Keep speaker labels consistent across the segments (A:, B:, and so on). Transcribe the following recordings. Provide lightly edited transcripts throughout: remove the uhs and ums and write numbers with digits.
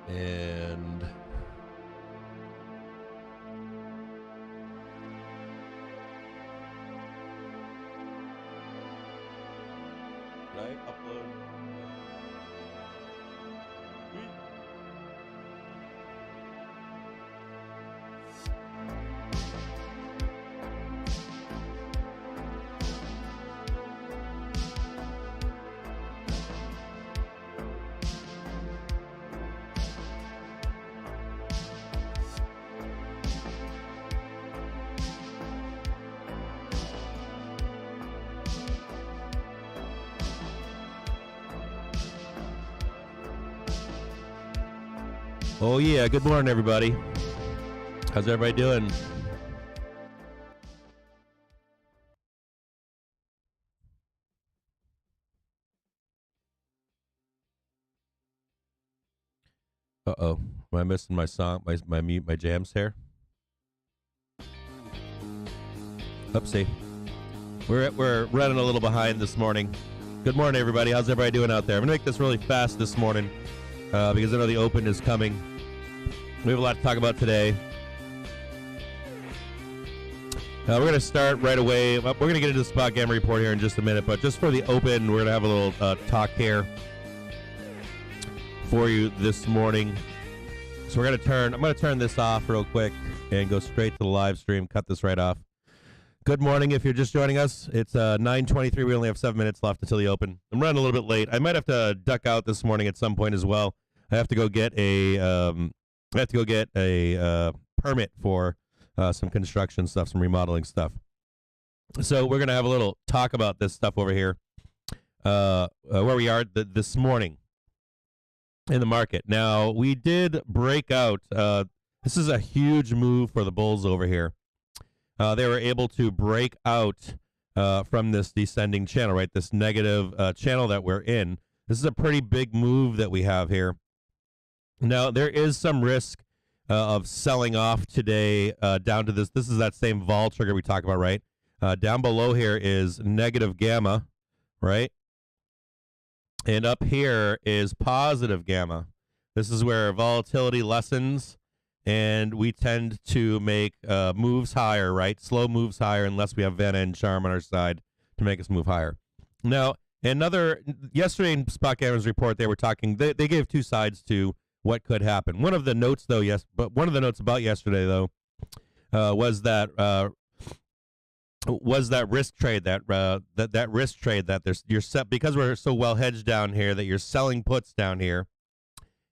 A: And did I upload? Oh yeah, good morning everybody. How's everybody doing? Uh-oh. Am I missing my song, my jams here? Oopsie. We're running a little behind this morning. Good morning everybody. How's everybody doing out there? I'm gonna make this really fast this morning because I know the Open is coming. We have a lot to talk about today. We're going to start right away. We're going to get into the spot gamma report here in just a minute, but just for the Open, we're going to have a little talk here for you this morning. So I'm going to turn this off real quick and go straight to the live stream, cut this right off. Good morning if you're just joining us. It's 9:23. We only have 7 minutes left until the Open. I'm running a little bit late. I might have to duck out this morning at some point as well. I have to go get a permit for some construction stuff, some remodeling stuff. So we're going to have a little talk about this stuff over here, where we are this morning in the market. Now, we did break out. This is a huge move for the bulls over here. They were able to break out from this descending channel, right? This negative channel that we're in. This is a pretty big move that we have here. Now, there is some risk of selling off today down to this. This is that same vol trigger we talked about, right? Down below here is negative gamma, right? And up here is positive gamma. This is where volatility lessens, and we tend to make moves higher, right? Slow moves higher unless we have Vanna and Charm on our side to make us move higher. Now, yesterday in Spot Gamma's report, they were talking, they gave two sides to what could happen. One of the notes, though, one of the notes about yesterday, though, was that risk trade, that risk trade that you're set because we're so well hedged down here that you're selling puts down here,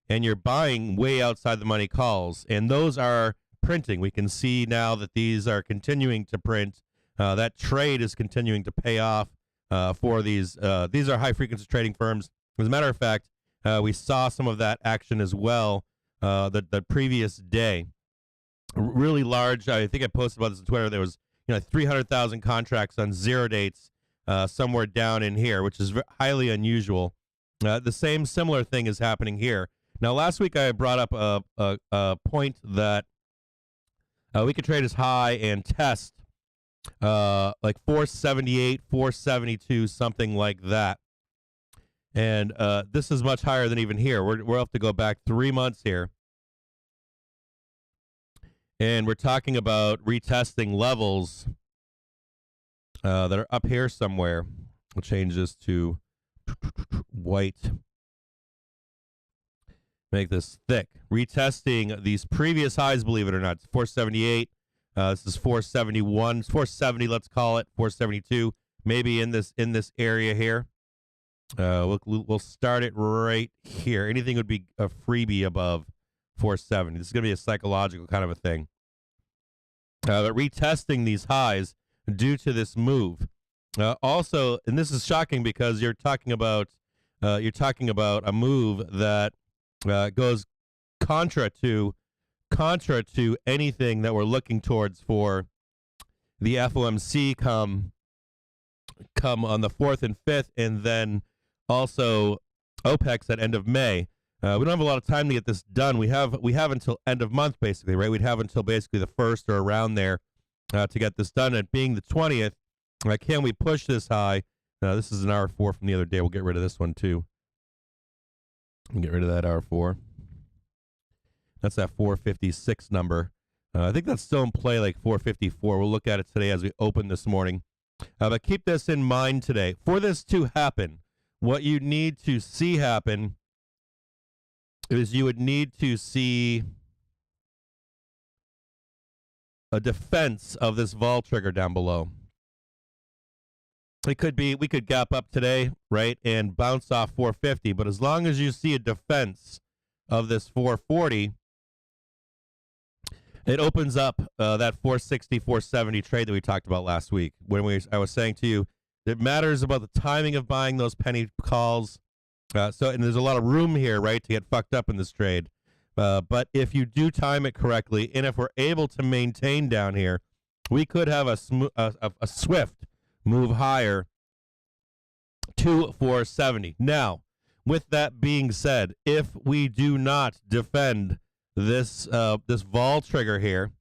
A: and you're buying way outside the money calls, and those are printing. We can see now that these are continuing to print. That trade is continuing to pay off for these. These are high frequency trading firms. As a matter of fact, we saw some of that action as well the previous day. Really large. I think I posted about this on Twitter. There was 300,000 contracts on zero dates somewhere down in here, which is highly unusual. The same similar thing is happening here. Now, last week I brought up a point that we could trade as high and test like 478, 472, something like that. And this is much higher than even here. We'll have to go back 3 months here. And we're talking about retesting levels that are up here somewhere. We'll change this to white. Make this thick. Retesting these previous highs, believe it or not. It's 478. This is 471. 470, let's call it. 472. Maybe in this area here. We'll start it right here. Anything would be a freebie above 470. This is going to be a psychological kind of a thing. But retesting these highs due to this move. Also, and this is shocking because you're talking about a move that goes contra to anything that we're looking towards for the FOMC come on the 4th and 5th, and then also OPEX at end of May. We don't have a lot of time to get this done. We have until end of month, basically, right? We'd have until basically the 1st or around there to get this done. And being the 20th, can we push this high? This is an R4 from the other day. We'll get rid of this one, too. Get rid of that R4. That's that 456 number. I think that's still in play, like 454. We'll look at it today as we open this morning. But keep this in mind today. For this to happen, what you need to see happen is you would need to see a defense of this vol trigger down below. It could be, we could gap up today, right, and bounce off 450, but as long as you see a defense of this 440, it opens up that 460, 470 trade that we talked about last week. I was saying to you, it matters about the timing of buying those penny calls. And there's a lot of room here, right, to get fucked up in this trade. But if you do time it correctly, and if we're able to maintain down here, we could have a swift move higher to 470. Now, with that being said, if we do not defend this vol trigger here,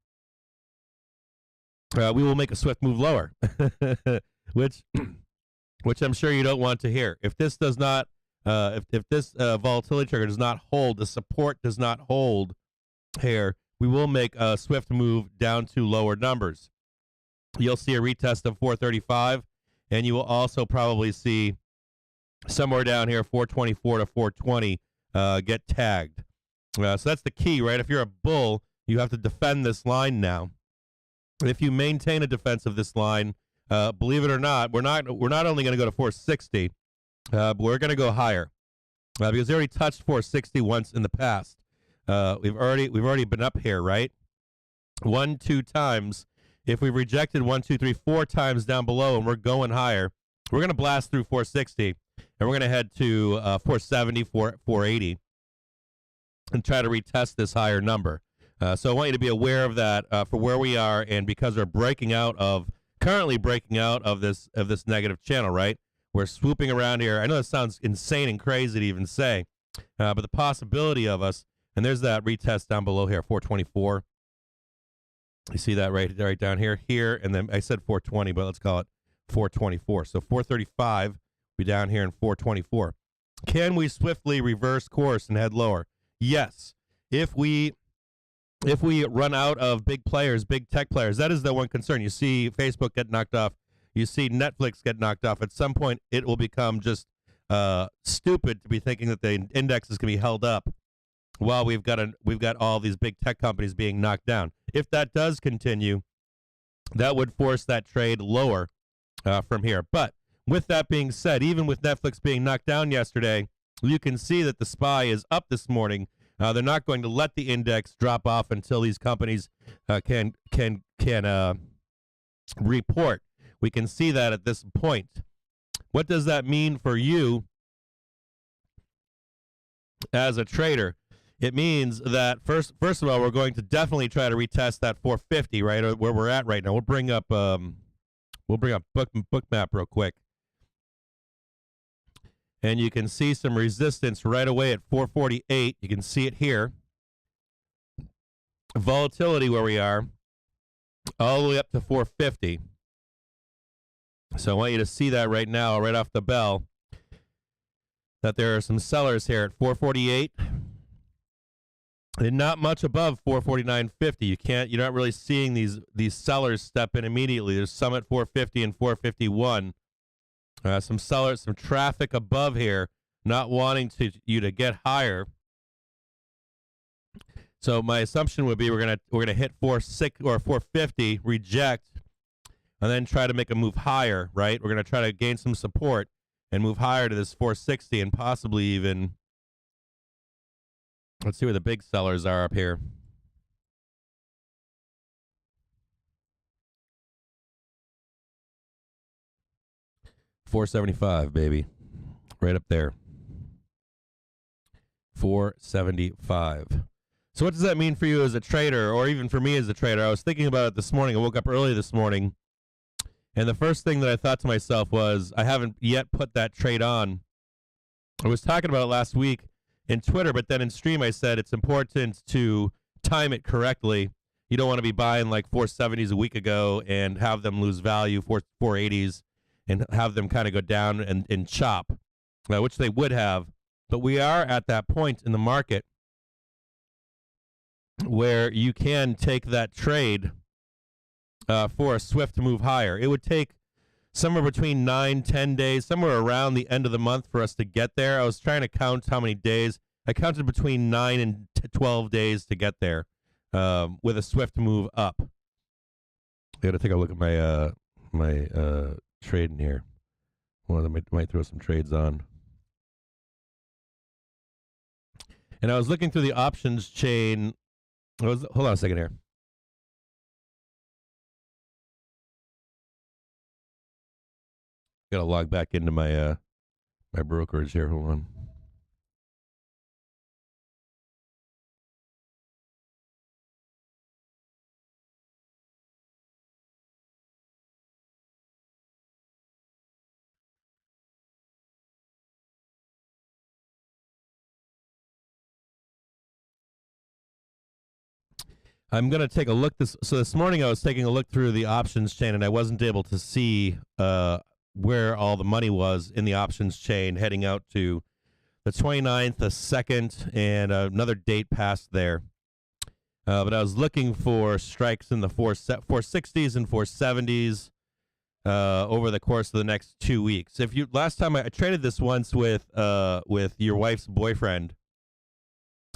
A: we will make a swift move lower, which I'm sure you don't want to hear. If this does not, if this volatility trigger does not hold, the support does not hold here, we will make a swift move down to lower numbers. You'll see a retest of 435, and you will also probably see somewhere down here 424 to 420 get tagged. So that's the key, right? If you're a bull, you have to defend this line now. If you maintain a defense of this line, believe it or not, we're not only going to go to 460, but we're going to go higher because they already touched 460 once in the past. We've already been up here, right? 1, 2 times. If we rejected 1, 2, 3, 4 times down below and we're going higher, we're going to blast through 460 and we're going to head to 470, 480 and try to retest this higher number. So I want you to be aware of that for where we are, and because we're currently breaking out of this negative channel, right? We're swooping around here. I know that sounds insane and crazy to even say, but the possibility of us, and there's that retest down below here, 424. You see that right down here, and then I said 420, but let's call it 424. So 435, we down here in 424. Can we swiftly reverse course and head lower? Yes. If we run out of big players, big tech players, that is the one concern. You see Facebook get knocked off. You see Netflix get knocked off. At some point, it will become just stupid to be thinking that the index is going to be held up while we've got all these big tech companies being knocked down. If that does continue, that would force that trade lower from here. But with that being said, even with Netflix being knocked down yesterday, you can see that the SPY is up this morning. They're not going to let the index drop off until these companies can report. We can see that at this point. What does that mean for you as a trader? It means that first of all, we're going to definitely try to retest that 450, right, where we're at right now. We'll bring up Bookmap real quick, and you can see some resistance right away at 448. You can see it here. Volatility where we are, all the way up to 450. So I want you to see that right now, right off the bell, that there are some sellers here at 448. And not much above 449.50. You're not really seeing these sellers step in immediately. There's some at 450 and 451. Some sellers, some traffic above here, not wanting you to get higher. So my assumption would be we're gonna hit 46 or 450, reject, and then try to make a move higher. Right? We're gonna try to gain some support and move higher to this 460 and possibly even. Let's see where the big sellers are up here. $475, baby. Right up there. $475. So what does that mean for you as a trader, or even for me as a trader? I was thinking about it this morning. I woke up early this morning, and the first thing that I thought to myself was, I haven't yet put that trade on. I was talking about it last week in Twitter, but then in stream I said it's important to time it correctly. You don't want to be buying like 470s a week ago and have them lose value, 480s, and have them kind of go down and chop, which they would have. But we are at that point in the market where you can take that trade for a swift move higher. It would take somewhere between 9-10 days, somewhere around the end of the month for us to get there. I was trying to count how many days. I counted between 9 and 12 days to get there with a swift move up. I got to take a look at my trade in here. One of them might throw some trades on. And I was looking through the options chain. Hold on a second here. Got to log back into my my brokerage here. Hold on. I'm going to take a look. So this morning I was taking a look through the options chain, and I wasn't able to see where all the money was in the options chain heading out to the 29th, the 2nd, and another date past there. But I was looking for strikes in the 460s and 470s over the course of the next 2 weeks. Last time I traded this once with your wife's boyfriend.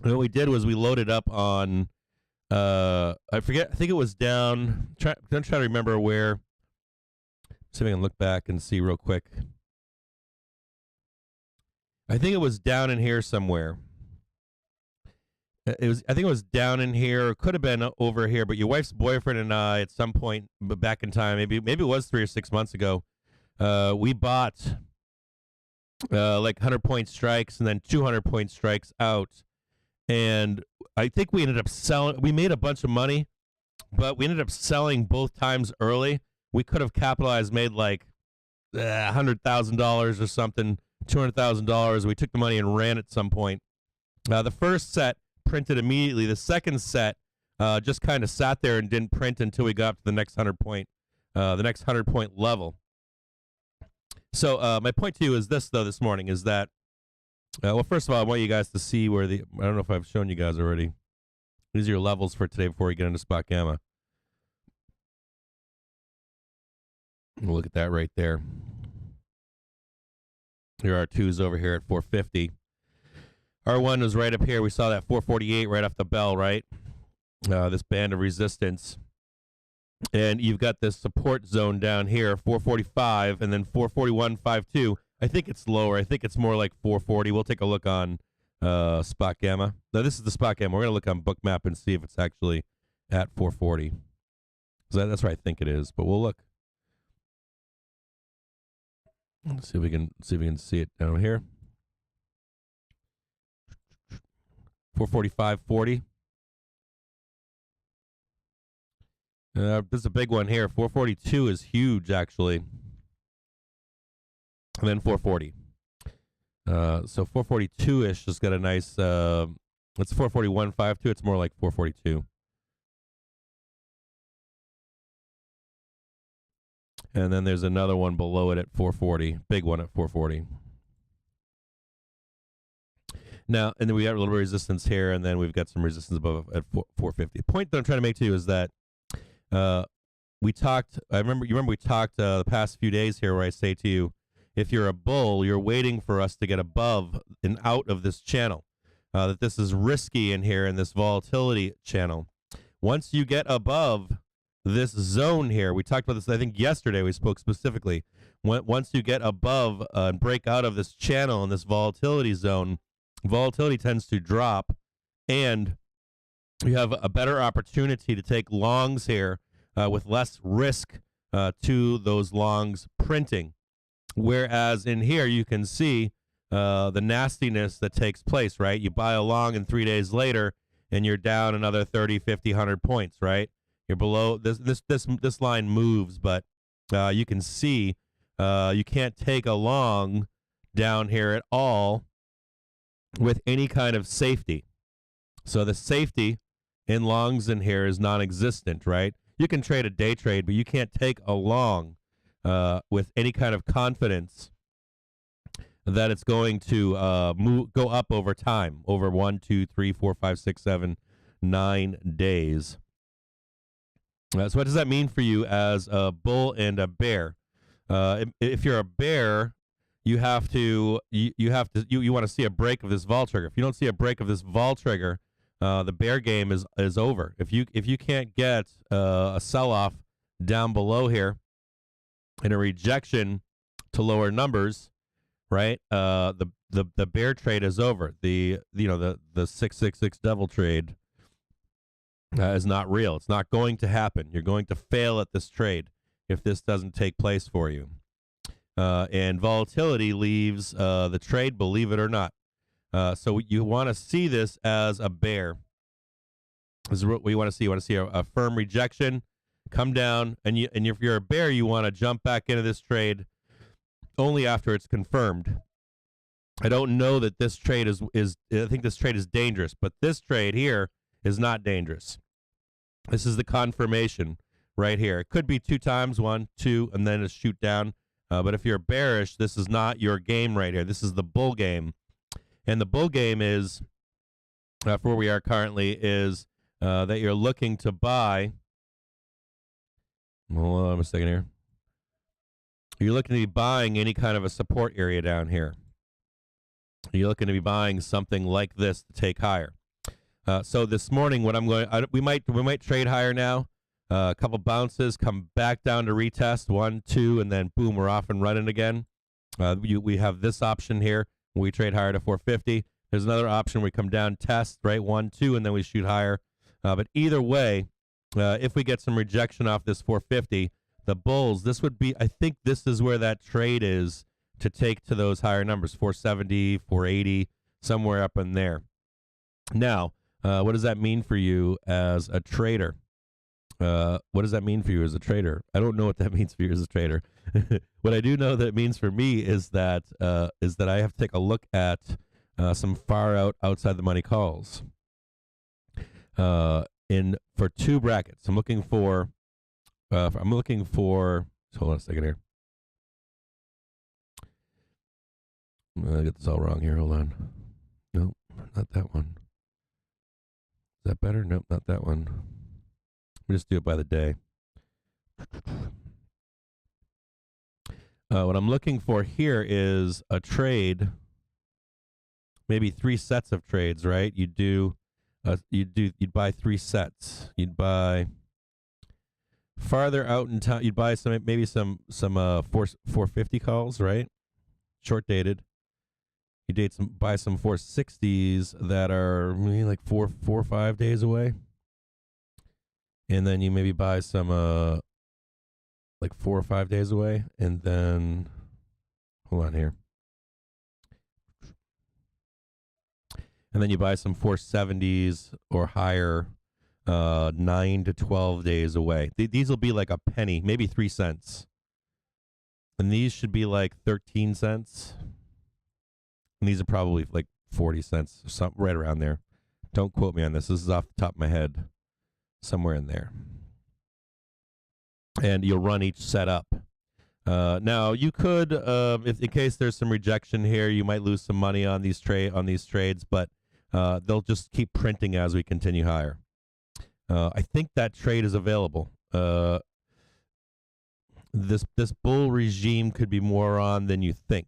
A: And what we did was we loaded up on I think it was down. I'm trying to remember where. See if I can look back and see real quick. I think it was down in here somewhere. I think it was down in here. Or could have been over here. But your wife's boyfriend and I, at some point back in time, maybe it was 3 or 6 months ago, we bought like 100-point strikes and then 200-point strikes out. And I think we ended up selling. We made a bunch of money, but we ended up selling both times early. We could have capitalized, made like $100,000 or something, $200,000. We took the money and ran at some point. The first set printed immediately. The second set just kind of sat there and didn't print until we got up to the next 100-point level. So my point to you is this, though, this morning is that. Well, first of all, I want you guys to see where I don't know if I've shown you guys already. These are your levels for today before we get into spot gamma. We'll look at that right there. Here are our twos over here at 450. Our one was right up here. We saw that 448 right off the bell, right? This band of resistance. And you've got this support zone down here, 445, and then 441.52. I think it's lower. I think it's more like 440. We'll take a look on spot gamma. No, this is the spot gamma. We're going to look on bookmap and see if it's actually at 440. That's where I think it is, but we'll look. Let's see if we can see it down here. 445.40. This is a big one here. 442 is huge, actually. And then 440. So 442-ish has got a nice, it's 441.52. It's more like 442. And then there's another one below it at 440. Big one at 440. Now, and then we got a little bit of resistance here, and then we've got some resistance above at 450. The point that I'm trying to make to you is that we talked, you remember we talked the past few days here where I say to you, if you're a bull, you're waiting for us to get above and out of this channel, that this is risky in here in this volatility channel. Once you get above this zone here, we talked about this, I think yesterday we spoke specifically. Once you get above and break out of this channel in this volatility zone, volatility tends to drop, and you have a better opportunity to take longs here with less risk to those longs printing. Whereas in here, you can see the nastiness that takes place, right? You buy a long and 3 days later, and you're down another 30, 50, 100 points, right? You're below, this line moves, but you can see you can't take a long down here at all with any kind of safety. So the safety in longs in here is non-existent, right? You can trade a day trade, but you can't take a long with any kind of confidence that it's going to go up over time, over 1, 2, 3, 4, 5, 6, 7 9 days. So what does that mean for you as a bull and a bear? If you're a bear, you want to see a break of this vol trigger. If you don't see a break of this vol trigger, the bear game is over. If you can't get a sell off down below here and a rejection to lower numbers, right? The bear trade is over. The 666 devil trade is not real. It's not going to happen. You're going to fail at this trade if this doesn't take place for you. And volatility leaves the trade, believe it or not. So you want to see this as a bear. This is what we want to see. You want to see a firm rejection, come down, and if you're a bear, you want to jump back into this trade only after it's confirmed. I don't know that this trade is I think this trade is dangerous, but this trade here is not dangerous. This is the confirmation right here. It could be 2 times, 1, 2, and then a shoot down. But if you're bearish, this is not your game right here. This is the bull game. And the bull game is, for where we are currently, is that you're looking to buy. Hold on a second here. You're looking to be buying any kind of a support area down here. You're looking to be buying something like this to take higher. So this morning, what we might trade higher now. A couple bounces, come back down to retest, 1, 2, and then boom, we're off and running again. We have this option here. We trade higher to 450. There's another option. We come down, test, right, 1, 2, and then we shoot higher. But either way, if we get some rejection off this 450, the bulls, this would be, I think this is where that trade is to take to those higher numbers, 470, 480, somewhere up in there. Now, what does that mean for you as a trader? What does that mean for you as a trader? I don't know what that means for you as a trader. What I do know that it means for me is that I have to take a look at some far outside the money calls. For 2 brackets, I'm looking for. Hold on a second here. I'm gonna get this all wrong here. Hold on. Nope, not that one. Is that better? Nope, not that one. We'll just do it by the day. What I'm looking for here is a trade, maybe 3 sets of trades, right? You'd buy 3 sets. You'd buy farther out in time. You'd buy some 450 calls, right? Short dated. You buy some 460s that are maybe like 4 or 5 days away. And then you maybe buy some like 4 or 5 days away, and then hold on here. And then you buy some 470s or higher 9 to 12 days away. These will be like a penny, maybe 3 cents. And these should be like 13 cents. And these are probably like 40 cents, something right around there. Don't quote me on this. This is off the top of my head. Somewhere in there. And you'll run each set up. Now you could, if in case there's some rejection here, you might lose some money on these trades, but they'll just keep printing as we continue higher. I think that trade is available. This bull regime could be more on than you think.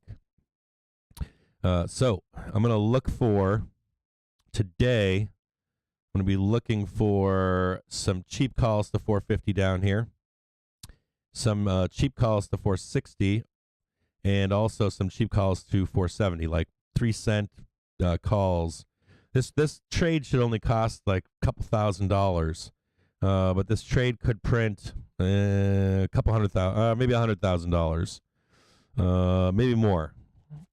A: So I'm going to look for today. I'm going to be looking for some cheap calls to 450 down here, some cheap calls to 460, and also some cheap calls to 470, like 3 cent calls. This trade should only cost like a couple $1,000, but this trade could print a couple $100,000, maybe $100,000, maybe more.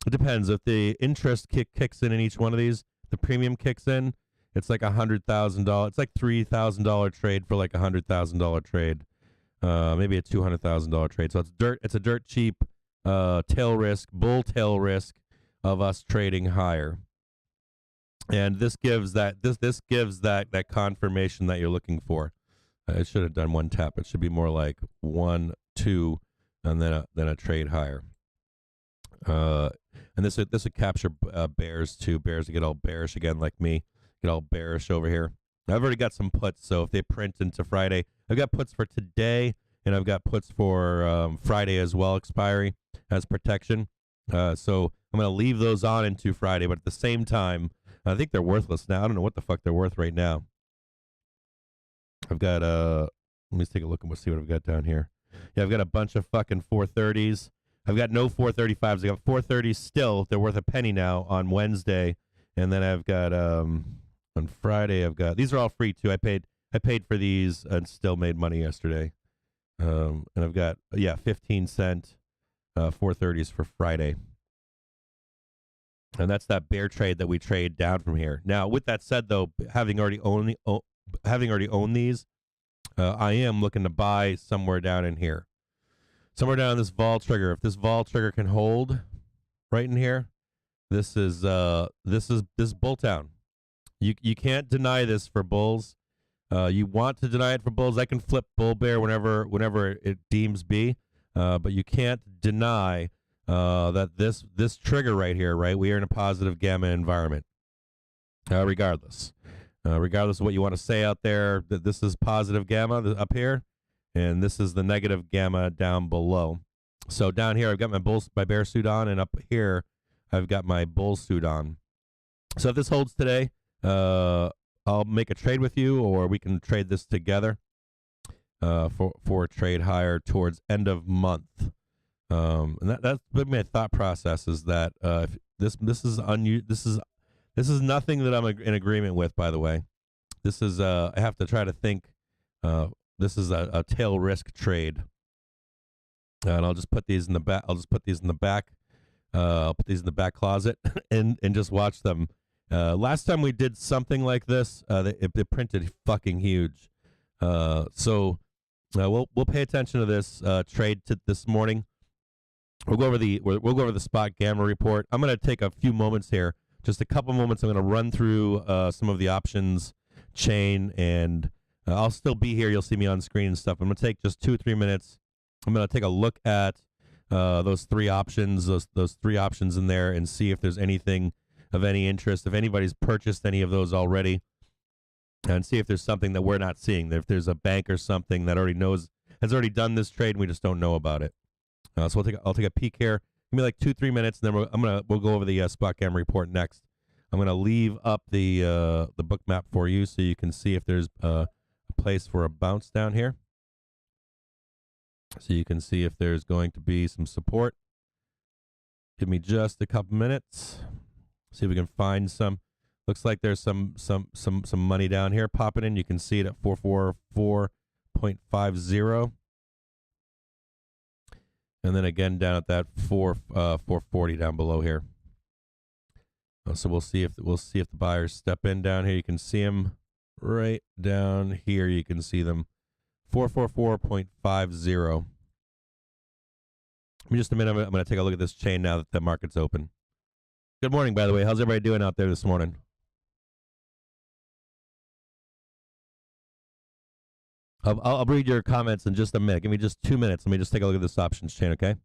A: It depends. If the interest kicks in each one of these, the premium kicks in. It's like $100,000. It's like $3,000 trade for like $100,000 trade, maybe a $200,000 trade. So it's a dirt cheap bull tail risk of us trading higher, and this gives that confirmation that you're looking for. It should have done 1 tap. It should be more like 1, 2, and then a trade higher. And this would capture bears too. Bears that get all bearish again, like me. Get all bearish over here. I've already got some puts, so if they print into Friday, I've got puts for today, and I've got puts for Friday as well, expiry as protection. So I'm going to leave those on into Friday, but at the same time, I think they're worthless now. I don't know what the fuck they're worth right now. I've got let me take a look and we'll see what I've got down here. Yeah, I've got a bunch of fucking 430s. I've got no 435s. I got 430s still. They're worth a penny now on Wednesday, and then I've got on Friday I've got these are all free too. I paid for these and still made money yesterday. And I've got 15-cent 430s for Friday. And that's that bear trade that we trade down from here. Now, with that said, though, having already owned these, I am looking to buy somewhere down in here, somewhere down this vol trigger. If this vol trigger can hold right in here, this is bull town. You can't deny this for bulls. You want to deny it for bulls. I can flip bull bear whenever it deems be, but you can't deny that this trigger right here, right? We are in a positive gamma environment. Regardless of what you want to say out there, that this is positive gamma up here, and this is the negative gamma down below. So down here, I've got my bear suit on, and up here, I've got my bull suit on. So if this holds today, I'll make a trade with you, or we can trade this together for a trade higher towards end of month. And that's been my thought process is that this is nothing that I'm in agreement with. By the way, this is I have to try to think. This is a tail risk trade, and I'll just put these in the back. I'll put these in the back closet and just watch them. Last time we did something like this, it printed fucking huge. So we'll pay attention to this trade this morning. We'll go over the spot gamma report. I'm going to take a few moments here, just a couple moments. I'm going to run through some of the options chain, and I'll still be here. You'll see me on screen and stuff. I'm going to take just 2 or 3 minutes. I'm going to take a look at those three options, those three options in there, and see if there's anything of any interest, if anybody's purchased any of those already, and see if there's something that we're not seeing. If there's a bank or something that has already done this trade, and we just don't know about it. So I'll take a peek here. Give me like 2-3 minutes, and then we'll go over the spot gamma report next. I'm gonna leave up the book map for you so you can see if there's a place for a bounce down here. So you can see if there's going to be some support. Give me just a couple minutes. See if we can find some. Looks like there's some money down here popping in. You can see it at 444.50. And then again down at that 440 down below here. So we'll see if the buyers step in down here. You can see them right down here. You can see them 444.50. Give me just a minute. I'm going to take a look at this chain now that the market's open. Good morning, by the way. How's everybody doing out there this morning? I'll read your comments in just a minute. Give me just 2 minutes. Let me just take a look at this options chain, okay?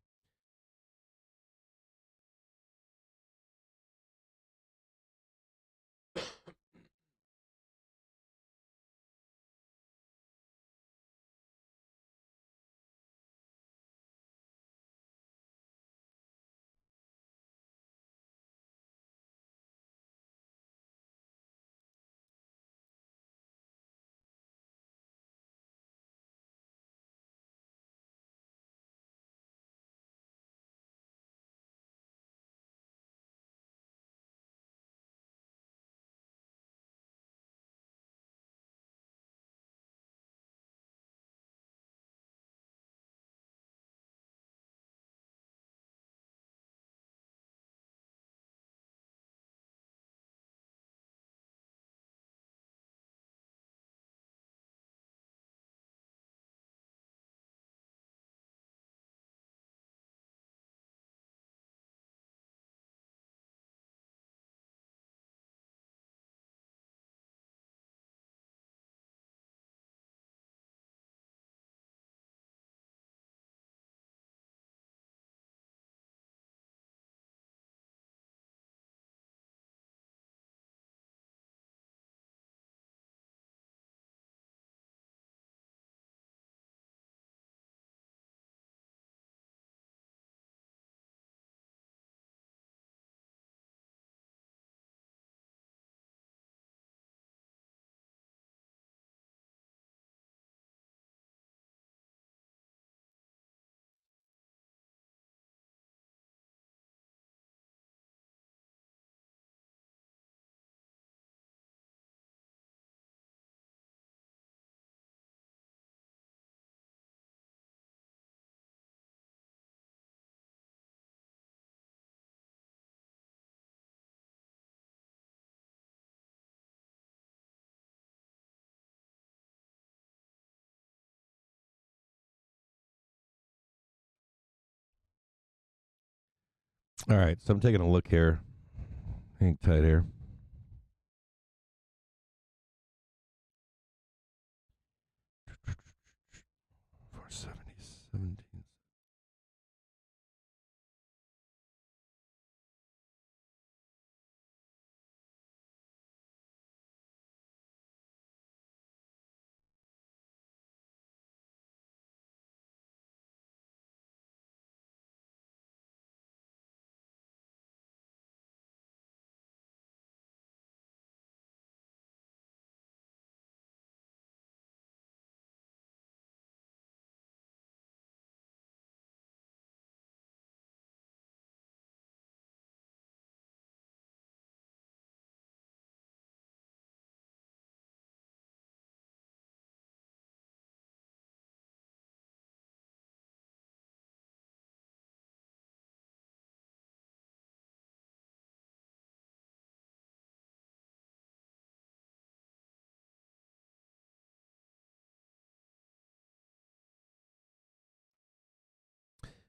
A: All right, so I'm taking a look here. Hang tight here. $470.17.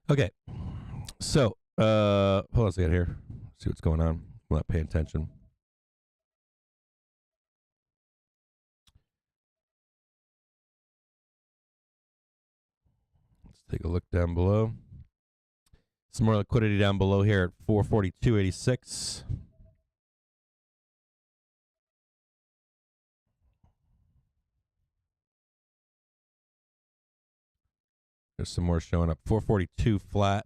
A: Okay, so hold on a second here. See what's going on. I'm not paying attention. Let's take a look down below. Some more liquidity down below here at 442.86. There's some more showing up. 442 flat.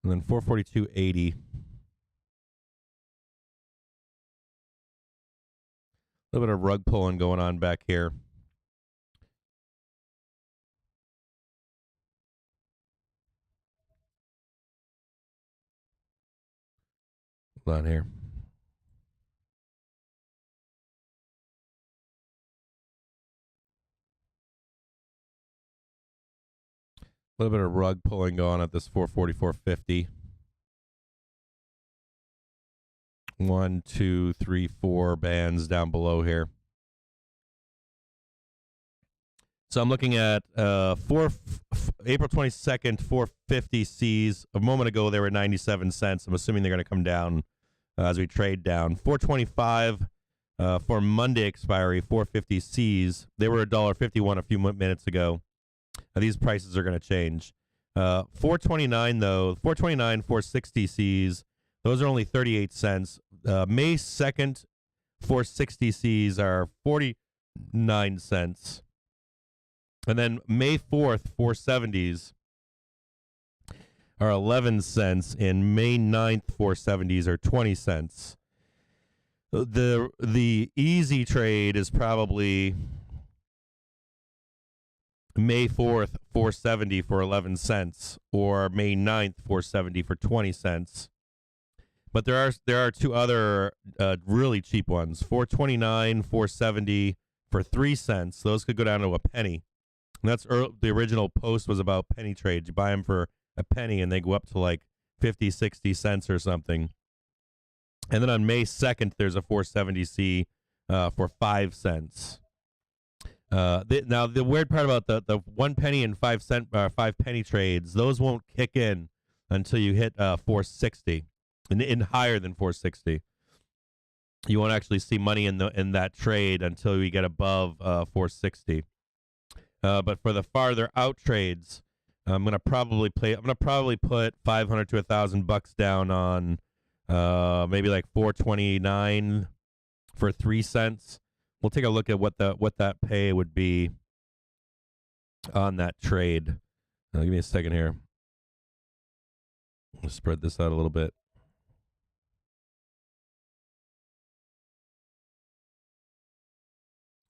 A: And then 442.80. A little bit of rug pulling going on back here. Hold on here. A little bit of rug pulling going at this 444.50. 1, 2, 3, 4 bands down below here. So I'm looking at April 22nd, 450 Cs. A moment ago, they were 97 cents. I'm assuming they're going to come down as we trade down. 425 for Monday expiry, 450 Cs. They were $1.51 a few minutes ago. These prices are going to change. 429 though, 429, 460 Cs. Those are only 38 cents. May 2nd, 460 Cs are 49 cents. And then May 4th, 470s are 11 cents. And May 9th, 470s are 20 cents. The easy trade is probably May 4th, 470 for 11 cents, or May 9th, 470 for 20 cents. But there are two other really cheap ones. 429, 470 for 3 cents. Those could go down to a penny. And that's the original post was about penny trades. You buy them for a penny and they go up to like 50, 60 cents or something. And then on May 2nd, there's a 470C for 5 cents. Now the weird part about the 1 penny and 5 penny trades, those won't kick in until you hit 460 and higher than 460. You won't actually see money in that trade until we get above 460. But for the farther out trades, I'm gonna probably put $500 to $1,000 down on maybe like 429 for 3 cents. We'll take a look at what that pay would be on that trade. Give me a second here. Let's spread this out a little bit.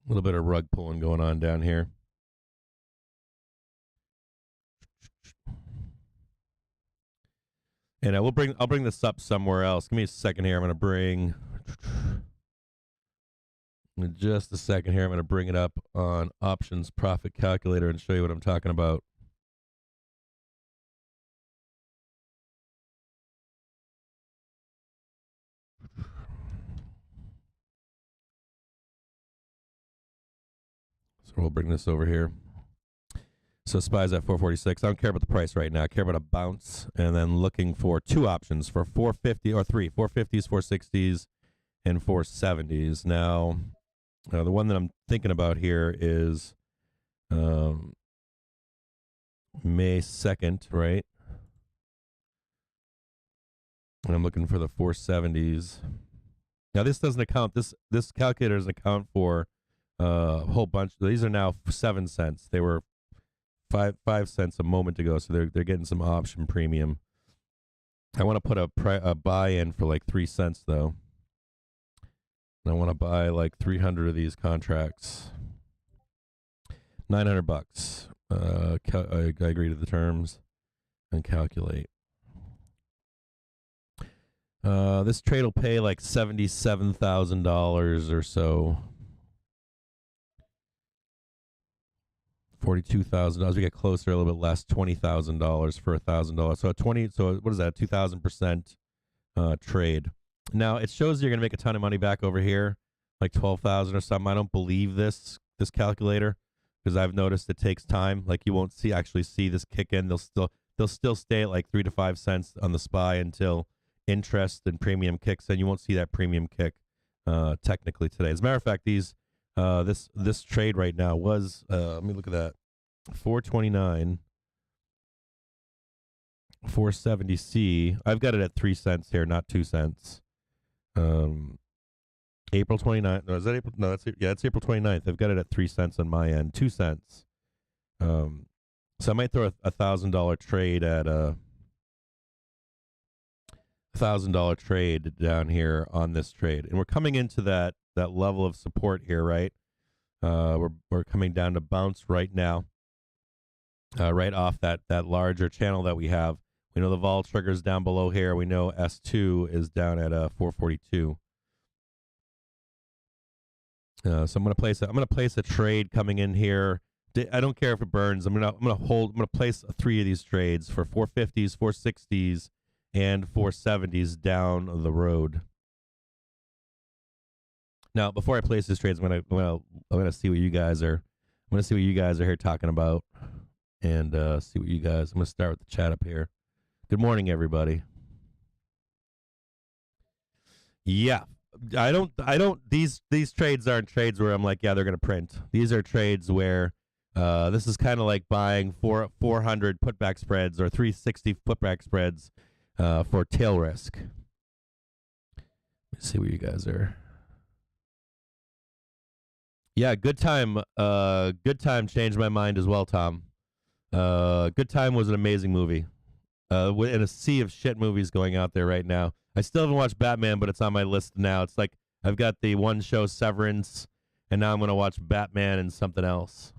A: A little bit of rug pulling going on down here. And I'll bring this up somewhere else. Give me a second here. I'm going to bring in just a second here. I'm going to bring it up on Options Profit Calculator and show you what I'm talking about. So we'll bring this over here. So SPY's at 446. I don't care about the price right now. I care about a bounce, and then looking for two options for 450 or three 450s, 460s, and 470s. Now, the one that I'm thinking about here is May 2nd, right? And I'm looking for the 470s. Now, this doesn't account. This calculator doesn't account for a whole bunch. These are now 7 cents. They were 5 cents a moment ago, so they're getting some option premium. I want to put a buy in for like 3 cents though. And I want to buy like 300 of these contracts. $900. I agree to the terms and calculate. This trade will pay like $77,000 or so. $42,000. We get closer, a little bit less. $20,000 for $1,000. So So what is that? 2,000% trade. Now it shows you're gonna make a ton of money back over here, like 12,000 or something. I don't believe this calculator because I've noticed it takes time. Like you won't actually see this kick in. They'll still stay at like 3 to 5 cents on the SPY until interest and premium kicks in. You won't see that premium kick technically today. As a matter of fact, this trade right now was let me look at that, 429 470C. I've got it at 3 cents here, not 2 cents. April 29th. No, is that April? No, it's April 29th. I've got it at 3 cents on my end, 2 cents. So I might throw a $1,000 trade at $1,000 trade down here on this trade, and we're coming into that level of support here, right? We're coming down to bounce right now, right off that larger channel that we have. We know the vol trigger's down below here. We know S2 is down at 442. So I'm gonna place a trade coming in here. I don't care if it burns. I'm gonna place 3 of these trades for 450s, 460s, and 470s down the road. Now, before I place these trades, I'm gonna see what you guys are. I'm gonna see what you guys are here talking about, and see what you guys. I'm gonna start with the chat up here. Good morning, everybody. Yeah, I don't. These trades aren't trades where I'm like, yeah, they're gonna print. These are trades where this is kind of like buying 400 putback spreads or 360 putback spreads for tail risk. Let's see what you guys are. Yeah, Good Time. Good Time changed my mind as well, Tom. Good Time was an amazing movie. In a sea of shit movies going out there right now. I still haven't watched Batman, but it's on my list now. It's like I've got the one show Severance, and now I'm going to watch Batman and something else.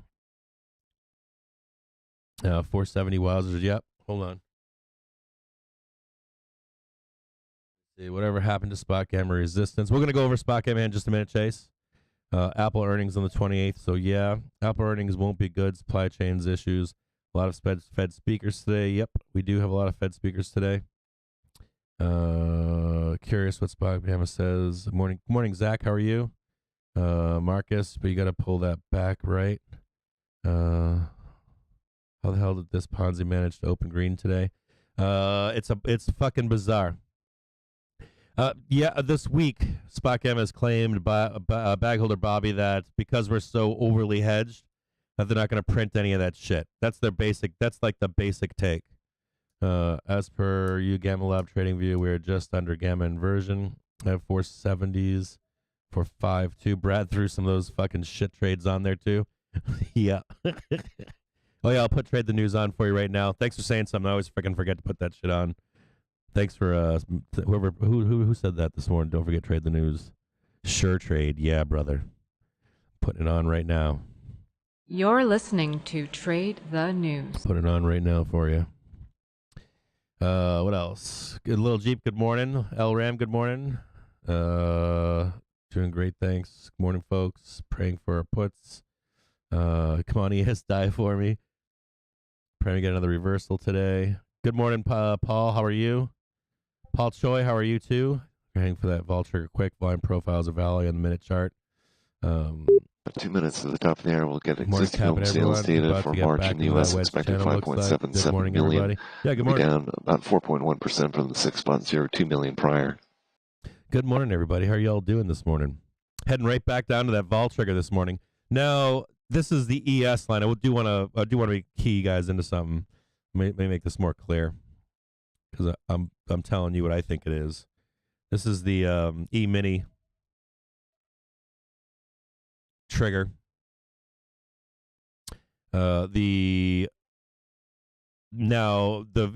A: 470 wowzers. Yep. Hold on. See, whatever happened to Spot Gamma Resistance. We're going to go over Spot Gamma in just a minute, Chase. Apple earnings on the 28th. So, yeah, Apple earnings won't be good. Supply chains issues. A lot of Fed speakers today. Yep, we do have a lot of Fed speakers today. Curious what Spot Gamma says. Morning, Zach. How are you? Marcus, but you got to pull that back, right? How the hell did this Ponzi manage to open green today? It's fucking bizarre. Yeah, this week, Spot Gamma has claimed by bagholder Bobby that because we're so overly hedged, that they're not going to print any of that shit. That's like the basic take. As per you, Gamma Lab Trading View, we're just under Gamma inversion. I have 470s for 5.2. Brad threw some of those fucking shit trades on there too. Yeah. Oh yeah, I'll put Trade the News on for you right now. Thanks for saying something. I always freaking forget to put that shit on. Thanks for who said that this morning. Don't forget Trade the News. Sure Trade, yeah, brother. Putting it on right now.
B: You're listening to Trade the News.
A: Put it on right now for you. What else? Good Little Jeep, good morning. El Ram, good morning. Doing great, thanks. Good morning, folks. Praying for our puts. Come on, ES, die for me. Praying to get another reversal today. Good morning, Paul. How are you? Paul Choi, how are you too? Hang for that vol trigger quick. Volume profiles of Valley on the minute chart.
C: 2 minutes to the top of the hour, we'll get
A: Good morning,
C: existing home
A: Captain,
C: sales
A: everyone.
C: data
A: About
C: for
A: to get
C: March
A: back
C: in the
A: into
C: U.S.
A: that wedge
C: expected
A: channel, looks like. Good
C: 5.77
A: morning,
C: million.
A: everybody. Yeah, good
C: We'll be
A: morning.
C: down about 4.1% from the 6.02 million prior.
A: Good morning, everybody. How are y'all doing this morning? Heading right back down to that vol trigger this morning. Now, this is the ES line. I do want to key you guys into something. May make this more clear because I'm telling you what I think it is. This is the E mini trigger. The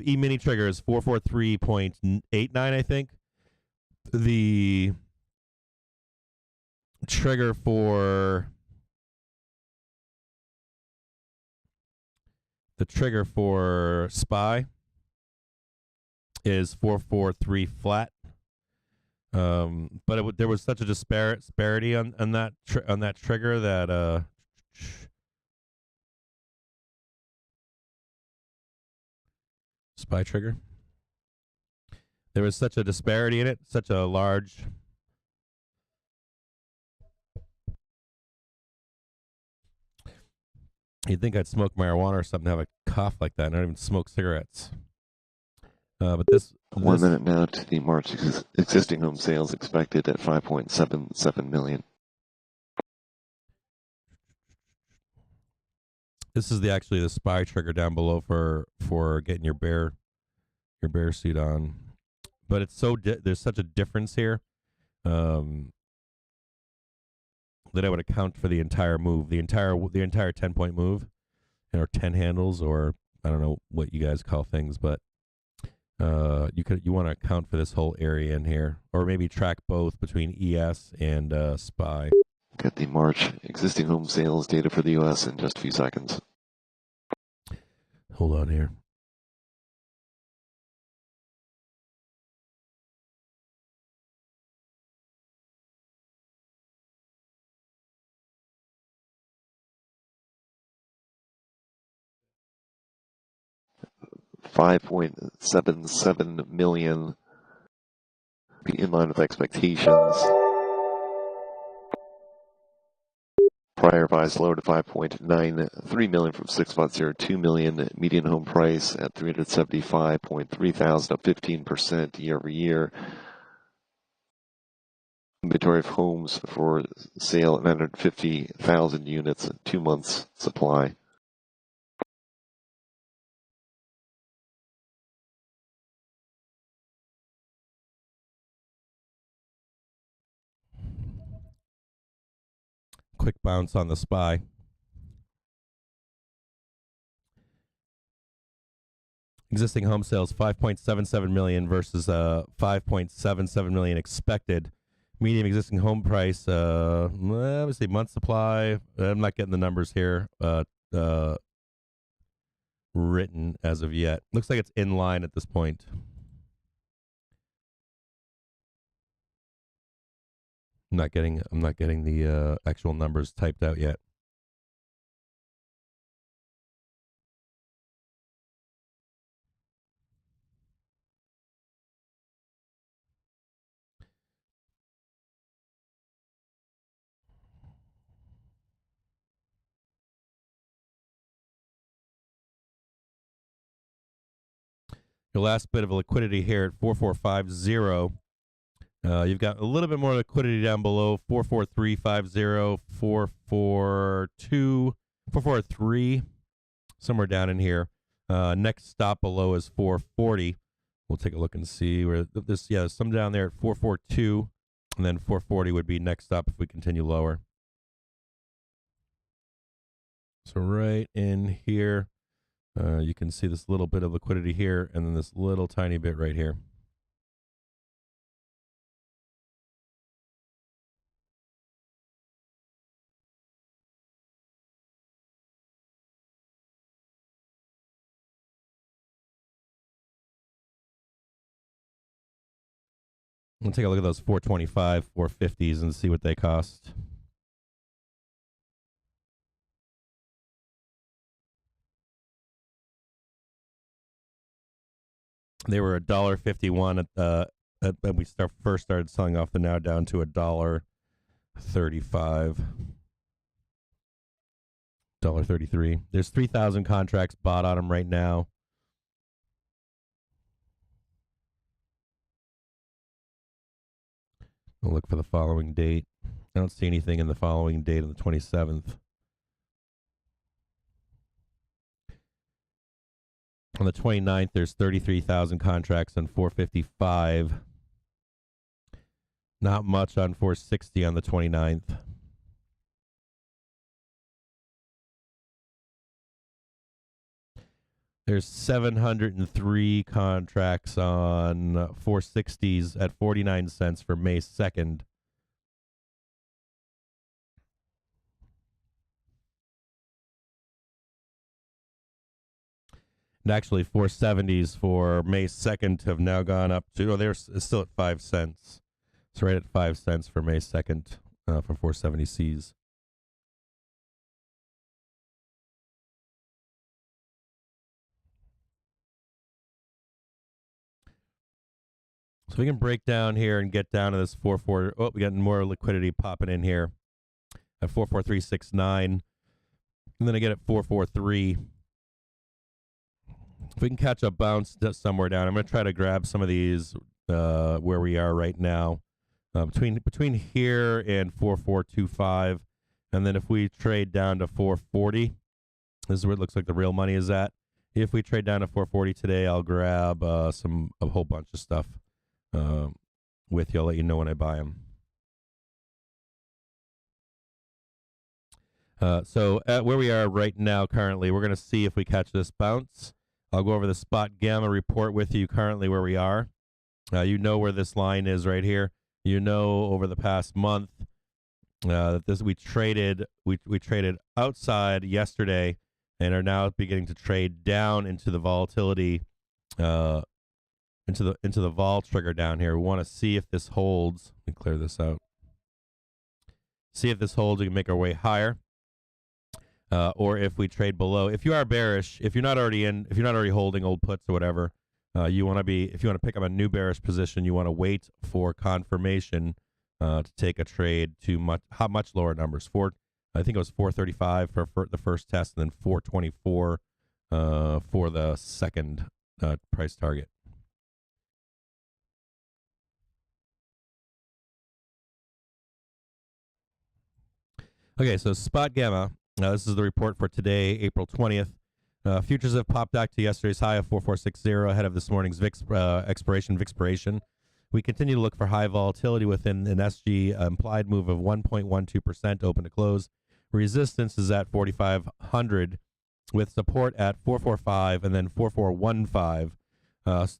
A: E mini trigger is 443.89, I think. The trigger for SPY is 443 flat. But there was such a disparity on that trigger that SPY trigger. There was such a disparity in it, such a large. You'd think I'd smoke marijuana or something, have a cough like that. I don't even smoke cigarettes. But this
C: 1 minute now to the March existing home sales expected at 5.77 million.
A: This is actually the SPY trigger down below for getting your bear suit on. But it's there's such a difference here that I would account for the entire move, the entire 10-point move, or 10 handles, or I don't know what you guys call things, but you want to account for this whole area in here, or maybe track both between ES and SPY.
C: Get the March existing home sales data for the U.S. in just a few seconds.
A: Hold on here.
C: $5.77 million, be in line with expectations. Prior revised lower to 5.93 million from 6.02 million. Median home price at 375.3 thousand, up 15% year over year. Inventory of homes for sale at 950,000 units, 2 months supply.
A: Quick bounce on the SPY. Existing home sales 5.77 million versus 5.77 million expected. Median existing home price, let me see, month supply. I'm not getting the numbers here written as of yet. Looks like it's in line at this point. I'm not getting the actual numbers typed out yet. Your last bit of liquidity here at 4450. You've got a little bit more liquidity down below, 44350, 442, 443, somewhere down in here. Next stop below is 440. We'll take a look and see where this, some down there at 442, and then 440 would be next stop if we continue lower. So right in here, you can see this little bit of liquidity here, and then this little tiny bit right here. We'll take a look at those 425, 450s and see what they cost. They were $1.51 when we first started selling off. The now down to $1.35. $1.33. There's 3,000 contracts bought on them right now. I'll look for the following date. I don't see anything in the following date on the 27th. On the 29th, there's 33,000 contracts on 455. Not much on 460 on the 29th. There's 703 contracts on 460s at 49 cents for May 2nd. And actually, 470s for May 2nd have now gone up to, they're still at 5 cents. It's right at 5 cents for May 2nd for 470Cs. So we can break down here and get down to this 4.4. Oh, we got more liquidity popping in here at 4.4369. And then I get at 4.43. If we can catch a bounce somewhere down, I'm going to try to grab some of these where we are right now. Between here and 4.425. And then if we trade down to 4.40, this is where it looks like the real money is at. If we trade down to 4.40 today, I'll grab a whole bunch of stuff with you. I'll let you know when I buy them. So at where we are right now currently, we're going to see if we catch this bounce. I'll go over the spot gamma report with you currently where we are. You know where this line is right here. You know over the past month that we traded outside yesterday and are now beginning to trade down into the volatility into the vol trigger down here. We want to see if this holds. Let me clear this out. See if this holds. We can make our way higher. Or if we trade below. If you are bearish, if you're not already holding old puts or whatever, if you want to pick up a new bearish position, you want to wait for confirmation to take a trade to much lower numbers. I think it was 435 for the first test, and then 424 for the second price target. Okay, so spot gamma. This is the report for today, April 20th. Futures have popped back to yesterday's high of 4460 ahead of this morning's expiration. We continue to look for high volatility within an SG implied move of 1.12% open to close. Resistance is at 4,500 with support at 445 and then 4415.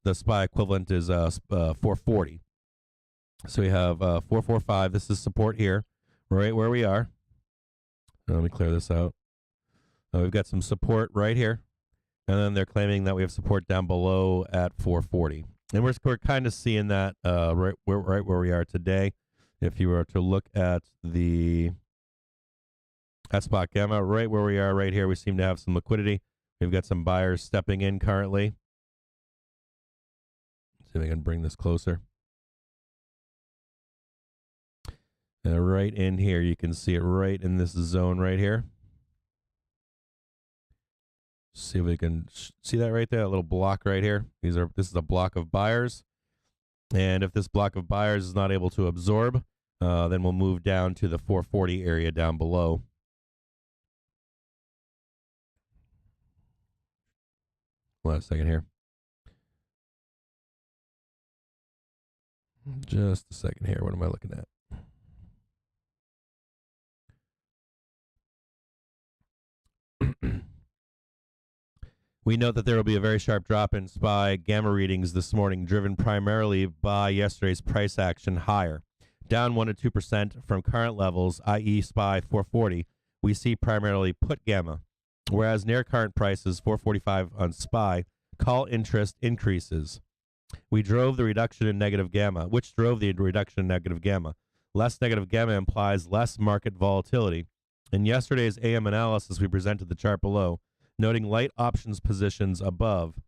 A: The SPY equivalent is 440. So we have 445. This is support here, right where we are. Let me clear this out. We've got some support right here, and then they're claiming that we have support down below at 440. And we're kind of seeing that right where we are today. If you were to look at the spot gamma, right where we are right here, we seem to have some liquidity. We've got some buyers stepping in currently. Let's see if I can bring this closer. Right in here, you can see it right in this zone right here. See if we can see that right there, a little block right here. This is a block of buyers. And if this block of buyers is not able to absorb, then we'll move down to the 440 area down below. Hold on a second here. Just a second here. What am I looking at? We note that there will be a very sharp drop in SPY gamma readings this morning, driven primarily by yesterday's price action higher. Down 1 to 2% from current levels, i.e. SPY 440, we see primarily put gamma, whereas near current prices, 445 on SPY, call interest increases. We drove the reduction in negative gamma, which drove the reduction in negative gamma. Less negative gamma implies less market volatility. In yesterday's AM analysis, we presented the chart below, noting light options positions above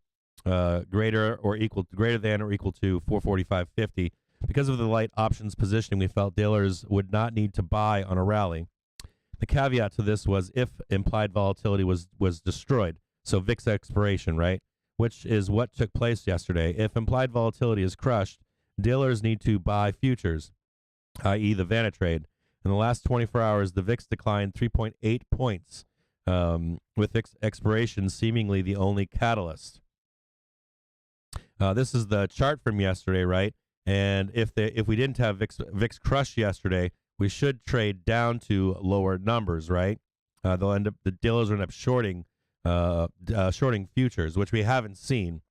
A: greater than or equal to 445.50. Because of the light options positioning, we felt dealers would not need to buy on a rally. The caveat to this was if implied volatility was destroyed. So VIX expiration, right? Which is what took place yesterday. If implied volatility is crushed, dealers need to buy futures, i.e. the Vanna trade. In the last 24 hours, the VIX declined 3.8 points, with VIX expiration seemingly the only catalyst. This is the chart from yesterday, right? And if we didn't have VIX crush yesterday, we should trade down to lower numbers, right? The dealers will end up shorting futures, which we haven't seen.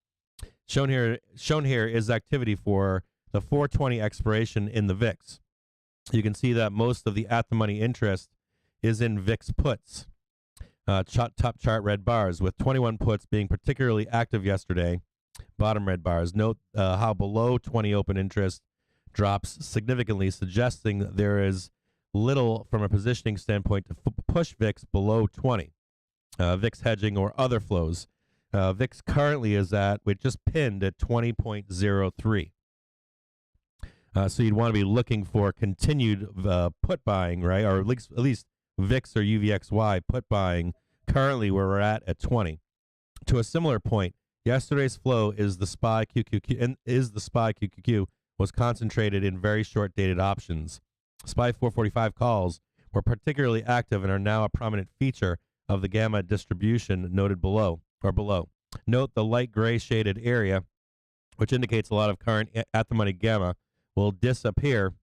A: Shown here is activity for the 420 expiration in the VIX. You can see that most of the at-the-money interest is in VIX puts. Top chart red bars, with 21 puts being particularly active yesterday. Bottom red bars. Note how below 20 open interest drops significantly, suggesting that there is little from a positioning standpoint to push VIX below 20. VIX hedging or other flows. VIX currently is we just pinned at 20.03. So you'd want to be looking for continued put buying, right? Or at least VIX or UVXY put buying currently where we're at 20. To a similar point, yesterday's flow is the SPY QQQ was concentrated in very short dated options. SPY 445 calls were particularly active and are now a prominent feature of the gamma distribution noted below. Note the light gray shaded area, which indicates a lot of current at-the-money gamma, will disappear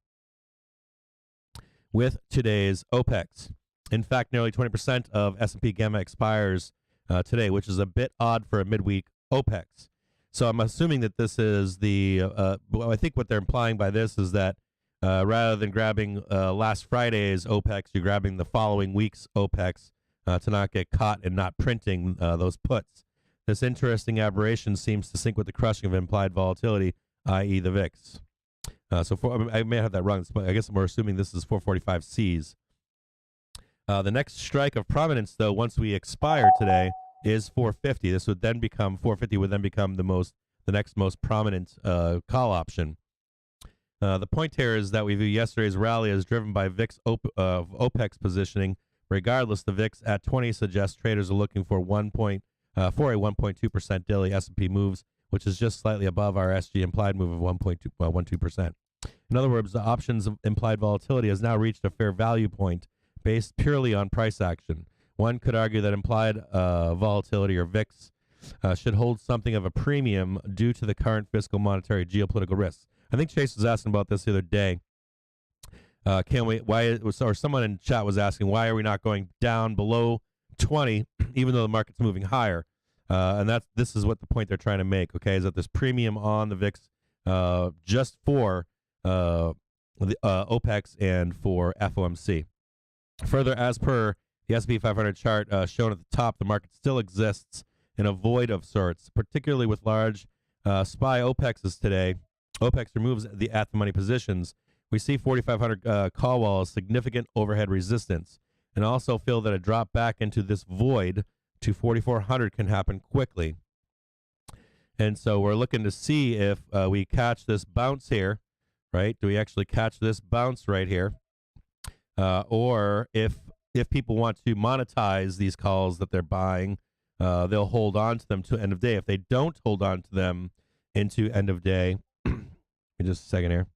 A: with today's OPEX. In fact, nearly 20% of S&P gamma expires today, which is a bit odd for a midweek OPEX. So I'm assuming that this is I think what they're implying by this is that rather than grabbing last Friday's OPEX, you're grabbing the following week's OPEX to not get caught and not printing those puts. This interesting aberration seems to sync with the crushing of implied volatility, i.e. the VIX. I may have that wrong. I guess we're assuming this is 445Cs. The next strike of prominence, though, once we expire today, is 450. This would then become 450 would then become the next most prominent call option. The point here is that we view yesterday's rally as driven by VIX OPEX positioning. Regardless, the VIX at 20 suggests traders are looking for a 1.2% daily S&P moves, which is just slightly above our SG implied move of 1.12%. In other words, the options implied volatility has now reached a fair value point based purely on price action. One could argue that implied volatility, or VIX, should hold something of a premium due to the current fiscal, monetary, geopolitical risks. I think Chase was asking about this the other day. Someone in chat was asking, why are we not going down below 20, even though the market's moving higher? And this is what the point they're trying to make, okay, is that this premium on the VIX just for the OPEX and for FOMC. Further, as per the S&P 500 chart shown at the top, the market still exists in a void of sorts, particularly with large SPY OPEXs today. OPEX removes the at-the-money positions. We see 4,500 call wall as significant overhead resistance, and also feel that a drop back into this void to 4,400 can happen quickly. And so we're looking to see if we catch this bounce here, right? Do we actually catch this bounce right here? Or if people want to monetize these calls that they're buying, they'll hold on to them to end of day. If they don't hold on to them into end of day, just a second here.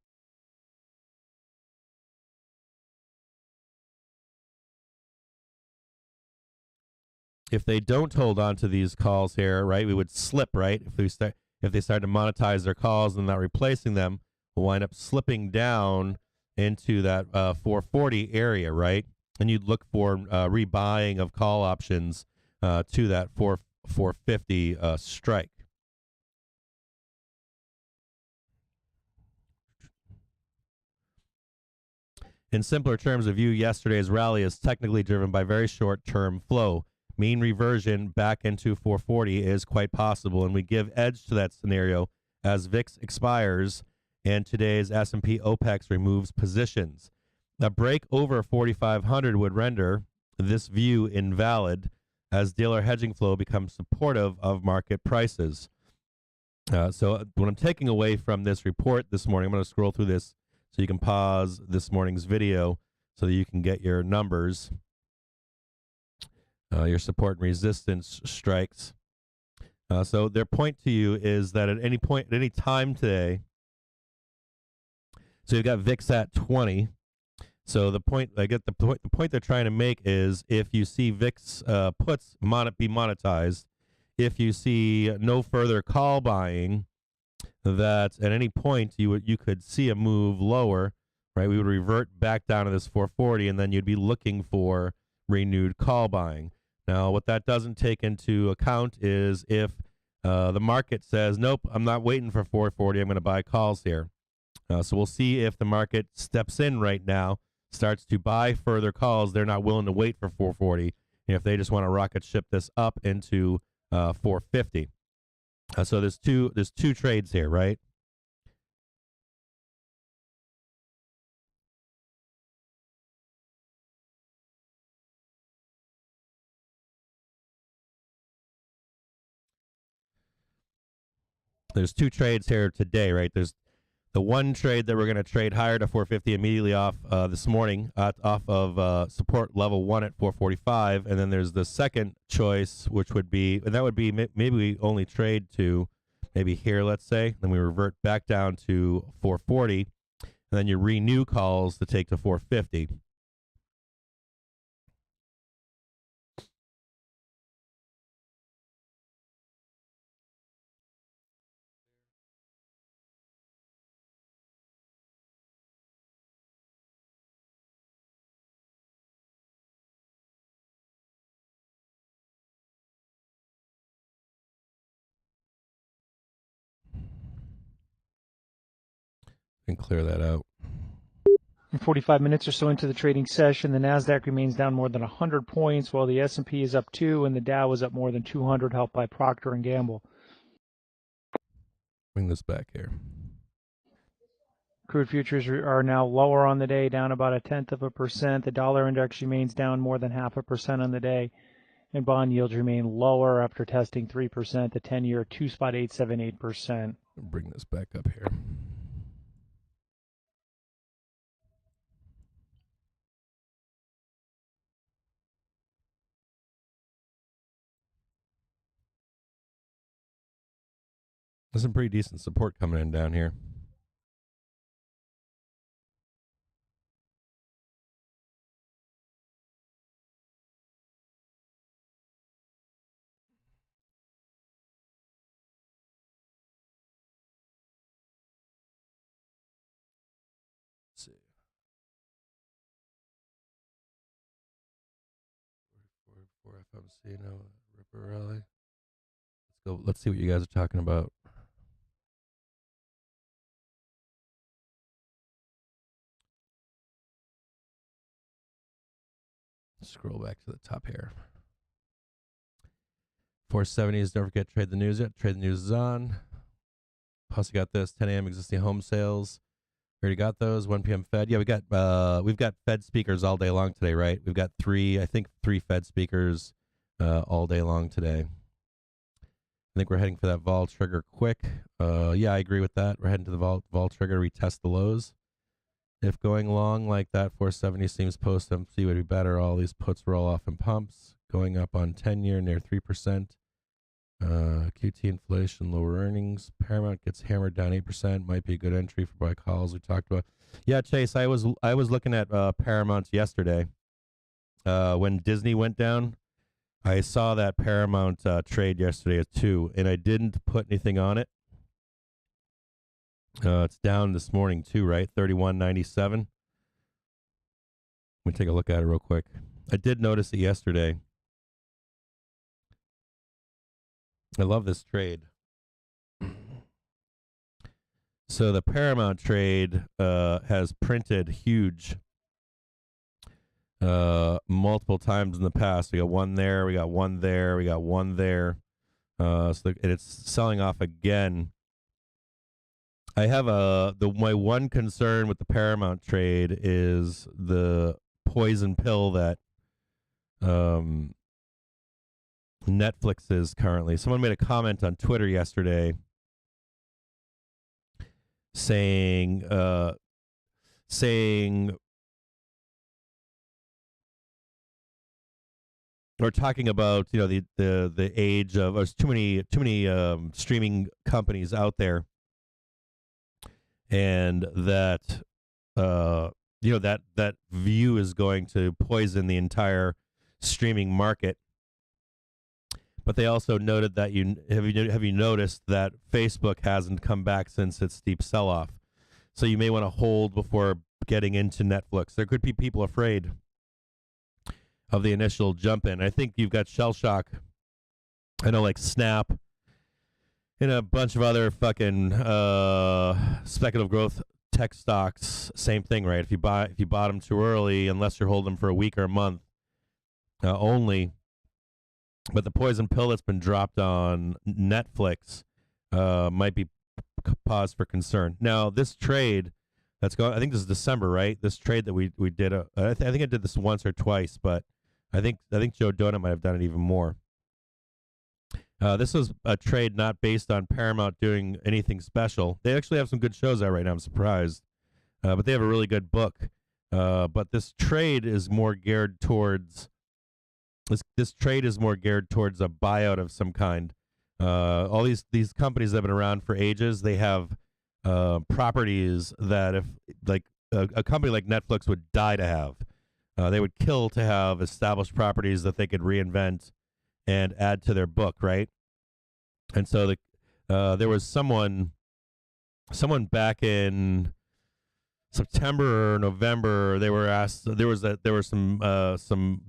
A: If they don't hold on to these calls here, right, we would slip, right? If they start to monetize their calls and not replacing them, we'll wind up slipping down into that 440 area, right? And you'd look for rebuying of call options to that 450 strike. In simpler terms, a view yesterday's rally is technically driven by very short-term flow. Mean reversion back into 440 is quite possible, and we give edge to that scenario as VIX expires and today's S&P OPEX removes positions. A break over 4,500 would render this view invalid as dealer hedging flow becomes supportive of market prices. So what I'm taking away from this report this morning, I'm going to scroll through this so you can pause this morning's video so that you can get your numbers. your support and resistance strikes. So their point to you is that at any point, at any time today, so you've got VIX at 20. So the point, I get the point they're trying to make is if you see VIX puts be monetized, if you see no further call buying, that at any point you could see a move lower, right? We would revert back down to this 440, and then you'd be looking for renewed call buying. Now, what that doesn't take into account is if the market says, nope, I'm not waiting for 440, I'm going to buy calls here. So we'll see if the market steps in right now, starts to buy further calls. They're not willing to wait for 440. If they just want to rocket ship this up into 450. So there's two trades here, right? There's two trades here today, right? There's the one trade that we're going to trade higher to 450 immediately off this morning, off of support level 1 at 445, and then there's the second choice, which would be, and that would be maybe we only trade to maybe here, let's say, then we revert back down to 440, and then you renew calls to take to 450. And clear that out.
D: 45 minutes or so into the trading session, the Nasdaq remains down more than 100 points, while the S&P is up 2 and the Dow is up more than 200, helped by Procter & Gamble.
A: Bring this back here.
D: Crude futures are now lower on the day, down about 0.1%. The dollar index remains down more than 0.5% on the day, and bond yields remain lower after testing 3%. The 10-year 2.878%.
A: Bring this back up here. There's some pretty decent support coming in down here. Let's see. 44 FMC, no Ripper Rally. Let's go. Let's see what you guys are talking about. Scroll back to the top here. 470s, don't forget trade the news yet. Trade the news is on. Plus, we got this 10 a.m. existing home sales. We already got those. 1 p.m. Fed. Yeah, we've got Fed speakers all day long today, right? We've got three Fed speakers all day long today. I think we're heading for that vol trigger quick. Yeah, I agree with that. We're heading to the vol trigger, retest the lows. If going long like that 470 seems post-MC would be better, all these puts roll off in pumps. Going up on 10-year near 3%. QT inflation, lower earnings. Paramount gets hammered down 8%. Might be a good entry for buy calls we talked about. Yeah, Chase, I was looking at Paramount yesterday. When Disney went down, I saw that Paramount trade yesterday at 2, and I didn't put anything on it. It's down this morning too, right? 31.97. Let me take a look at it real quick. I did notice it yesterday. I love this trade. So the Paramount trade has printed huge multiple times in the past. We got one there, we got one there, we got one there. So it's selling off again. I have my one concern with the Paramount trade is the poison pill that Netflix is currently. Someone made a comment on Twitter yesterday saying we're talking about the age of there's too many streaming companies out there, and that that view is going to poison the entire streaming market. But they also noted that have you noticed that Facebook hasn't come back since its steep sell-off? So you may want to hold before getting into Netflix. There could be people afraid of the initial jump in. I think you've got shell shock. I know, like Snap and a bunch of other fucking speculative growth tech stocks. Same thing, right? If you bought them too early, unless you're holding them for a week or a month only. But the poison pill that's been dropped on Netflix might be cause for concern. Now, this trade that's going, I think this is December, right? This trade that we did, I think I did this once or twice, but I think Joe Donut might have done it even more. This was a trade not based on Paramount doing anything special. They actually have some good shows out right now. I'm surprised, but they have a really good book. But this trade is more geared towards this trade is more geared towards a buyout of some kind. All these companies that have been around for ages, they have properties that if like a company like Netflix would die to have, they would kill to have established properties that they could reinvent and add to their book, right? And so there was someone back in September or November. They were asked. There were some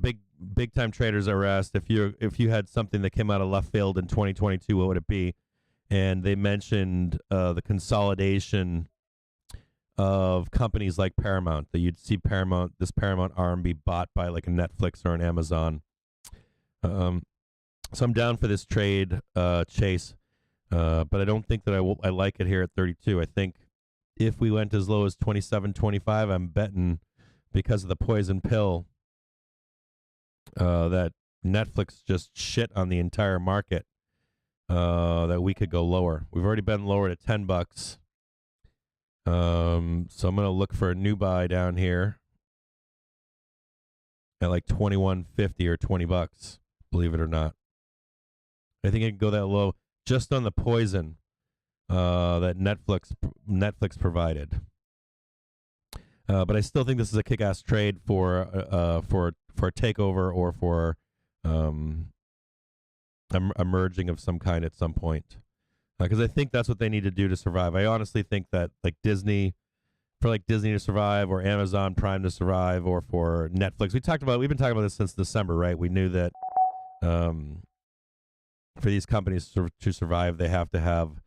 A: big time traders that were asked if you had something that came out of left field in 2022, what would it be? And they mentioned the consolidation of companies like Paramount, that you'd see this Paramount arm be bought by like a Netflix or an Amazon. So I'm down for this trade, Chase, but I don't think that I like it here at 32. I think if we went as low as 27.25, I'm betting because of the poison pill that Netflix just shit on the entire market, that we could go lower. We've already been lowered at $10. So I'm going to look for a new buy down here at like 21.50 or $20, believe it or not. I think it can go that low just on the poison that Netflix provided. But I still think this is a kick-ass trade for a takeover or for a merging of some kind at some point. Because I think that's what they need to do to survive. I honestly think that Disney to survive, or Amazon Prime to survive, or for Netflix. We've been talking about this since December, right? We knew that for these companies to survive, they have to have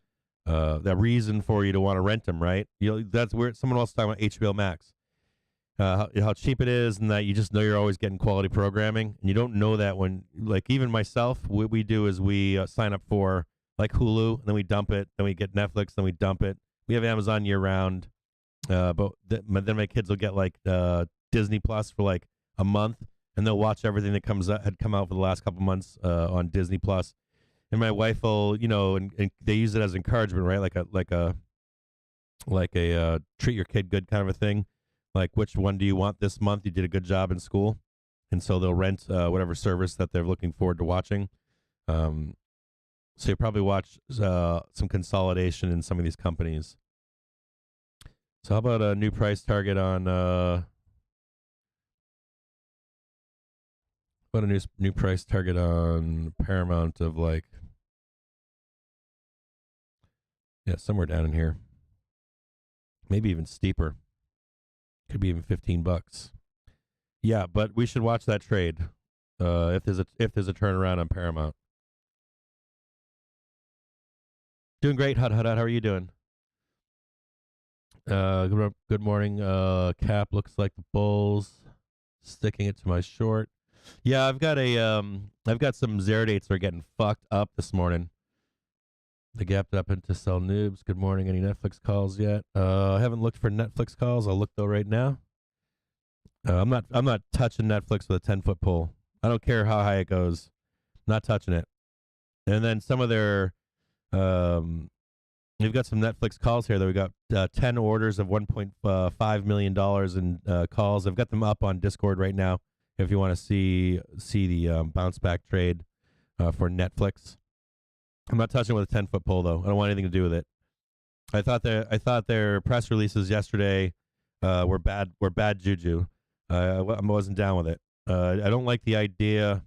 A: that reason for you to want to rent them, right? That's where someone else talking about HBO Max, how cheap it is, and that you just know you're always getting quality programming, and you don't know that when, like, even myself, what we do is we sign up for like Hulu, and then we dump it, then we get Netflix, then we dump it. We have Amazon year round, but then my kids will get like Disney Plus for like a month, and they'll watch everything that had come out for the last couple months on Disney Plus. And my wife will, and they use it as encouragement, right? Like a treat your kid good kind of a thing. Like, which one do you want this month? You did a good job in school, and so they'll rent whatever service that they're looking forward to watching. So you probably watch some consolidation in some of these companies. So how about a new price target on? What a new price target on Paramount of like, yeah, somewhere down in here. Maybe even steeper. Could be even $15. Yeah, but we should watch that trade if there's a turnaround on Paramount. Doing great, Hut. How are you doing? Good morning. Cap looks like the bulls. Sticking it to my short. Yeah, I've got some zero dates that are getting fucked up this morning. They gapped up into sell noobs. Good morning. Any Netflix calls yet? I haven't looked for Netflix calls. I'll look though right now. I'm not touching Netflix with a 10-foot pole. I don't care how high it goes. Not touching it. And then some of their we've got some Netflix calls here that we got 10 orders of $1.5 million in calls. I've got them up on Discord right now. if you want to see the bounce back trade for Netflix. I'm not touching it with a 10-foot pole though. I don't want anything to do with it. I thought their press releases yesterday were bad juju. I wasn't down with it. I don't like the idea.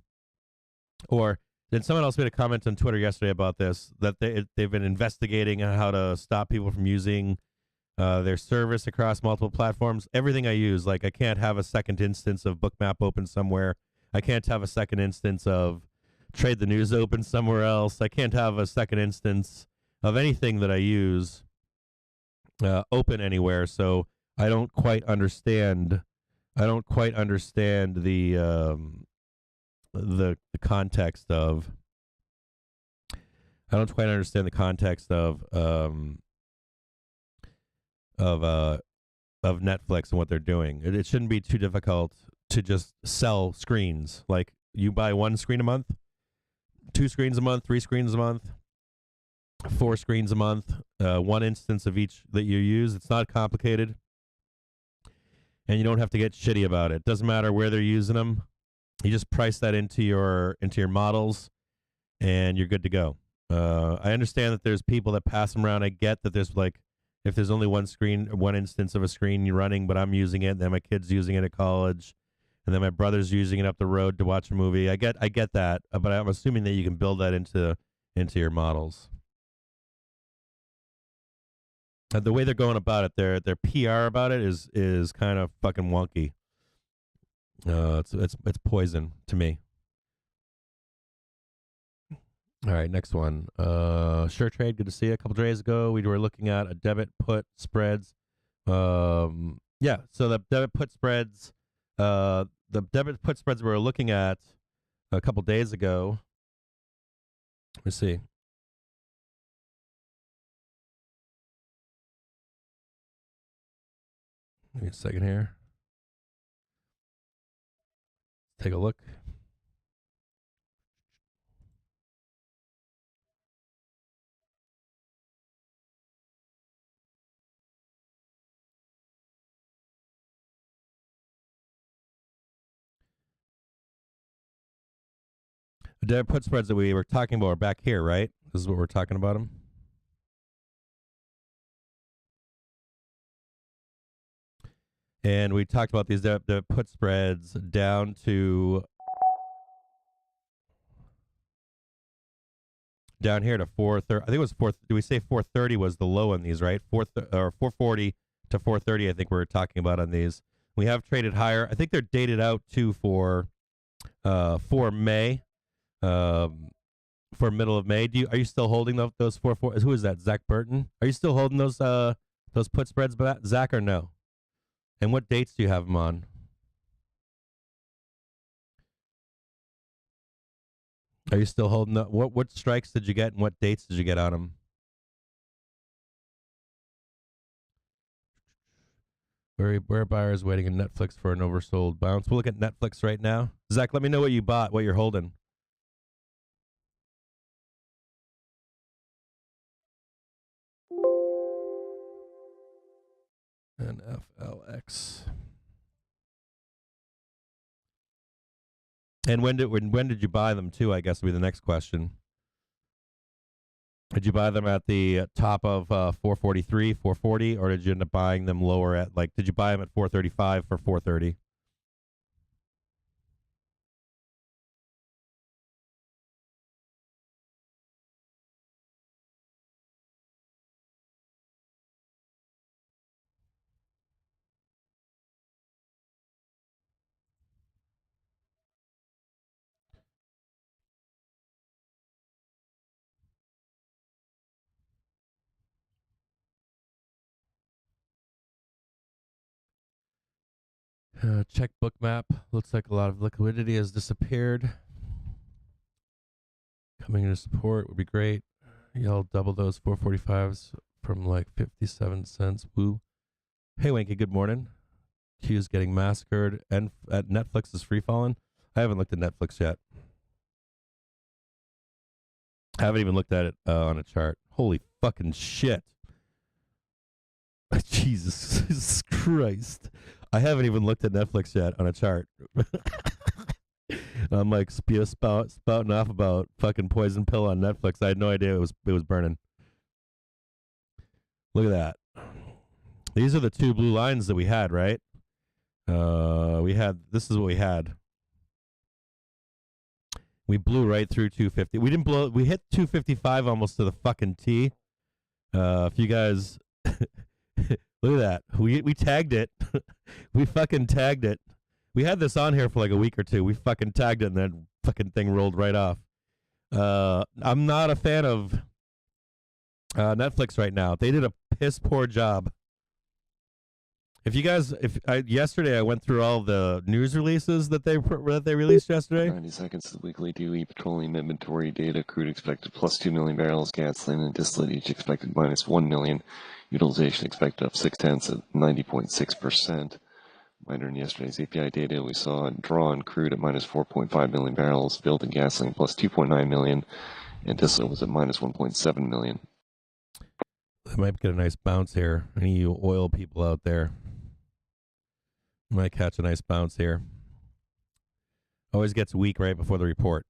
A: Or then someone else made a comment on Twitter yesterday about this, that they've been investigating how to stop people from using their service across multiple platforms. Everything I use, like I can't have a second instance of Bookmap open somewhere. I can't have a second instance of Trade the News open somewhere else. I can't have a second instance of anything that I use open anywhere. So I don't quite understand. The context of. I don't quite understand the context of Netflix and what they're doing. It shouldn't be too difficult to just sell screens. Like you buy one screen a month, 2 screens a month, 3 screens a month, 4 screens a month, one instance of each that you use. It's not complicated, and you don't have to get shitty about it. Doesn't matter where they're using them. You just price that into your models, and you're good to go. I understand that there's people that pass them around. I get that there's like, if there's only one screen, one instance of a screen you're running, but I'm using it, and then my kid's using it at college, and then my brother's using it up the road to watch a movie. I get that, but I'm assuming that you can build that into your models. The way they're going about it, their PR about it is kind of fucking wonky. It's poison to me. All right, next one. Sure Trade, good to see you. A couple days ago, we were looking at a debit put spreads. So the debit put spreads, we were looking at a couple days ago. Let me see. Give me a second here. Take a look. The debit put spreads that we were talking about are back here, right? This is what we're talking about them. And we talked about these debit put spreads down here to 430. I think it was 4. Do we say 430 was the low on these, right? 440 to 430. I think we were talking about on these. We have traded higher. I think they're dated out too for May. For middle of May. Are you still holding those 4? Who is that? Zach Burton? Are you still holding those put spreads, Zach, or no? And what dates do you have them on? Are you still holding up? What strikes did you get, and what dates did you get on them? Where are buyers waiting in Netflix for an oversold bounce? We'll look at Netflix right now. Zach, let me know what you bought, what you're holding. NFLX. And when did you buy them too? I guess will be the next question. Did you buy them at the top of 443, 440, or did you end up buying them lower at did you buy them at 435 for 430? Check Bookmap. Looks like a lot of liquidity has disappeared. Coming into support would be great. Y'all double those 445s from 57 cents. Woo. Hey, Wanky, good morning. Q's getting massacred. And at Netflix is free falling. I haven't looked at Netflix yet. I haven't even looked at it on a chart. Holy fucking shit. Jesus Christ. I haven't even looked at Netflix yet on a chart. I'm like spouting off about fucking Poison Pill on Netflix. I had no idea it was burning. Look at that. These are the two blue lines that we had, right? This is what we had. We blew right through 250. We didn't blow. We hit 255 almost to the fucking T. If you guys look at that, we tagged it. We fucking tagged it. We had this on here for like a week or two. We fucking tagged it, and that fucking thing rolled right off. I'm not a fan of Netflix right now. They did a piss poor job. Yesterday I went through all the news releases that they released yesterday.
C: 90 seconds to the weekly DOE petroleum inventory data. Crude expected plus 2 million barrels. Gasoline and distillate each expected minus 1 million. Utilization expected up 0.6 at 90.6%. Minor in yesterday's API data, we saw a draw on crude at minus 4.5 million barrels. Build in gasoline plus 2.9 million. And distillate was at minus 1.7 million.
A: I might get a nice bounce here. Any of you oil people out there? Might catch a nice bounce here. Always gets weak right before the report.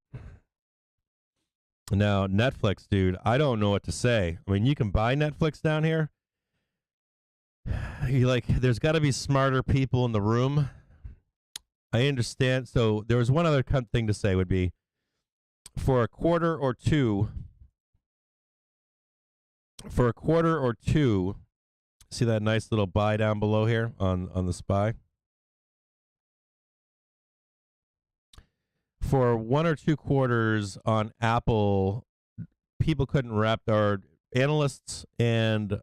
A: Now, Netflix, dude, I don't know what to say. I mean, you can buy Netflix down here. There's got to be smarter people in the room. I understand. So there was one other thing to say would be, for a quarter or two, see that nice little buy down below here on the SPY? For 1 or 2 quarters on Apple, people couldn't wrap, or analysts and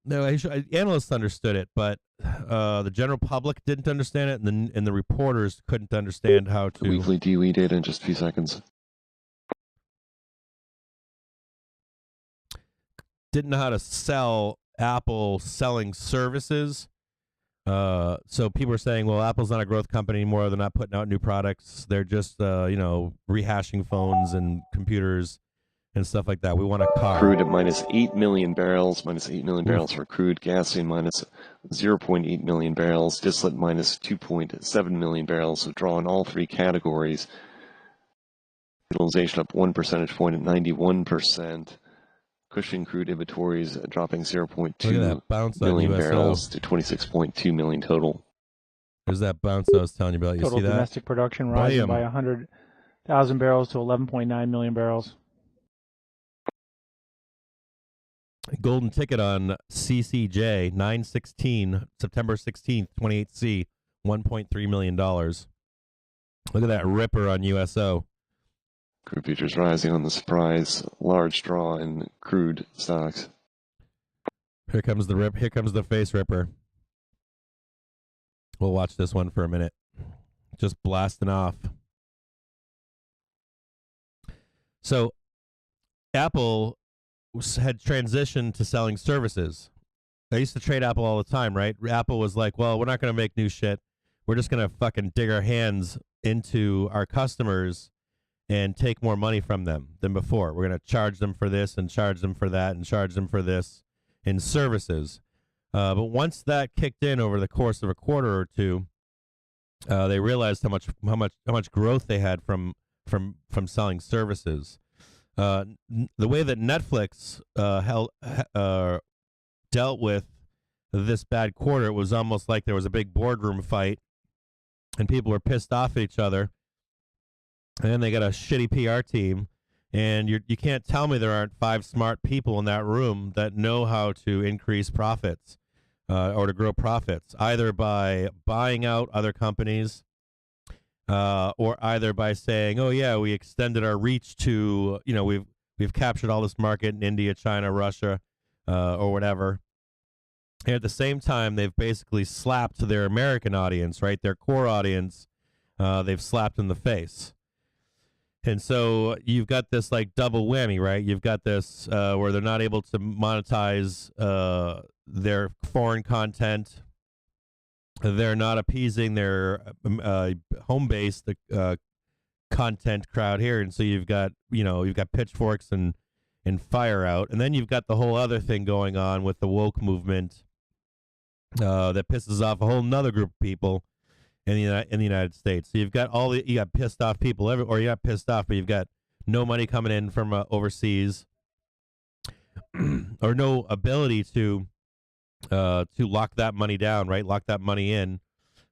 A: analysts understood it, but the general public didn't understand it, and the reporters couldn't understand how to.
C: The weekly DOE data in just a few seconds.
A: Didn't know how to sell Apple selling services. So people are saying, well, Apple's not a growth company anymore. They're not putting out new products. They're just, rehashing phones and computers and stuff like that. We want a car.
C: Crude at minus 8 million barrels, minus 8 million barrels for crude. Gasoline minus 0.8 million barrels. Distillate minus 2.7 million. barrels. So draw in all three categories. Utilization up 1 percentage point at 91%. Cushing crude inventories dropping 0.2 million barrels to 26.2 million total.
A: There's that bounce I was telling you about. You
D: Total
A: see that?
D: domestic production rising by 100,000 barrels to 11.9 million barrels.
A: Golden ticket on CCJ 9/16, September 16th, 28C, $1.3 million. Look at that ripper on USO.
C: Crude futures rising on the surprise large draw in crude stocks.
A: Here comes the face ripper. We'll watch this one for a minute. Just blasting off. So Apple had transitioned to selling services. I used to trade Apple all the time, right? Apple was like, well, we're not going to make new shit. We're just going to fucking dig our hands into our customers and take more money from them than before. We're going to charge them for this and charge them for that and charge them for this in services. But once that kicked in over the course of a quarter or two, they realized how much growth they had from selling services. The way that Netflix dealt with this bad quarter, it was almost like there was a big boardroom fight, and people were pissed off at each other. And then they got a shitty PR team, and you can't tell me there aren't 5 smart people in that room that know how to increase profits or to grow profits, either by buying out other companies or either by saying, oh, yeah, we extended our reach to, we've captured all this market in India, China, Russia, or whatever. And at the same time, they've basically slapped their American audience, right, their core audience, they've slapped in the face. And so you've got this like double whammy, right? You've got this where they're not able to monetize their foreign content. They're not appeasing their home-based content crowd here, and so you've got pitchforks and fire out, and then you've got the whole other thing going on with the woke movement that pisses off a whole nother group of people. in the United States. So you got pissed off people or you got pissed off, but you've got no money coming in from overseas, or no ability to lock that money down, right? Lock that money in,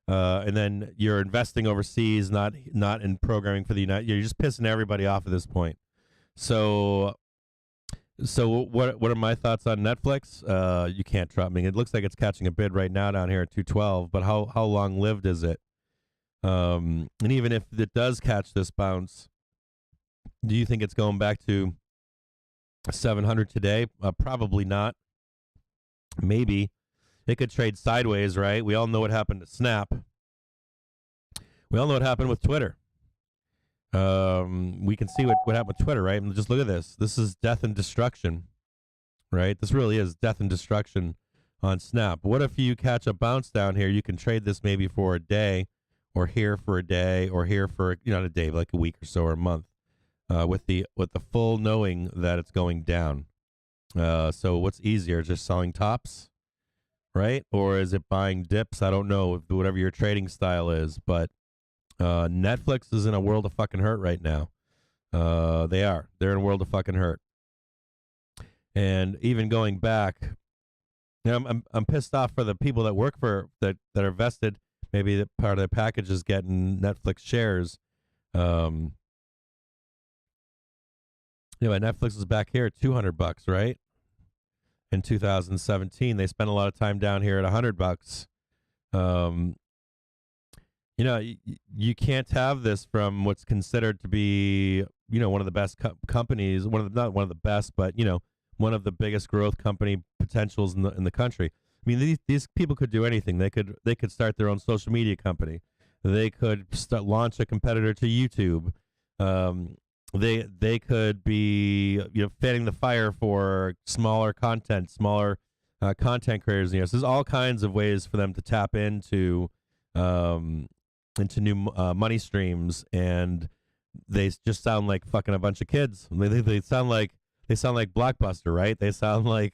A: and then you're investing overseas, not in programming for the United. You're just pissing everybody off at this point. So what are my thoughts on Netflix? You can't drop me. It looks like it's catching a bid right now down here at 212. But how long lived is it? And even if it does catch this bounce, do you think it's going back to 700 today? Probably not. Maybe it could trade sideways, right? We all know what happened to Snap. We all know what happened with Twitter. We can see what happened with Twitter, right? And just look at this. This is death and destruction, right? This really is death and destruction on Snap. What if you catch a bounce down here? You can trade this maybe for a day, or here for a day, or here for not a day, but like a week or so, or a month, with the full knowing that it's going down. So what's easier, just selling tops, right? Or is it buying dips? I don't know, whatever your trading style is, but Netflix is in a world of fucking hurt right now. They're in a world of fucking hurt. And even going back, I'm pissed off for the people that work for that are vested. Maybe that part of their package is getting Netflix shares. Netflix is back here at $200, right? In 2017, they spent a lot of time down here at $100. You can't have this from what's considered to be, one of the best companies, not one of the best, but one of the biggest growth company potentials in the country. I mean, these people could do anything. They could start their own social media company. They could launch a competitor to YouTube. They could be fanning the fire for smaller content creators. So there's all kinds of ways for them to tap into new money streams, and they just sound like fucking a bunch of kids. They sound like Blockbuster, right? They sound like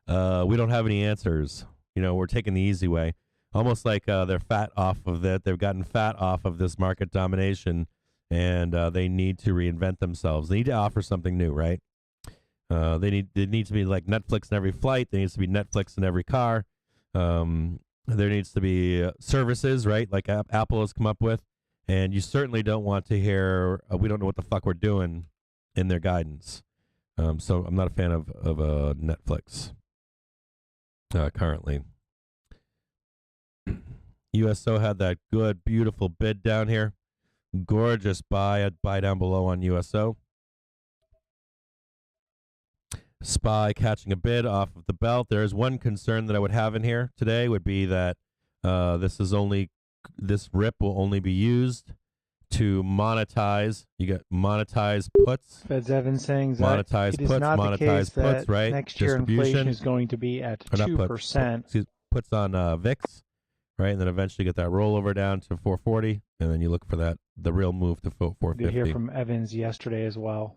A: we don't have any answers. We're taking the easy way, almost like they're fat off of that. They've gotten fat off of this market domination, and they need to reinvent themselves. They need to offer something new, right? They need to be like Netflix in every flight. There needs to be Netflix in every car. There needs to be services, right, like Apple has come up with. And you certainly don't want to hear, we don't know what the fuck we're doing in their guidance. So I'm not a fan of Netflix currently. USO had that good, beautiful bid down here. Gorgeous buy down below on USO. SPY catching a bid off of the belt. There is one concern that I would have in here today would be that this rip will only be used to monetize. You get monetized puts.
D: Fed's Evans saying that
A: monetized
D: it is
A: puts,
D: not the
A: monetized
D: case
A: puts,
D: that
A: right?
D: next year inflation is going to be at 2%.
A: Puts on VIX, right? And then eventually get that rollover down to 440, and then you look for the real move to 450.
D: Did hear from Evans yesterday as well.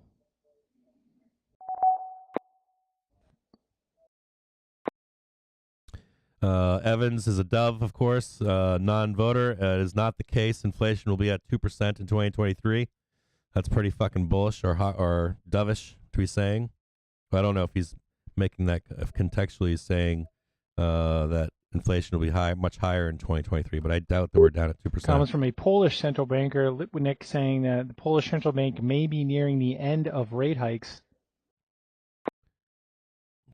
A: Evans is a dove, of course, non-voter. It is not the case. Inflation will be at 2% in 2023. That's pretty fucking bullish or dovish to be saying. I don't know if he's making that contextually saying that inflation will be much higher in 2023, but I doubt that we're down at 2%.
D: Comments from a Polish central banker, Litwinick, saying that the Polish central bank may be nearing the end of rate hikes.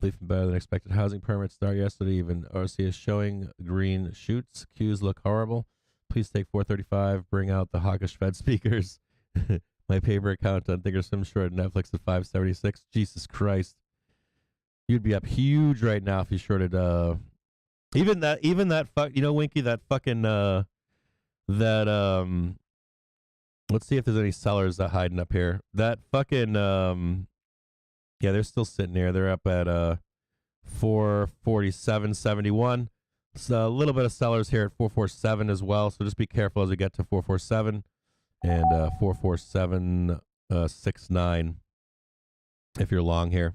A: Leafing better than expected housing permits start yesterday. Even RC is showing green shoots. Qs look horrible. Please take 435. Bring out the hawkish Fed speakers. My paper account on Thinkorswim shorted Netflix at 576. Jesus Christ. You'd be up huge right now if you shorted even that Winky, that fucking let's see if there's any sellers that hiding up here. That fucking yeah, they're still sitting there. They're up at 447.71. So a little bit of sellers here at 447 as well. So just be careful as we get to 447 and 447.69 if you're long here.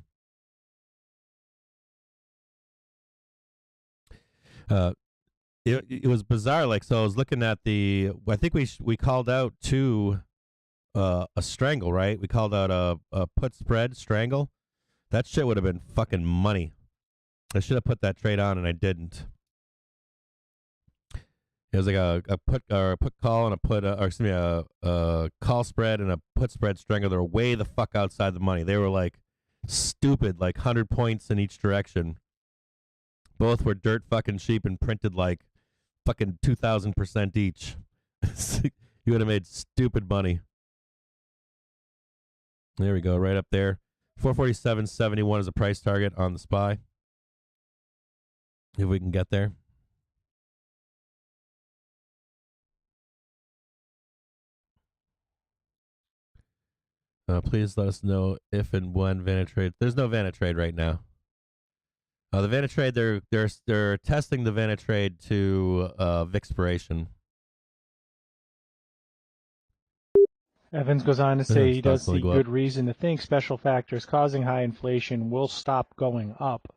A: it was bizarre. Like, so I was looking at I think we called out to a strangle, right? We called out a put spread strangle. That shit would have been fucking money. I should have put that trade on, and I didn't. It was like a put or a put call and a put, or excuse me, a call spread and a put spread strangle. They were way the fuck outside the money. They were like stupid, like 100 points in each direction. Both were dirt fucking cheap and printed like fucking 2,000% each. You would have made stupid money. There we go, right up there. 447.71 is a price target on the SPY. If we can get there. Please let us know if and when Vanatrade. There's no Vanatrade right now. The Vanatrade, they're testing the Vanatrade to Vixpiration.
D: Evans goes on to say he does see
A: Constantly go
D: good
A: up.
D: reason to think special factors causing high inflation will stop going up.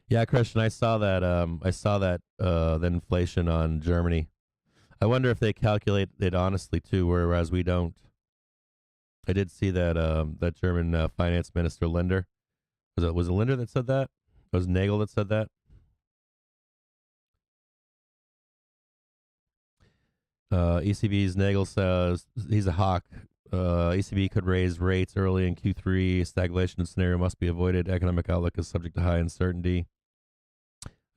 A: Yeah, Christian, I saw that. The inflation on Germany. I wonder if they calculate it honestly too, whereas we don't. I did see that that German finance minister Linder. Was it Linder that said that? Was it Nagel that said that? ECB's Nagel says he's a hawk. ECB could raise rates early in Q3. Stagflation scenario must be avoided. Economic outlook is subject to high uncertainty.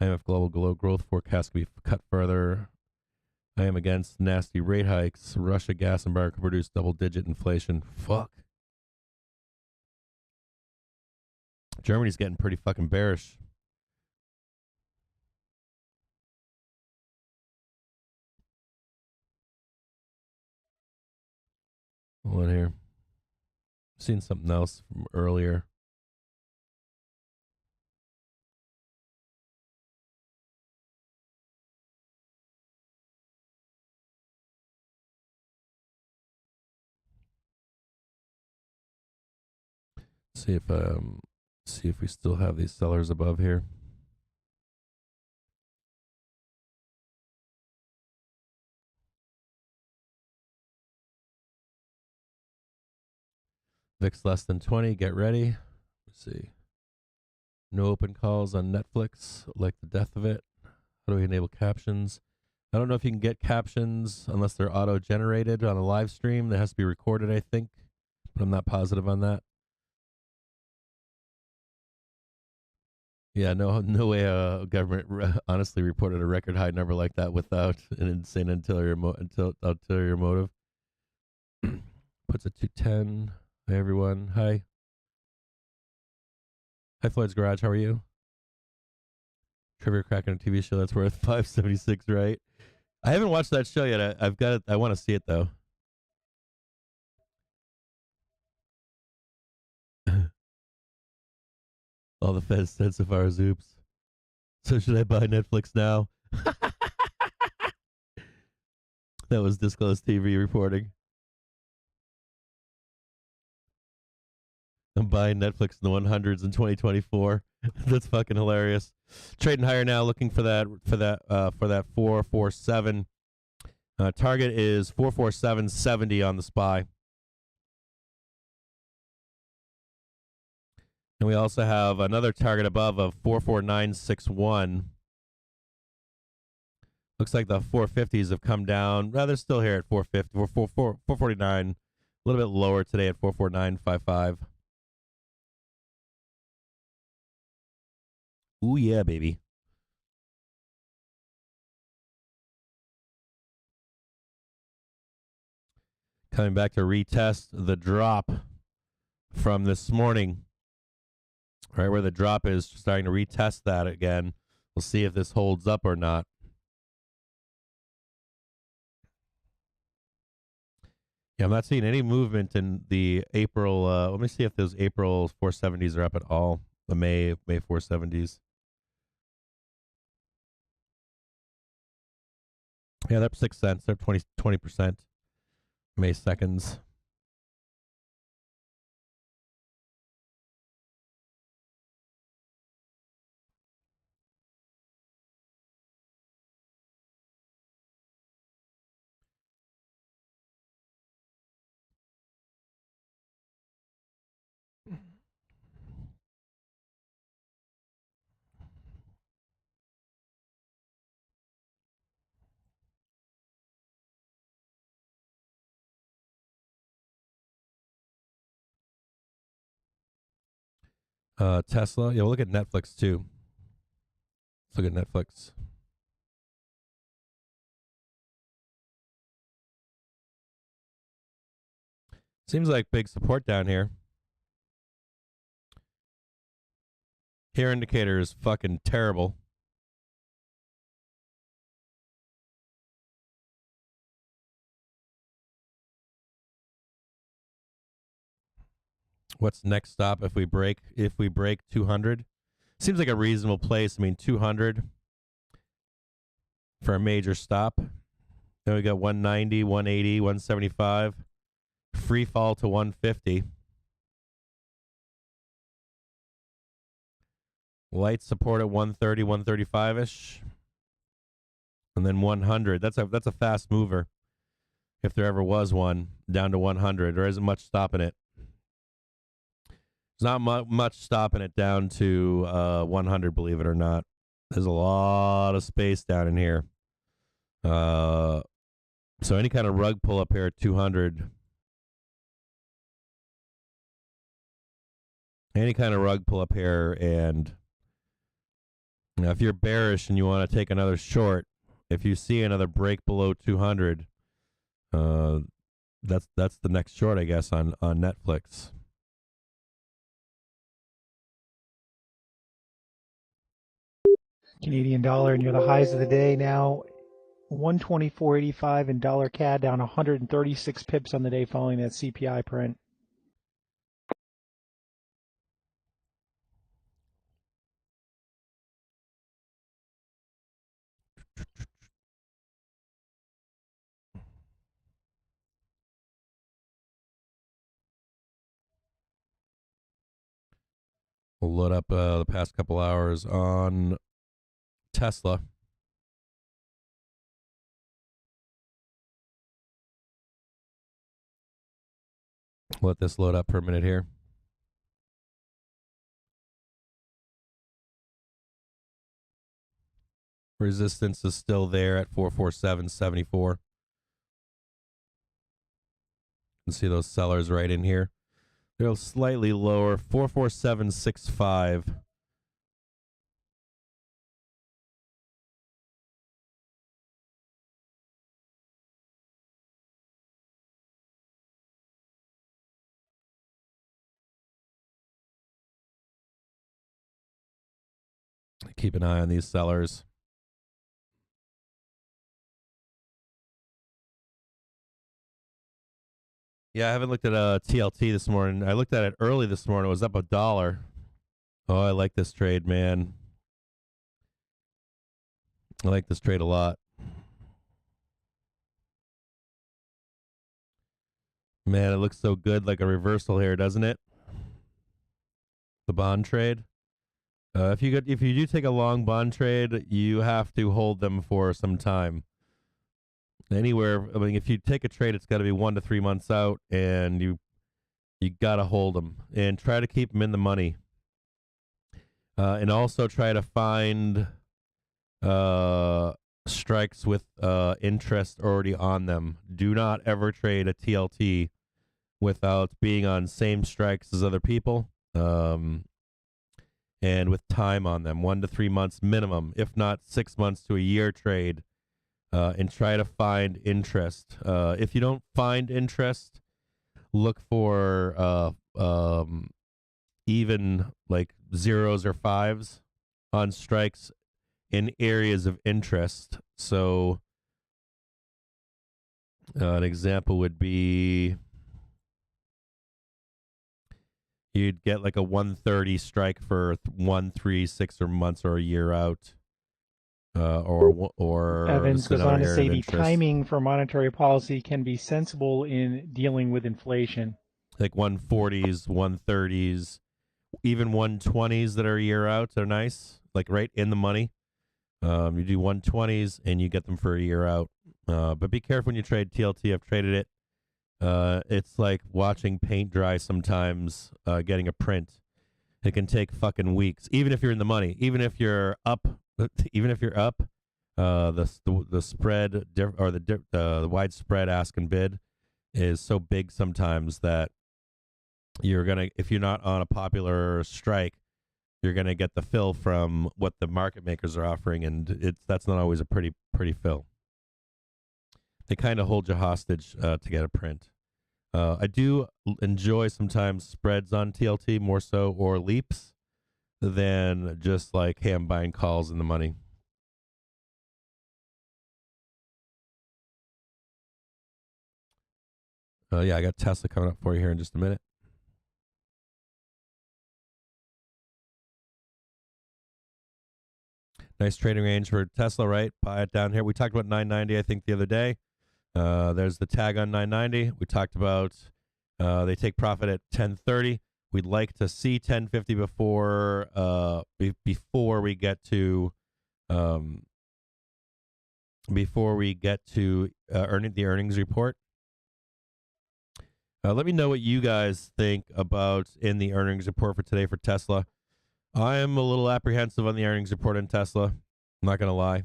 A: IMF global growth forecast could be cut further. I am against nasty rate hikes. Russia gas embargo could produce double-digit inflation. Fuck. Germany's getting pretty fucking bearish. Hold on here. Seen something else from earlier. See if we still have these sellers above here. VIX less than 20. Get ready. Let's see. No open calls on Netflix. Like the death of it. How do we enable captions? I don't know if you can get captions unless they're auto-generated on a live stream. That has to be recorded, I think, but I'm not positive on that. Yeah, no way a government honestly reported a record high number like that without an insane ulterior motive. Puts it to 10. Hi, everyone. Hi. Hi, Floyd's Garage. How are you? Trivia cracking a TV show that's worth 576, right? I haven't watched that show yet. I've got it. I want to see it though. All the Feds said so far is oops. So should I buy Netflix now? That was Disclosed TV reporting. I'm buying Netflix in the 100s in 2024. That's fucking hilarious. Trading higher now, looking for that 447. Target is 447.70 on the SPY. And we also have another target above of 44961. Looks like the 450s have come down. Well, they're still here at 450, 449. A little bit lower today at 449.55. Ooh, yeah, baby. Coming back to retest the drop from this morning. Right where the drop is, starting to retest that again. We'll see if this holds up or not. Yeah, I'm not seeing any movement in the April. Let me see if those April 470s are up at all. The May 470s. Yeah, they're up 6 cents. They're 20%. May seconds. Tesla. Yeah, we'll look at Netflix too. Let's look at Netflix. Seems like big support down here. Here indicator is fucking terrible. What's next stop if we break 200? Seems like a reasonable place. I mean, 200 for a major stop. Then we got 190, 180, 175. Free fall to 150. Light support at 130, 135-ish. And then 100. That's a fast mover. If there ever was one, down to 100. There isn't much stopping it. There's not much stopping it down to 100, believe it or not. There's a lot of space down in here. So any kind of rug pull up here at 200. Any kind of rug pull up here, and if you're bearish and you want to take another short, if you see another break below 200, that's the next short, I guess, on Netflix.
D: Canadian dollar near the highs of the day now. 124.85 and dollar CAD down 136 pips on the day following that CPI print.
A: We'll load up the past couple hours on Tesla. Let this load up for a minute here. Resistance is still there at 447.74. You can see those sellers right in here. They're slightly lower, 447.65. Keep an eye on these sellers. Yeah, I haven't looked at TLT this morning. I looked at it early this morning. It was up $1. Oh, I like this trade, man. I like this trade a lot. Man, it looks so good, like a reversal here, doesn't it? The bond trade. If you do take a long bond trade, you have to hold them for some time. Anywhere, I mean, if you take a trade, it's got to be 1 to 3 months out, and you got to hold them and try to keep them in the money. And also try to find strikes with interest already on them. Do not ever trade a TLT without being on same strikes as other people. And with time on them, 1 to 3 months minimum, if not 6 months to a year trade, and try to find interest. If you don't find interest, look for even like zeros or fives on strikes in areas of interest. So an example would be you'd get like a 130 strike for 1, 3, 6 or months or a year out. Or
D: Evans goes on to say the
A: interest.
D: timing for monetary policy can be sensible in dealing with inflation.
A: Like 140s, 130s, even 120s that are a year out are nice, like right in the money. You do 120s and you get them for a year out. But be careful when you trade TLT. I've traded it. It's like watching paint dry sometimes, getting a print. It can take fucking weeks, even if you're in the money, even if you're up, the spread or the widespread ask and bid is so big sometimes that you're gonna, if you're not on a popular strike, you're going to get the fill from what the market makers are offering, and that's not always a pretty fill. They kind of hold you hostage to get a print. I do enjoy sometimes spreads on TLT more so, or leaps, than just like, hey, I'm buying calls in the money. Yeah, I got Tesla coming up for you here in just a minute. Nice trading range for Tesla, right? Buy it down here. We talked about 990, I think, the other day. There's the tag on 990. We talked about they take profit at 1030. We'd like to see 1050 before we get to the earnings report. Let me know what you guys think about in the earnings report for today for Tesla. I am a little apprehensive on the earnings report in Tesla. I'm not going to lie.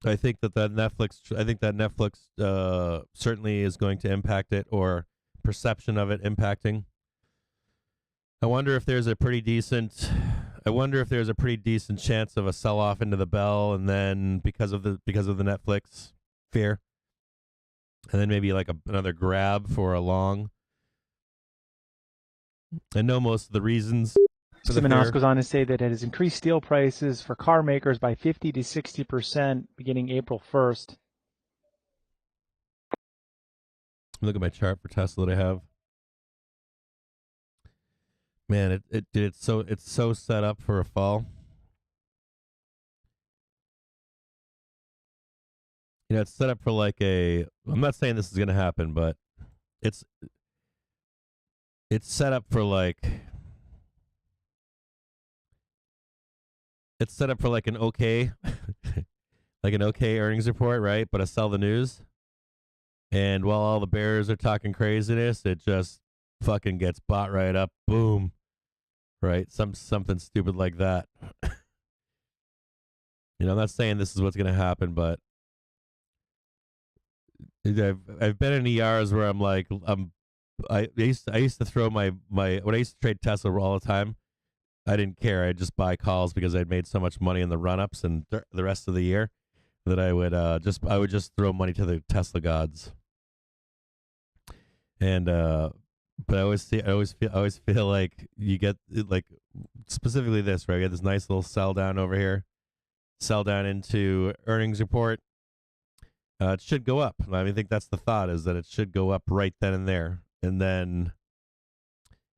A: I think that Netflix certainly is going to impact it, or perception of it impacting. I wonder if there's a pretty decent chance of a sell off into the bell, and then because of the Netflix fear, and then maybe like another grab for a long. I know most of the reasons.
D: Simonos goes on to say that it has increased steel prices for car makers by 50 to 60% beginning April 1st.
A: Look at my chart for Tesla that I have. Man, it's so set up for a fall. You know, it's set up for like I'm not saying this is going to happen, but it's set up for like an okay like an okay earnings report, right? But a sell the news. And while all the bears are talking craziness, it just fucking gets bought right up. Boom. Right? Something stupid like that. You know, I'm not saying this is what's going to happen, but I've been in ERs where I'm like, I used to throw my when I used to trade Tesla all the time, I didn't care. I'd just buy calls because I'd made so much money in the run-ups and the rest of the year that I would just throw money to the Tesla gods. And but I always feel like you get like specifically this, right? You get this nice little sell down over here, sell down into earnings report. It should go up. I think that's the thought, is that it should go up right then and there, and then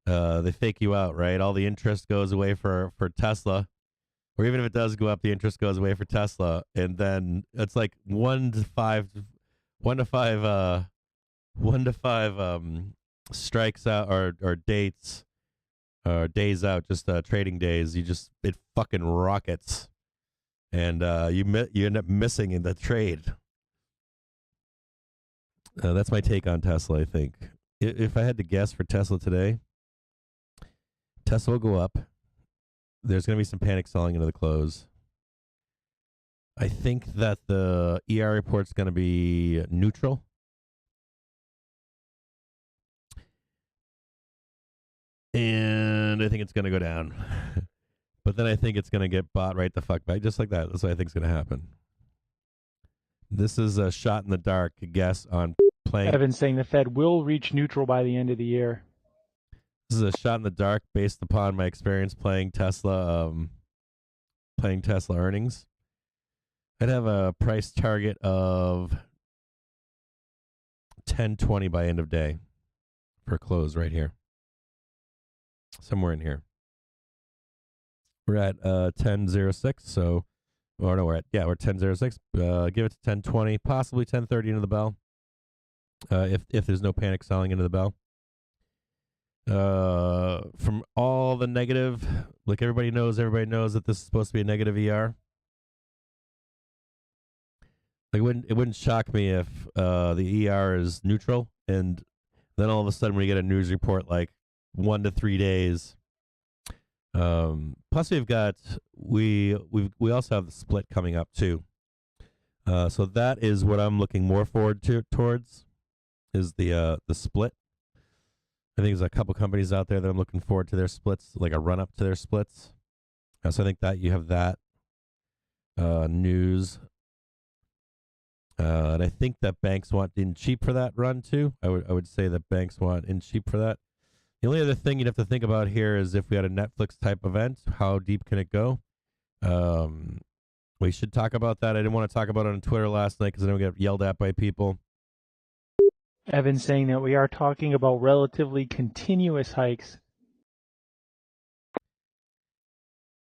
A: they fake you out, right? All the interest goes away for Tesla, or even if it does go up, the interest goes away for Tesla, and then it's like 1 to 5 strikes out or dates or days out, just trading days. It fucking rockets, and you end up missing in the trade. That's my take on Tesla, I think. If I had to guess for Tesla today, Tesla will go up. There's going to be some panic selling into the close. I think that the ER report's going to be neutral. And I think it's going to go down. But then I think it's going to get bought right the fuck back, just like that. That's what I think is going to happen. This is a shot in the dark guess on playing.
D: Evan's saying the Fed will reach neutral by the end of the year.
A: This is a shot in the dark based upon my experience playing Tesla earnings. I'd have a price target of 1020 by end of day for close right here. Somewhere in here. We're at 1006, so or no, we're at 1006. Give it to 1020, possibly 1030 into the bell. If there's no panic selling into the bell. From all the negative, like everybody knows that this is supposed to be a negative ER. Like it wouldn't shock me if the ER is neutral, and then all of a sudden we get a news report like 1 to 3 days. Plus we also have the split coming up too. So that is what I'm looking more forward towards. is the split. I think there's a couple companies out there that I'm looking forward to their splits, like a run up to their splits. So I think that you have that news. And I think that banks want in cheap for that run too. I would say that banks want in cheap for that. The only other thing you'd have to think about here is if we had a Netflix type event, how deep can it go? We should talk about that. I didn't want to talk about it on Twitter last night because I know we got yelled at by people.
D: Evan saying that we are talking about relatively continuous hikes.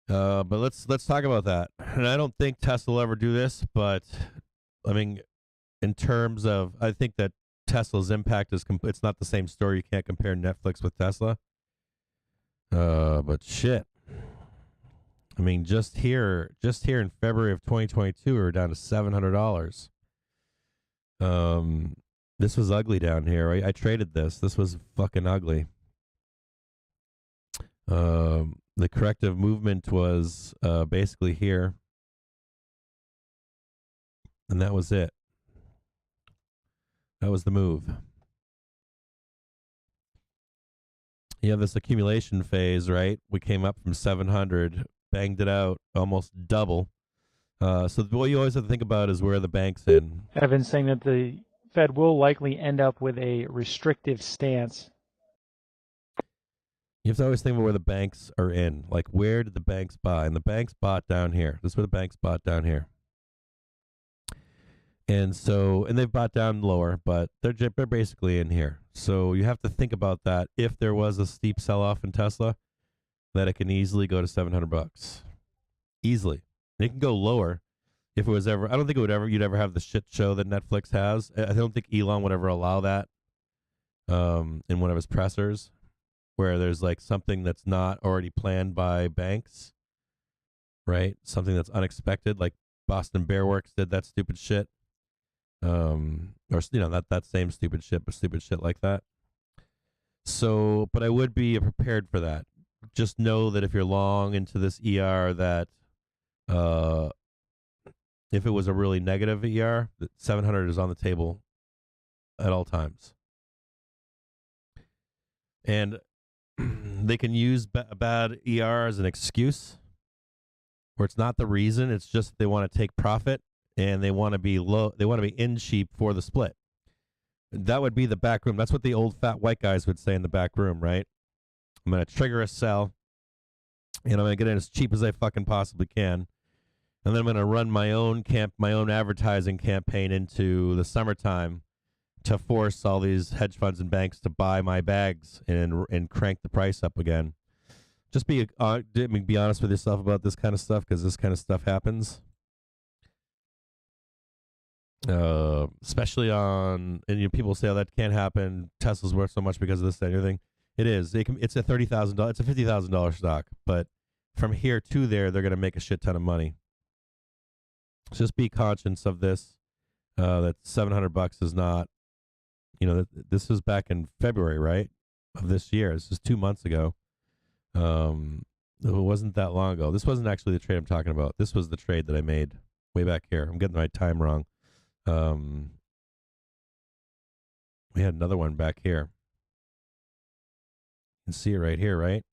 A: But let's talk about that. And I don't think Tesla will ever do this, but I mean, in terms of, I think that Tesla's impact is it's not the same story. You can't compare Netflix with Tesla. But shit. I mean, just here in February of 2022, we were down to $700. This was ugly down here. I traded this. This was fucking ugly. The corrective movement was basically here. And that was it. That was the move. You have this accumulation phase, right? We came up from 700, banged it out, almost double. So what you always have to think about is where the bank's in.
D: Evan saying that the Fed will likely end up with a restrictive stance.
A: You have to always think about where the banks are in. Like, where did the banks buy? And the banks bought down here. This is where the banks bought down here. And so, and they've bought down lower, but they're basically in here. So you have to think about that. If there was a steep sell-off in Tesla, that it can easily go to $700. Easily. And it can go lower if it was ever, I don't think you'd ever have the shit show that Netflix has. I don't think Elon would ever allow that in one of his pressers, where there's like something that's not already planned by banks, right? Something that's unexpected, like Boston Bearworks did that stupid shit. Or, you know, that same stupid shit, but stupid shit like that. So, but I would be prepared for that. Just know that if you're long into this ER, that if it was a really negative ER, that 700 is on the table at all times. And they can use a bad ER as an excuse, where it's not the reason, it's just they want to take profit. And they want to be low. They want to be in cheap for the split. That would be the back room. That's what the old fat white guys would say in the back room, right? I'm going to trigger a sell, and I'm going to get in as cheap as I fucking possibly can, and then I'm going to run my own advertising campaign into the summertime to force all these hedge funds and banks to buy my bags and crank the price up again. Just be honest with yourself about this kind of stuff, because this kind of stuff happens. Especially on, and people say, oh, that can't happen. Tesla's worth so much because of this, that, and everything. It is. It's a $30,000. It's a $50,000 stock. But from here to there, they're going to make a shit ton of money. So just be conscious of this. That $700 is not. You know, this was back in February, right, of this year. This is 2 months ago. It wasn't that long ago. This wasn't actually the trade I'm talking about. This was the trade that I made way back here. I'm getting my time wrong. We had another one back here. You can see it right here, right?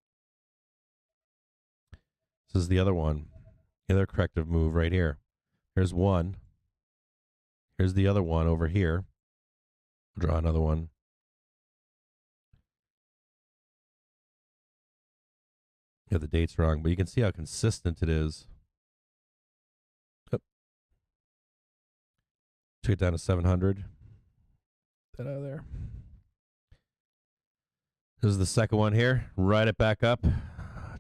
A: This is the other one. The other corrective move right here. Here's one. Here's the other one over here. I'll draw another one. Yeah, the date's wrong, but you can see how consistent it is. Took it down to 700. Get out of there. This is the second one here. Ride it back up.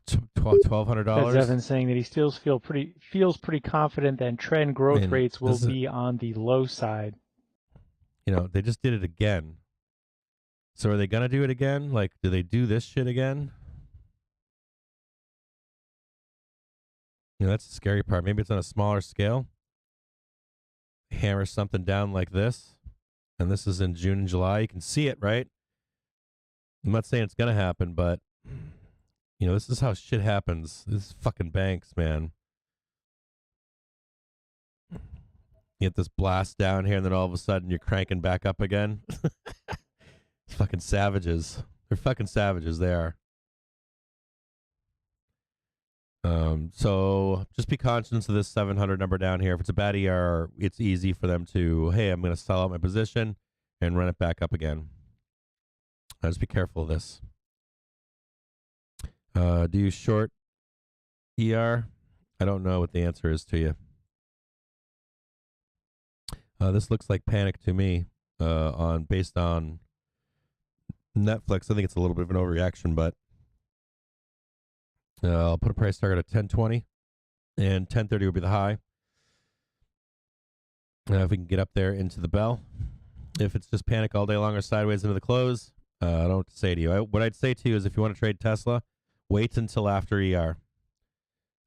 A: $1,200.
D: Evan saying that he still feels pretty confident that trend growth rates will be on the low side.
A: You know, they just did it again. So are they gonna do it again? Like, do they do this shit again? You know, that's the scary part. Maybe it's on a smaller scale. Hammer something down like this, and this is in June and July. You can see it, right? I'm not saying it's gonna happen, but you know, this is how shit happens. This is fucking banks, man. You get this blast down here, and then all of a sudden you're cranking back up again. Fucking savages. They're fucking savages. They are. So just be conscious of this 700 number down here. If it's a bad ER, it's easy for them to, hey, I'm going to sell out my position and run it back up again. Just be careful of this. Do you short ER? I don't know what the answer is to you. This looks like panic to me based on Netflix. I think it's a little bit of an overreaction, but I'll put a price target at 1020, and 1030 will be the high. If we can get up there into the bell. If it's just panic all day long or sideways into the close, I don't know what to say to you. What I'd say to you is if you want to trade Tesla, wait until after ER.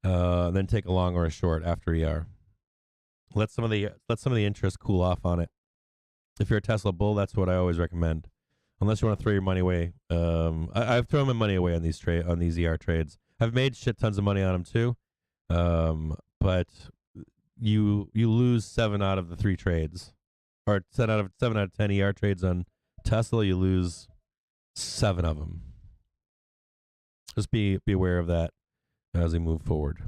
A: Then take a long or a short after ER. Let some of the interest cool off on it. If you're a Tesla bull, that's what I always recommend. Unless you want to throw your money away. I've thrown my money away on these ER trades. I've made shit tons of money on them too. But you lose 7 out of the 3 trades. Or 7 out of 10 ER trades on Tesla, you lose 7 of them. Just be aware of that as we move forward.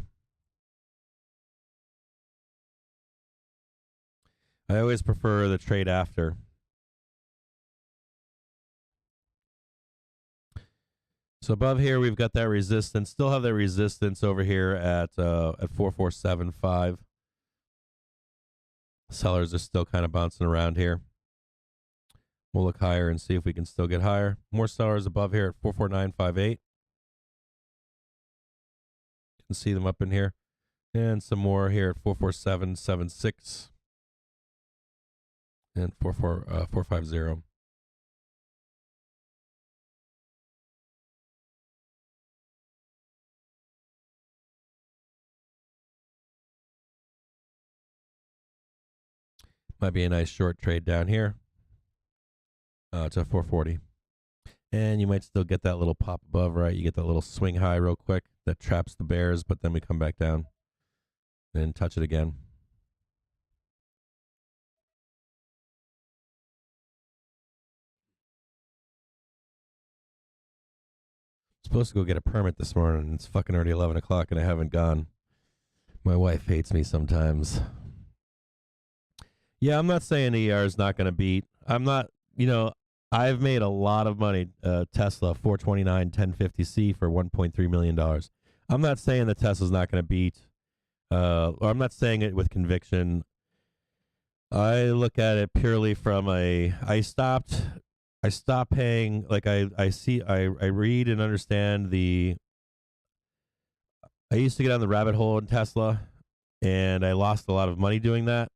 A: I always prefer the trade after. So above here, we've got that resistance. Still have that resistance over here at 4475. Sellers are still kind of bouncing around here. We'll look higher and see if we can still get higher. More sellers above here at 44958. You can see them up in here. And some more here at 44776 and 450. Might be a nice short trade down here to 440. And you might still get that little pop above, right? You get that little swing high real quick that traps the bears, but then we come back down and touch it again. Supposed to go get a permit this morning. It's fucking already 11 o'clock and I haven't gone. My wife hates me sometimes. Yeah, I'm not saying ER is not going to beat. I'm not, I've made a lot of money. Tesla 429 1050C for $1.3 million. I'm not saying that Tesla's not going to beat, or I'm not saying it with conviction. I look at it purely from I stopped paying, like I read and understand I used to get on the rabbit hole in Tesla and I lost a lot of money doing that.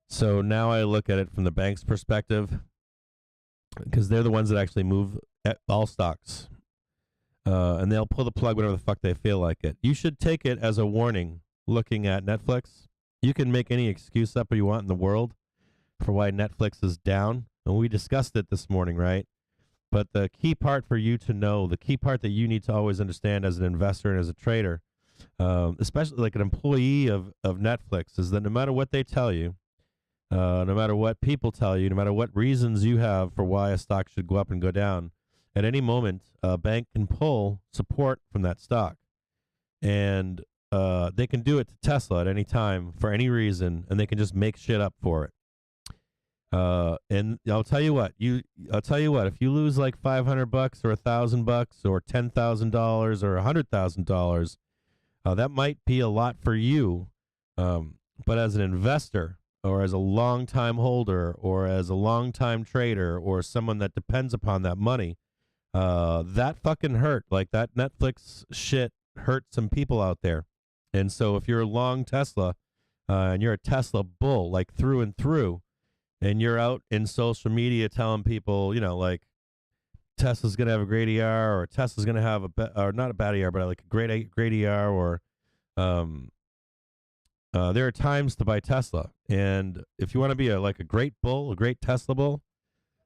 A: So now I look at it from the bank's perspective because they're the ones that actually move all stocks. And they'll pull the plug whenever the fuck they feel like it. You should take it as a warning looking at Netflix. You can make any excuse up you want in the world for why Netflix is down. And we discussed it this morning, right? But the key part for you to know, the key part that you need to always understand as an investor and as a trader, especially like an employee of Netflix, is that no matter what they tell you, no matter what people tell you, no matter what reasons you have for why a stock should go up and go down, at any moment, a bank can pull support from that stock. And they can do it to Tesla at any time for any reason, and they can just make shit up for it. And I'll tell you what, if you lose like $500 or $1,000 or $10,000 or $100,000, that might be a lot for you. But as an investor, or as a long-time holder, or as a long-time trader, or someone that depends upon that money, that fucking hurt. Like that Netflix shit hurt some people out there. And so if you're a long Tesla, and you're a Tesla bull, like through and through, and you're out in social media telling people, like Tesla's going to have a great ER, or Tesla's going to have or not a bad ER, but like a great ER, or there are times to buy Tesla. And if you want to be a great bull, a great Tesla bull,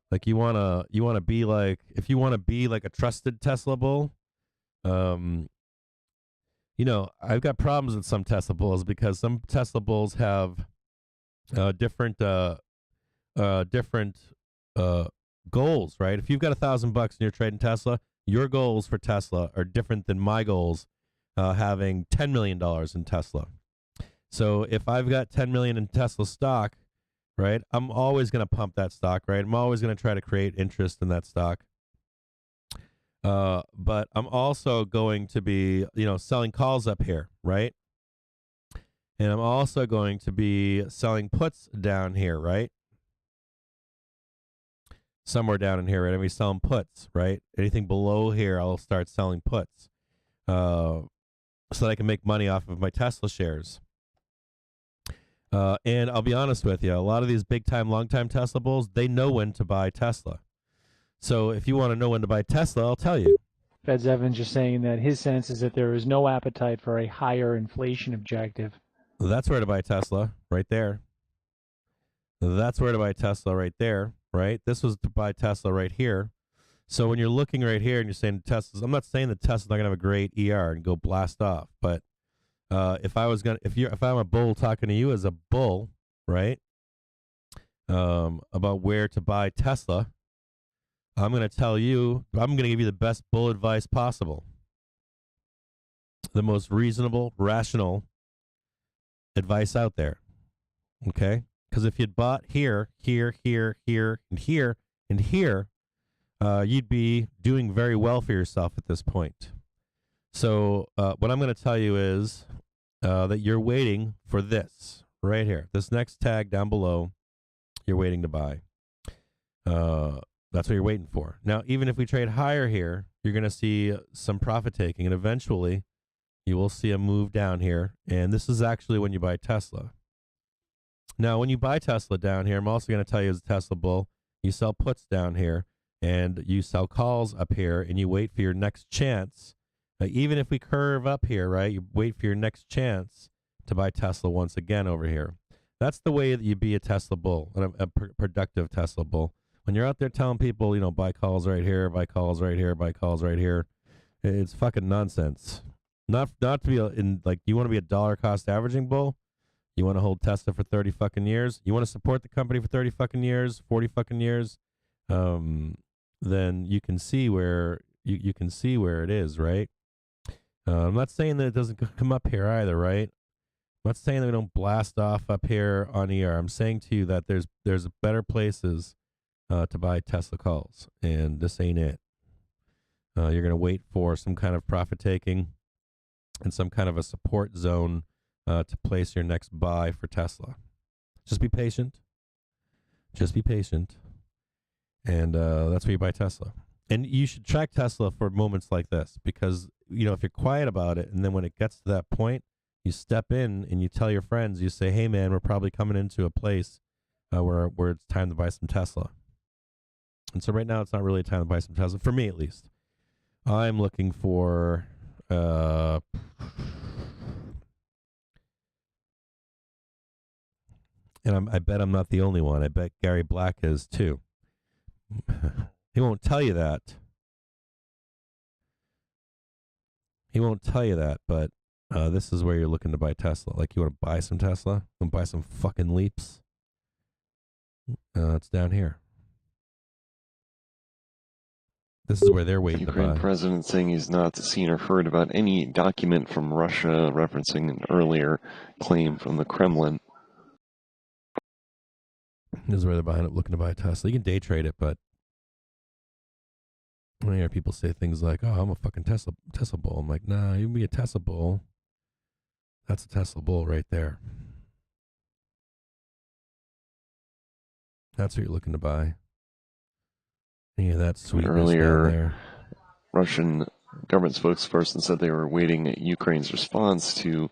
A: like you want to be like, if you want to be like a trusted Tesla bull, I've got problems with some Tesla bulls because some Tesla bulls have different goals, right? If you've got $1,000 and you're trading Tesla, your goals for Tesla are different than my goals having $10 million in Tesla. So if I've got 10 million in Tesla stock, right, I'm always going to pump that stock, right? I'm always going to try to create interest in that stock. But I'm also going to be, selling calls up here, right? And I'm also going to be selling puts down here, right? Somewhere down in here, right? I'm going to be selling puts, right? Anything below here, I'll start selling puts so that I can make money off of my Tesla shares. And I'll be honest with you, a lot of these big-time, long-time Tesla bulls, they know when to buy Tesla. So if you want to know when to buy Tesla, I'll tell you.
D: Fed's Evans just saying that his sense is that there is no appetite for a higher inflation objective.
A: That's where to buy Tesla, right there. That's where to buy Tesla right there, right? This was to buy Tesla right here. So when you're looking right here and you're saying Tesla's, I'm not saying that Tesla's not gonna have a great ER and go blast off, but if I'm a bull talking to you as a bull, right? About where to buy Tesla, I'm gonna tell you, I'm gonna give you the best bull advice possible, the most reasonable, rational advice out there. Okay? Because if you'd bought here, here, here, here, and here, and here, you'd be doing very well for yourself at this point. So what I'm going to tell you is that you're waiting for this right here. This next tag down below, you're waiting to buy. That's what you're waiting for. Now, even if we trade higher here, you're going to see some profit taking, and eventually you will see a move down here. And this is actually when you buy Tesla. Now, when you buy Tesla down here, I'm also going to tell you as a Tesla bull, you sell puts down here and you sell calls up here and you wait for your next chance. Even if we curve up here, right, you wait for your next chance to buy Tesla once again over here. That's the way that you be a Tesla bull, a productive Tesla bull. When you're out there telling people, buy calls right here, buy calls right here, buy calls right here, it's fucking nonsense. Not to be you want to be a dollar cost averaging bull. You want to hold Tesla for 30 fucking years? You want to support the company for 30 fucking years, 40 fucking years? Then you can see where you can see where it is, right? I'm not saying that it doesn't come up here either, right? I'm not saying that we don't blast off up here on ER. I'm saying to you that there's better places to buy Tesla calls, and this ain't it. You're going to wait for some kind of profit taking and some kind of a support zone to place your next buy for Tesla. Just be patient. Just be patient. And that's where you buy Tesla. And you should track Tesla for moments like this because, if you're quiet about it and then when it gets to that point, you step in and you tell your friends, you say, hey, man, we're probably coming into a place where it's time to buy some Tesla. And so right now it's not really time to buy some Tesla, for me at least. I'm looking for... And I bet I'm not the only one. I bet Gary Black is too. He won't tell you that. He won't tell you that, but this is where you're looking to buy Tesla. Like, you want to buy some Tesla? You want to buy some fucking leaps? It's down here. This is where they're waiting to buy.
C: Ukraine president saying he's not seen or heard about any document from Russia referencing an earlier claim from the Kremlin.
A: This is where they're buying it, looking to buy a Tesla. You can day trade it, but when I hear people say things like, oh, I'm a fucking Tesla bull, I'm like, nah, you can be a Tesla bull. That's a Tesla bull right there. That's what you're looking to buy. Yeah, that's sweet.
C: Earlier, Russian government spokesperson said they were waiting Ukraine's response to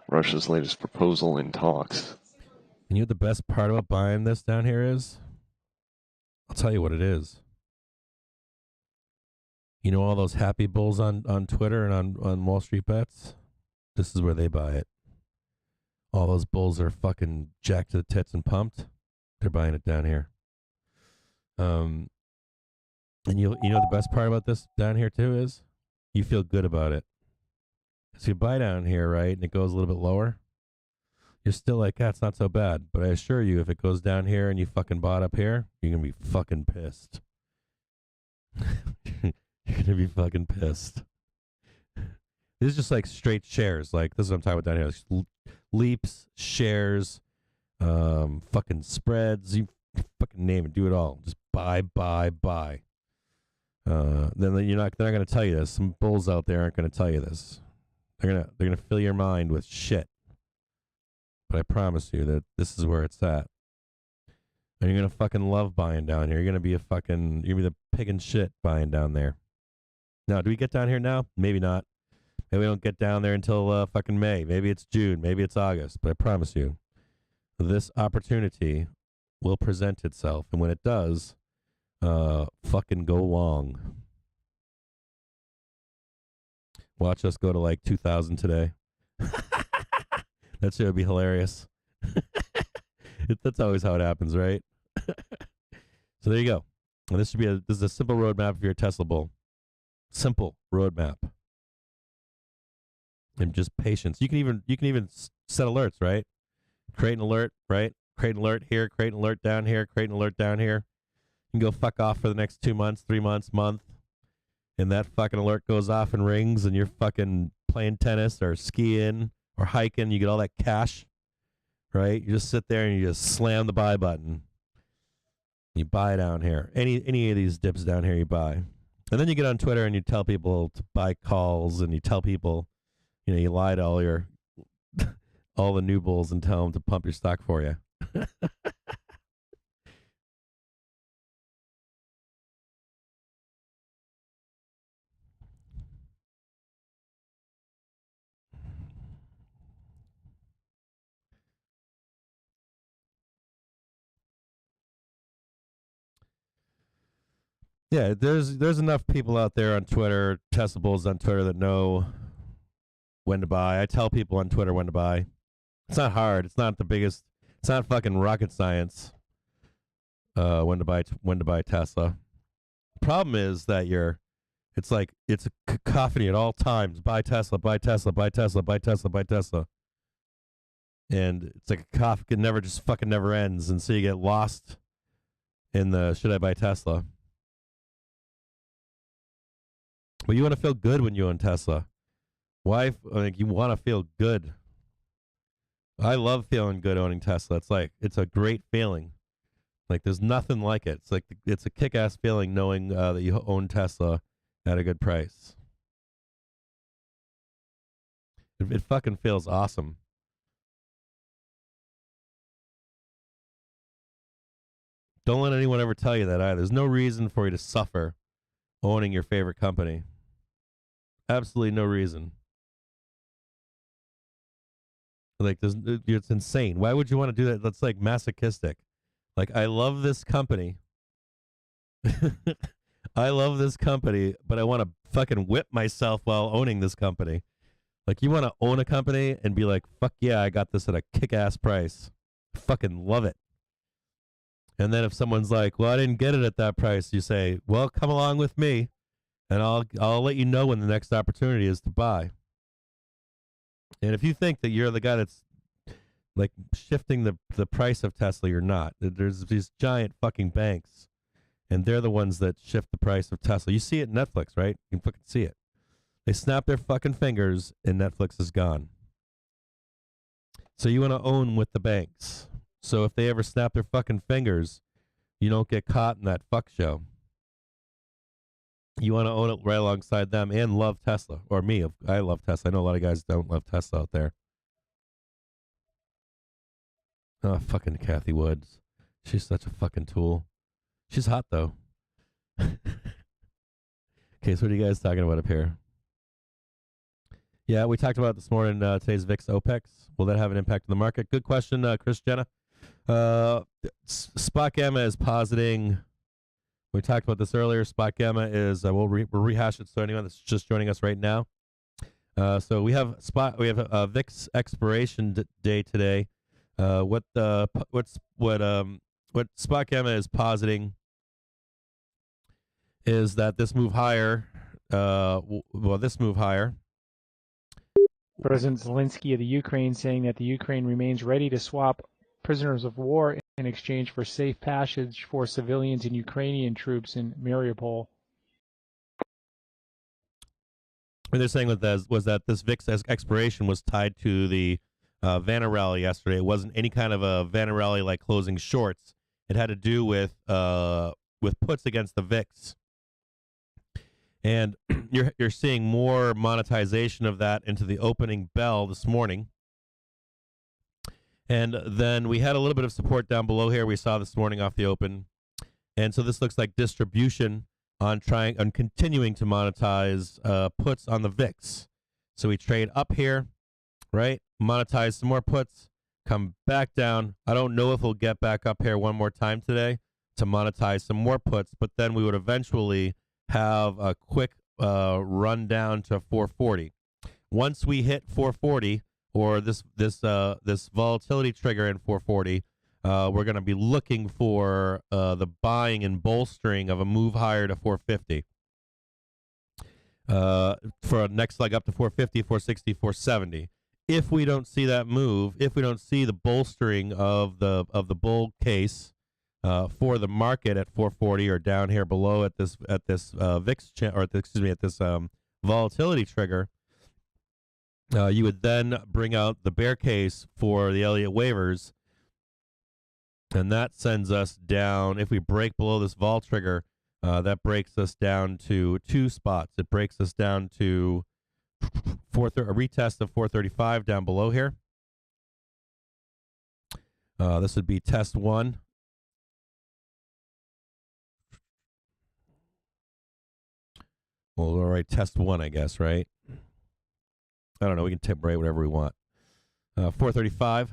C: Russia's latest proposal in talks.
A: And you know what the best part about buying this down here is? I'll tell you what it is. You know all those happy bulls on Twitter and on Wall Street Bets? This is where they buy it. All those bulls are fucking jacked to the tits and pumped. They're buying it down here. And you know the best part about this down here too is you feel good about it. So you buy down here, right, and it goes a little bit lower. You're still like, it's not so bad. But I assure you, if it goes down here and you fucking bought up here, you're going to be fucking pissed. You're gonna be fucking pissed. This is just like straight shares. Like this is what I'm talking about down here. Leaps, shares, fucking spreads. You fucking name it. Do it all. Just buy, buy, buy. Then they're not gonna tell you this. Some bulls out there aren't gonna tell you this. They're gonna fill your mind with shit. But I promise you that this is where it's at. And you're gonna fucking love buying down here. You're gonna be the pig and shit buying down there. Now, do we get down here now? Maybe not. Maybe we don't get down there until fucking May. Maybe it's June. Maybe it's August. But I promise you, this opportunity will present itself. And when it does, fucking go long. Watch us go to like 2,000 today. That shit would be hilarious. That's always how it happens, right? So there you go. And this is a simple roadmap for your Tesla bull. Simple roadmap. And just patience. You can even set alerts, right? Create an alert, right? Create an alert here, create an alert down here, create an alert down here. You can go fuck off for the next 2 months, 3 months, month. And that fucking alert goes off and rings and you're fucking playing tennis or skiing or hiking. You get all that cash, right? You just sit there and you just slam the buy button. You buy down here. Any of these dips down here you buy. And then you get on Twitter and you tell people to buy calls and you tell people, you lie to all the new bulls and tell them to pump your stock for you. Yeah, there's enough people out there on Twitter, Tesla bulls on Twitter that know when to buy. I tell people on Twitter when to buy. It's not hard. It's not the biggest. It's not fucking rocket science. When to buy Tesla. Problem is that it's a cacophony at all times. Buy Tesla, buy Tesla, buy Tesla, buy Tesla, buy Tesla. And it's like a cough. It never ends. And so you get lost in the should I buy Tesla? But you want to feel good when you own Tesla. Why? Like you want to feel good. I love feeling good owning Tesla. It's a great feeling. Like there's nothing like it. It's a kick-ass feeling knowing that you own Tesla at a good price. It fucking feels awesome. Don't let anyone ever tell you that either. There's no reason for you to suffer owning your favorite company. Absolutely no reason. Like, it's insane. Why would you want to do that? That's like masochistic. Like, I love this company. I love this company, but I want to fucking whip myself while owning this company. Like, you want to own a company and be like, fuck yeah, I got this at a kick-ass price. Fucking love it. And then if someone's like, well, I didn't get it at that price, you say, well, come along with me, and I'll let you know when the next opportunity is to buy. And if you think that you're the guy that's like shifting the price of Tesla, you're not. There's these giant fucking banks, and they're the ones that shift the price of Tesla. You see it in Netflix, right? You can fucking see it. They snap their fucking fingers, and Netflix is gone. So you want to own with the banks. So if they ever snap their fucking fingers, you don't get caught in that fuck show. You want to own it right alongside them and love Tesla. Or me. I love Tesla. I know a lot of guys don't love Tesla out there. Oh, fucking Kathy Woods. She's such a fucking tool. She's hot, though. Okay, so what are you guys talking about up here? Yeah, we talked about this morning, today's VIX OPEX. Will that have an impact on the market? Good question, Chris Jenna. Spot Gamma is positing. We talked about this earlier. Spot Gamma is, we'll rehash it so anyone that's just joining us right now. So we have a VIX expiration day today. What Spot Gamma is positing is that this move higher,
D: President Zelensky of the Ukraine saying that the Ukraine remains ready to swap prisoners of war in exchange for safe passage for civilians and Ukrainian troops in Mariupol.
A: what they're saying was that this VIX expiration was tied to the Vanna rally yesterday. It wasn't any kind of a Vanna rally like closing shorts. It had to do with puts against the VIX. And you're seeing more monetization of that into the opening bell this morning. And then we had a little bit of support down below here. We saw this morning off the open. And so this looks like distribution on continuing to monetize puts on the VIX. So we trade up here, right? Monetize some more puts, come back down. I don't know if we'll get back up here one more time today to monetize some more puts, but then we would eventually have a quick run down to 440. Once we hit 440 or this volatility trigger in 440, we're going to be looking for the buying and bolstering of a move higher to 450. For a next leg up to 450, 460, 470. If we don't see that move, if we don't see the bolstering of the bull case for the market at 440 or down here below at this VIX at this volatility trigger, you would then bring out the bear case for the Elliott waivers, and that sends us down. If we break below this vol trigger, that breaks us down to two spots. It breaks us down to a retest of 435 down below here. This would be test one. Well, all right, test one, I guess, right? I don't know. We can tip rate whatever we want. 435.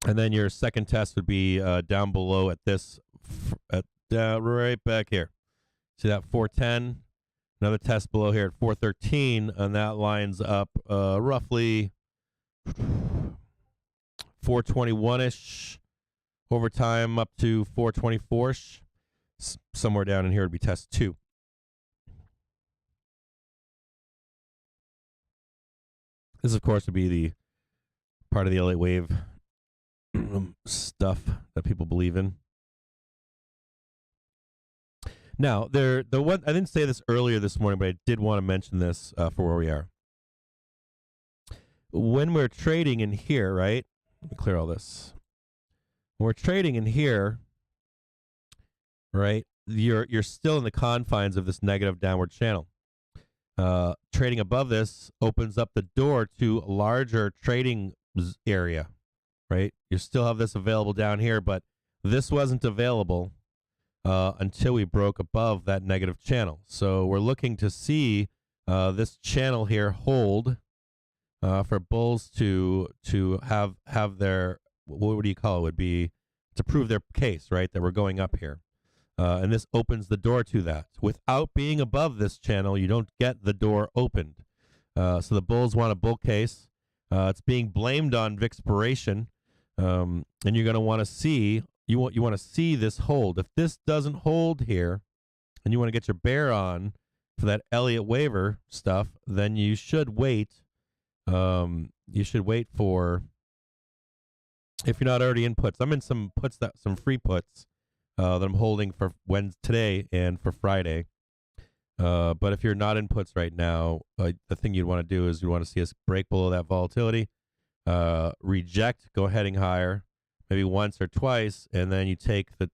A: And then your second test would be down below at this, right back here. See that 410? Another test below here at 413, and that lines up roughly 421-ish over time up to 424-ish. Somewhere down in here would be test two. This, of course, would be the part of the Elliott wave stuff that people believe in. Now, the one I didn't say this earlier this morning, but I did want to mention this for where we are. When we're trading in here, right? Let me clear all this. When we're trading in here, right? You're still in the confines of this negative downward channel. Trading above this opens up the door to a larger trading area, right? You still have this available down here, but this wasn't available until we broke above that negative channel. So we're looking to see this channel here hold for bulls to have their, what do you call it? Would be to prove their case, right? That we're going up here. And this opens the door to that. Without being above this channel, you don't get the door opened. So the bulls want a bull case. It's being blamed on Vixpiration, and you're going to want to see you want to see this hold. If this doesn't hold here, and you want to get your bear on for that Elliott waiver stuff, then you should wait. You should wait for, if you're not already in puts. I'm in some free puts that I'm holding for today and for Friday. But if you're not in puts right now, the thing you'd want to do is you want to see us break below that volatility, reject, go heading higher, maybe once or twice, and then you take the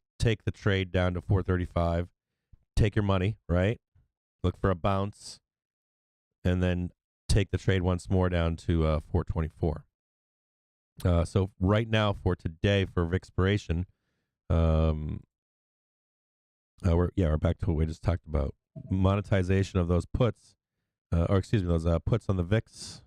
A: trade down to 435. Take your money, right? Look for a bounce, and then take the trade once more down to 424. So right now for today for Vixpiration, we're back to what we just talked about. Monetization of those puts, those puts on the VIX,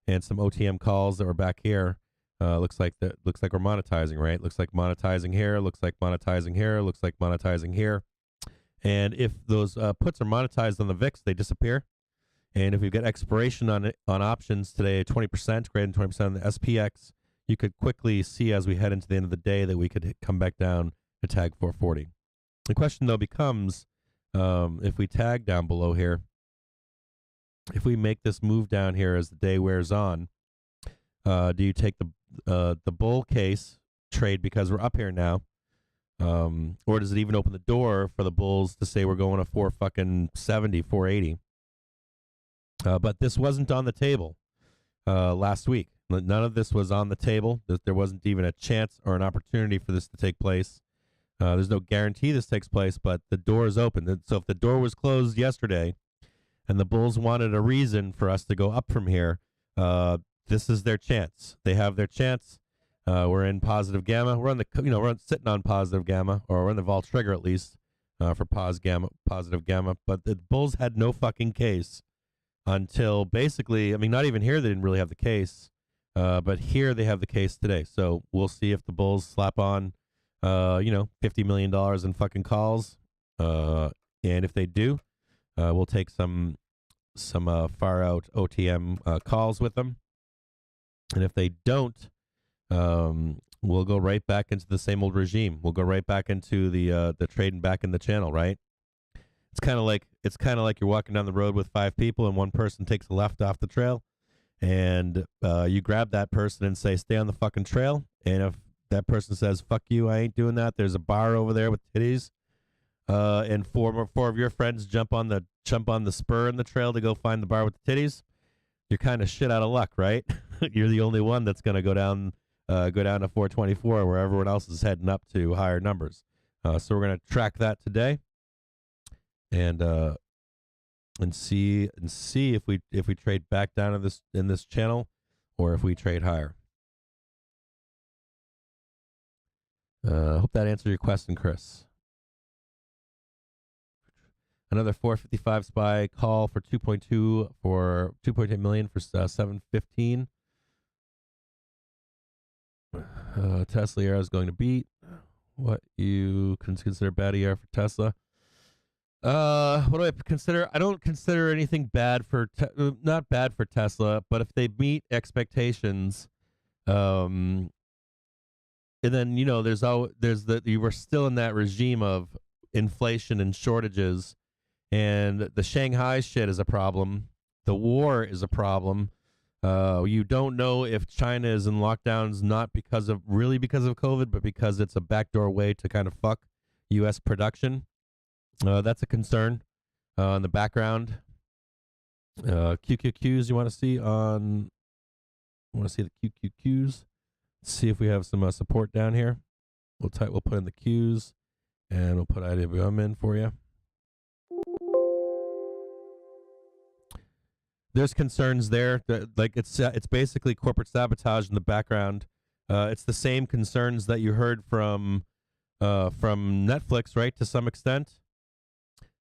A: and some OTM calls that were back here. Looks like we're monetizing, right? Looks like monetizing here. Looks like monetizing here. Looks like monetizing here. And if those puts are monetized on the VIX, they disappear. And if we've got expiration on options today, 20%, greater than 20% on the SPX, you could quickly see as we head into the end of the day that we could come back down to tag 440. The question, though, becomes if we tag down below here, if we make this move down here as the day wears on, do you take the bull case trade because we're up here now, or does it even open the door for the bulls to say we're going to 470, 480? But this wasn't on the table last week. None of this was on the table. There wasn't even a chance or an opportunity for this to take place. There's no guarantee this takes place, but the door is open. So if the door was closed yesterday and the Bulls wanted a reason for us to go up from here, this is their chance. They have their chance. We're in positive gamma. We're on the, we're sitting on positive gamma, or we're in the vol trigger at least for positive gamma. But the Bulls had no fucking case until basically, not even here they didn't really have the case, but here they have the case today. So we'll see if the Bulls slap on, $50 million in fucking calls, and if they do, we'll take some far out OTM calls with them, and if they don't, we'll go right back into the same old regime. We'll go right back into the trading back in the channel, right? It's kind of like you're walking down the road with 5 people and one person takes a left off the trail, and you grab that person and say, stay on the fucking trail. And if that person says, fuck you, I ain't doing that, there's a bar over there with titties, and four of your friends jump on the spur in the trail to go find the bar with the titties, you're kind of shit out of luck, right? You're the only one that's going to go down to 424 where everyone else is heading up to higher numbers. So we're going to track that today, and see if we trade back down in this channel, or if we trade higher. Hope that answered your question, Chris. Another 455 SPY call for 2.8 million for 715. Tesla ER is going to beat what you consider bad ER for Tesla. What do I consider? I don't consider anything bad for not bad for Tesla, but if they meet expectations, and then you were still in that regime of inflation and shortages, and the Shanghai shit is a problem. The war is a problem. You don't know if China is in lockdowns not because of COVID, but because it's a backdoor way to kind of fuck U.S. production. That's a concern. In the background, QQQs you want to see on? Want to see the QQQs? Let's see if we have some support down here. We'll put in the Qs, and we'll put IWM in for you. There's concerns there. Like it's basically corporate sabotage in the background. It's the same concerns that you heard from Netflix, right? To some extent,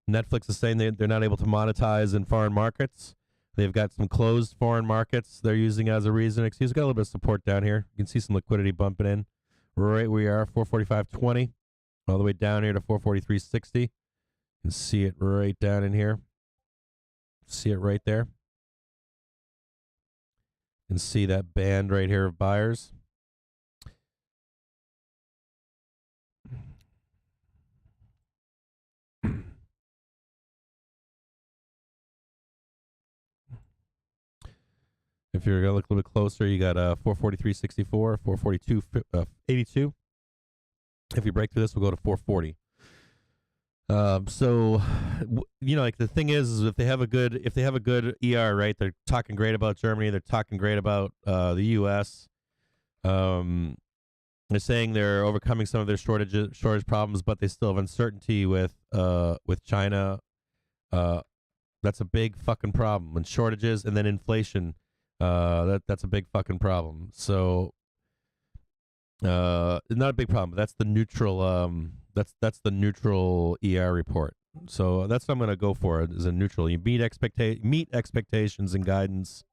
A: Netflix is saying they're not able to monetize in foreign markets. They've got some closed foreign markets they're using as a reason. Excuse, got a little bit of support down here. You can see some liquidity bumping in. Right, we are 445.20, all the way down here to 443.60. You can see it right down in here. See it right there. You can see that band right here of buyers. If you're going to look a little bit closer, you got 443.64, 442.82. If you break through this, we'll go to 440. So, like the thing is if they have a good ER, right? They're talking great about Germany. They're talking great about the U.S. They're saying they're overcoming some of their shortage problems, but they still have uncertainty with China. That's a big fucking problem. And shortages and then inflation. That's a big fucking problem. So, not a big problem. But that's the neutral. That's the neutral ER report. So that's what I'm going to go for is a neutral. You meet expectations and guidance,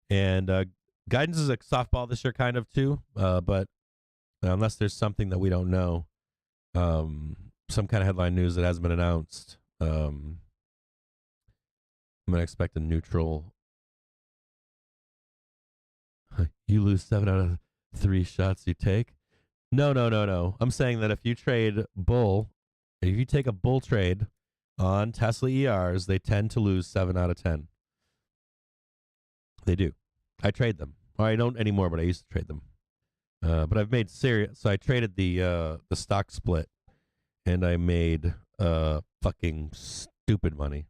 A: and guidance is a softball this year, kind of too. But unless there's something that we don't know, some kind of headline news that hasn't been announced, I'm going to expect a neutral. You lose 7 out of 3 shots you take. No. I'm saying that if you take a bull trade on Tesla ERs, they tend to lose 7 out of 10. They do. I trade them. Or I don't anymore, but I used to trade them. But I've made serious. So I traded the stock split, and I made fucking stupid money.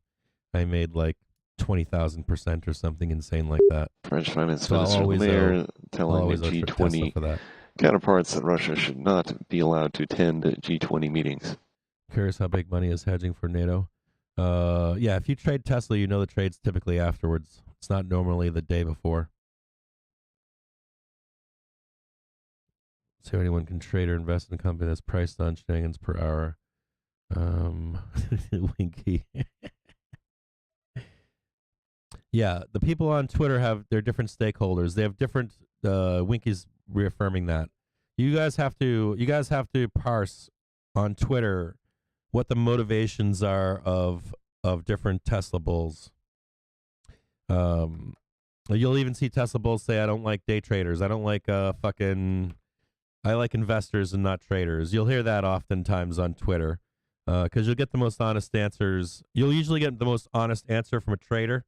A: I made like 20,000% or something insane like that.
C: French Finance
A: So I'll
C: Minister
A: always
C: Mayor telling
A: always
C: the
A: owe Tesla
C: G20
A: for that.
C: counterparts that Russia should not be allowed to attend G20 meetings.
A: Curious how big money is hedging for NATO. Yeah, if you trade Tesla, you know the trade's typically afterwards. It's not normally the day before. So anyone can trade or invest in a company that's priced on shenanigans per hour. Winky. Yeah, the people on Twitter have their different stakeholders. They have different Winky's reaffirming that. You guys have to parse on Twitter what the motivations are of different Tesla bulls. You'll even see Tesla bulls say, "I don't like day traders. I don't like I like investors and not traders." You'll hear that oftentimes on Twitter because you'll get the most honest answers. You'll usually get the most honest answer from a trader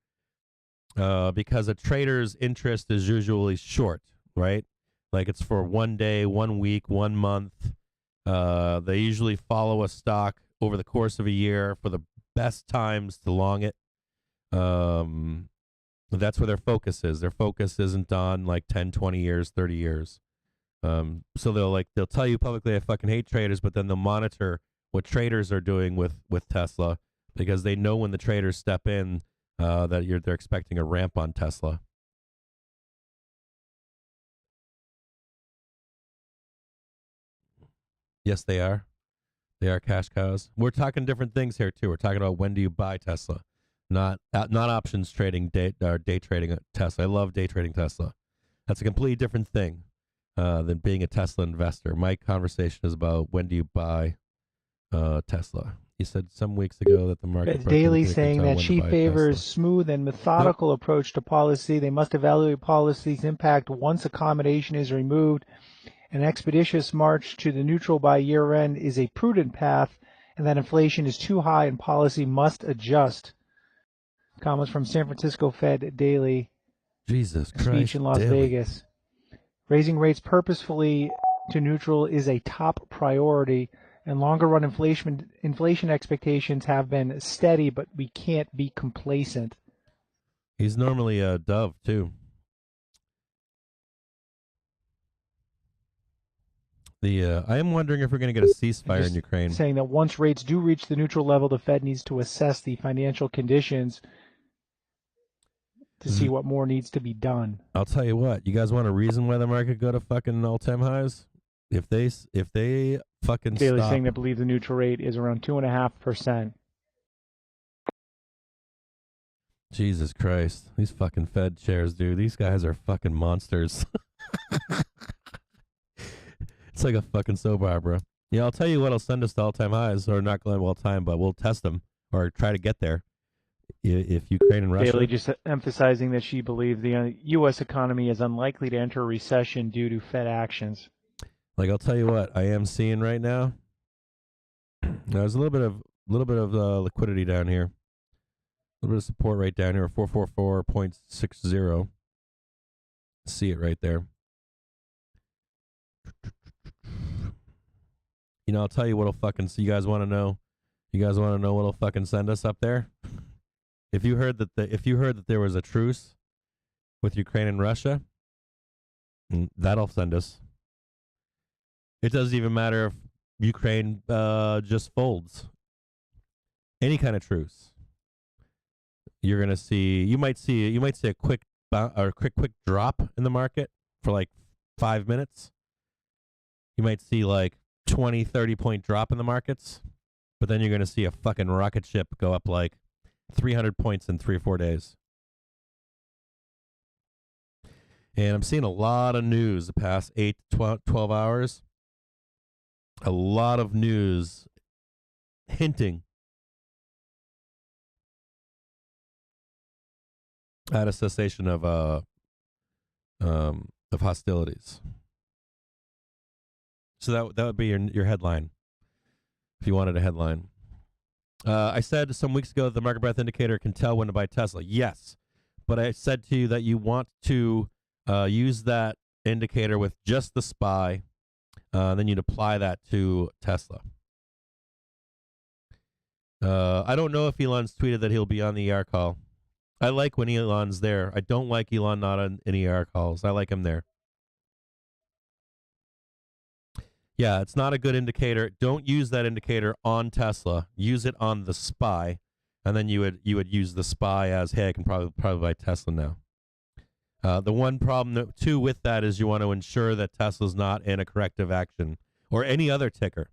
A: because a trader's interest is usually short, right? Like it's for 1 day, 1 week, 1 month. They usually follow a stock over the course of a year for the best times to long it. That's where their focus is. Their focus isn't on like 10, 20 years, 30 years. So they'll tell you publicly, "I fucking hate traders," but then they'll monitor what traders are doing with Tesla because they know when the traders step in that they're expecting a ramp on Tesla. Yes, they are. They are cash cows. We're talking different things here too. We're talking about when do you buy Tesla, not options trading, day trading Tesla. I love day trading Tesla. That's a completely different thing than being a Tesla investor. My conversation is about when do you buy Tesla. You said some weeks ago that the market.
D: Daly saying that she favors smooth and methodical approach to policy. They must evaluate policy's impact once accommodation is removed. An expeditious march to the neutral by year end is a prudent path, and that inflation is too high and policy must adjust. Comments from San Francisco Fed Daily.
A: Jesus Christ.
D: Speech in Las Vegas. Raising rates purposefully to neutral is a top priority, and longer run inflation expectations have been steady, but we can't be complacent.
A: He's normally a dove too. I am wondering if we're going to get a ceasefire in Ukraine.
D: Saying that once rates do reach the neutral level, the Fed needs to assess the financial conditions to see what more needs to be done.
A: I'll tell you what. You guys want a reason why the market go to fucking all-time highs? If they fucking
D: Daily
A: stop.
D: saying they believe the neutral rate is around 2.5%.
A: Jesus Christ. These fucking Fed chairs, dude. These guys are fucking monsters. It's like a fucking soap opera. Yeah, I'll tell you what'll send us to all-time highs, or not going all-time, but we'll test them or try to get there. If Ukraine and Russia.
D: Bailey just emphasizing that she believes the U.S. economy is unlikely to enter a recession due to Fed actions.
A: Like I'll tell you what I am seeing right now. There's a little bit of liquidity down here, a little bit of support right down here, 444.60. See it right there. You know, I'll tell you what'll fucking. So you guys want to know? You guys want to know what'll fucking send us up there? If you heard that there was a truce with Ukraine and Russia, that'll send us. It doesn't even matter if Ukraine just folds. Any kind of truce, you're gonna see. You might see a quick drop in the market for like 5 minutes. You might see like 20, 30 point drop in the markets, but then you're going to see a fucking rocket ship go up like 300 points in 3 or 4 days. And I'm seeing a lot of news the past 8 to 12 hours. A lot of news hinting at a cessation of hostilities. So that would be your headline, if you wanted a headline. I said some weeks ago that the market breadth indicator can tell when to buy Tesla. Yes, but I said to you that you want to use that indicator with just the SPY, then you'd apply that to Tesla. I don't know if Elon's tweeted that he'll be on the ER call. I like when Elon's there. I don't like Elon not on any ER calls. I like him there. Yeah, it's not a good indicator. Don't use that indicator on Tesla. Use it on the SPY, and then you would use the SPY as, hey, I can probably buy Tesla now. The one problem too with that is you want to ensure that Tesla's not in a corrective action or any other ticker.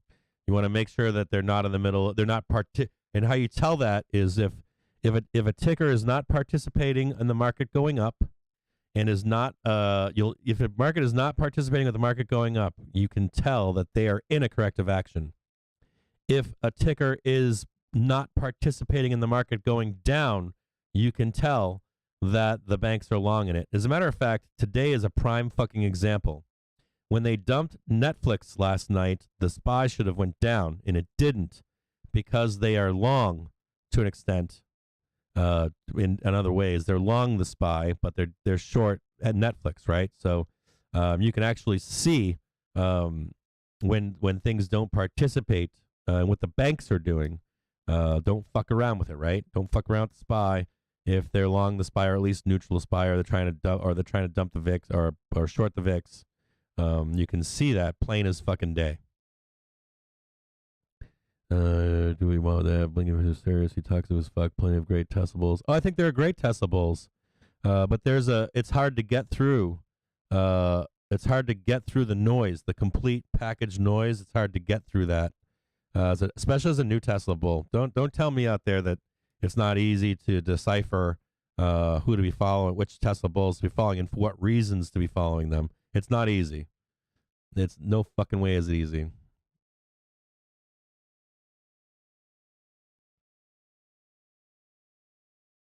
A: You want to make sure that they're not in the middle. They're not and how you tell that is if a ticker is not participating in the market going up, and is not if a market is not participating with the market going up, you can tell that they are in a corrective action. If a ticker is not participating in the market going down, you can tell that the banks are long in it. As a matter of fact, today is a prime fucking example. When they dumped Netflix last night, the SPY should have went down, and it didn't, because they are long to an extent. In other ways, they're long the SPY, but they're short at Netflix, right? So you can actually see when things don't participate, what the banks are doing. Don't fuck around with it, right? Don't fuck around with the SPY. If they're long the SPY, or at least neutral the SPY, or they're trying to dump the VIX or short the VIX, you can see that plain as fucking day. Do we want to have Blinken who's serious? He talks to his fuck. Plenty of great Tesla bulls. Oh, I think there are great Tesla bulls, but it's hard to get through. It's hard to get through the noise, the complete package noise. It's hard to get through that, especially as a new Tesla bull. Don't tell me out there that it's not easy to decipher who to be following, which Tesla bulls to be following, and for what reasons to be following them. It's not easy. It's no fucking way is it easy.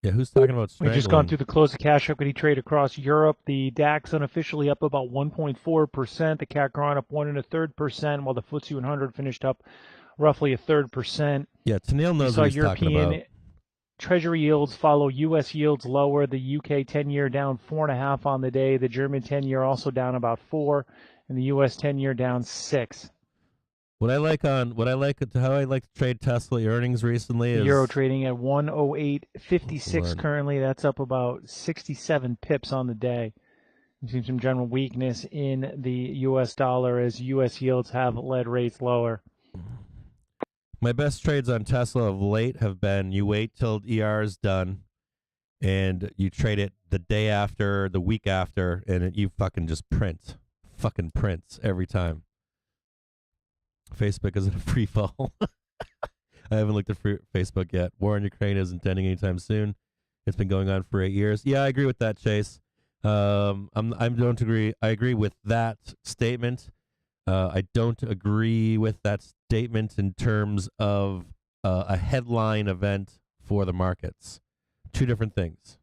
A: Yeah, who's talking about strangling?
D: We've just gone through the close of cash equity trade across Europe. The DAX unofficially up about 1.4%. The CAC Kron up 1.33%, while the FTSE 100 finished up roughly 1/3%.
A: Yeah, Tennille knows what he's talking about.
D: European Treasury yields follow U.S. yields lower. The UK 10-year down 4.5 on the day. The German 10-year also down about 4, and the U.S. 10-year down 6.
A: How I like to trade Tesla earnings recently is
D: Euro trading at 108.56 currently. That's up about 67 pips on the day. We've seen some general weakness in the U.S. dollar as U.S. yields have led rates lower.
A: My best trades on Tesla of late have been you wait till ER is done and you trade it the day after, the week after, and you fucking just print. Fucking prints every time. Facebook is in a free fall. I haven't looked at Facebook yet. War in Ukraine isn't ending anytime soon. It's been going on for 8 years. Yeah, I agree with that, Chase. I don't agree. I agree with that statement. I don't agree with that statement in terms of a headline event for the markets. Two different things.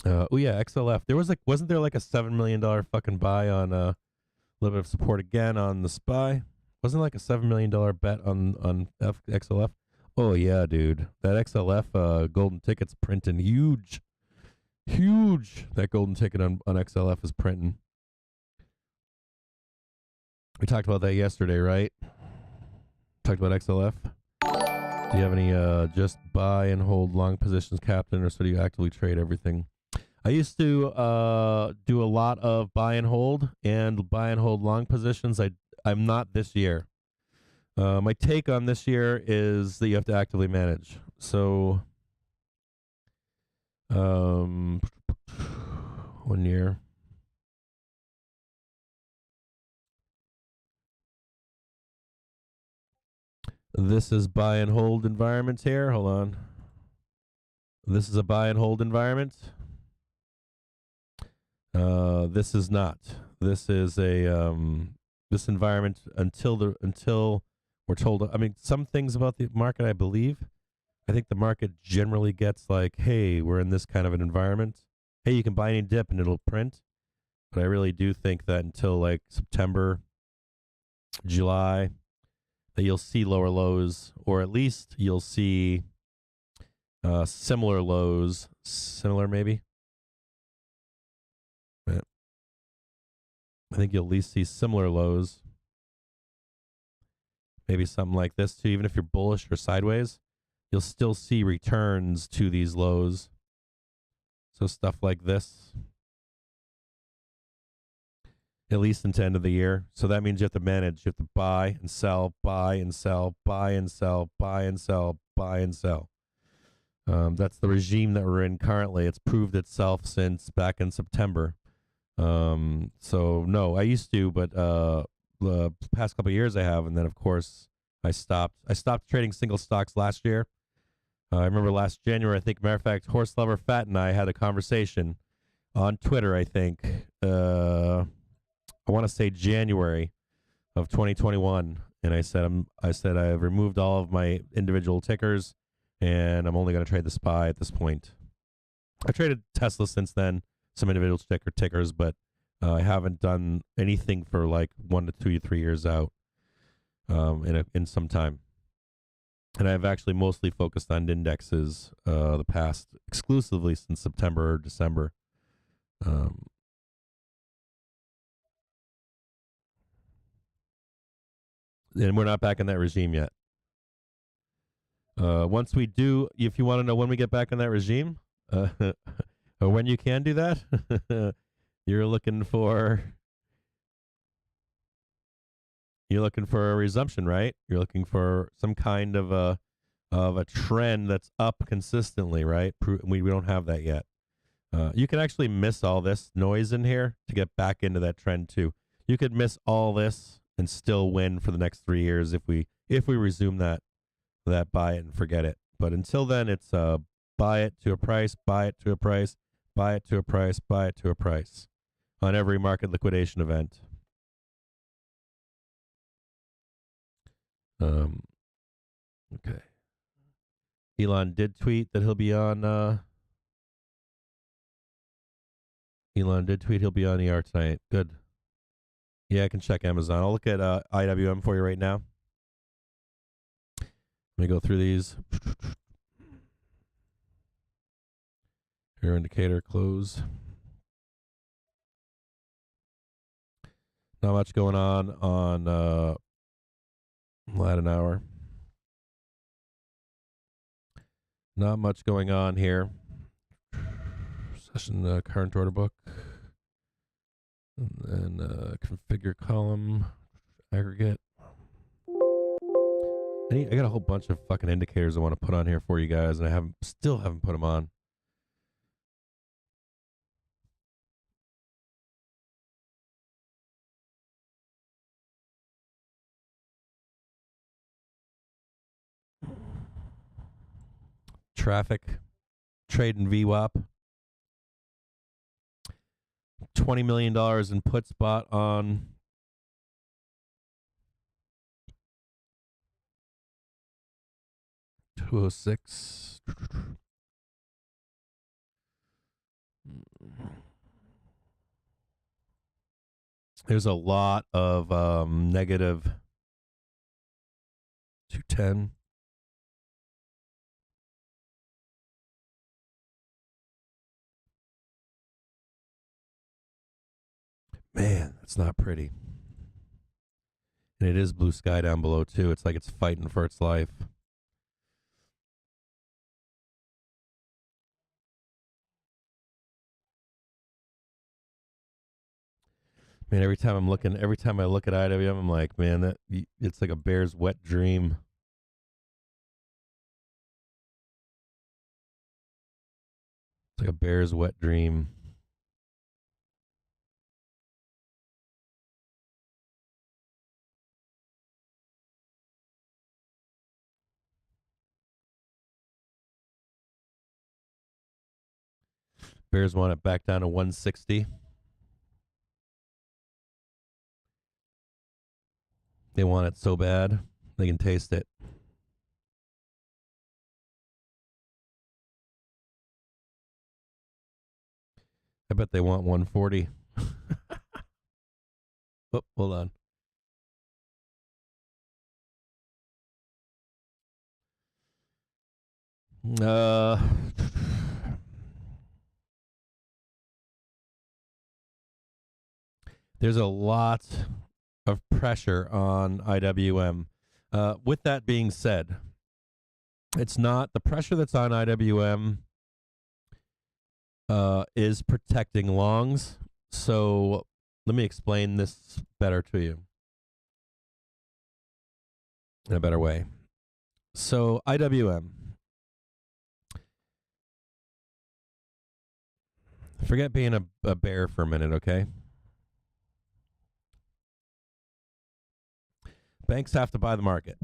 A: Oh yeah, XLF. Wasn't there like a $7 million fucking buy on a little bit of support again on the SPY? Wasn't like a $7 million bet on XLF? Oh yeah, dude. That XLF golden ticket's printing huge. That golden ticket on XLF is printing. We talked about that yesterday, right? Talked about XLF. Do you have any just buy and hold long positions, Captain, or so do you actively trade everything? I used to do a lot of buy and hold long positions. I'm not this year. My take on this year is that you have to actively manage. So, 1 year. This is buy and hold environment here. Hold on. This is a buy and hold environment. This is not. This is a this environment until we're told. I mean, some things about the market, I believe. I think the market generally gets like, hey, we're in this kind of an environment. Hey, you can buy any dip and it'll print. But I really do think that until like September, July, that you'll see lower lows, or at least you'll see similar lows, similar maybe. But I think you'll at least see similar lows. maybe something like this too. Even if you're bullish or sideways, you'll still see returns to these lows. So stuff like this, at least into end of the year. So that means you have to manage. You have to buy and sell, buy and sell, buy and sell, buy and sell, buy and sell. That's the regime that we're in currently. It's proved itself since back in September. So no, I used to, but the past couple of years I have, and then of course I stopped. I stopped trading single stocks last year. I remember last January, I think, matter of fact, Horse Lover Fat and I had a conversation on Twitter, I think. I want to say January of 2021, and I said I've removed all of my individual tickers, and I'm only going to trade the SPY at this point. I traded Tesla since then, some individual tickers, but I haven't done anything for like 1 to 2 to 3 years out in some time. And I've actually mostly focused on indexes the past exclusively since September or December. And we're not back in that regime yet. Once we do, if you want to know when we get back in that regime, or when you can do that, you're looking for a resumption, right? You're looking for some kind of a trend that's up consistently, right? We don't have that yet. You can actually miss all this noise in here to get back into that trend too. You could miss all this and still win for the next 3 years if we resume that buy it and forget it. But until then, it's buy it to a price, buy it to a price, buy it to a price, buy it to a price on every market liquidation event. Okay. Elon did tweet that he'll be on. Elon did tweet he'll be on ER tonight. Good. Yeah, I can check Amazon. I'll look at IWM for you right now. Let me go through these. Error indicator close. Not much going on at an hour. Not much going on here. Session current order book. And then configure column aggregate. I got a whole bunch of fucking indicators I want to put on here for you guys, and I still haven't put them on. Traffic, trade and VWAP. $20 million in put spot on $206. There's a lot of negative 210. Man, that's not pretty. And it is blue sky down below, too. It's like it's fighting for its life. Man, every time I look at IWM, I'm like, man, it's like a bear's wet dream. It's like a bear's wet dream. Bears want it back down to 160. They want it so bad, they can taste it. I bet they want 140. Oh, hold on. There's a lot of pressure on IWM. With that being said, it's not the pressure that's on IWM is protecting longs. So let me explain this better to you in a better way. So IWM, forget being a bear for a minute, okay? Banks have to buy the market.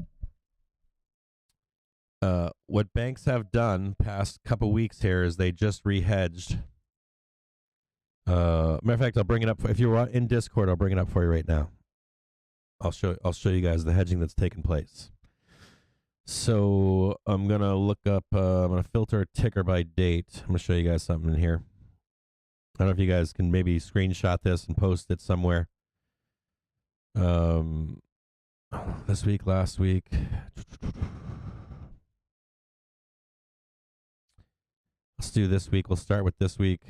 A: What banks have done past couple weeks here is they just rehedged. Matter of fact, I'll bring it up. If you're in Discord, I'll bring it up for you right now. I'll show you guys the hedging that's taken place. So I'm gonna look up. I'm gonna filter a ticker by date. I'm gonna show you guys something in here. I don't know if you guys can maybe screenshot this and post it somewhere. This week, last week. Let's do this week. We'll start with this week.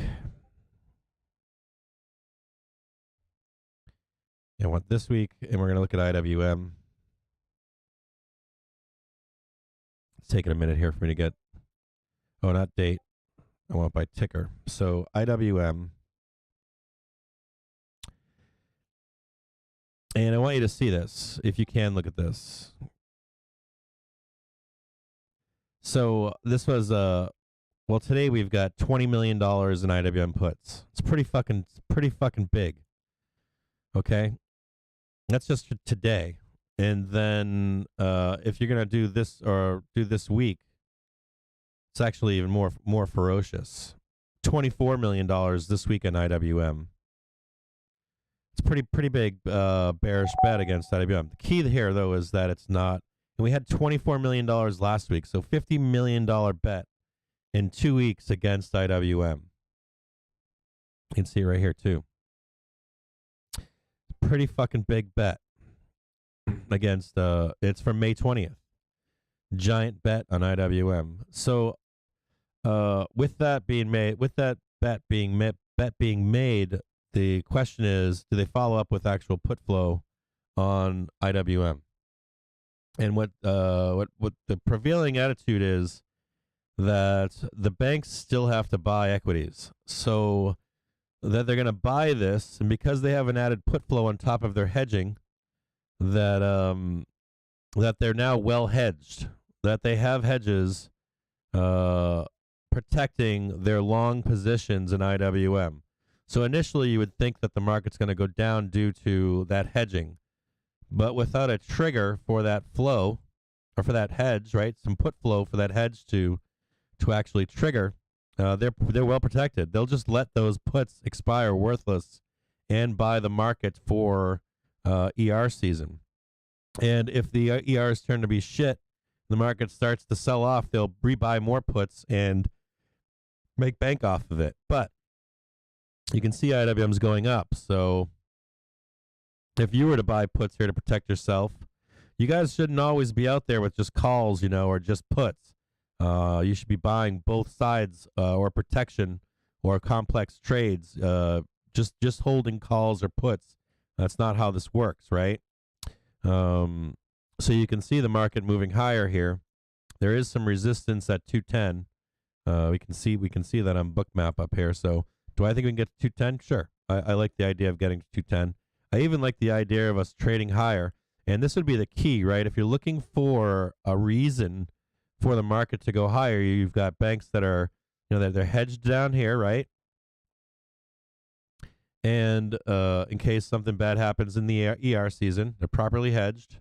A: And what this week, and we're going to look at IWM. It's taking a minute here for me to get, not date. I want by ticker. So IWM. And I want you to see this, if you can look at this. So this was, well, today we've got $20 million in IWM puts. It's pretty fucking big. Okay? That's just for today. And then if you're going to do this or do this week, it's actually even more ferocious. $24 million this week in IWM. It's pretty big bearish bet against IWM. The key here, though, is that it's not. And we had $24 million last week, so $50 million bet in 2 weeks against IWM. You can see it right here, too. Pretty fucking big bet against, it's from May 20th. Giant bet on IWM. So, with that bet being made, the question is, do they follow up with actual put flow on IWM? And what the prevailing attitude is that the banks still have to buy equities. So that they're going to buy this, and because they have an added put flow on top of their hedging, that that they're now well hedged, that they have hedges protecting their long positions in IWM. So initially you would think that the market's going to go down due to that hedging. But without a trigger for that flow, or for that hedge, right, some put flow for that hedge to actually trigger, they're well protected. They'll just let those puts expire worthless and buy the market for ER season. And if the ERs turn to be shit, the market starts to sell off, they'll rebuy more puts and make bank off of it. But you can see IWM's going up. So if you were to buy puts here to protect yourself, you guys shouldn't always be out there with just calls, or just puts. You should be buying both sides or protection or complex trades. Just holding calls or puts. That's not how this works, right? So you can see the market moving higher here. There is some resistance at 210. We can see that on Bookmap up here. So do I think we can get to 210? Sure. I like the idea of getting to 210. I even like the idea of us trading higher. And this would be the key, right? If you're looking for a reason for the market to go higher, you've got banks that are, they're hedged down here, right? And in case something bad happens in the ER season, they're properly hedged.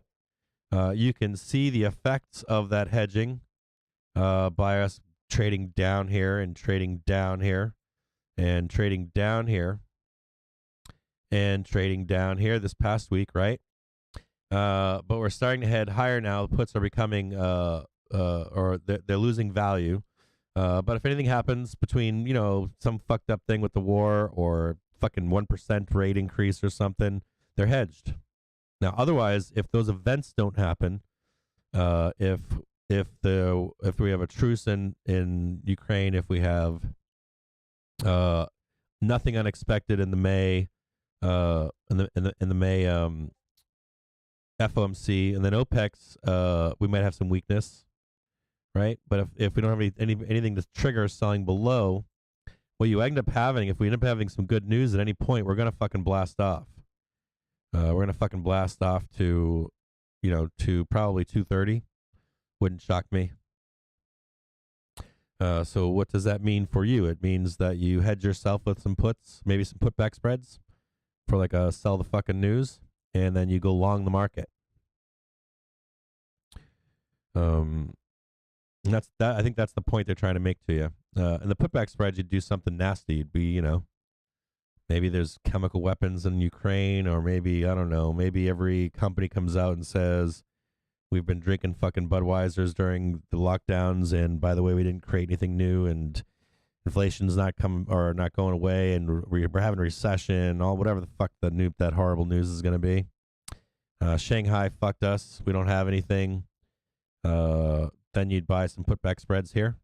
A: You can see the effects of that hedging by us trading down here and trading down here and trading down here and trading down here this past week, right? But we're starting to head higher now. The puts are becoming, or they're losing value. But if anything happens between, some fucked up thing with the war or fucking 1% rate increase or something, they're hedged. Now, otherwise, if those events don't happen, if we have a truce in Ukraine, if we have nothing unexpected in the May FOMC, and then OPEC's. We might have some weakness, right? But if we don't have anything to trigger selling below, what you end up having, if we end up having some good news at any point, we're gonna fucking blast off. We're gonna fucking blast off to, to probably 230. Wouldn't shock me. So what does that mean for you? It means that you hedge yourself with some puts, maybe some putback spreads for like a sell the fucking news, and then you go long the market. And that's that. I think that's the point they're trying to make to you. And the putback spreads, you'd do something nasty. You'd be, maybe there's chemical weapons in Ukraine, or maybe, I don't know, maybe every company comes out and says, we've been drinking fucking Budweisers during the lockdowns, and by the way, we didn't create anything new, and inflation's not going away, and we're having a recession, all whatever the fuck that horrible news is going to be. Shanghai fucked us. We don't have anything. Then you'd buy some putback spreads here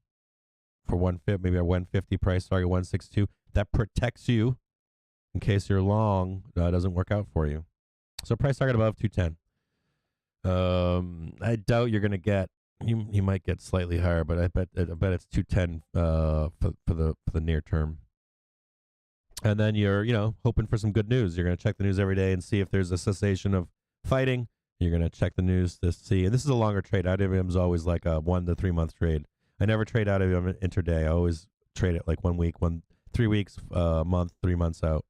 A: for 150, maybe a 150 price target, 162. That protects you in case you're long doesn't work out for you. So price target above 210. I doubt you're gonna get. You might get slightly higher, but I bet it's 210 for the near term. And then you're hoping for some good news. You're gonna check the news every day and see if there's a cessation of fighting. You're gonna check the news to see. And this is a longer trade. IWM is always like a 1 to 3 month trade. I never trade IWM intraday. I always trade it like 1 week, 3 weeks, month, 3 months out.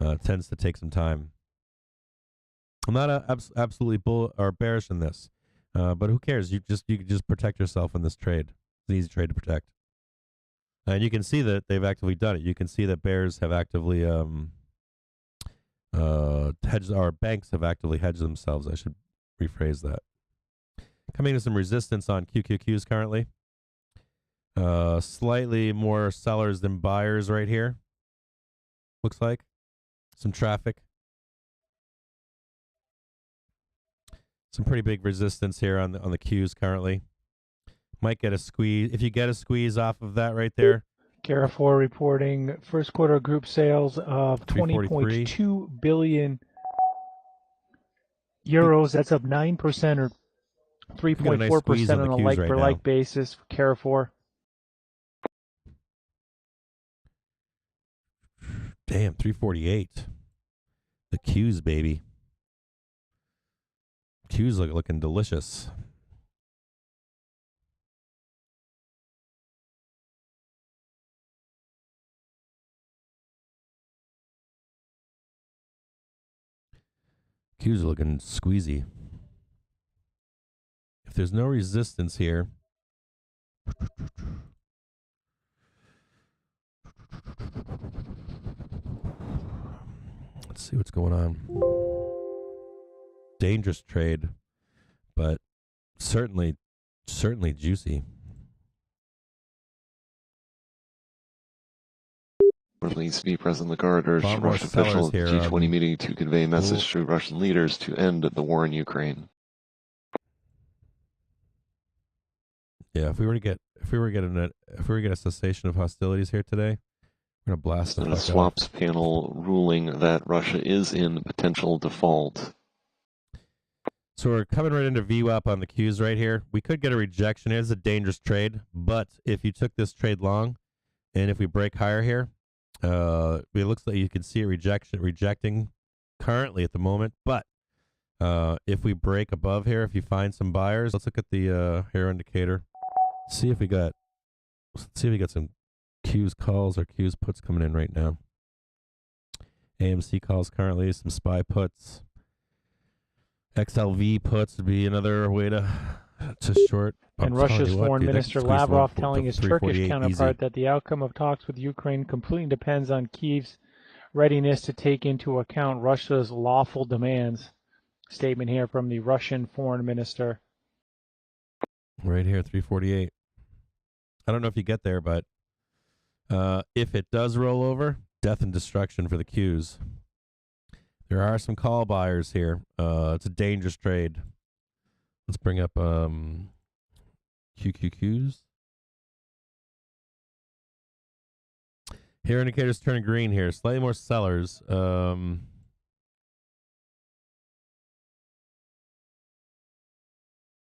A: It tends to take some time. I'm not absolutely bull or bearish in this, but who cares? You can just protect yourself in this trade. It's an easy trade to protect, and you can see that they've actively done it. You can see that bears have actively hedged, or banks have actively hedged themselves. I should rephrase that. Coming to some resistance on QQQs currently. Slightly more sellers than buyers right here. Looks like some traffic. Some pretty big resistance here on the Qs currently. Might get a squeeze. If you get a squeeze off of that right there.
D: Carrefour reporting first quarter group sales of 20.2 billion euros. That's up 9% or 3.4% on a like-for-like basis for Carrefour.
A: Damn, 348. The Qs, baby. Qs looking delicious. Qs looking squeezy. If there's no resistance here, let's see what's going on. Dangerous trade, but certainly juicy.
C: Release be President Lagarde urged Russian officials at the G20 meeting to convey a message to Russian leaders to end the war in Ukraine.
A: Yeah, if we were to get a cessation of hostilities here today, we're gonna blast
C: the swaps panel ruling that Russia is in potential default.
A: So we're coming right into VWAP on the Qs right here. We could get a rejection. It is a dangerous trade, but if you took this trade long, and if we break higher here, it looks like you can see a rejecting currently at the moment. But if we break above here, if you find some buyers, let's look at the hair indicator. See if we got some Qs calls or Qs puts coming in right now. AMC calls currently, some SPY puts. XLV puts would be another way to short.
D: And Russia's Foreign Minister Lavrov telling his Turkish counterpart that the outcome of talks with Ukraine completely depends on Kyiv's readiness to take into account Russia's lawful demands. Statement here from the Russian Foreign Minister.
A: Right here, 348. I don't know if you get there, but if it does roll over, death and destruction for the Qs. There are some call buyers here. It's a dangerous trade. Let's bring up QQQs. Here indicators turning green here. Slightly more sellers.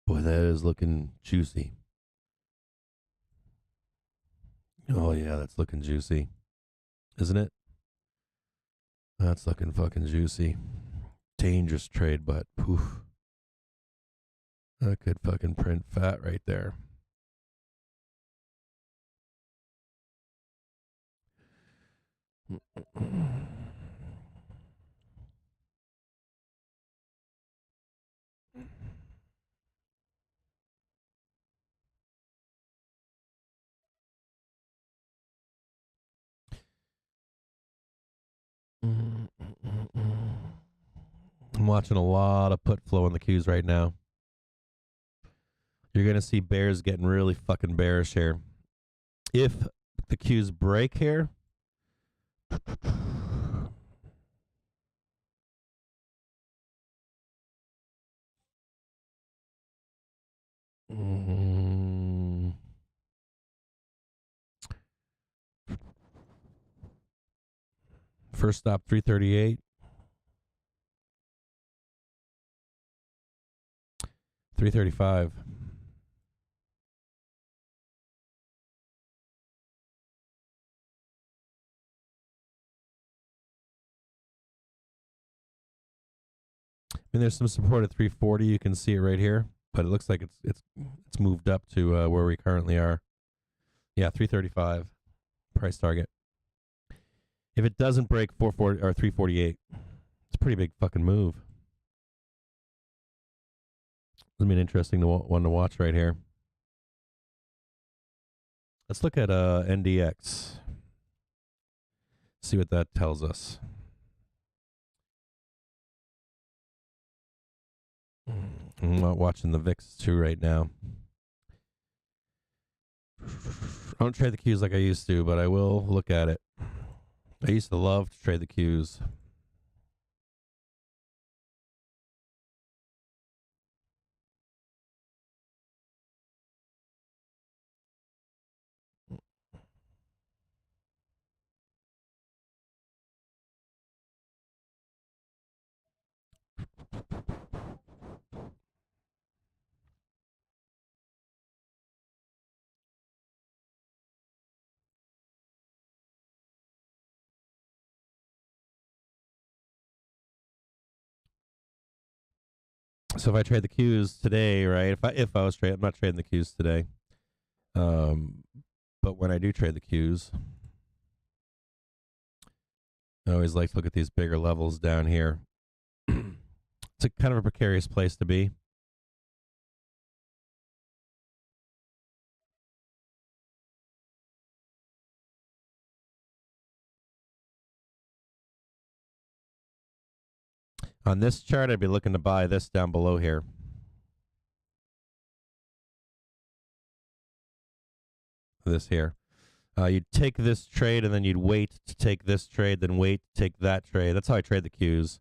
A: Boy, that is looking juicy. Oh, yeah, that's looking juicy. Isn't it? That's looking fucking juicy. Dangerous trade, but poof. That could fucking print fat right there. I'm watching a lot of put flow in the Qs right now. You're going to see bears getting really fucking bearish here. If the Qs break here, first stop 338. 335. I mean, there's some support at 340. You can see it right here, but it looks like it's moved up to where we currently are. Yeah, 335 price target. If it doesn't break 440 or 348, it's a pretty big fucking move. This will be an interesting one to watch right here. Let's look at NDX. See what that tells us. I'm not watching the VIX too right now. I don't trade the Qs like I used to, but I will look at it. I used to love to trade the Qs. So if I trade the Qs today, right? If I was trading, I'm not trading the Qs today. But when I do trade the Qs, I always like to look at these bigger levels down here. It's a kind of a precarious place to be. On this chart, I'd be looking to buy this down below here. This here. You'd take this trade and then you'd wait to take this trade, then wait to take that trade. That's how I trade the Qs.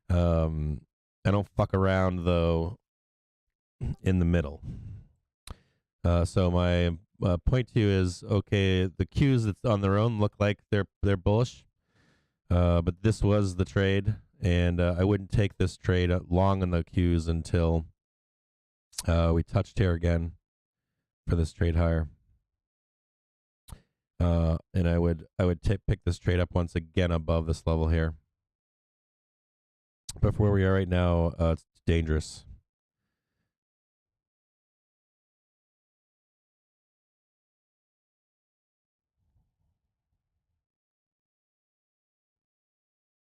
A: I don't fuck around, though, in the middle. So my point to you is, okay, the Qs that's on their own look like they're bullish, but this was the trade, and I wouldn't take this trade long on the Qs until we touched here again for this trade higher. And I would pick this trade up once again above this level here. But for where we are right now, it's dangerous.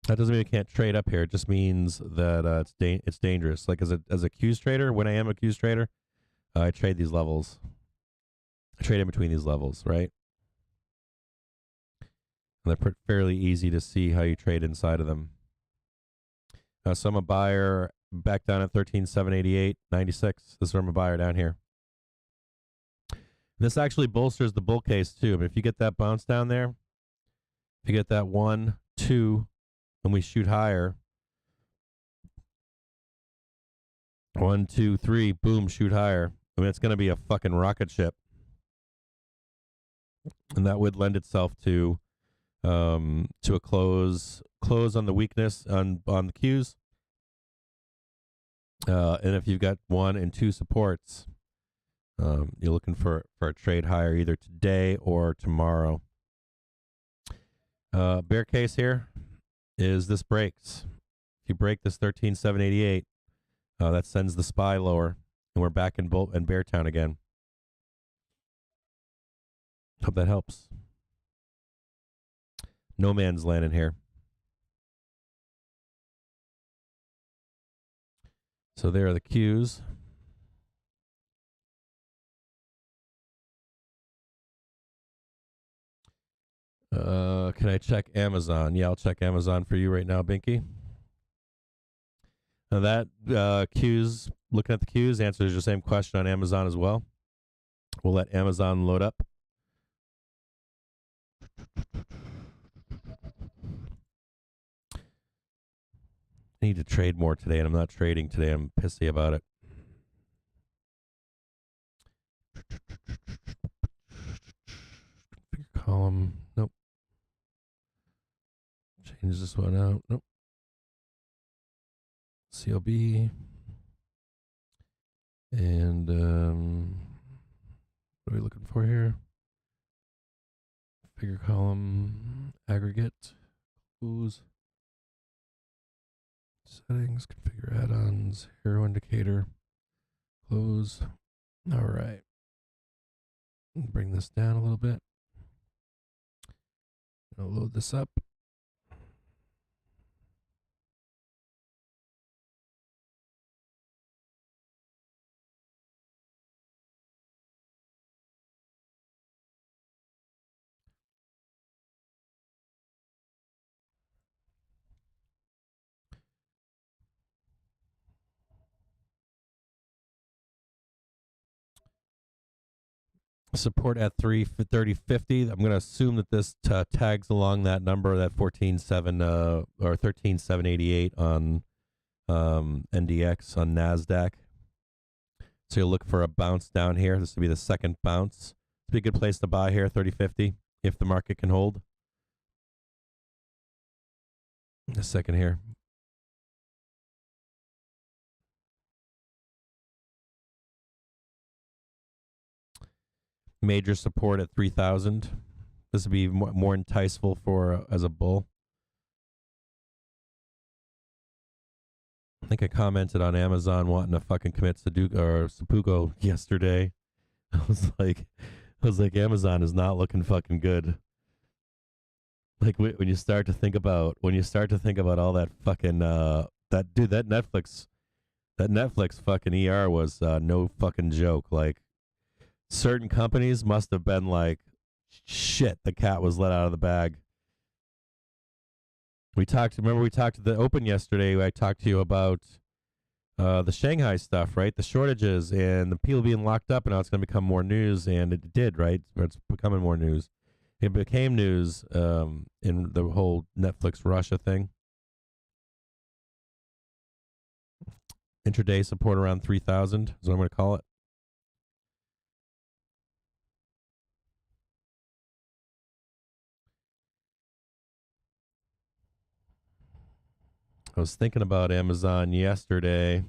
A: That doesn't mean we can't trade up here. It just means that it's dangerous. Like as a Qs trader, when I am a Qs trader, I trade these levels. I trade in between these levels, right? And they're fairly easy to see how you trade inside of them. So I'm a buyer back down at 13,788.96. This is where I'm a buyer down here. This actually bolsters the bull case too. I mean, if you get that bounce down there, if you get that 1, 2, and we shoot higher, 1, 2, 3, boom, shoot higher. I mean, it's going to be a fucking rocket ship, and that would lend itself to a close on the weakness on the Qs, And if you've got 1 and 2 supports, you're looking for a trade higher either today or tomorrow. Bear case here is this breaks. If you break this 13,788, that sends the SPY lower, and we're back in Bear Town again. Hope that helps. No man's land in here. So there are the cues. Can I check Amazon? Yeah, I'll check Amazon for you right now, Binky. Now that cues, looking at the cues, answers your same question on Amazon as well. We'll let Amazon load up. I need to trade more today, and I'm not trading today. I'm pissy about it. Column. Nope. Change this one out. Nope. CLB. And what are we looking for here? Figure column. Aggregate. Clues. Settings. Configure add-ons. Hero indicator. Close. All right. Bring this down a little bit. I'll load this up. Support at 330.50. I'm going to assume that this tags along that number, that 14.7 or 13.788 on NDX on NASDAQ. So you'll look for a bounce down here. This will be the second bounce. It'd be a good place to buy here, 30.50, if the market can hold. A second here. Major support at 3,000. This would be more enticeful for as a bull. I think I commented on Amazon wanting to fucking commit Seppuku yesterday. I was like, Amazon is not looking fucking good. Like when you start to think about all that fucking that Netflix fucking ER was no fucking joke. Like certain companies must have been like, shit, the cat was let out of the bag. Remember we talked at the open yesterday, I talked to you about the Shanghai stuff, right? The shortages and the people being locked up, and now it's going to become more news, and it did, right? It's becoming more news. It became news in the whole Netflix Russia thing. Intraday support around 3,000 is what I'm going to call it. I was thinking about Amazon yesterday.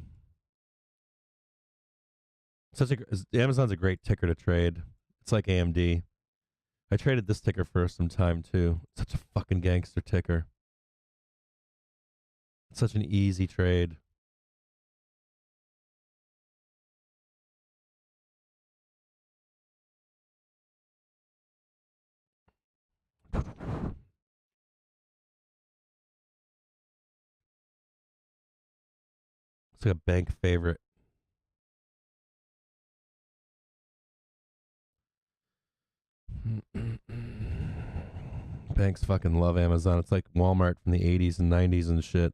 A: Amazon's a great ticker to trade. It's like AMD. I traded this ticker for some time too. Such a fucking gangster ticker. It's such an easy trade. It's like a bank favorite. Banks fucking love Amazon. It's like Walmart from the 80s and 90s and shit.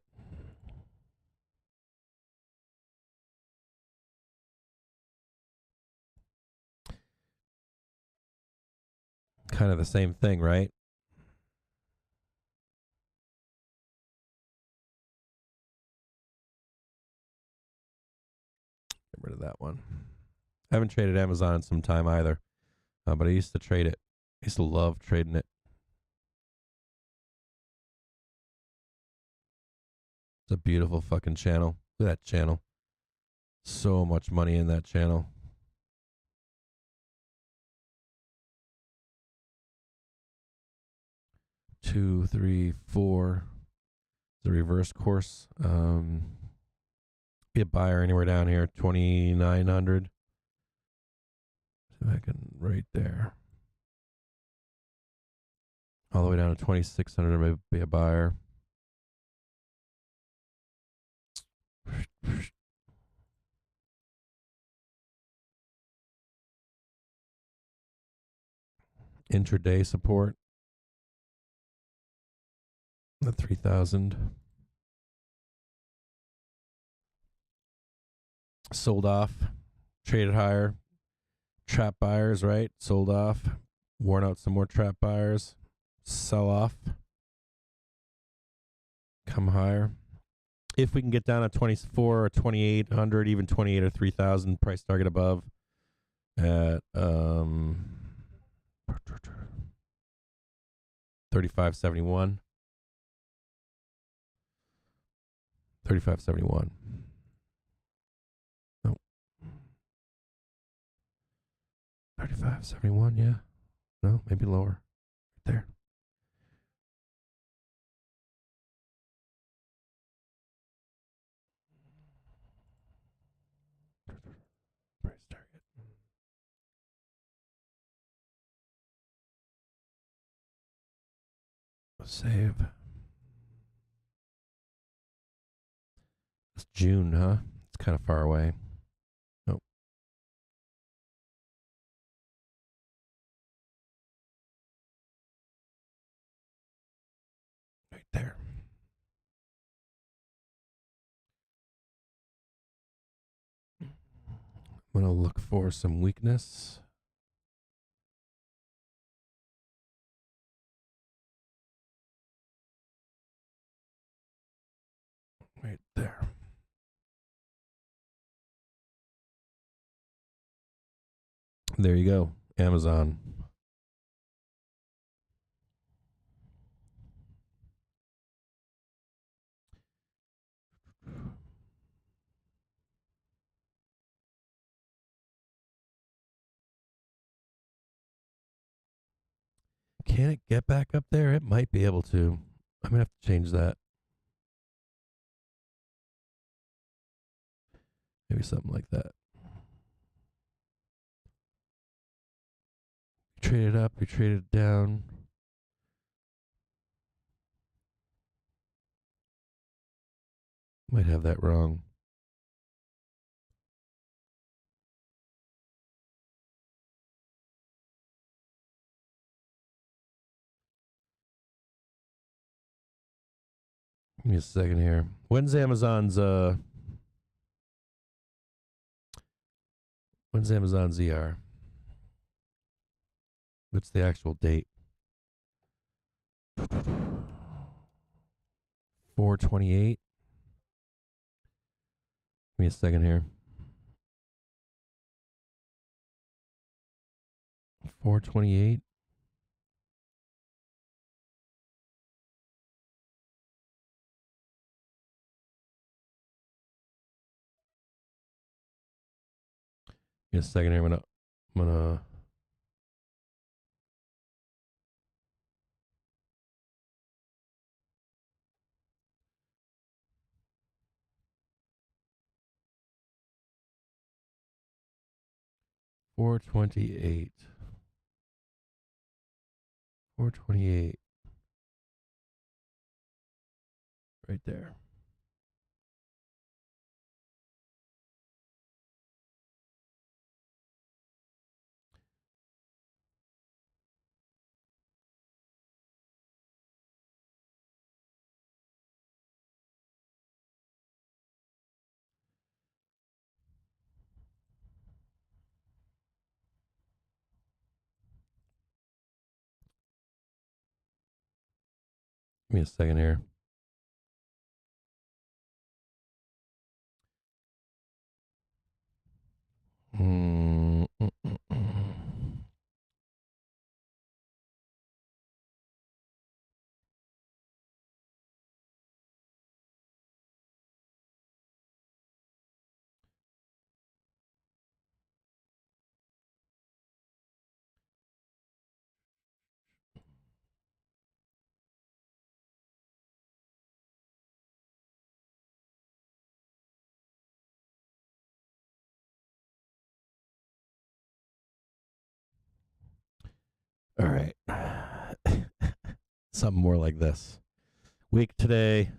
A: Kind of the same thing, right? Get rid of that one. I haven't traded Amazon in some time either, but I used to trade it. I used to love trading it. It's a beautiful fucking channel. Look at that channel. So much money in that channel. Two, three, four. The reverse course. Be a buyer anywhere down here. 2,900. See if I can right there. All the way down to 2,600. Maybe be a buyer. Intraday support. The 3,000. Sold off. Traded higher. Trap buyers, right? Sold off. Worn out some more trap buyers. Sell off. Come higher. If we can get down to 24 or 2,800, even 28 or 3,000, price target above at 35.71. 35.71. Oh. 35.71, yeah. No, maybe lower. Right there. Price target. Save. It's June, huh? It's kind of far away. Oh. Right there. I'm going to look for some weakness. Right there. There you go. Amazon. Can it get back up there? It might be able to. I'm going to have to change that. Maybe something like that. You trade it up, you trade it down. Might have that wrong. Give me a second here. When's Amazon's ER? What's the actual date? 4/28. Give me a second here. 4/28. Give me a second here. I'm gonna 4/28. 4/28. Right there. Give me a second here. Something more like this. Week today,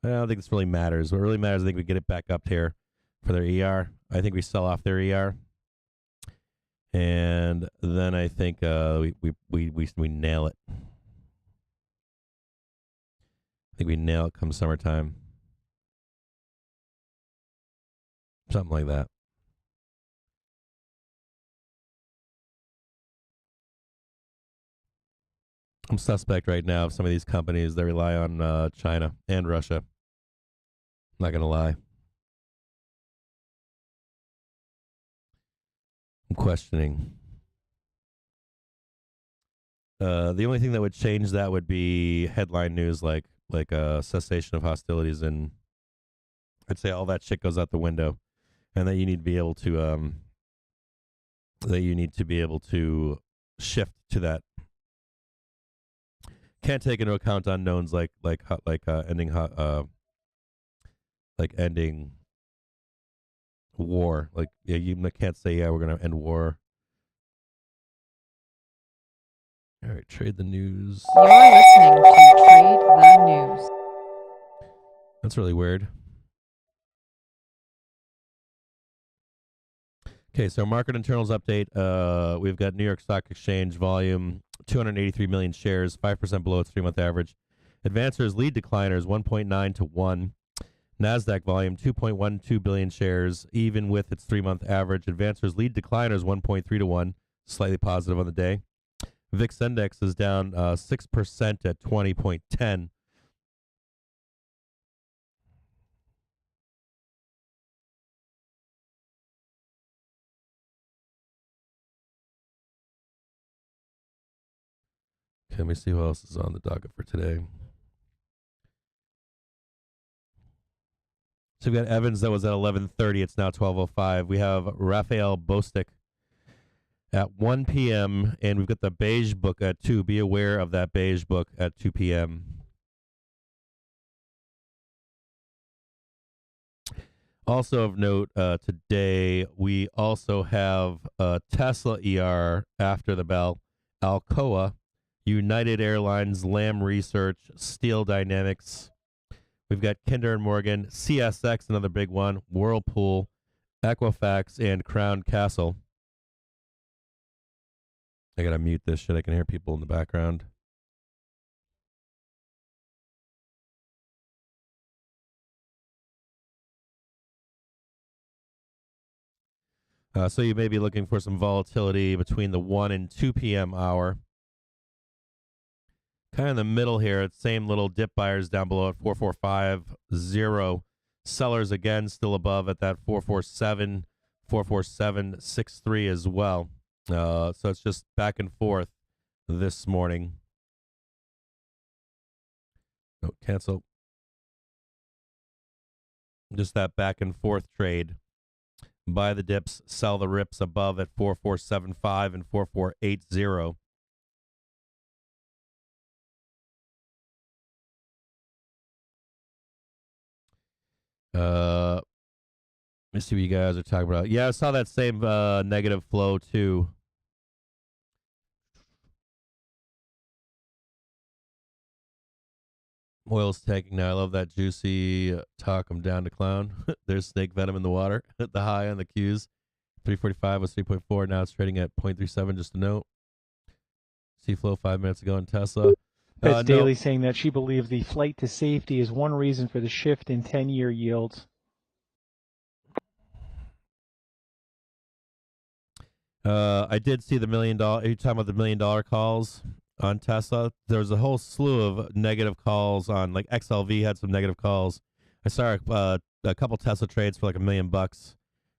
A: I don't think this really matters. What really matters, I think we get it back up here for their ER. I think we sell off their ER. And then I think we nail it. I think we nail it come summertime. Something like that. I'm suspect right now of some of these companies that rely on China and Russia. I'm not going to lie. I'm questioning. The only thing that would change that would be headline news like cessation of hostilities, and I'd say all that shit goes out the window, and that you need to be able to shift to that. Can't take into account unknowns like ending war. Like, yeah, you can't say, yeah, we're gonna end war. All right, trade the news.
B: You're listening to Trade the News.
A: That's really weird. Okay, so market internals update. We've got New York Stock Exchange volume 283 million shares, 5% below its 3-month average. Advancers lead decliners 1.9 to 1. NASDAQ volume 2.12 billion shares, even with its 3-month average. Advancers lead decliners 1.3 to 1, slightly positive on the day. VIX index is down 6% at 20.10. Okay, let me see who else is on the docket for today. So we've got Evans that was at 11:30. It's now 12:05. We have Raphael Bostic at 1 p.m. and we've got the beige book at 2. Be aware of that beige book at 2 p.m. Also of note, today we also have Tesla ER after the bell, Alcoa, United Airlines, Lam Research, Steel Dynamics. We've got Kinder & Morgan, CSX, another big one, Whirlpool, Equifax, and Crown Castle. I got to mute this shit. I can hear people in the background. So you may be looking for some volatility between the 1 and 2 p.m. hour. Kind of in the middle here, it's same little dip buyers down below at 4450. Sellers again still above at that 447, 44763 as well. So it's just back and forth this morning. No, cancel. Just that back and forth trade. Buy the dips, sell the rips above at 4475 and 4480. Let me see what you guys are talking about. Yeah, I saw that same negative flow too. Oil's tanking now. I love that juicy talk. I'm down to clown. There's snake venom in the water. The high on the Qs. 345 was 3.4. Now it's trading at 0.37. Just a note. C-flow 5 minutes ago in Tesla.
D: Fed's Daily saying that she believes the flight to safety is one reason for the shift in 10-year yields.
A: I did see the $1 million. Are you talking about the $1 million calls on Tesla? There was a whole slew of negative calls on, like XLV had some negative calls. I saw a couple Tesla trades for like $1 million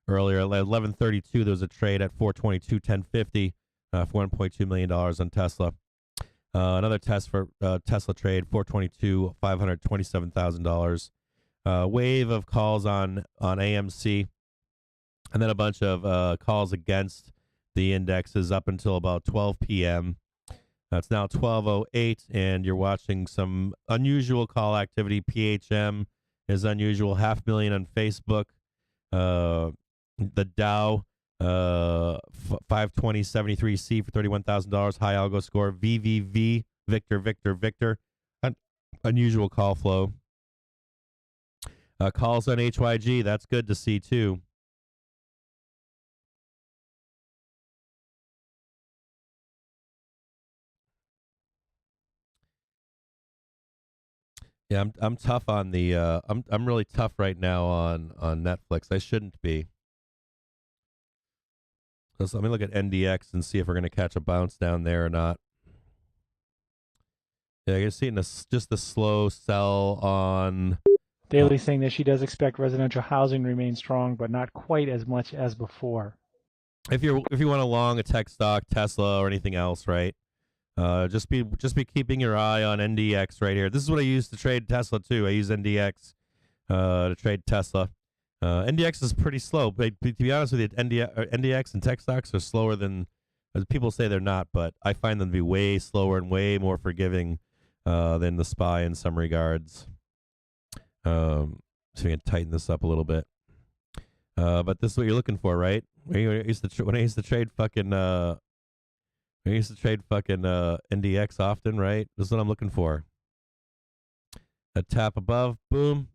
A: earlier. At 11:32, there was a trade at 422.1050 for $1.2 million on Tesla. Another Tesla trade, 422, $527,000. Wave of calls on AMC, and then a bunch of calls against the indexes up until about 12 p.m. It's now 12:08, and you're watching some unusual call activity. PHM is unusual, 500,000 on Facebook. The Dow, 520.73C for $31,000. High algo score. VVV Victor, Victor, Victor. Unusual call flow. Calls on HYG. That's good to see too. Yeah, I'm tough on the I'm really tough right now on Netflix. I shouldn't be. So let me look at NDX and see if we're going to catch a bounce down there or not. Yeah, you're seeing just a slow sell on.
D: Daly's saying that she does expect residential housing to remain strong, but not quite as much as before.
A: If you want to long a tech stock, Tesla or anything else, right? Just be keeping your eye on NDX right here. This is what I use to trade Tesla too. I use NDX to trade Tesla. NDX is pretty slow, but to be honest with you, NDX and tech stocks are slower than as people say they're not, but I find them to be way slower and way more forgiving than the SPY in some regards. So we can tighten this up a little bit. But this is what you're looking for, right? When I used to trade fucking NDX often, right? This is what I'm looking for. A tap above, boom.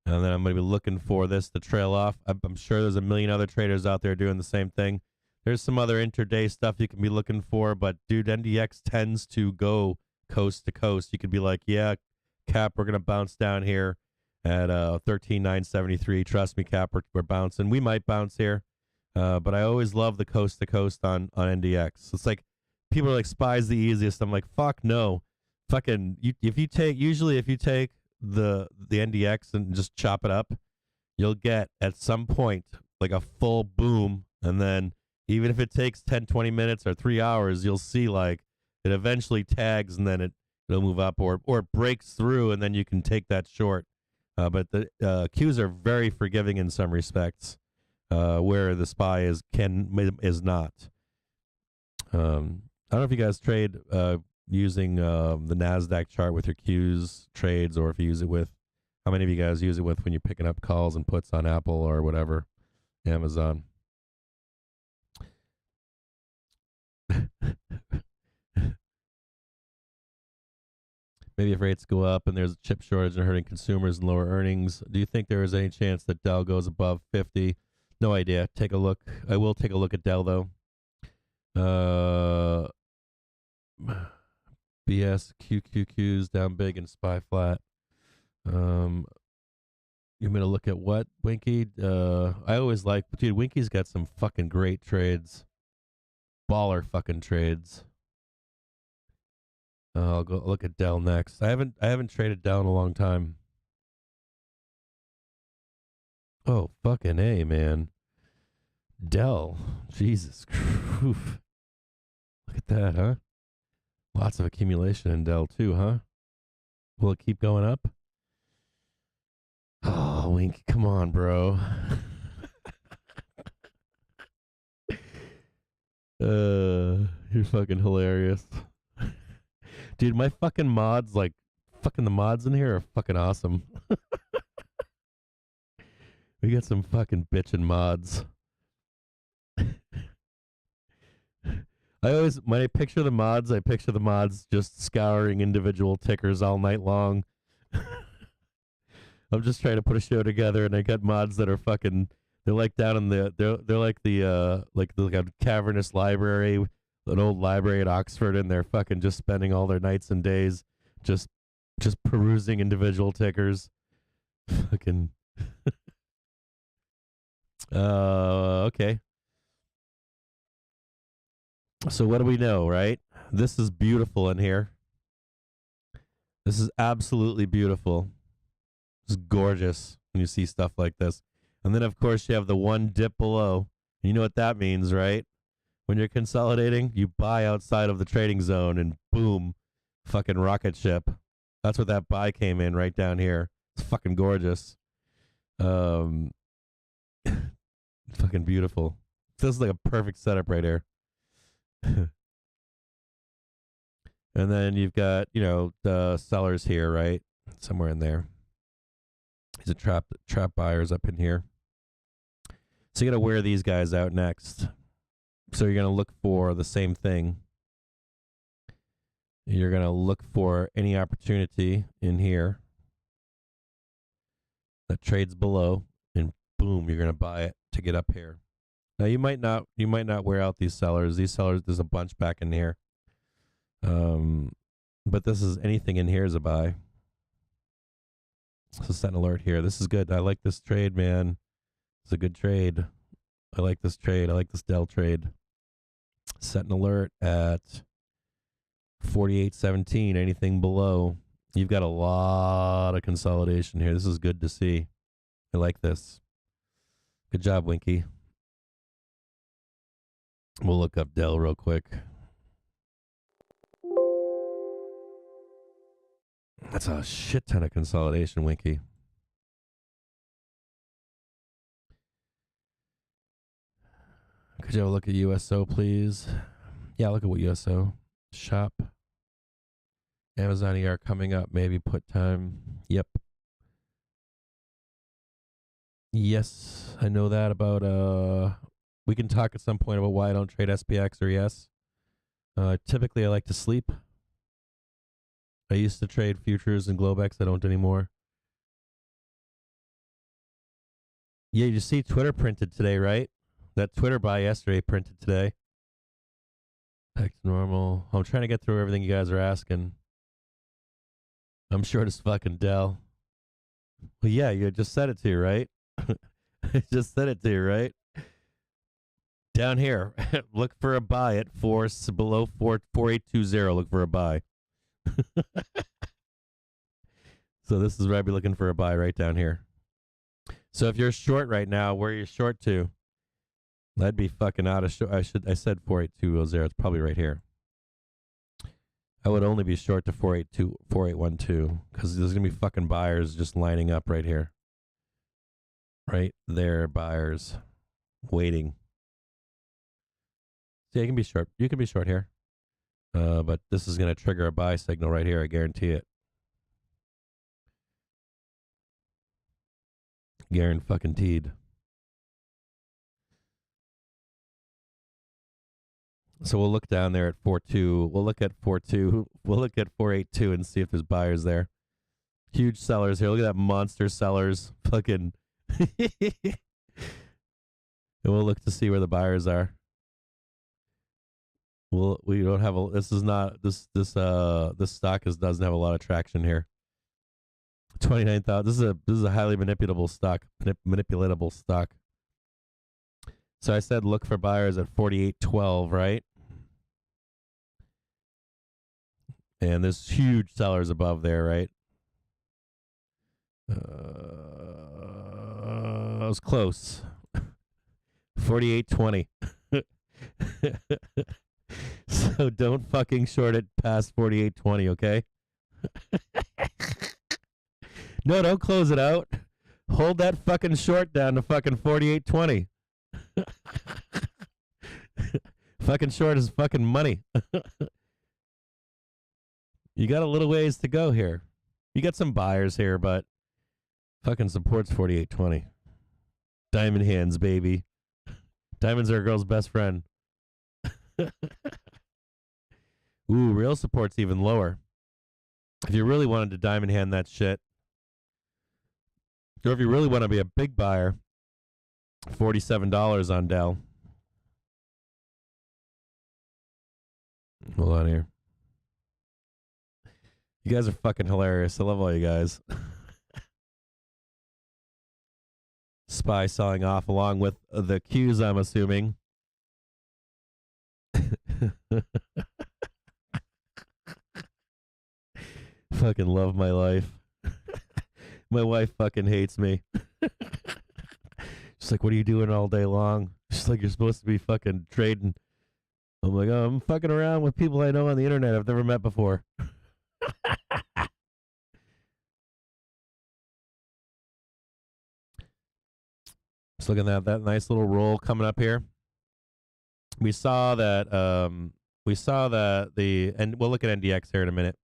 A: And then I'm going to be looking for this to trail off. I'm sure there's a million other traders out there doing the same thing. There's some other intraday stuff you can be looking for, but dude, NDX tends to go coast to coast. You could be like, yeah, Cap, we're going to bounce down here at 13,973. Trust me, Cap, we're bouncing. We might bounce here, but I always love the coast to coast on NDX. It's like people are like, SPY's the easiest. I'm like, fuck no. Fucking, if you take the NDX and just chop it up, you'll get at some point like a full boom, and then even if it takes 10-20 minutes or 3 hours, you'll see like it eventually tags and then it'll move up or it breaks through and then you can take that short. But the Qs are very forgiving in some respects, where the SPY is not. I don't know if you guys trade using the NASDAQ chart with your Qs trades, or if you use it with, how many of you guys use it with when you're picking up calls and puts on Apple or whatever, Amazon. Maybe if rates go up and there's a chip shortage and hurting consumers and lower earnings, do you think there is any chance that Dell goes above 50? No idea. Take a look. I will take a look at Dell though. BS QQQs down big and SPY flat. You want me to look at what, Winky? I always like, dude, Winky's got some fucking great trades. Baller fucking trades. I'll go look at Dell next. I haven't traded Dell in a long time. Oh, fucking A, man. Dell. Jesus. Oof. Look at that, huh? Lots of accumulation in Dell too, huh? Will it keep going up? Oh, Wink, come on, bro. You're fucking hilarious. Dude, my fucking mods, like, fucking the mods in here are fucking awesome. We got some fucking bitchin' mods. When I picture the mods just scouring individual tickers all night long. I'm just trying to put a show together, and I got mods that are fucking, they're like down in they're like a cavernous library, an old library at Oxford, and they're fucking just spending all their nights and days just perusing individual tickers. Fucking. Okay. So what do we know, right? This is beautiful in here. This is absolutely beautiful. It's gorgeous when you see stuff like this. And then, of course, you have the one dip below. You know what that means, right? When you're consolidating, you buy outside of the trading zone and boom, fucking rocket ship. That's what that buy came in right down here. It's fucking gorgeous. Fucking beautiful. This is like a perfect setup right here. And then you've got, the sellers here, right? Somewhere in there. These are trap buyers up in here. So you got to wear these guys out next. So you're going to look for the same thing. You're going to look for any opportunity in here that trades below, and boom, you're going to buy it to get up here. Now you might not wear out these sellers. These sellers, there's a bunch back in here. But this is anything in here is a buy. So set an alert here. This is good. I like this trade, man. It's a good trade. I like this trade. I like this Dell trade. Set an alert at 48.17. Anything below. You've got a lot of consolidation here. This is good to see. I like this. Good job, Winky. We'll look up Dell real quick. That's a shit ton of consolidation, Winky. Could you have a look at USO, please? Yeah, look at what USO. Shop. Amazon ER coming up. Maybe put time. Yep. Yes, I know that about... We can talk at some point about why I don't trade SPX or ES. Typically, I like to sleep. I used to trade futures and Globex. I don't anymore. Yeah, you see Twitter printed today, right? That Twitter buy yesterday printed today. Back to normal. I'm trying to get through everything you guys are asking. I'm short as fucking Dell. Well, yeah, you just said it to you, right? I just said it to you, right? Down here, look for a buy at below 4820. Look for a buy. So this is where I'd be looking for a buy right down here. So if you're short right now, where are you short to? I'd be fucking out of short. I said 48200. It's probably right here. I would only be short to 4812 because there's gonna be fucking buyers just lining up right here. Right there, buyers waiting. So you can be short. You can be short here. But this is going to trigger a buy signal right here. I guarantee it. Guaranteed. So we'll look down there at 4.2. We'll look at 4.2. We'll look at 4.82 and see if there's buyers there. Huge sellers here. Look at that monster sellers. Fucking. And we'll look to see where the buyers are. Well, we don't have a. This is not this stock doesn't have a lot of traction here. 29,000. This is a highly manipulatable stock. So I said look for buyers at 48.12, right? And there's huge sellers above there, right? I was close. 48.20. So don't fucking short it past 48.20, okay? No, don't close it out. Hold that fucking short down to fucking 48.20. Fucking short is fucking money. You got a little ways to go here. You got some buyers here, but fucking support's 48.20. Diamond hands, baby. Diamonds are a girl's best friend. Ooh, real support's even lower. If you really wanted to diamond hand that shit, or if you really want to be a big buyer, $47 on Dell. Hold on here. You guys are fucking hilarious. I love all you guys. Spy sawing off along with the Qs, I'm assuming. Fucking love my life. My wife fucking hates me. She's like, what are you doing all day long? She's like, you're supposed to be fucking trading. I'm like, oh, I'm fucking around with people I know on the internet I've never met before. Just looking at that nice little roll coming up here. We saw that and we'll look at NDX here in a minute.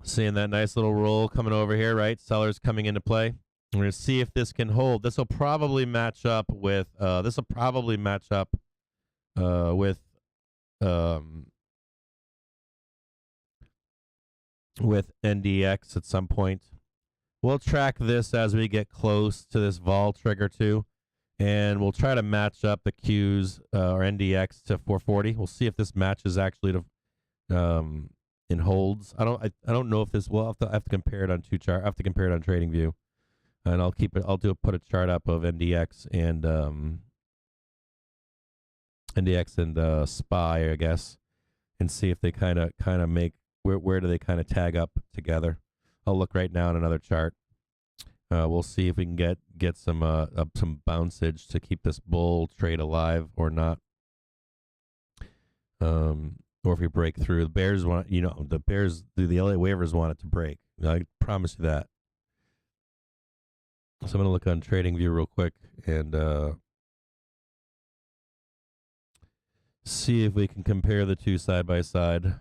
A: Seeing that nice little roll coming over here, right? Sellers coming into play. We're going to see if this can hold. This will probably match up with with NDX at some point. We'll track this as we get close to this vol trigger too, and we'll try to match up the Qs or NDX to 440. We'll see if this matches actually to in holds. I don't know if this will. I have to compare it on I have to compare it on TradingView, and put a chart up of NDX and SPY, I guess, and see if they kind of make where do they kind of tag up together. I'll look right now at another chart. We'll see if we can get some bouncage to keep this bull trade alive or not. Or if we break through. The Bears want, the LA waivers want it to break. I promise you that. So I'm going to look on TradingView real quick and see if we can compare the two side by side.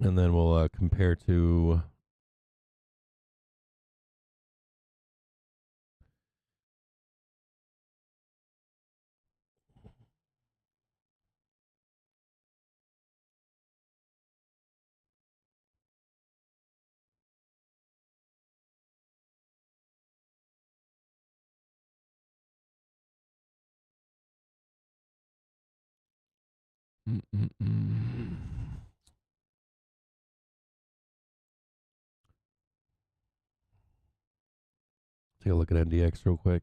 A: And then we'll compare to take a look at NDX real quick.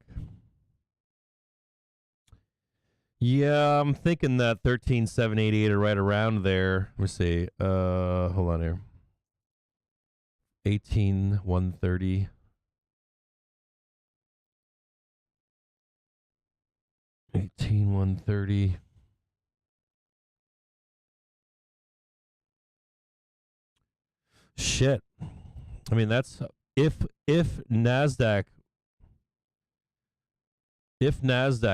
A: Yeah, I'm thinking that 13,788 are right around there. Let me see. Hold on here. 18,130. 18,130. Shit. I mean, that's if NASDAQ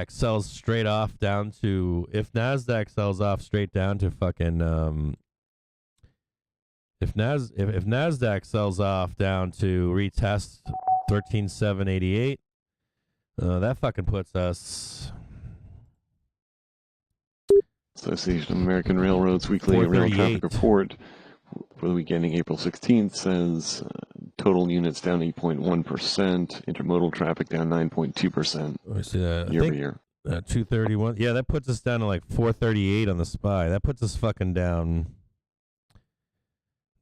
A: sells straight off down to if NASDAQ sells off straight down to fucking if NASDAQ sells off down to retest 13,788, that fucking puts us
C: Association of American Railroads weekly rail traffic report for the week ending April 16th says total units down 8.1%, intermodal traffic down 9.2%
A: I see that.
C: year over year.
A: 231. Yeah, that puts us down to like 438 on the SPY. That puts us fucking down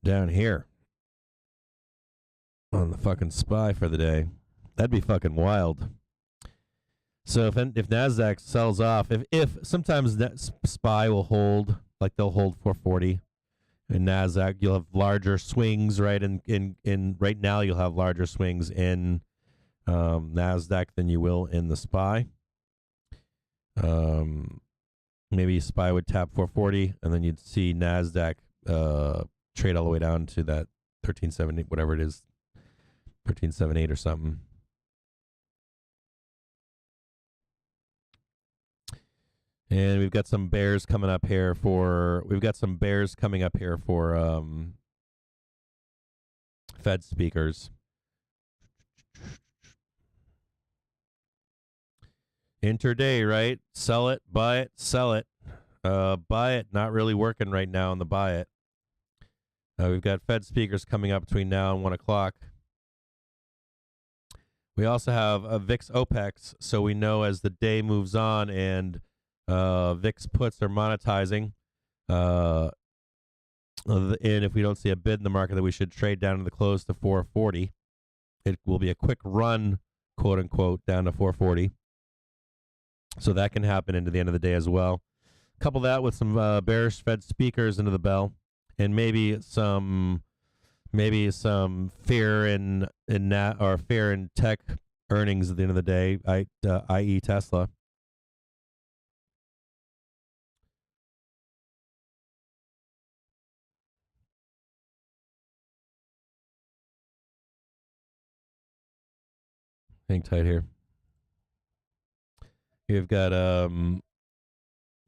A: here on the fucking SPY for the day. That'd be fucking wild. So if NASDAQ sells off, if sometimes that SPY will hold, like they'll hold 440. In NASDAQ, you'll have larger swings, right? In right now, you'll have larger swings in NASDAQ than you will in the SPY. Maybe SPY would tap 440, and then you'd see NASDAQ trade all the way down to that 1370, whatever it is, 1378 or something. And we've got some bears coming up here for Fed speakers. Intraday, right? Sell it, buy it, sell it. Buy it, not really working right now on the buy it. We've got Fed speakers coming up between now and 1 o'clock. We also have VIX OPEX, so we know as the day moves on and VIX puts are monetizing, and if we don't see a bid in the market, that we should trade down to the close to 440. It will be a quick run, quote unquote, down to 440. So that can happen into the end of the day as well. Couple that with some bearish Fed speakers into the bell, and maybe some fear in tech earnings at the end of the day, i.e. Tesla. Hang tight here. We've got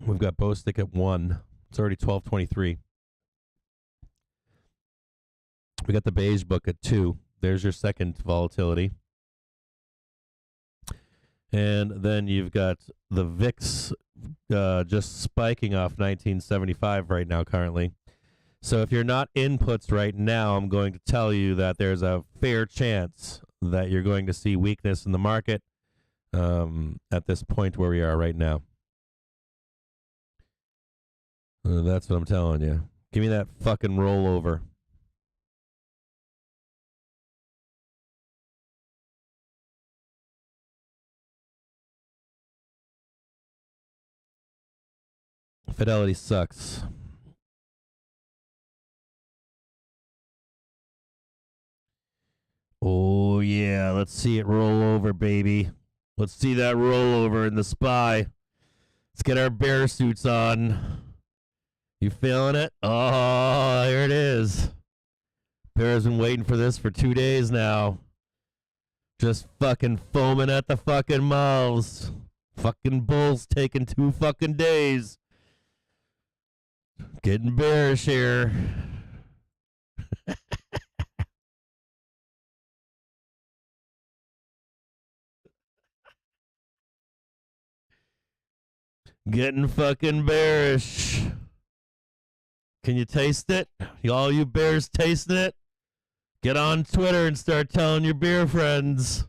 A: Bostick at 1. It's already 12:23. We got the beige book at 2. There's your second volatility. And then you've got the VIX just spiking off 1975 right now currently. So if you're not inputs right now, I'm going to tell you that there's a fair chance that you're going to see weakness in the market at this point where we are right now. That's what I'm telling you. Give me that fucking rollover. Fidelity sucks. Oh, yeah. Let's see it roll over, baby. Let's see that rollover in the SPY. Let's get our bear suits on. You feeling it? Oh, here it is. Bear's been waiting for this for 2 days now. Just fucking foaming at the fucking mouths. Fucking bulls taking 2 fucking days. Getting bearish here. Getting fucking bearish. Can you taste it? All you bears tasting it? Get on Twitter and start telling your beer friends.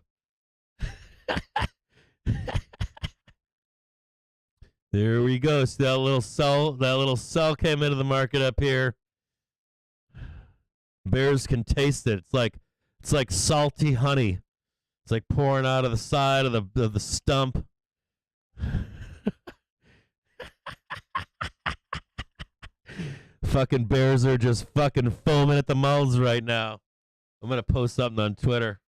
A: There we go. See that little cell came into the market up here. Bears can taste it. It's like salty honey. It's like pouring out of the side of the stump. Fucking bears are just fucking foaming at the mouths right now. I'm gonna post something on Twitter.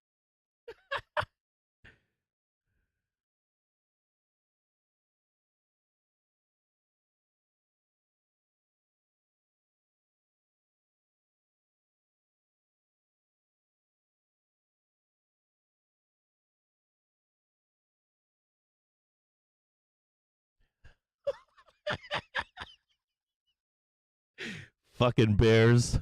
A: Fucking bears.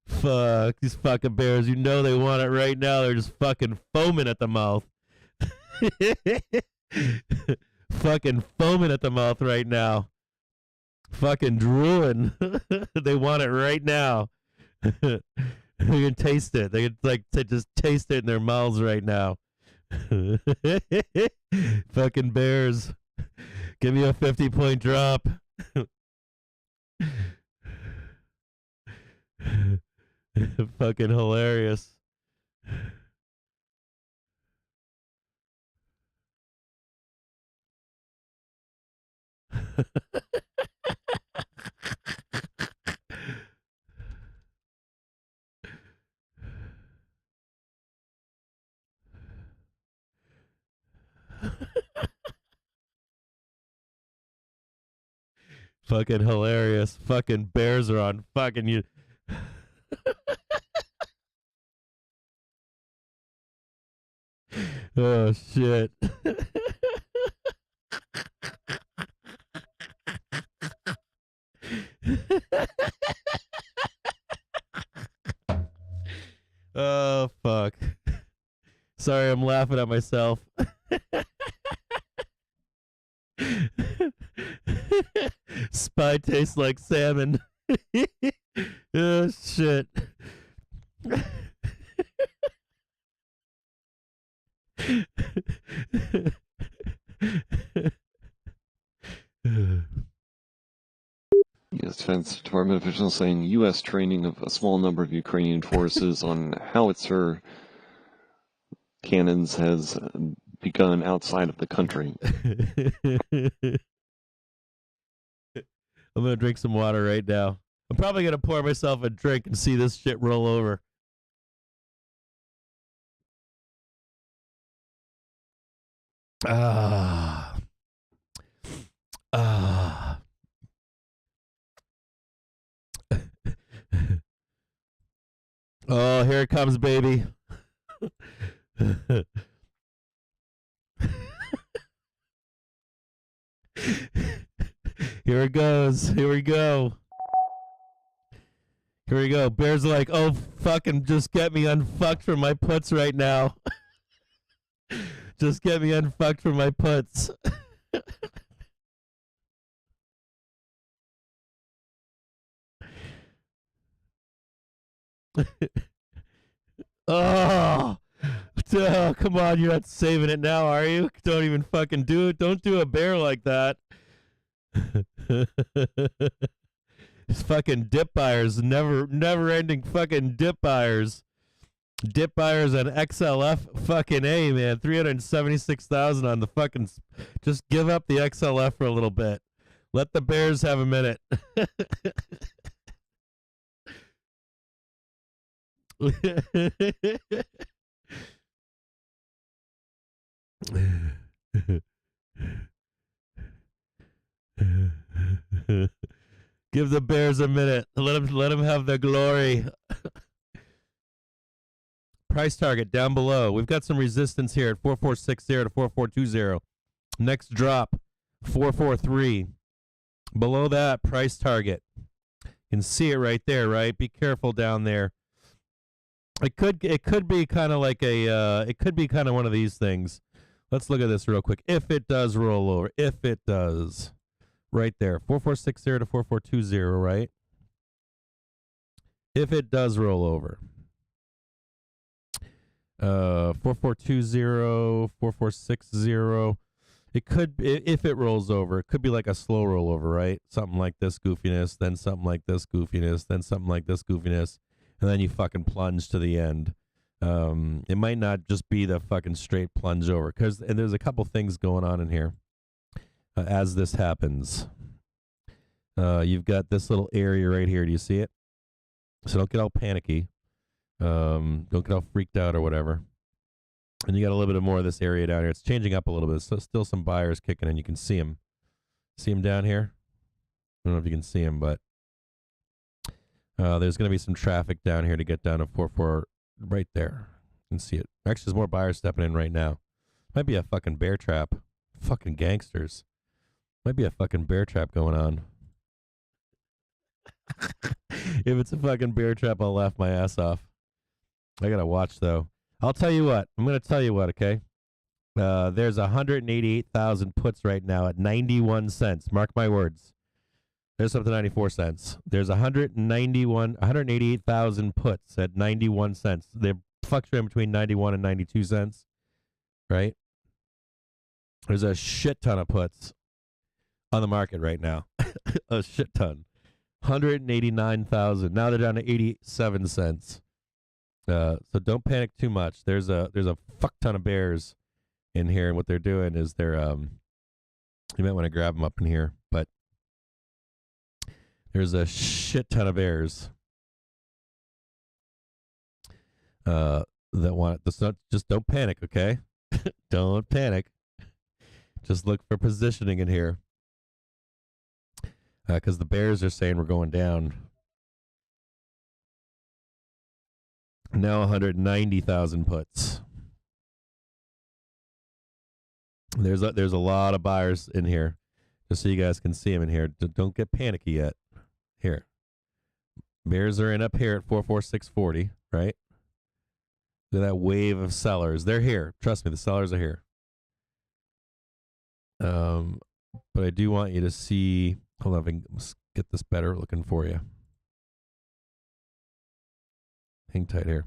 A: Fuck these fucking bears. You know they want it right now. They're just fucking foaming at the mouth. Fucking foaming at the mouth right now. Fucking drooling. They want it right now. They can taste it. They can just taste it in their mouths right now. Fucking bears. Give me a 50-point drop. Fucking hilarious. Fucking hilarious. Fucking bears are on fucking you. Oh shit. Oh fuck. Sorry, I'm laughing at myself. Spy tastes like salmon. Oh shit.
C: U.S. Defense Department officials saying U.S. training of a small number of Ukrainian forces on howitzer cannons has begun outside of the country.
A: I'm going to drink some water right now. I'm probably going to pour myself a drink and see this shit roll over. Ah. Ah. Oh, here it comes, baby. Here it goes. Here we go. Here we go. Bear's like, oh, fucking just get me unfucked from my puts right now. Just get me unfucked from my puts. Oh, come on. You're not saving it now, are you? Don't even fucking do it. Don't do a bear like that. These fucking dip buyers, never ending fucking dip buyers. Dip buyers on XLF fucking A, man. 376,000 on the fucking. Just give up the XLF for a little bit. Let the bears have a minute. Give the bears a minute. Let them have their glory. Price target down below. We've got some resistance here at 4460 to 4420. Next drop 443. Below that price target. You can see it right there, right? Be careful down there. It could be kind of like it could be kind of one of these things. Let's look at this real quick. If it does roll over, if it does, right there, 4460 to 4420, right? If it does roll over, 4420, 4460. It could, if it rolls over, it could be like a slow rollover, right? Something like this goofiness, then something like this goofiness, then something like this goofiness, and then you fucking plunge to the end. It might not just be the fucking straight plunge over, and there's a couple things going on in here as this happens. You've got this little area right here. Do you see it? So don't get all panicky. Don't get all freaked out or whatever. And you got a little bit more of this area down here. It's changing up a little bit. So still some buyers kicking in. You can see them. See them down here? I don't know if you can see them, but there's going to be some traffic down here to get down to 44 right there. You can see it. Actually, there's more buyers stepping in right now. Might be a fucking bear trap. Fucking gangsters. Might be a fucking bear trap going on. If it's a fucking bear trap, I'll laugh my ass off. I got to watch, though. I'll tell you what. I'm going to tell you what, okay? There's 188,000 puts right now at 91 cents. Mark my words. There's up to 94 cents. There's 188,000 puts at 91 cents. They're fluctuating between 91 and 92 cents, right? There's a shit ton of puts on the market right now. A shit ton. 189,000. Now they're down to 87 cents. So don't panic too much. There's a fuck ton of bears in here, and what they're doing is they're you might want to grab them up in here, but there's a shit ton of bears that want this. Just don't panic, okay? Don't panic. Just look for positioning in here, because the bears are saying we're going down. Now 190,000 puts. There's a lot of buyers in here, just so you guys can see them in here. Don't get panicky yet. Here, bears are in up here at 44640, right? Look at that wave of sellers. They're here. Trust me, the sellers are here. But I do want you to see. Hold on, if I can get this better looking for you. Hang tight here.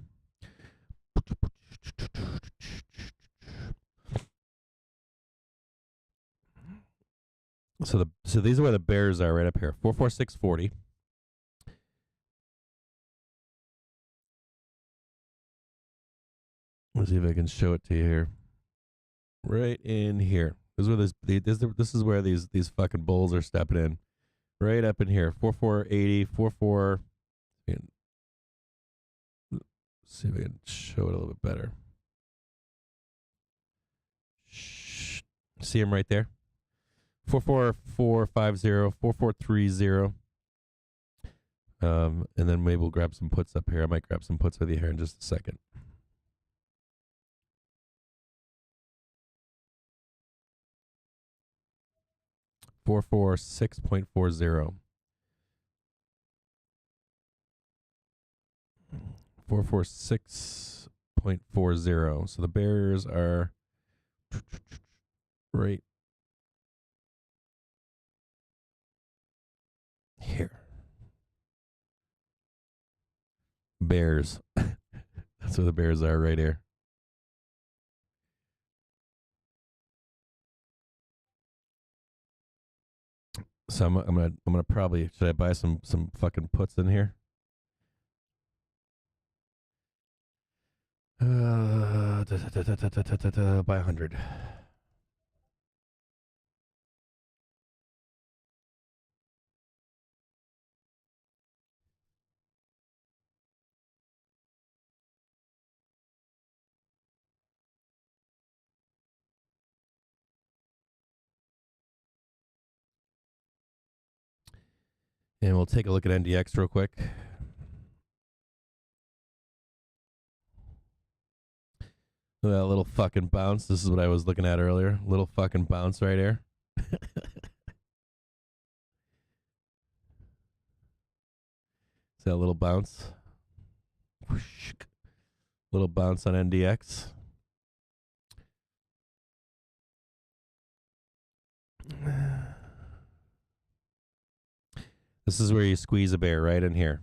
A: So these are where the bears are, right up here. 44640. Let's see if I can show it to you here. Right in here. This is where these fucking bulls are stepping in. Right up in here. 4480, 44. See if I can show it a little bit better. See him right there? 44450, 4430. And then maybe we'll grab some puts up here. I might grab some puts with you here in just a second. 446.40. 446.40. So the bears are right here. Bears. That's where the bears are, right here. So I'm gonna probably, should I buy some fucking puts in here? Buy 100. And we'll take a look at NDX real quick. Look at that little fucking bounce. This is what I was looking at earlier. Little fucking bounce right here. See that little bounce? Whoosh. Little bounce on NDX. This is where you squeeze a bear, right in here.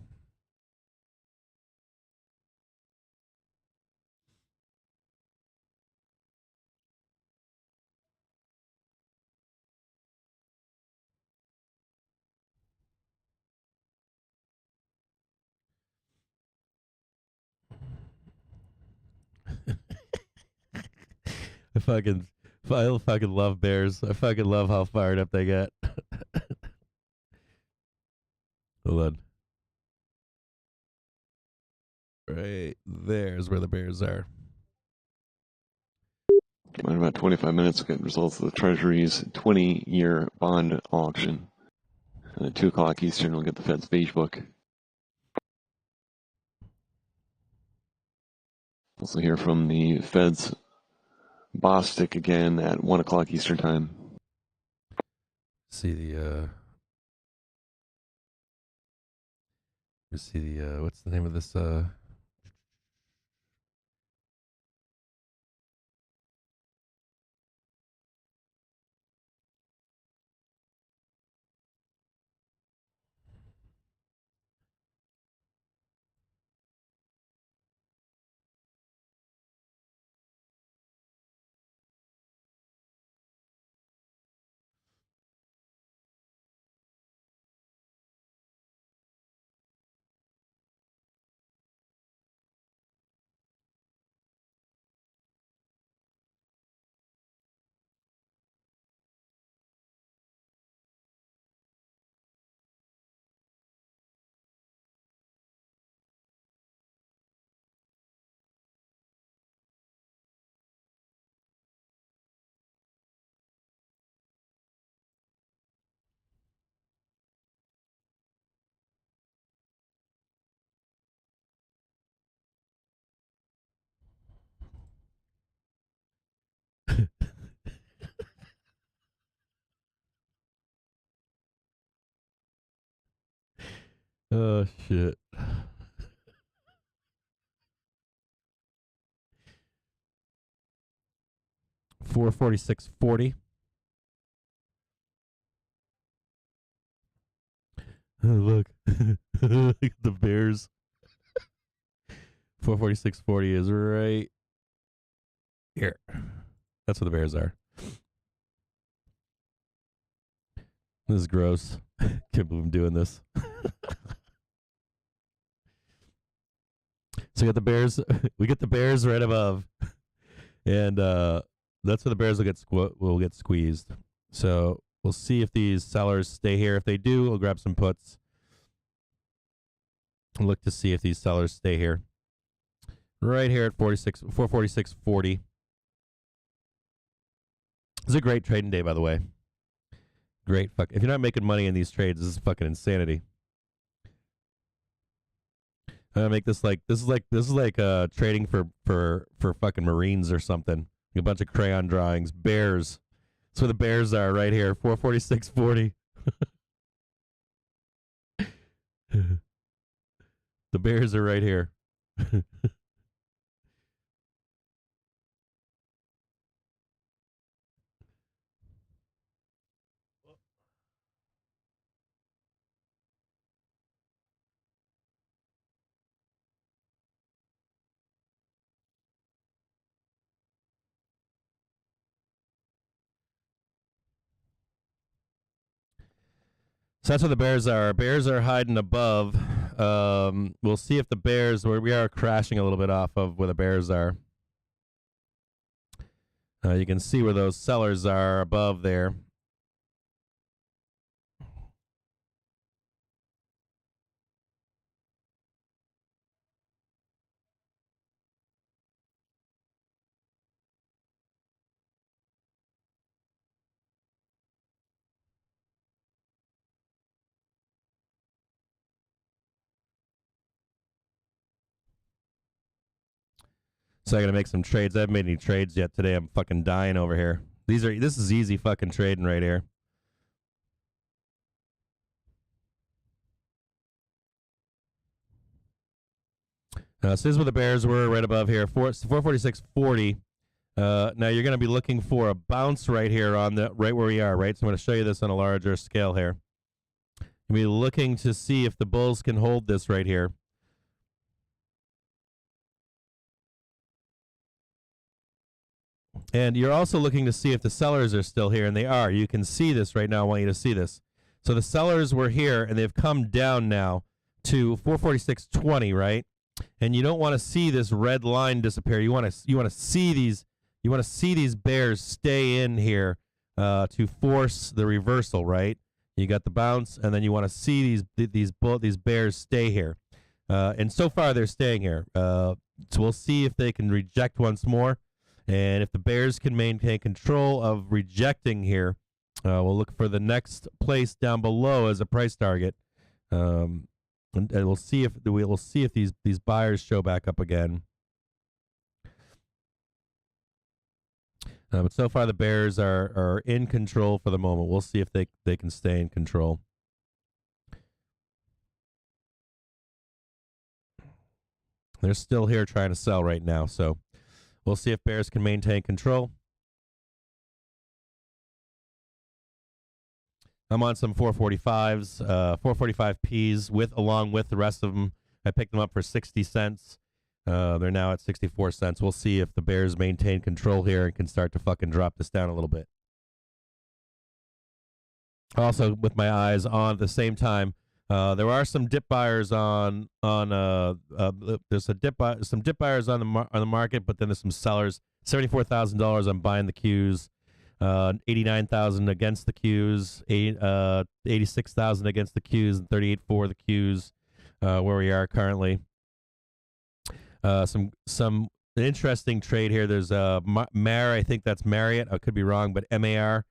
A: I fucking love bears. I fucking love how fired up they get. Hold on. Right there's where the bears are.
C: In about 25 minutes, we'll get results of the Treasury's 20-year bond auction. And at 2 o'clock Eastern, we'll get the Fed's beige book. Also hear from the Fed's boss stick again at 1 o'clock Eastern time.
A: See the what's the name of this oh shit. $446.40. Look. Look at the bears. 446.40 is right here. That's where the bears are. This is gross. Can't believe I'm doing this. So we got the bears. We get the bears right above, and that's where the bears will get squeezed. So we'll see if these sellers stay here. If they do, we'll grab some puts. Look to see if these sellers stay here. Right here at 446.40. It's a great trading day, by the way. Great fuck. If you're not making money in these trades, this is fucking insanity. I make this like trading for fucking Marines or something. A bunch of crayon drawings, bears, That's where the bears are, right here, 446.40. The bears are right here. So that's where the bears are. Bears are hiding above. We'll see if the bears, where we are crashing a little bit off of where the bears are. You can see where those sellers are above there. So I gotta make some trades. I haven't made any trades yet today. I'm fucking dying over here. This is easy fucking trading right here. So this is where the bears were, right above here, 446.40. Now you're gonna be looking for a bounce right here on the right where we are, right? So I'm gonna show you this on a larger scale here. You'll be looking to see if the bulls can hold this right here. And you're also looking to see if the sellers are still here, and they are. You can see this right now. I want you to see this. So the sellers were here, and they've come down now to 446.20, right? And you don't want to see this red line disappear. You want to see these bears stay in here to force the reversal, right? You got the bounce, and then you want to see these bears stay here. And so far they're staying here. So we'll see if they can reject once more. And if the bears can maintain control of rejecting here, we'll look for the next place down below as a price target, and we'll see if these buyers show back up again. But so far the bears are in control for the moment. We'll see if they can stay in control. They're still here trying to sell right now, so we'll see if bears can maintain control. I'm on some 445s, 445Ps along with the rest of them. I picked them up for 60 cents. They're now at 64 cents. We'll see if the bears maintain control here and can start to fucking drop this down a little bit. Also, with my eyes on at the same time, there are some dip buyers there's some dip buyers on the market, but then there's some sellers. $74,000 on buying the Qs, 89,000 against the Qs, 86,000 against the Qs, and 38 for the Qs, where we are currently. Some interesting trade here. There's Mar, I think that's Marriott. I could be wrong, but MAR.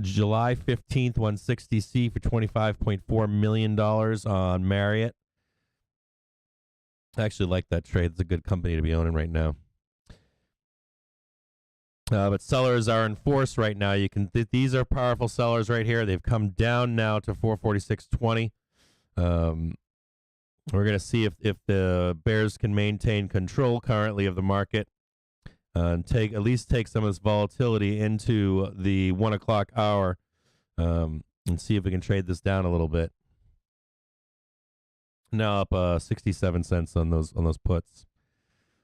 A: July 15th, 160C for $25.4 million on Marriott. I actually like that trade. It's a good company to be owning right now. But sellers are in force right now. These are powerful sellers right here. They've come down now to 446.20. We're going to see if the bears can maintain control currently of the market. And at least take some of this volatility into the 1 o'clock hour, and see if we can trade this down a little bit. Now up 67 cents on those puts.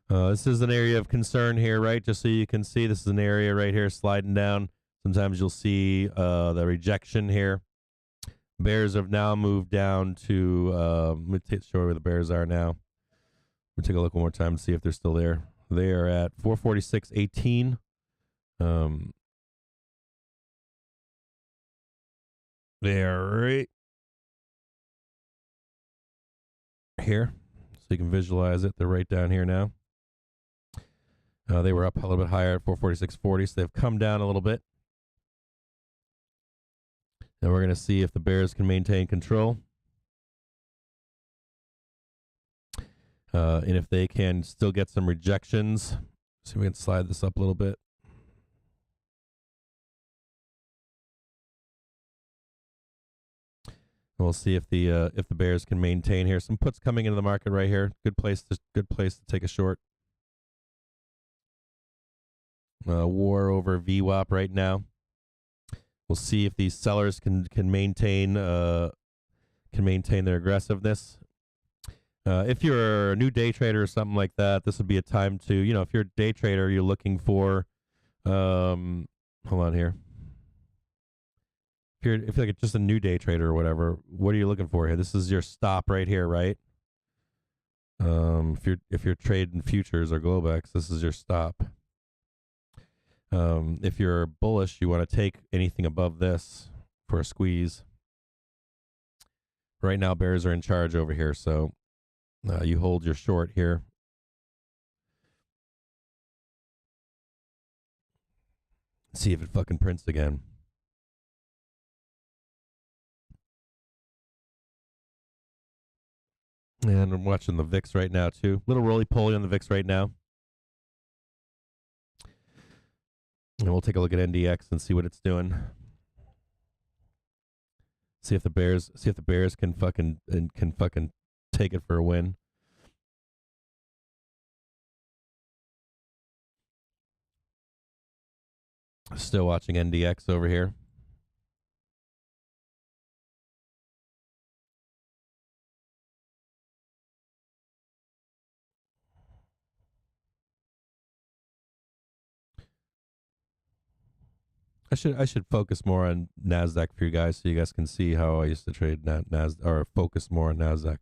A: This is an area of concern here, right? Just so you can see, this is an area right here sliding down. Sometimes you'll see the rejection here. Bears have now moved down to. Let me show you where the bears are now. We'll take a look one more time to see if they're still there. They are at 446.18. They are right here, so you can visualize it. They're right down here now. They were up a little bit higher at 446.40, so they've come down a little bit. And we're going to see if the bears can maintain control. And if they can still get some rejections. See if we can slide this up a little bit. We'll see if the bears can maintain here. Some puts coming into the market right here. Good place to take a short. War over VWAP right now. We'll see if these sellers can maintain their aggressiveness. If you're a new day trader or something like that, this would be a time to, if you're a day trader, you're looking for, hold on here. If you're like just a new day trader or whatever, what are you looking for here? This is your stop right here, right? If you're trading futures or Globex, this is your stop. If you're bullish, you want to take anything above this for a squeeze. Right now, bears are in charge over here, so you hold your short here. See if it fucking prints again. And I'm watching the VIX right now, too. Little roly-poly on the VIX right now. And we'll take a look at NDX and see what it's doing. See if the bears can fucking take it for a win. Still watching NDX over here. I should focus more on NASDAQ for you guys so you guys can see how I used to trade NASDAQ, or focus more on NASDAQ.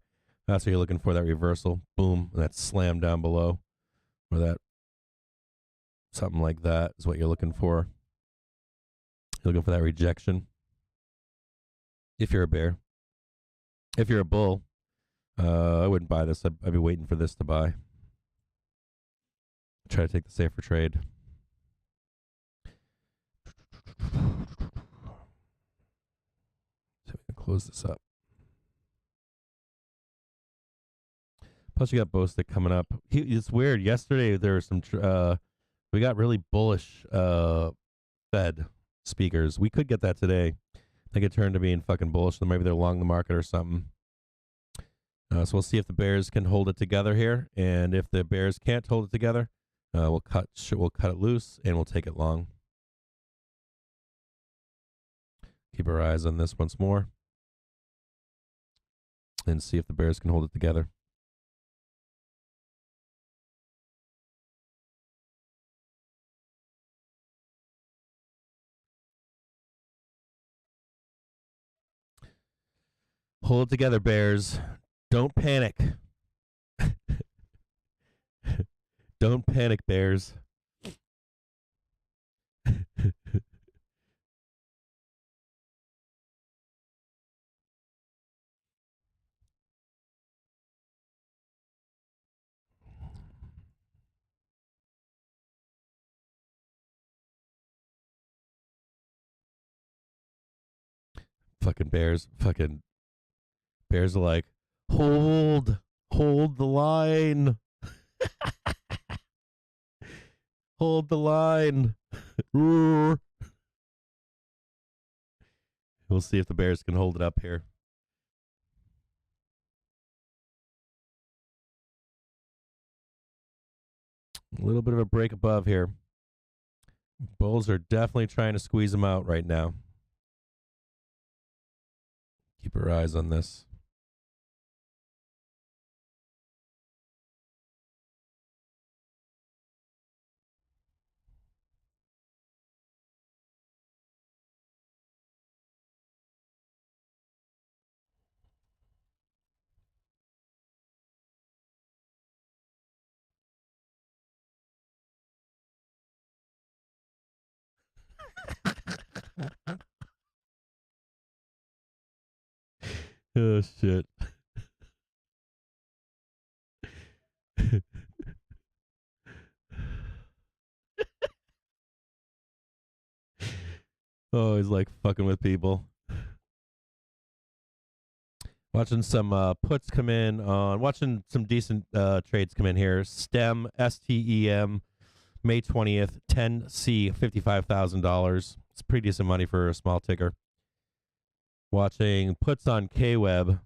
A: That's what you're looking for, that reversal. Boom. And that slam down below. Or that, something like that is what you're looking for. You're looking for that rejection. If you're a bear. If you're a bull, I wouldn't buy this. I'd be waiting for this to buy. Try to take the safer trade. So we can close this up. Plus, you got Bostic coming up. It's weird. Yesterday, there were some. We got really bullish Fed speakers. We could get that today. They could turn to being fucking bullish. So maybe they're long the market or something. So we'll see if the bears can hold it together here, and if the bears can't hold it together, we'll cut it loose and we'll take it long. Keep our eyes on this once more and see if the bears can hold it together. Hold it together, bears. Don't panic. Don't panic, bears. Fucking bears are like, hold the line. Hold the line. We'll see if the bears can hold it up here. A little bit of a break above here. Bulls are definitely trying to squeeze them out right now. Keep our eyes on this. Oh, shit. Oh, he's like fucking with people. Watching some puts come in on, watching some decent trades come in here. STEM, STEM, May 20th, 10C, $55,000. It's pretty decent money for a small ticker. Watching puts on K-Web,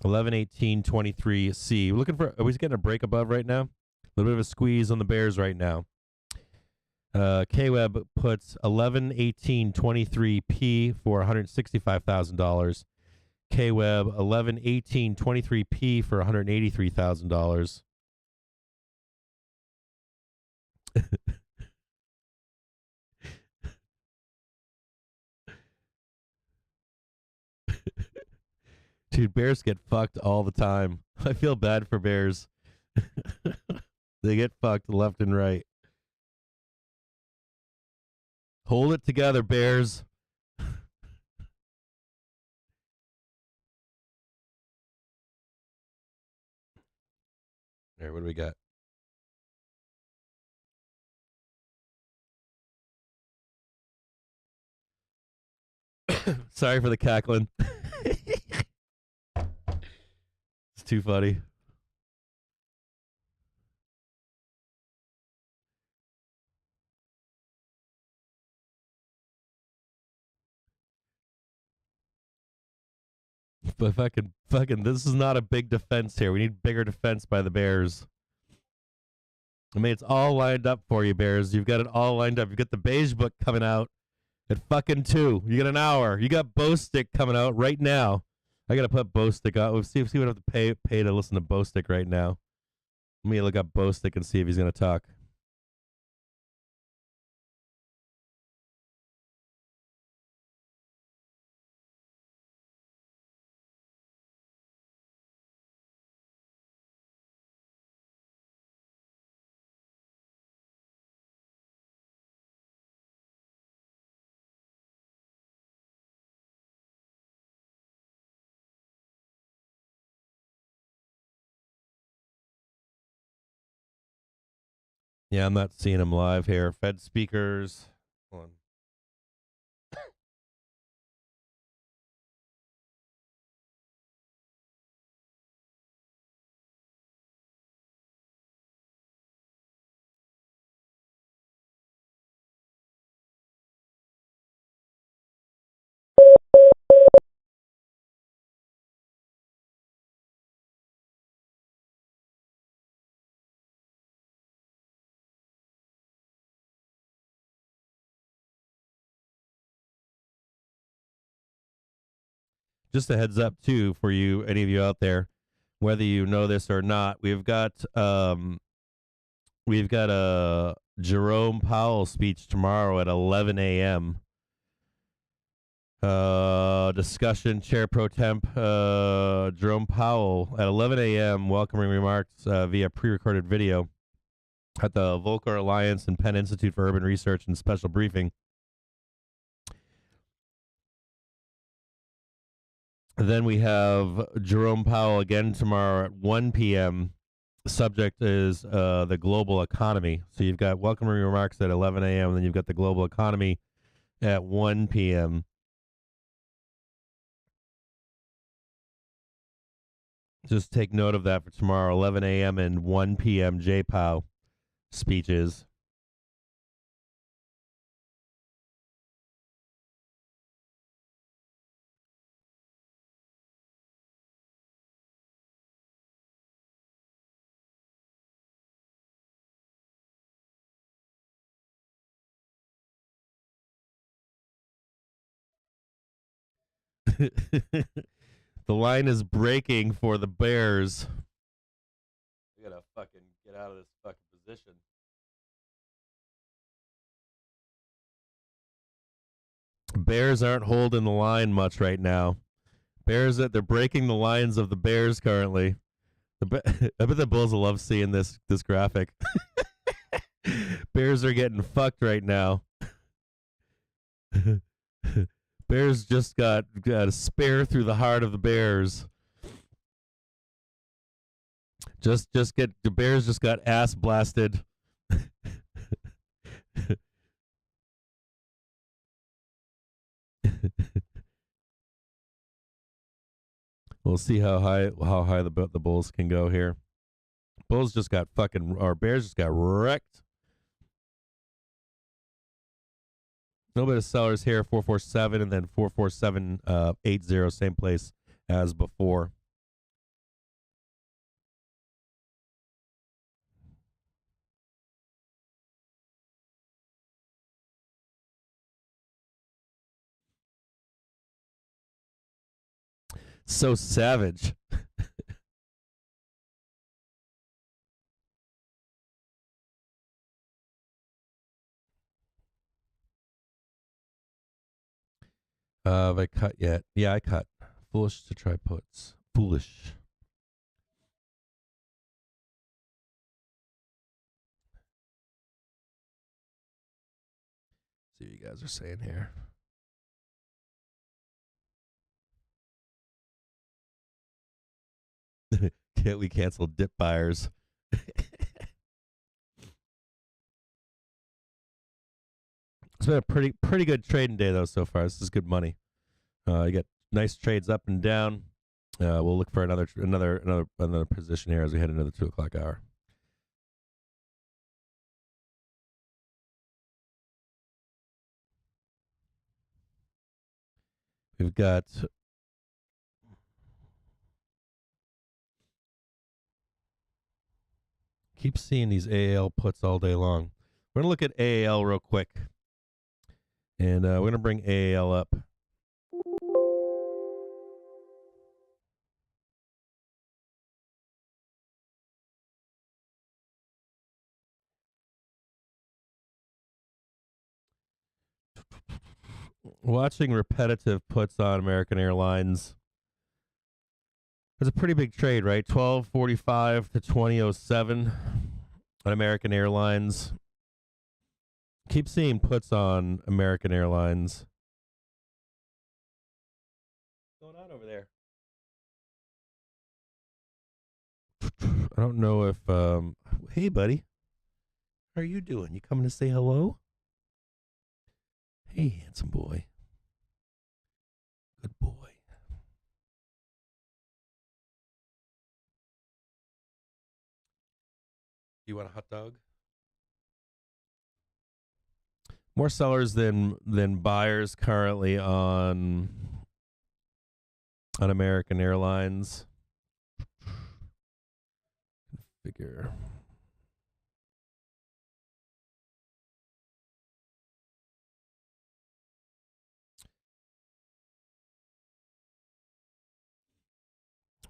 A: 11.18.23C. We're looking for, are we getting a break above right now? A little bit of a squeeze on the bears right now. K-Web puts 11.18.23P for $165,000. K-Web 11.18.23P for $183,000. Dude, bears get fucked all the time. I feel bad for bears. They get fucked left and right. Hold it together, bears. All right, what do we got? Sorry for the cackling. It's too funny. But fucking, this is not a big defense here. We need bigger defense by the Bears. I mean, it's all lined up for you, Bears. You've got it all lined up. You've got the beige book coming out at fucking 2. You got an hour. You got Bostick coming out right now. I gotta put Bostick out. We'll see what I have to pay to listen to Bostick right now. Let me look up Bostick and see if he's gonna talk. Yeah, I'm not seeing him live here. Fed speakers. Hold on. Just a heads up too for you, any of you out there, whether you know this or not. We've got a Jerome Powell speech tomorrow at 11 a.m. Discussion, Chair Pro Temp Jerome Powell at 11 a.m. welcoming remarks via pre-recorded video at the Volcker Alliance and Penn Institute for Urban Research and special briefing. Then we have Jerome Powell again tomorrow at 1 p.m. The subject is the global economy. So you've got welcoming remarks at 11 a.m. and then you've got the global economy at 1 p.m. Just take note of that for tomorrow, 11 a.m. and 1 p.m. JPOW speeches. The line is breaking for the Bears. We gotta fucking get out of this fucking position. Bears aren't holding the line much right now. Bears, they're breaking the lines of the Bears currently. I bet the Bulls will love seeing this graphic. Bears are getting fucked right now. Bears just got a spear through the heart of the Bears. The Bears just got ass blasted. We'll see how high the Bulls can go here. Bears just got wrecked. little bit of sellers here, 447 and then 44780, same place as before. So savage. Have I cut yet? Yeah, I cut. Foolish to try puts. Foolish. See what you guys are saying here. Can't we cancel dip buyers? It's been a pretty good trading day though so far. This is good money. You got nice trades up and down. We'll look for another position here as we head into the 2 o'clock hour. We've got keep seeing these AAL puts all day long. We're gonna look at AAL real quick, and we're gonna bring AAL up. Watching repetitive puts on American Airlines. It's a pretty big trade, right? 12.45 to 20.07 on American Airlines. Keep seeing puts on American Airlines. What's going on over there? I don't know if hey buddy. How are you doing? You coming to say hello? Hey, handsome boy. Good boy. You want a hot dog? More sellers than buyers currently on American Airlines. Figure.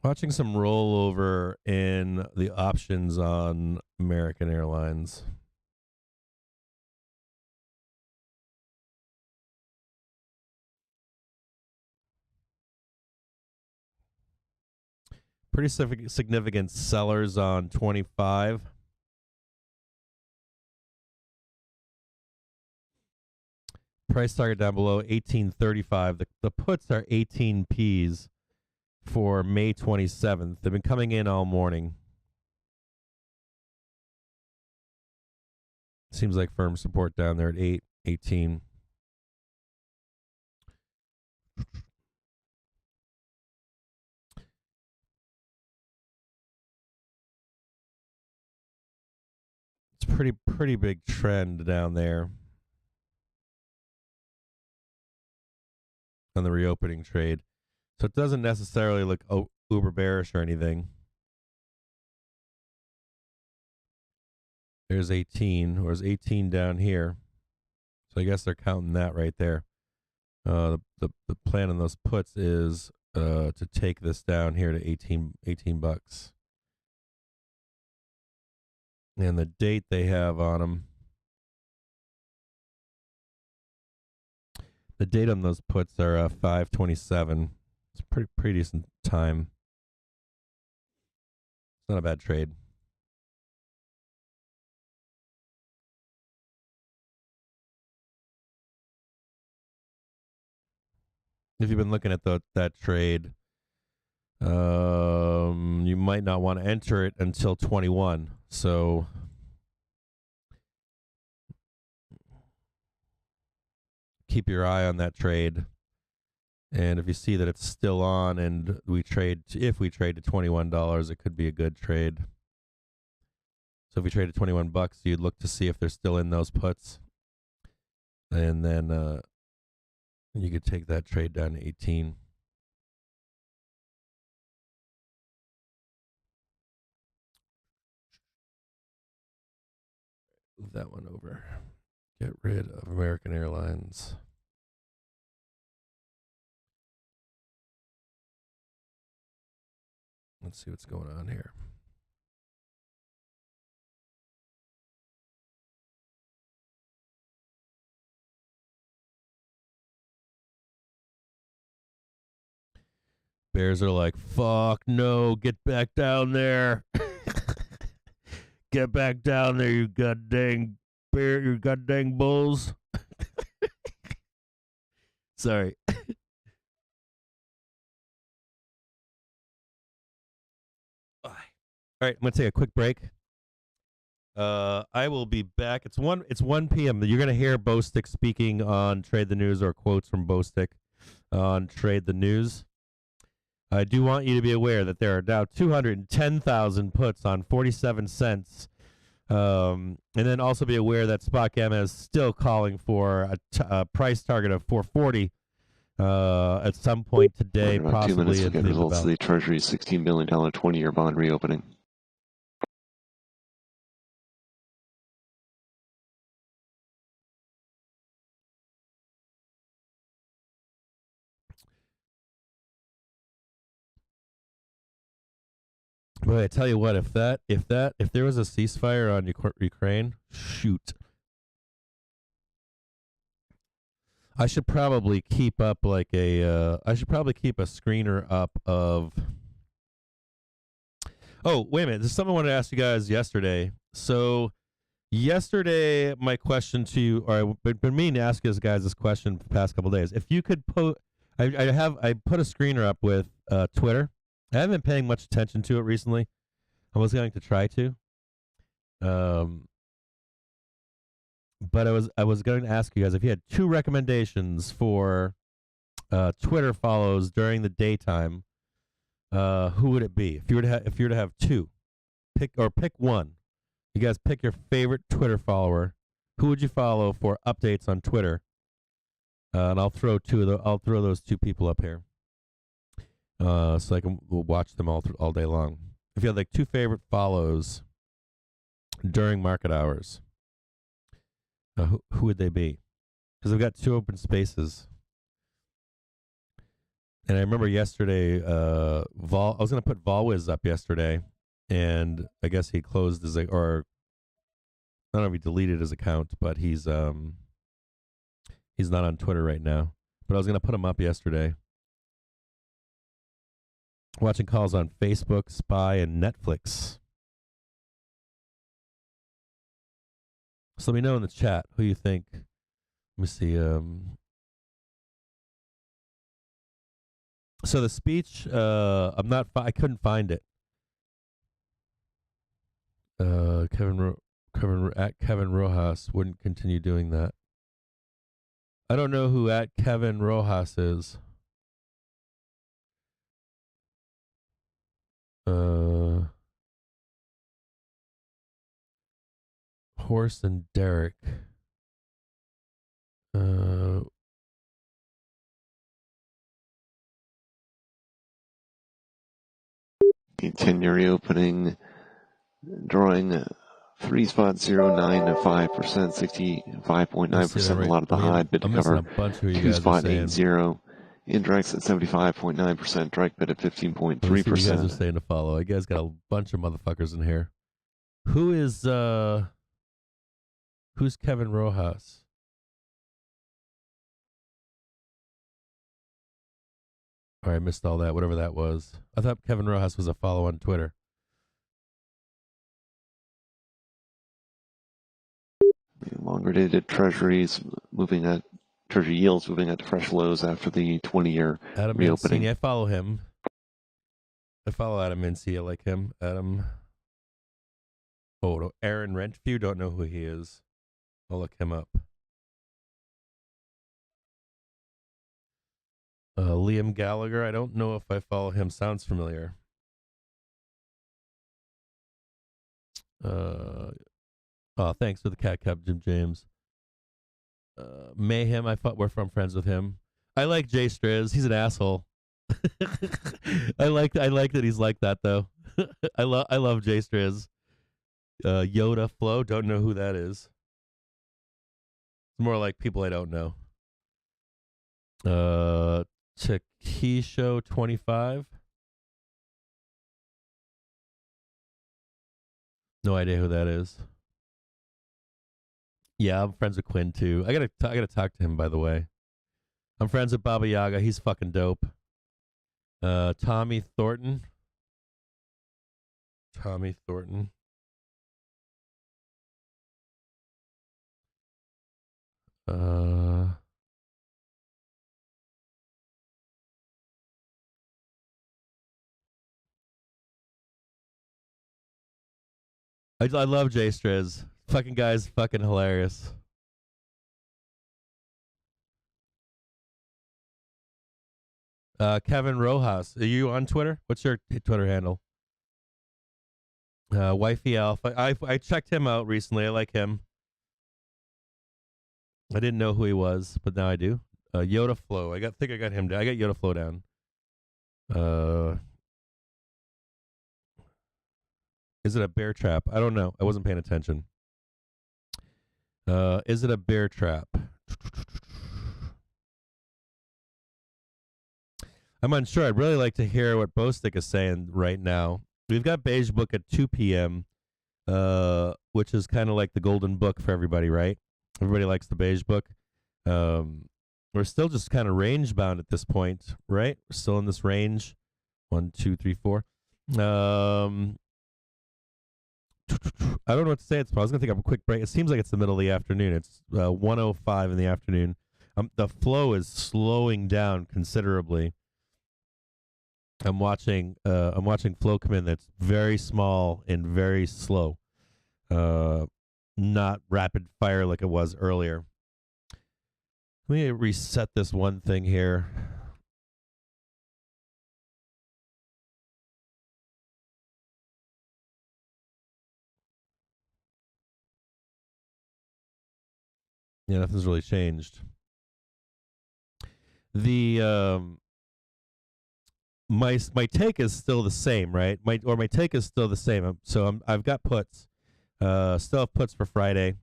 A: Watching some rollover in the options on American Airlines. Pretty significant sellers on 25. Price target down below 1835. The puts are 18 Ps for May 27th. They've been coming in all morning. Seems like firm support down there at 818. It's pretty big trend down there on the reopening trade. So it doesn't necessarily look uber bearish or anything. There's 18, or there's 18 down here. So I guess they're counting that right there. The plan on those puts is to take this down here to 18 bucks. And the date they have on them. The date on those puts are 5/27. It's a pretty decent time. It's not a bad trade. If you've been looking at that trade, you might not want to enter it until 21. So keep your eye on that trade. And if you see that it's still on and if we trade to $21, it could be a good trade. So if we trade at 21 bucks, you'd look to see if they're still in those puts. And then you could take that trade down to 18. Move that one over. Get rid of American Airlines. Let's see what's going on here. Bears are like, fuck no, get back down there. Get back down there, you goddamn bear, you goddamn bulls. Sorry. All right, I'm gonna take a quick break. I will be back. It's 1 p.m. You're gonna hear Bostick speaking on Trade the News or quotes from Bostick on Trade the News. I do want you to be aware that there are now 210,000 puts on 47 cents. And then also be aware that Spot Gamma is still calling for a price target of 440 at some point today,
C: in about
A: possibly.
C: 2 minutes, we'll get results
A: about
C: of the Treasury's $16 billion 20-year bond reopening.
A: But I tell you what, if there was a ceasefire on Ukraine, shoot. I should probably keep up like I should probably keep a screener up of. Oh, wait a minute. There's something I wanted to ask you guys yesterday. So yesterday, my question to you, or I've been meaning to ask you guys this question for the past couple of days. If you could put, I put a screener up with Twitter. I haven't been paying much attention to it recently. I was going to try to. But I was going to ask you guys if you had two recommendations for Twitter follows during the daytime. Who would it be? If you were to have two, pick one. You guys pick your favorite Twitter follower. Who would you follow for updates on Twitter? And I'll throw those two people up here, so I can watch them all day long. If you had like two favorite follows during market hours, who would they be? Because I've got two open spaces. And I remember yesterday, I was going to put Volwiz up yesterday, and I guess he closed his, or I don't know if he deleted his account, but he's not on Twitter right now. But I was going to put him up yesterday. Watching calls on Facebook, Spy, and Netflix. So let me know in the chat who you think. Let me see. So the speech, I couldn't find it. Kevin Rojas wouldn't continue doing that. I don't know who at Kevin Rojas is. Horse and Derek.
C: 10-year reopening, drawing 3.09 to 5%, 65.9%. A lot of the high bid to cover 2.80. Index at 75.9%. Direct bid at 15.3%.
A: You guys are saying to follow. You guys got a bunch of motherfuckers in here. Who's Kevin Rojas? All right, I missed all that, whatever that was. I thought Kevin Rojas was a follow on Twitter.
C: Longer dated treasuries treasury yields moving at fresh lows after the 20-year
A: Adam
C: reopening.
A: Mancini, I follow him. I follow Adam Mancini. I like him. Adam. Oh, no, Aaron Rentview. Don't know who he is. I'll look him up. Liam Gallagher. I don't know if I follow him. Sounds familiar. Thanks for the cat cap, Jim James. Mayhem. We're from friends with him. I like Jay Striz. He's an asshole. I like that he's like that though. I love Jay Striz. Yoda Flow. Don't know who that is. It's more like people I don't know. Takesho 25. No idea who that is. Yeah, I'm friends with Quinn too. I gotta talk to him, by the way. I'm friends with Baba Yaga. He's fucking dope. Tommy Thornton. Tommy Thornton. I love Jay Striz. Fucking guy's fucking hilarious. Kevin Rojas. Are you on Twitter? What's your Twitter handle? Wifey Alpha. I checked him out recently. I like him. I didn't know who he was, but now I do. Yoda Flow. I think I got him down. I got Yoda Flow down. Is it a bear trap? I don't know. I wasn't paying attention. Is it a bear trap? I'm unsure. I'd really like to hear what Bostick is saying right now. We've got Beige Book at 2 p.m., which is kind of like the golden book for everybody, right? Everybody likes the Beige Book. We're still just kind of range bound at this point, right? We're still in this range. 1, 2, 3, 4. I don't know what to say. I was going to take up a quick break. It seems like it's the middle of the afternoon. It's 1:05 in the afternoon. The flow is slowing down considerably. I'm watching flow come in that's very small and very slow. Not rapid fire like it was earlier. Let me reset this one thing here. Yeah, nothing's really changed. The my take is still the same, right? My take is still the same. I've got puts. Still have puts for Friday.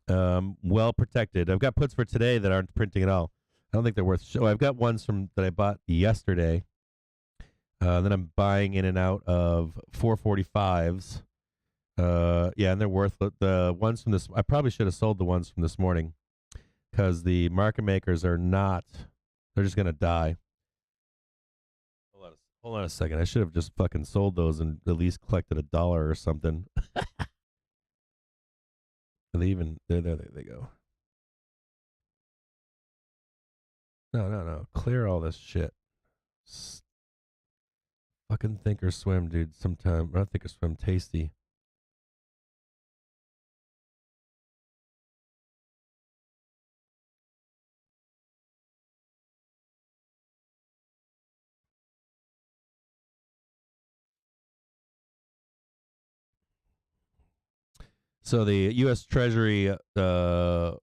A: Well protected. I've got puts for today that aren't printing at all. I don't think they're worth I've got ones that I bought yesterday. Then I'm buying in and out of 445s. Yeah, and they're worth the ones from this. I probably should have sold the ones from this morning because the market makers are not. They're just gonna die. Hold on a second. I should have just fucking sold those and at least collected $1 or something. There they go. No. Clear all this shit. Fucking think or swim, dude. Sometime. Not think or swim. Tasty. So the U.S. Treasury 20-year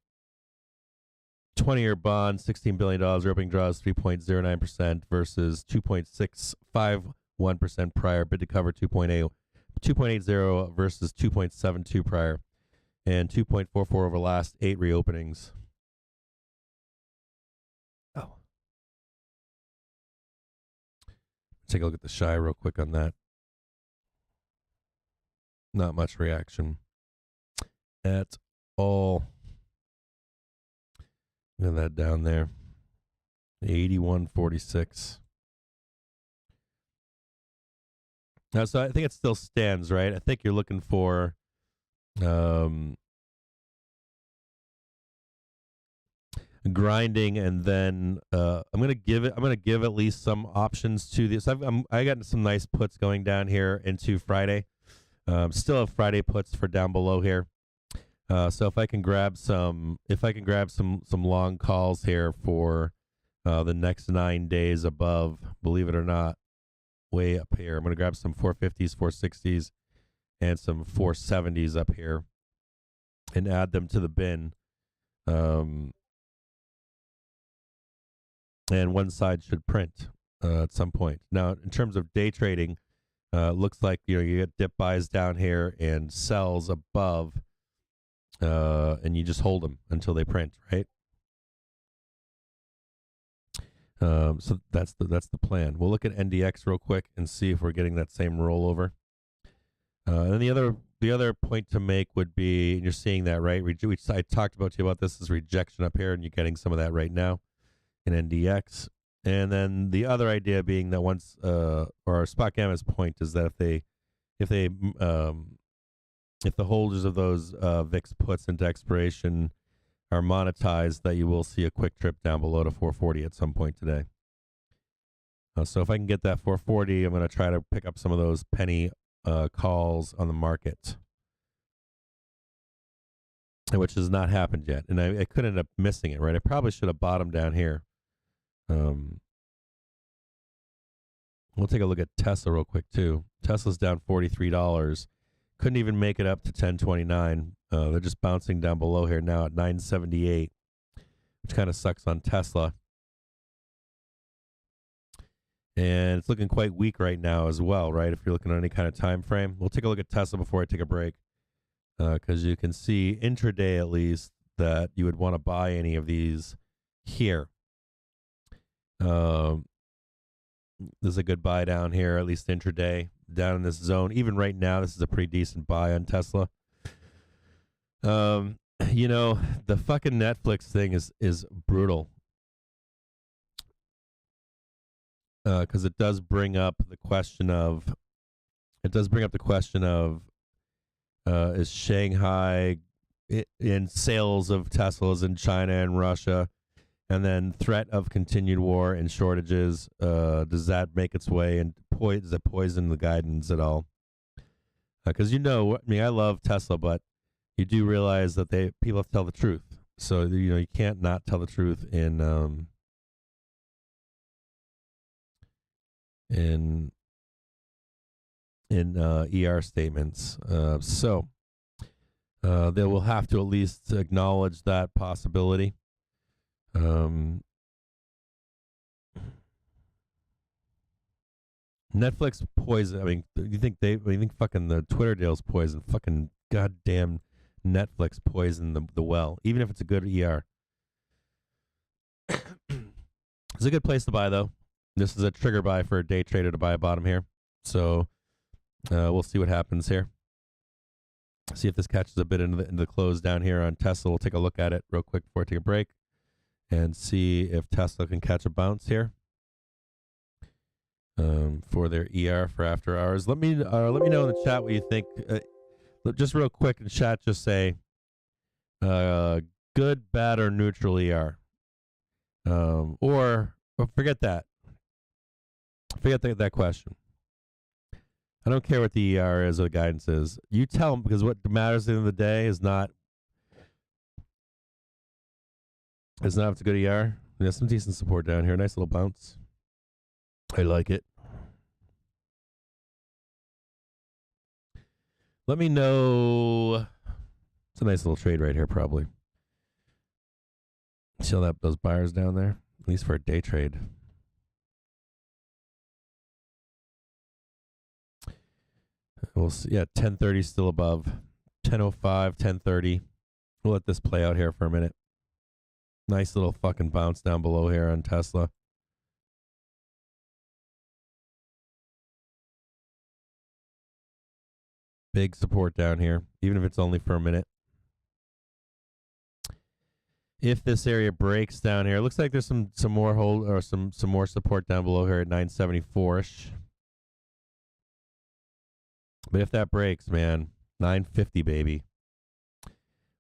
A: bond, $16 billion, opening draws 3.09% versus 2.651% prior, bid to cover 2.80 versus 2.72 prior, and 2.44 over last 8 reopenings. Oh. Take a look at the shy real quick on that. Not much reaction at all. Look at that down there. 81.46. Now, so I think it still stands, right? I think you're looking for grinding, and then I'm gonna give at least some options to this. I got some nice puts going down here into Friday. Still have Friday puts for down below here. So if I can grab some long calls here for the next 9 days above, believe it or not, way up here. I'm going to grab some 450s, 460s, and some 470s up here and add them to the bin. and one side should print at some point. Now, in terms of day trading, looks like you get dip buys down here and sells above, and you just hold them until they print, right? So that's the plan. We'll look at NDX real quick and see if we're getting that same rollover. And then the other point to make would be, and you're seeing that, right? I talked about to you about this is rejection up here, and you're getting some of that right now in NDX. And then the other idea being that once, or Spot Gamma's point is that if the holders of those VIX puts into expiration are monetized, that you will see a quick trip down below to 440 at some point today. So if I can get that 440, I'm going to try to pick up some of those penny calls on the market, which has not happened yet. And I could end up missing it, right? I probably should have bottomed down here. We'll take a look at Tesla real quick, too. Tesla's down $43. Couldn't even make it up to 1029. They're just bouncing down below here now at 978, which kind of sucks on Tesla. And it's looking quite weak right now as well, right? If you're looking at any kind of time frame. We'll take a look at Tesla before I take a break, because you can see intraday at least that you would want to buy any of these here. There's a good buy down here, at least intraday, down in this zone. Even right now, this is a pretty decent buy on Tesla. The fucking Netflix thing is brutal. Because it does bring up the question of, is Shanghai in sales of Teslas in China and Russia, and then threat of continued war and shortages. Does that make its way and does it poison the guidance at all? Because I love Tesla, but you do realize that people have to tell the truth. So you can't not tell the truth in ER statements. So they will have to at least acknowledge that possibility. Netflix poison. I mean, you think fucking the Twitter deal's poison? Fucking goddamn Netflix poison the well. Even if it's a good ER, it's a good place to buy though. This is a trigger buy for a day trader to buy a bottom here. So we'll see what happens here. See if this catches a bit into the close down here on Tesla. We'll take a look at it real quick before I take a break and see if Tesla can catch a bounce here for their ER for after hours. Let me know in the chat what you think. Just real quick in chat, just say good, bad, or neutral ER. Or forget that. Forget that question. I don't care what the ER is or the guidance is. You tell them, because what matters at the end of the day is not if it's a good ER. There's some decent support down here. Nice little bounce. I like it. Let me know. It's a nice little trade right here, probably. See all those buyers down there? At least for a day trade. We'll see. Yeah, 1030 still above. 1005, 1030. We'll let this play out here for a minute. Nice little fucking bounce down below here on Tesla. Big support down here, even if it's only for a minute. If this area breaks down here, it looks like there's some more hold or some more support down below here at 974-ish. But if that breaks, man, 950, baby. I'm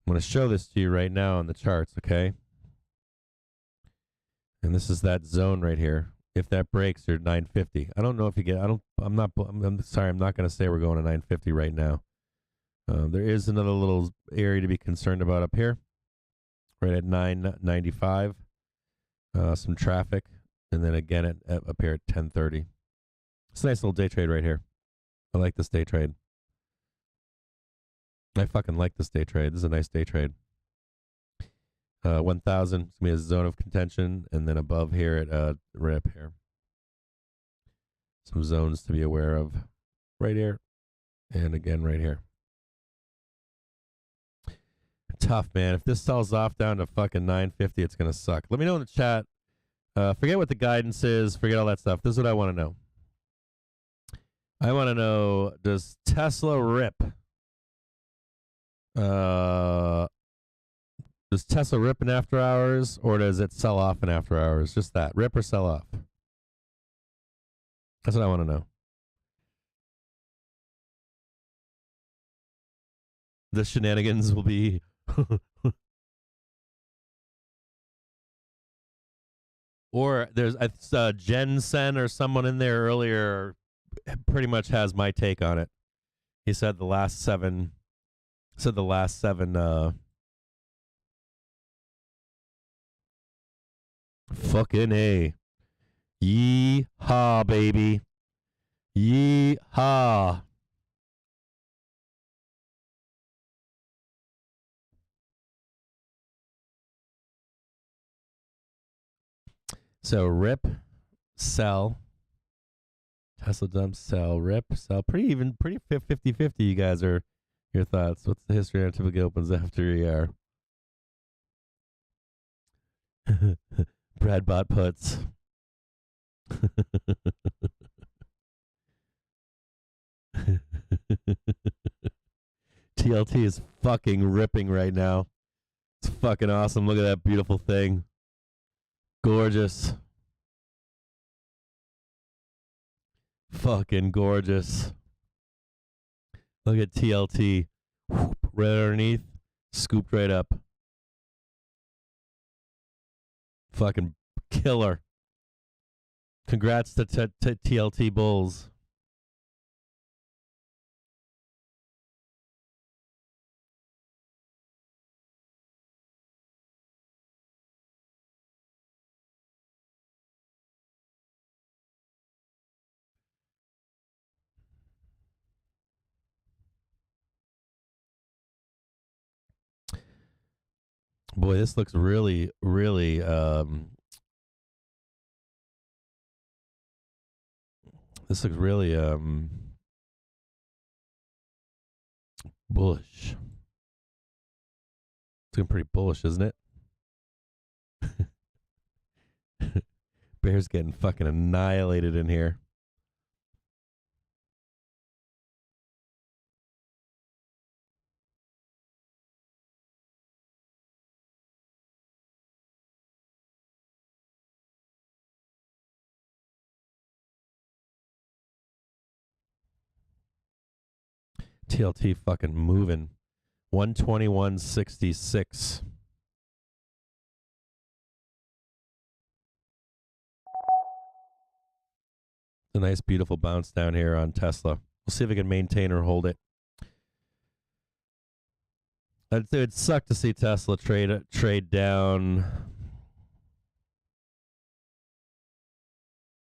A: going to show this to you right now on the charts, okay? And this is that zone right here. If that breaks, you're 950. I don't know if you get. I'm sorry. I'm not going to say we're going to 950 right now. There is another little area to be concerned about up here, right at 995. Some traffic, and then again up here at 1030. It's a nice little day trade right here. I like this day trade. I fucking like this day trade. This is a nice day trade. 1,000 is going to be a zone of contention, and then above here at rip here. Some zones to be aware of right here, and again right here. Tough, man. If this sells off down to fucking 950, it's going to suck. Let me know in the chat. Forget what the guidance is. Forget all that stuff. This is what I want to know. I want to know, does Tesla rip? Does Tesla rip in after hours, or does it sell off in after hours? Just that. Rip or sell off? That's what I want to know. The shenanigans will be... Or there's Jensen or someone in there earlier pretty much has my take on it. He said the last seven... Fucking A. Yee-haw, baby. Yee-haw. So rip, sell. Tesla dump, sell, rip, sell. Pretty 50-50, you guys are. Your thoughts. What's the history on typically opens after ER? Brad bought puts. TLT is fucking ripping right now. It's fucking awesome. Look at that beautiful thing. Gorgeous. Fucking gorgeous. Look at TLT. Whoop, right underneath. Scooped right up. Fucking killer. Congrats to TLT Bulls. Boy, this looks really, really this looks really bullish. It's looking pretty bullish, isn't it? Bear's getting fucking annihilated in here. TLT fucking moving. 121.66. It's a nice, beautiful bounce down here on Tesla. We'll see if we can maintain or hold it. It'd suck to see Tesla trade down.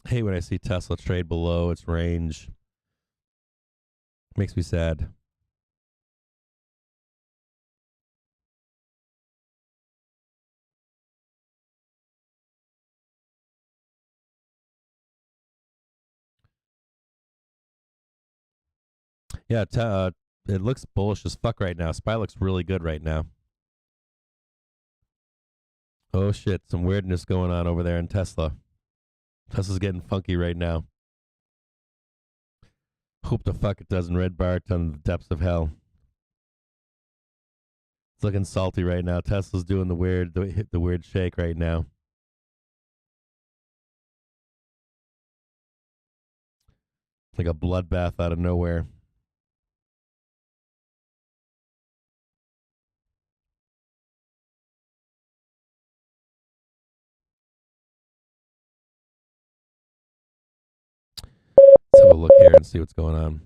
A: I hate when I see Tesla trade below its range. Makes me sad. Yeah, it looks bullish as fuck right now. SPY looks really good right now. Oh shit, some weirdness going on over there in Tesla. Tesla's getting funky right now. Hope the fuck it doesn't red bar on the depths of hell. It's looking salty right now. Tesla's doing the weird shake right now. Like a bloodbath out of nowhere. Let's have a look here and see what's going on.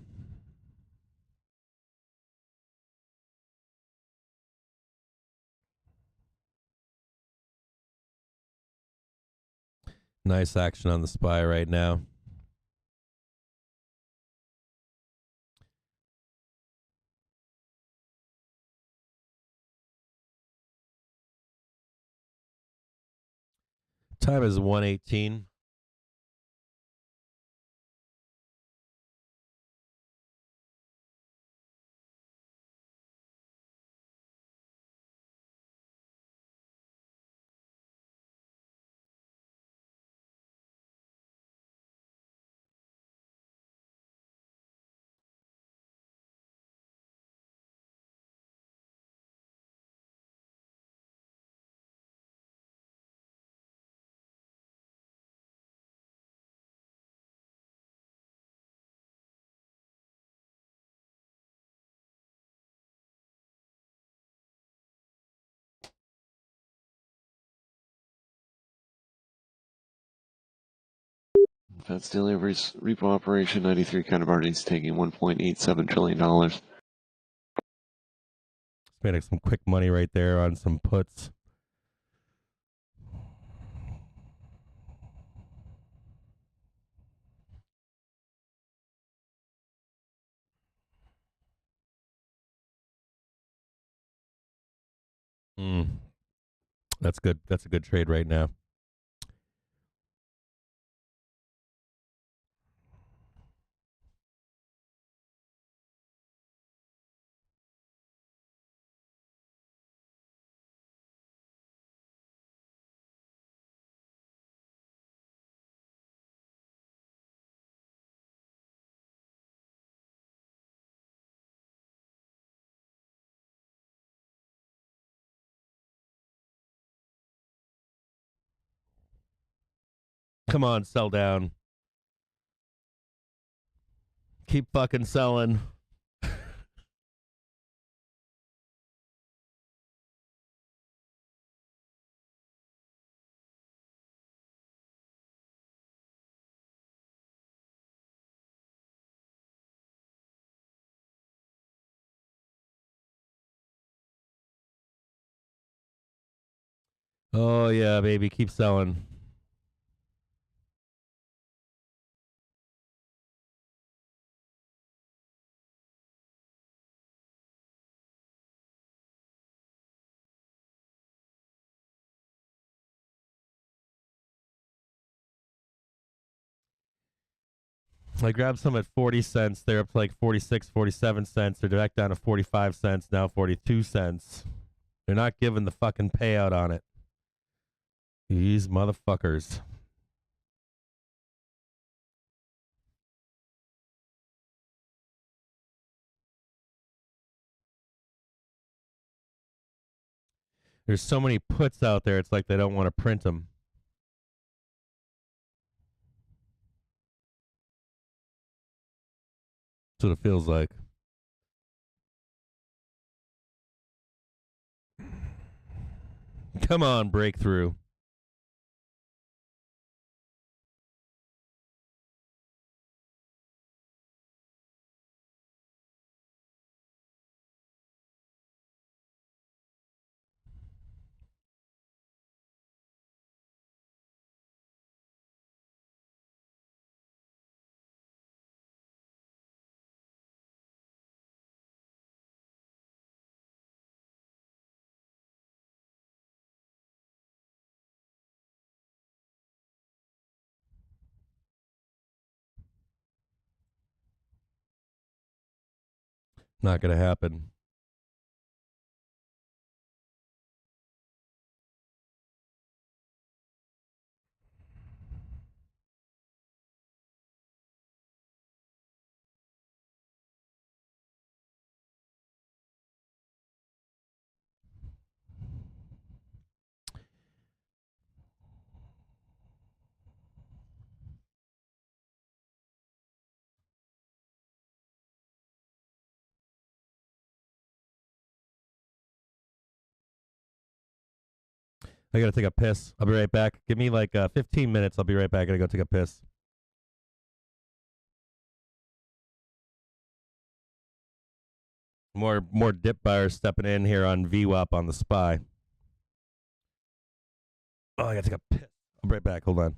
A: Nice action on the SPY right now. Time is 1:18.
C: Fed deliveries repo operation 93 counterparties taking $1.87 trillion.
A: Made some quick money right there on some puts. That's good. That's a good trade right now. Come on, sell down. Keep fucking selling. Oh, yeah, baby. Keep selling. I grabbed some at 40 cents. They're up to like 46, 47 cents. They're back down to 45 cents, now 42 cents. They're not giving the fucking payout on it. These motherfuckers. There's so many puts out there, it's like they don't want to print them. That's what it feels like. Come on, breakthrough. Not going to happen. I got to take a piss. I'll be right back. Give me like 15 minutes. I'll be right back. I got to go take a piss. More dip buyers stepping in here on VWAP on the SPY. Oh, I got to take a piss. I'll be right back. Hold on.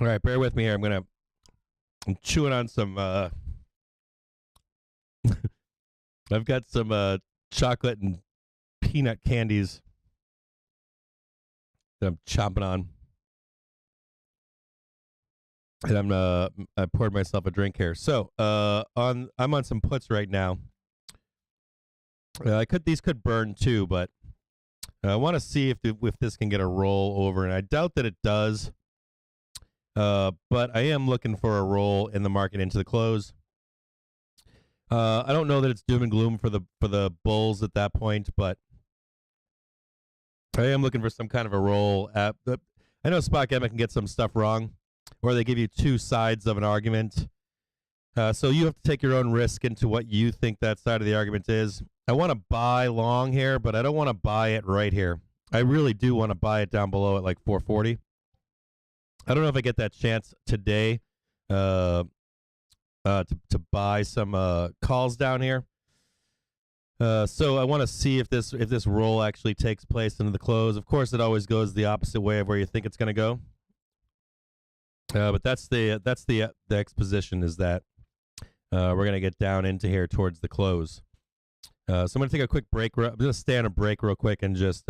A: All right, bear with me here. I'm chewing on some. I've got some chocolate and peanut candies that I'm chomping on, and I poured myself a drink here. So I'm on some puts right now. These could burn too, but I want to see if this can get a roll over, and I doubt that it does. But I am looking for a roll in the market into the close. I don't know that it's doom and gloom for the bulls at that point, but I am looking for some kind of a roll. I know SpotGamma can get some stuff wrong, or they give you two sides of an argument. So you have to take your own risk into what you think that side of the argument is. I want to buy long here, but I don't want to buy it right here. I really do want to buy it down below at like 440. I don't know if I get that chance today to buy some calls down here. So I want to see if this roll actually takes place into the close. Of course, it always goes the opposite way of where you think it's going to go. But that's the exposition, is that we're going to get down into here towards the close. So I'm going to take a quick break. I'm going to stay on a break real quick and just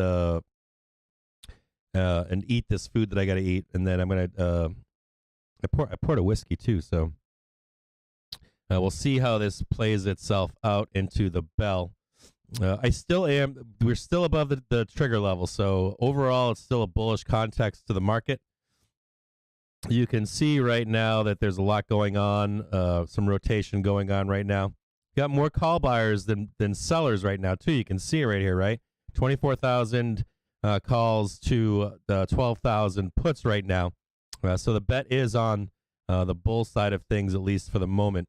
A: and eat this food that I got to eat, and then I'm going to I poured a whiskey too, so we'll see how this plays itself out into the bell. We're still above the trigger level, so overall it's still a bullish context to the market. You can see right now that there's a lot going on, some rotation going on right now. Got more call buyers than sellers right now too. You can see it right here, right? 24,000 calls to 12,000 puts right now. So the bet is on the bull side of things, at least for the moment.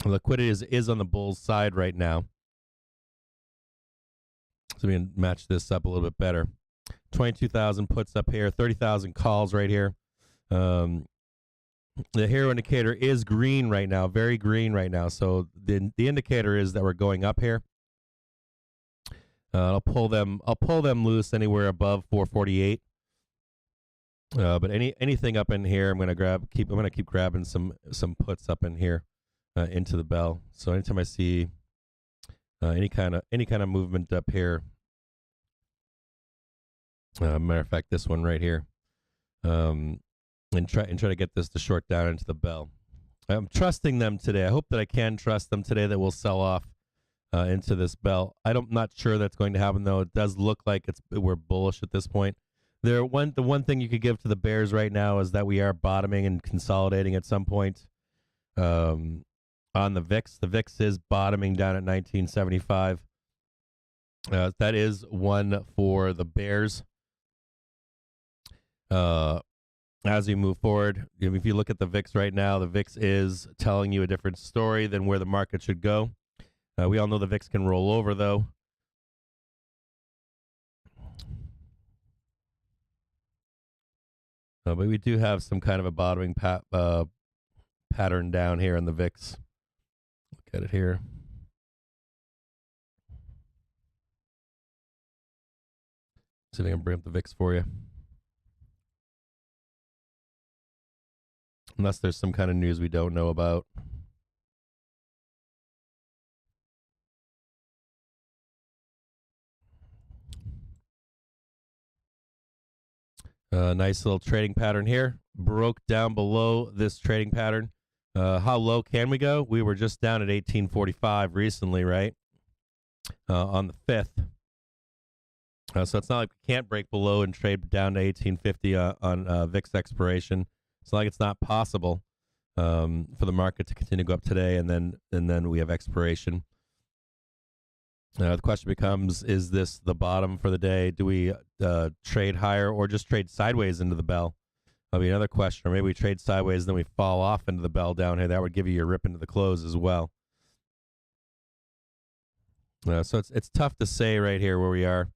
A: Liquidity is on the bull's side right now. So we can match this up a little bit better. 22,000 puts up here, 30,000 calls right here. The hero indicator is green right now, very green right now. So the indicator is that we're going up here. I'll pull them loose anywhere above 448. But anything up in here, I'm gonna keep grabbing some puts up in here into the bell. So anytime I see any kind of movement up here, matter of fact, this one right here, and try to get this to short down into the bell. I'm trusting them today. I hope that I can trust them today that we'll sell off into this bell. I'm not sure that's going to happen though. It does look like we're bullish at this point. The one thing you could give to the bears right now is that we are bottoming and consolidating at some point. On the VIX, the VIX is bottoming down at 1975. That is one for the bears. As we move forward, if you look at the VIX right now, the VIX is telling you a different story than where the market should go. We all know the VIX can roll over, though. But we do have some kind of a bottoming pattern down here in the VIX. Look at it here. See if I can bring up the VIX for you. Unless there's some kind of news we don't know about. Nice little trading pattern here. Broke down below this trading pattern. How low can we go? We were just down at 1845 recently, right? On the 5th. So it's not like we can't break below and trade down to 1850 on VIX expiration. It's not like it's not possible for the market to continue to go up today, and then we have expiration. The question becomes, is this the bottom for the day? Do we trade higher or just trade sideways into the bell? That'll be another question. Or maybe we trade sideways, then we fall off into the bell down here. That would give you your rip into the close as well. So it's tough to say right here where we are.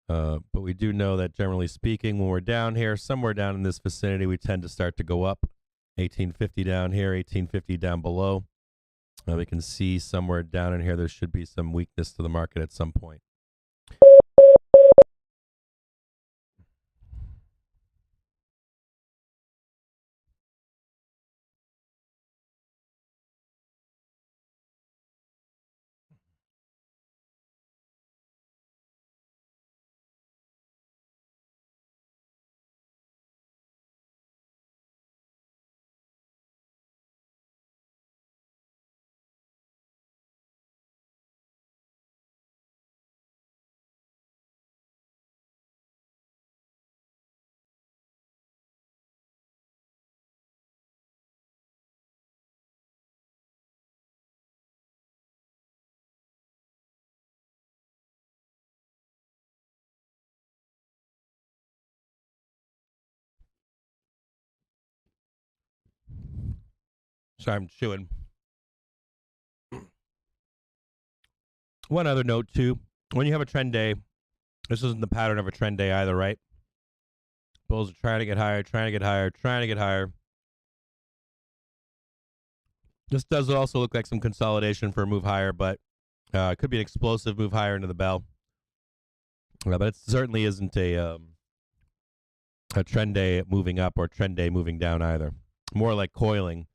A: But we do know that generally speaking, when we're down here, somewhere down in this vicinity, we tend to start to go up. 1850 down here, 1850 down below. We can see somewhere down in here there should be some weakness to the market at some point. Sorry, I'm chewing. One other note, too. When you have a trend day, this isn't the pattern of a trend day either, right? Bulls are trying to get higher, trying to get higher, trying to get higher. This does also look like some consolidation for a move higher, but it could be an explosive move higher into the bell. But it certainly isn't a trend day moving up or trend day moving down either. More like coiling.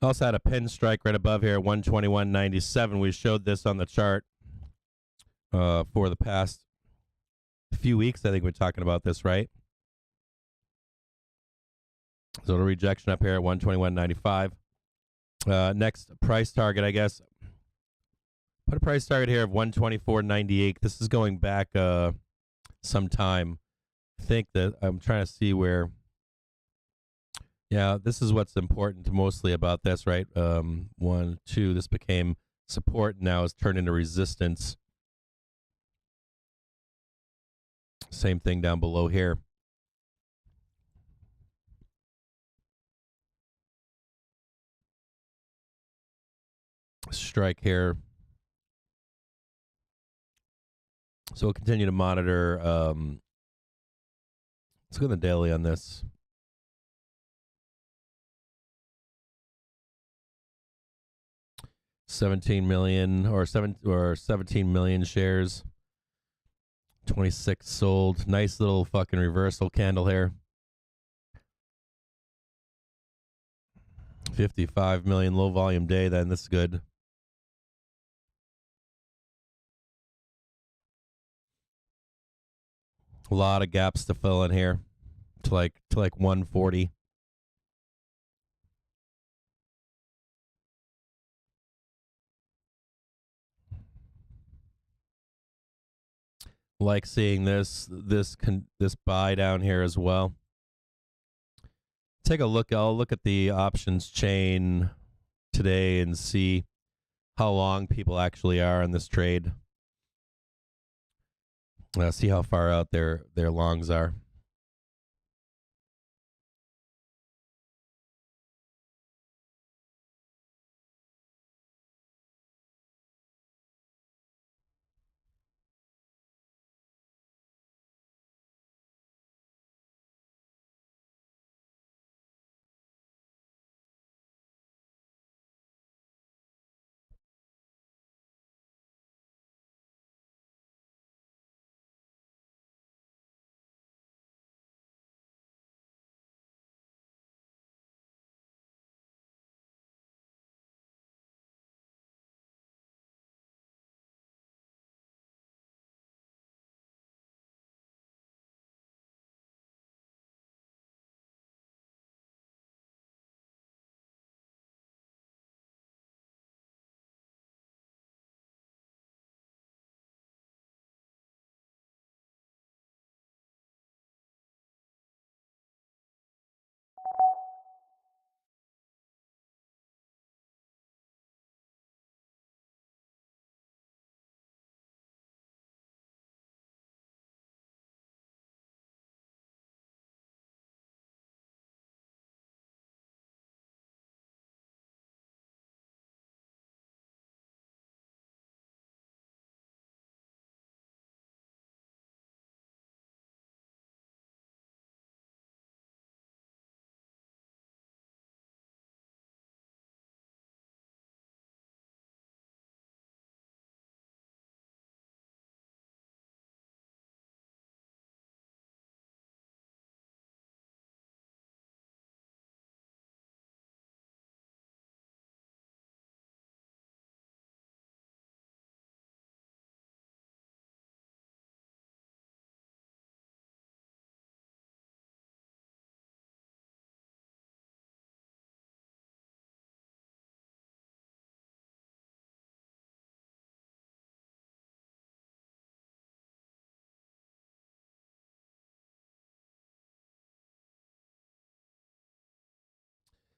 A: Also had a pin strike right above here, 121.97. We showed this on the chart for the past few weeks. I think we're talking about this, right? So the rejection up here at 121.95. Next price target, I guess. Put a price target here of 124.98. This is going back some time. I think that I'm trying to see where. Yeah, this is what's important mostly about this, right? 1, 2. This became support. Now is turned into resistance. Same thing down below here. Strike here. So we'll continue to monitor. Let's go to the daily on this. $17 million or 17 million shares. 26 sold. Nice little fucking reversal candle here. 55 million low volume day. Then this is good. A lot of gaps to fill in here to like 140. Like seeing this buy down here as well. Take a look. I'll look at the options chain today and see how long people actually are in this trade. See how far out their longs are.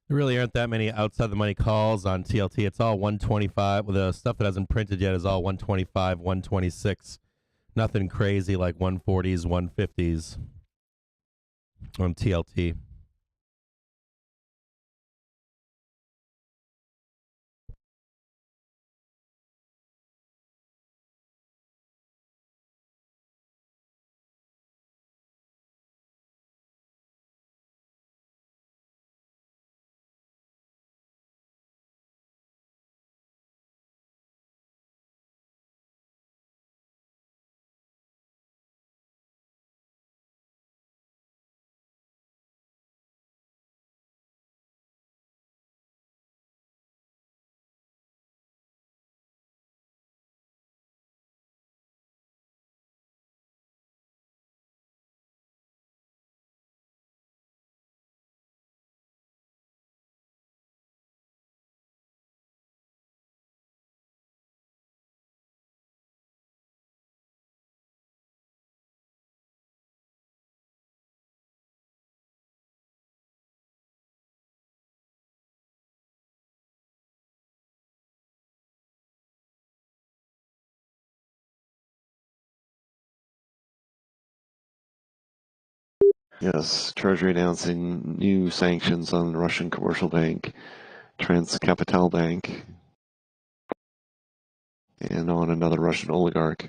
A: There really aren't that many outside the money calls on TLT. It's all 125. The stuff that hasn't printed yet is all 125, 126. Nothing crazy like 140s, 150s on TLT.
C: Yes, Treasury announcing new sanctions on the Russian commercial bank, Capital Bank, and on another Russian oligarch.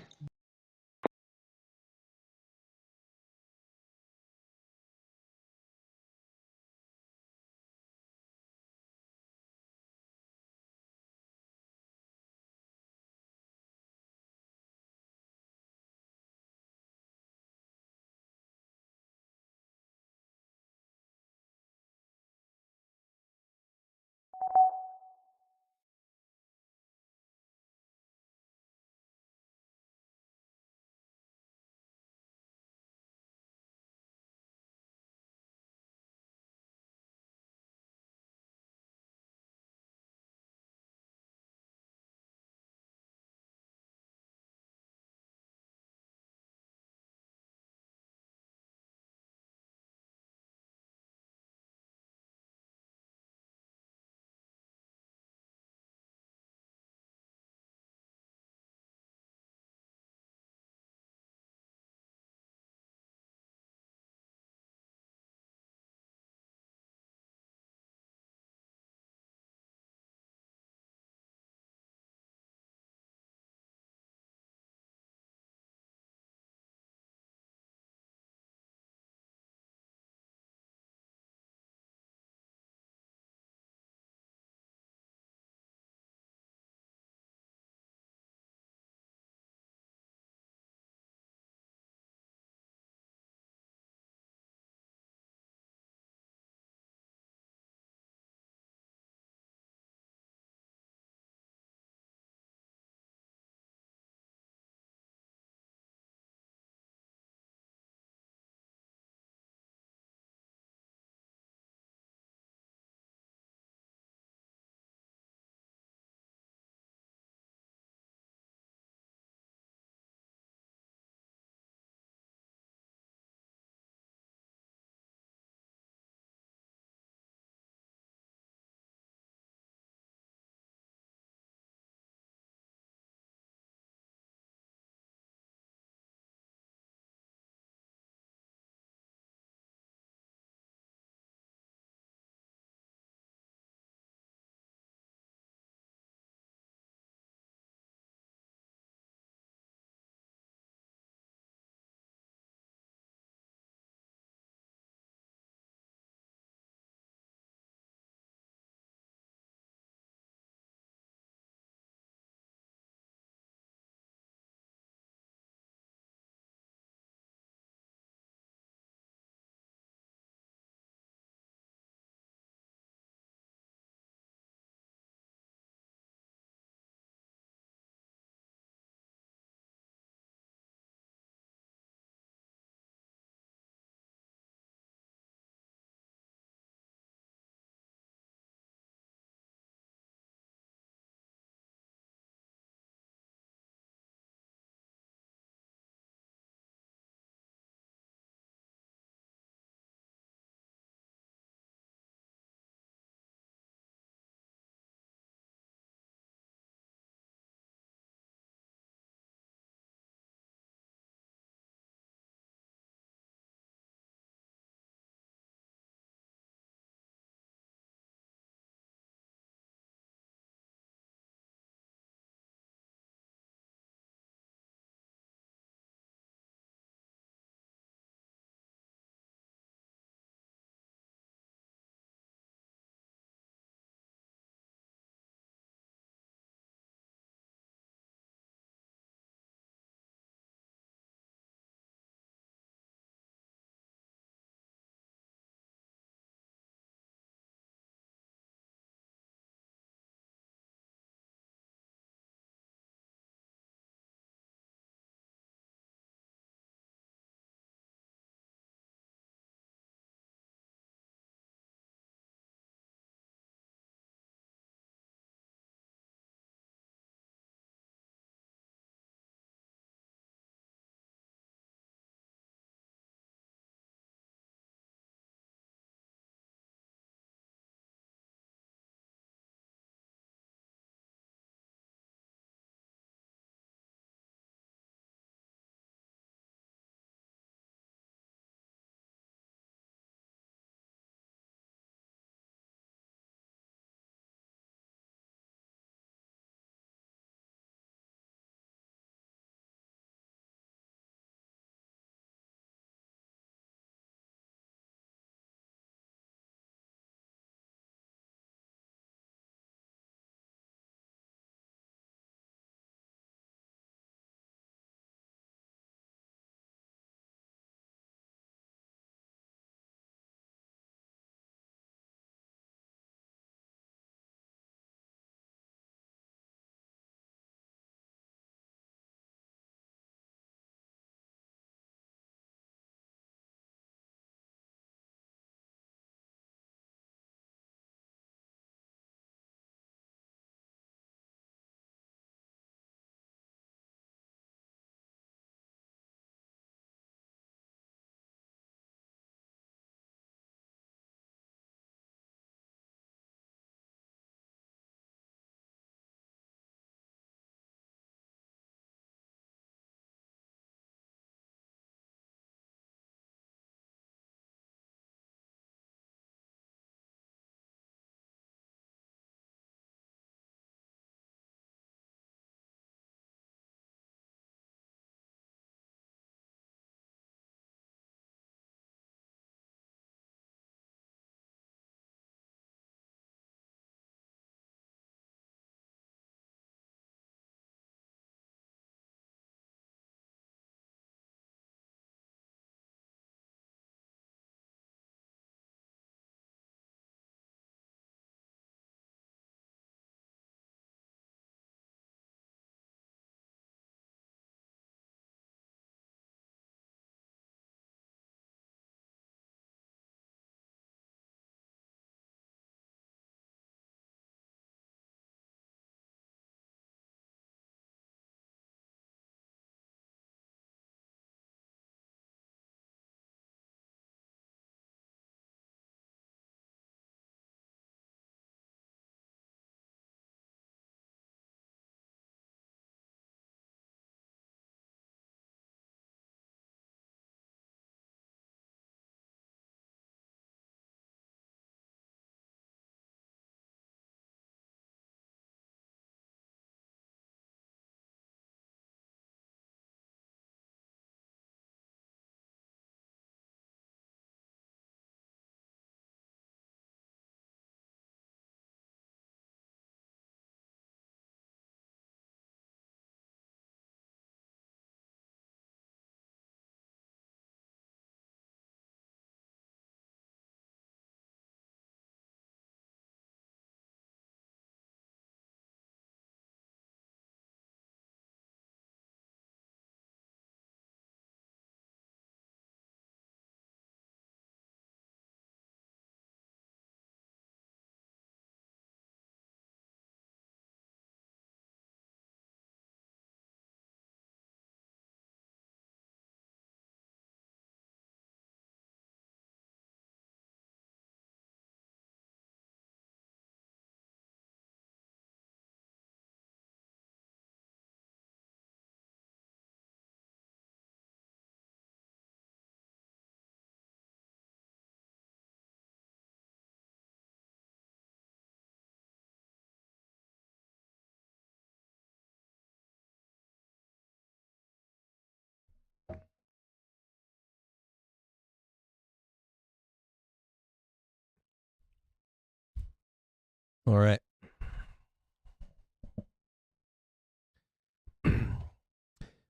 A: All right.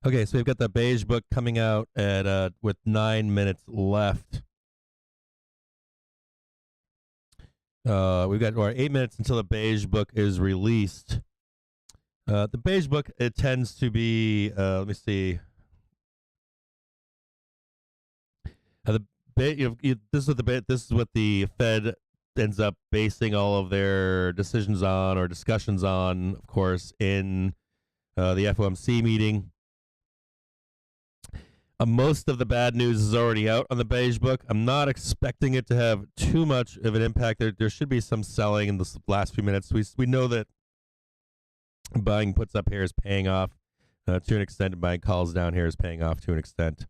A: Okay, so we've got the beige book coming out at with 9 minutes left. We've got 8 minutes until the beige book is released. The beige book, it tends to be. Let me see. This is what the Fed ends up basing all of their decisions on or discussions on, of course, in the FOMC meeting. Most of the bad news is already out on the beige book. I'm not expecting it to have too much of an impact. There should be some selling in the last few minutes. We know that buying puts up here is paying off to an extent, and buying calls down here is paying off to an extent.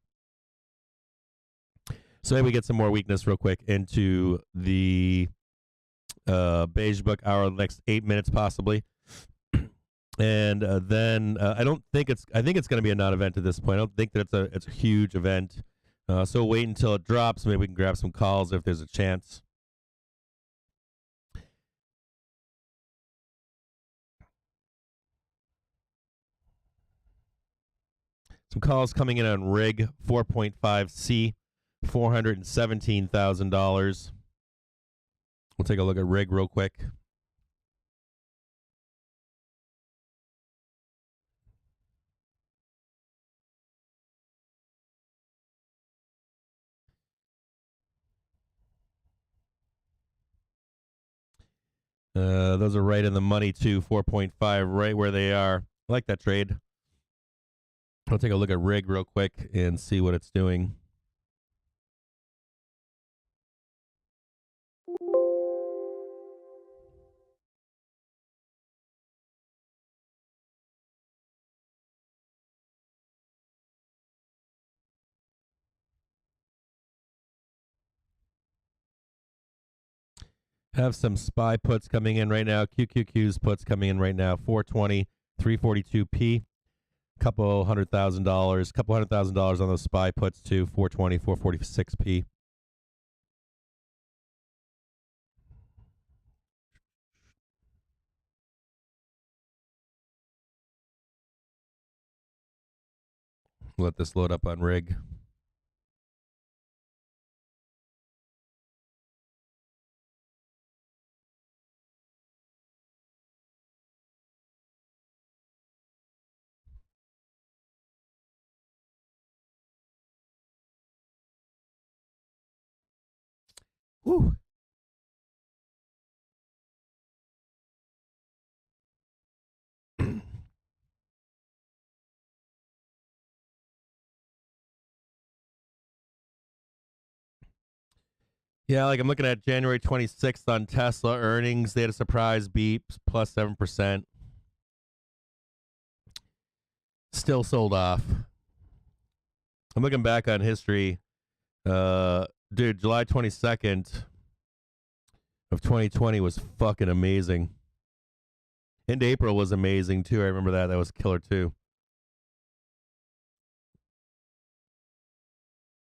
A: So maybe we get some more weakness real quick into the beige book hour, the next 8 minutes possibly. And then I think it's going to be a non-event at this point. I don't think that it's a huge event. So wait until it drops. Maybe we can grab some calls if there's a chance. Some calls coming in on rig 4.5C, $417,000. We'll take a look at rig real quick. Those are right in the money too, 4.5, right where they are. I like that trade. I'll take a look at rig real quick and see what it's doing. Have some SPY puts coming in right now. QQQ's puts coming in right now. 420, 342p. Couple $100,000 on those SPY puts too. 420, 446p. Let this load up on rig. Woo. Yeah, like I'm looking at January 26th on Tesla earnings. They had a surprise beat, plus 7%. Still sold off. I'm looking back on history. Dude, July 22nd of 2020 was fucking amazing. And April was amazing too. I remember that. That was killer too.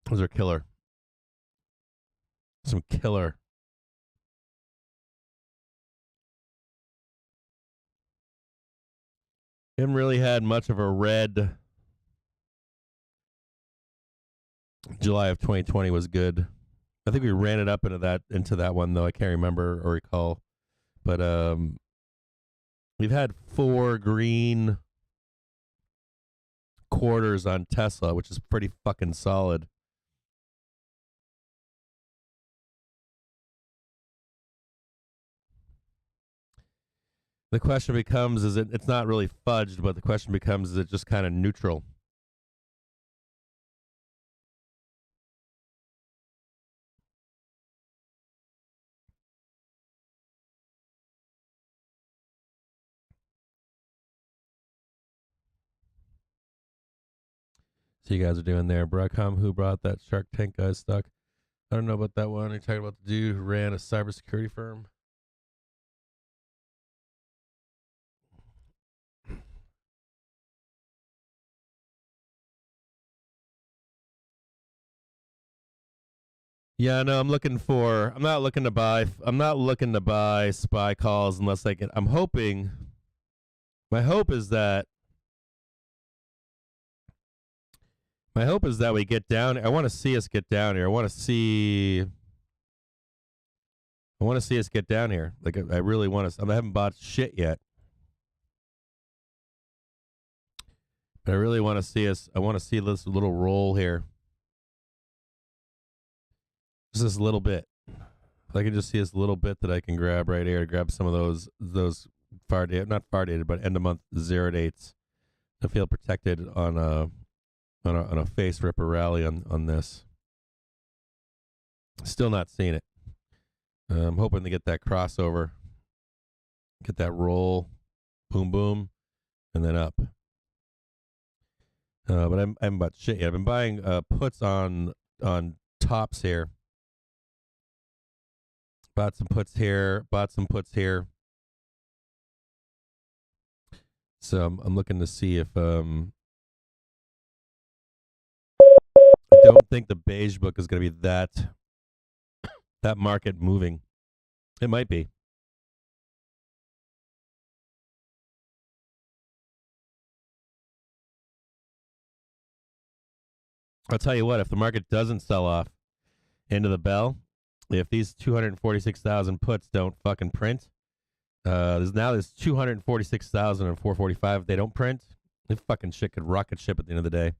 A: Those are killer. Some killer. Haven't really had much of a red. July of 2020 was good. I think we ran it up into that one though. I can't remember or recall. But we've had 4 green quarters on Tesla, which is pretty fucking solid. The question becomes, it's not really fudged, but the question becomes, is it just kind of neutral? So you guys are doing there. Broadcom, who brought that Shark Tank guy stuck? I don't know about that one. You're talking about the dude who ran a cybersecurity firm. Yeah, no, I'm not looking to buy SPY calls unless I can. My hope is that we get down. I want to see us get down here. I want to see us get down here. Like I really want to. I haven't bought shit yet. But I really want to see us. I want to see this little roll here. Just this little bit. If I can just see this little bit that I can grab right here, grab some of those not far dated, but end of month 0 dates to feel protected on a face ripper rally on this. Still not seeing it. I'm hoping to get that crossover, get that roll, boom boom, and then up. But I haven't bought shit yet. I've been buying puts on tops here. Bought some puts here. So I'm looking to see if I don't think the beige book is going to be that market moving. It might be. I'll tell you what, if the market doesn't sell off into the bell, if these 246,000 puts don't fucking print, there's 246,000 and 445. If they don't print, this fucking shit could rocket ship at the end of the day.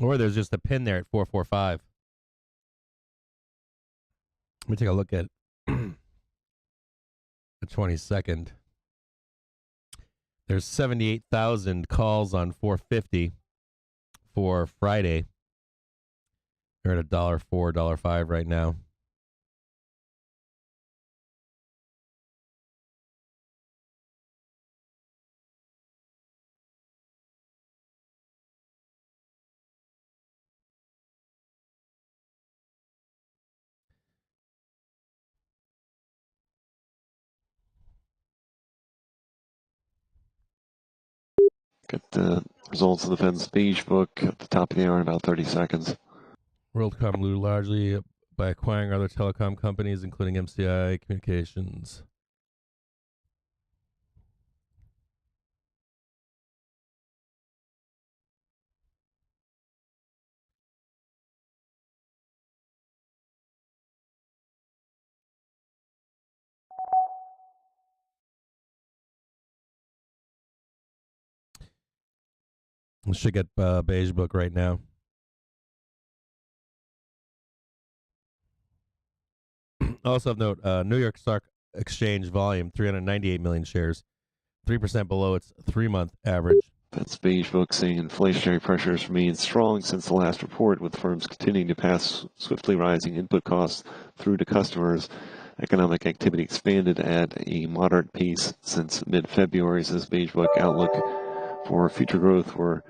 A: Or there's just a pin there at 445. Let me take a look at the 22nd. There's 78,000 calls on 450 for Friday. They're at $1.04, $1.05 right now.
C: Get the results of the Fed's beige book at the top of the hour in about 30 seconds.
A: WorldCom grew largely by acquiring other telecom companies, including MCI Communications. We should get beige book right now. Also of note, New York Stock Exchange volume, 398 million shares, 3% below its 3-month average.
C: Fed's beige book saying inflationary pressures remain strong since the last report, with firms continuing to pass swiftly rising input costs through to customers. Economic activity expanded at a moderate pace since mid-February, says beige book. Outlook for future growth were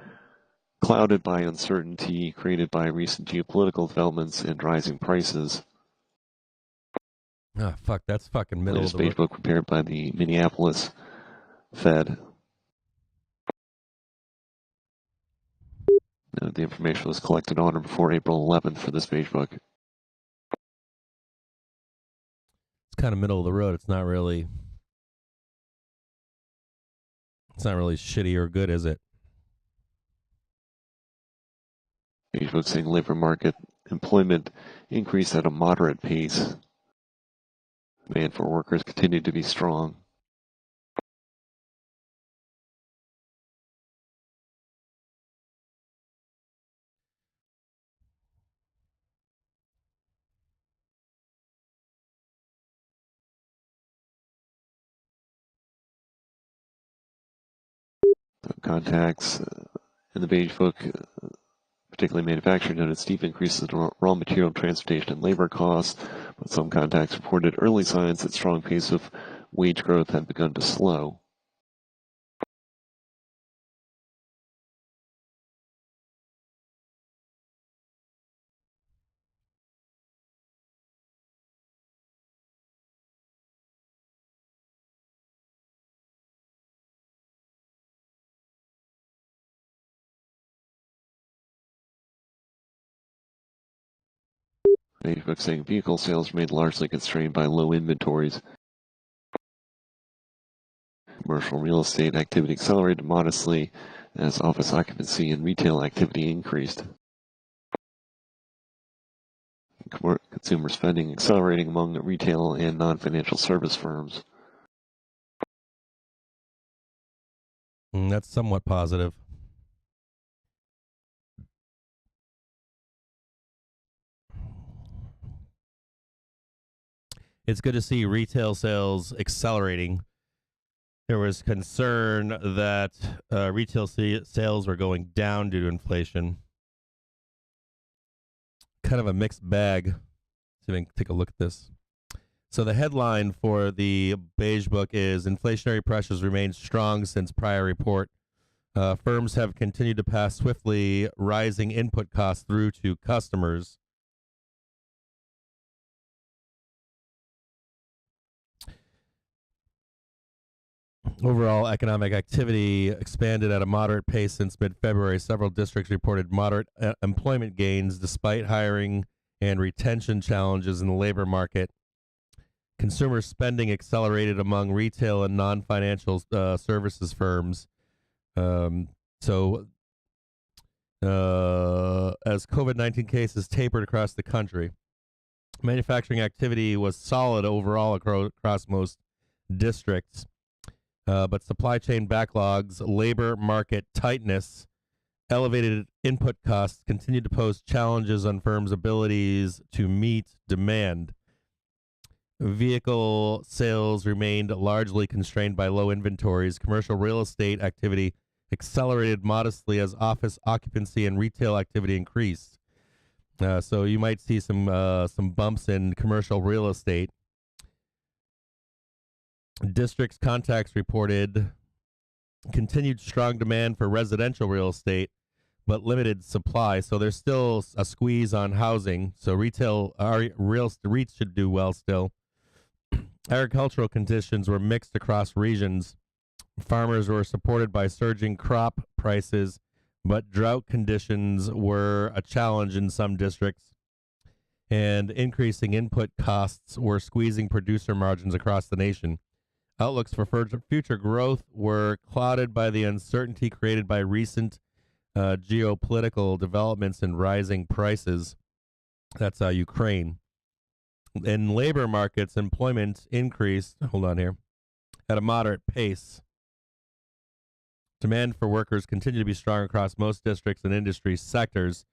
C: clouded by uncertainty created by recent geopolitical developments and rising prices.
A: Ah, fuck, that's fucking middle of the road.
C: Beige book prepared by the Minneapolis Fed. The information was collected on or before April 11th for this beige book.
A: It's kind of middle of the road. It's not really shitty or good, is it?
C: Beige book saying labor market employment increased at a moderate pace. Demand for workers continued to be strong. The contacts in the beige book Particularly manufacturing noted steep increases in raw material, transportation, and labor costs, but some contacts reported early signs that strong pace of wage growth had begun to slow. Facebook saying vehicle sales remained largely constrained by low inventories. Commercial real estate activity accelerated modestly as office occupancy and retail activity increased. Consumer spending accelerating among retail and non-financial service firms.
A: That's somewhat positive. It's good to see retail sales accelerating. There was concern that retail sales were going down due to inflation. Kind of a mixed bag. See if I can take a look at this. So the headline for the Beige Book is Inflationary Pressures Remain Strong Since Prior Report. Firms have continued to pass swiftly rising input costs through to customers. Overall economic activity expanded at a moderate pace since mid-February. Several districts reported moderate employment gains despite hiring and retention challenges in the labor market. Consumer spending accelerated among retail and non-financial services firms. As COVID-19 cases tapered across the country, manufacturing activity was solid overall across most districts. But supply chain backlogs, labor market tightness, elevated input costs continued to pose challenges on firms' abilities to meet demand. Vehicle sales remained largely constrained by low inventories. Commercial real estate activity accelerated modestly as office occupancy and retail activity increased. So you might see some bumps in commercial real estate. Districts contacts reported continued strong demand for residential real estate, but limited supply. So there's still a squeeze on housing. So REITs should do well still. Agricultural conditions were mixed across regions. Farmers were supported by surging crop prices, but drought conditions were a challenge in some districts. And increasing input costs were squeezing producer margins across the nation. Outlooks for future growth were clouded by the uncertainty created by recent geopolitical developments and rising prices. That's Ukraine. In labor markets, employment increased, at a moderate pace. Demand for workers continued to be strong across most districts and industry sectors.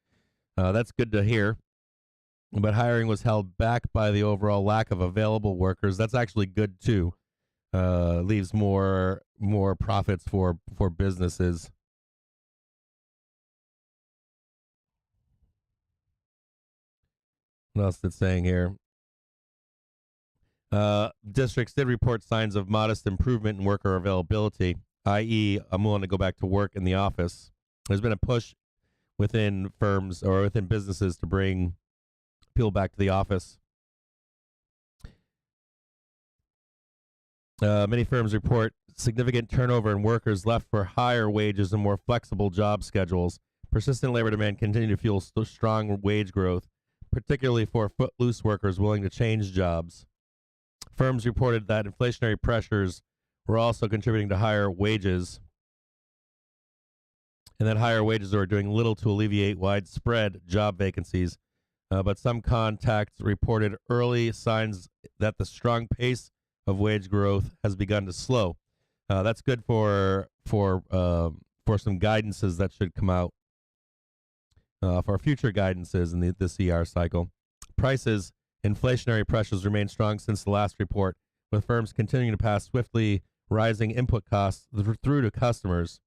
A: That's good to hear. But hiring was held back by the overall lack of available workers. That's actually good too. Leaves more profits for businesses. What else is it saying here? Districts did report signs of modest improvement in worker availability, i.e., I'm willing to go back to work in the office. There's been a push within firms or within businesses to bring people back to the office. Many firms report significant turnover in workers left for higher wages and more flexible job schedules. Persistent labor demand continued to fuel strong wage growth, particularly for footloose workers willing to change jobs. Firms reported that inflationary pressures were also contributing to higher wages, and that higher wages are doing little to alleviate widespread job vacancies. But some contacts reported early signs that the strong pace of wage growth has begun to slow. That's good for some guidances that should come out for future guidances in the CR cycle. Prices, inflationary pressures remain strong since the last report, with firms continuing to pass swiftly rising input costs through to customers.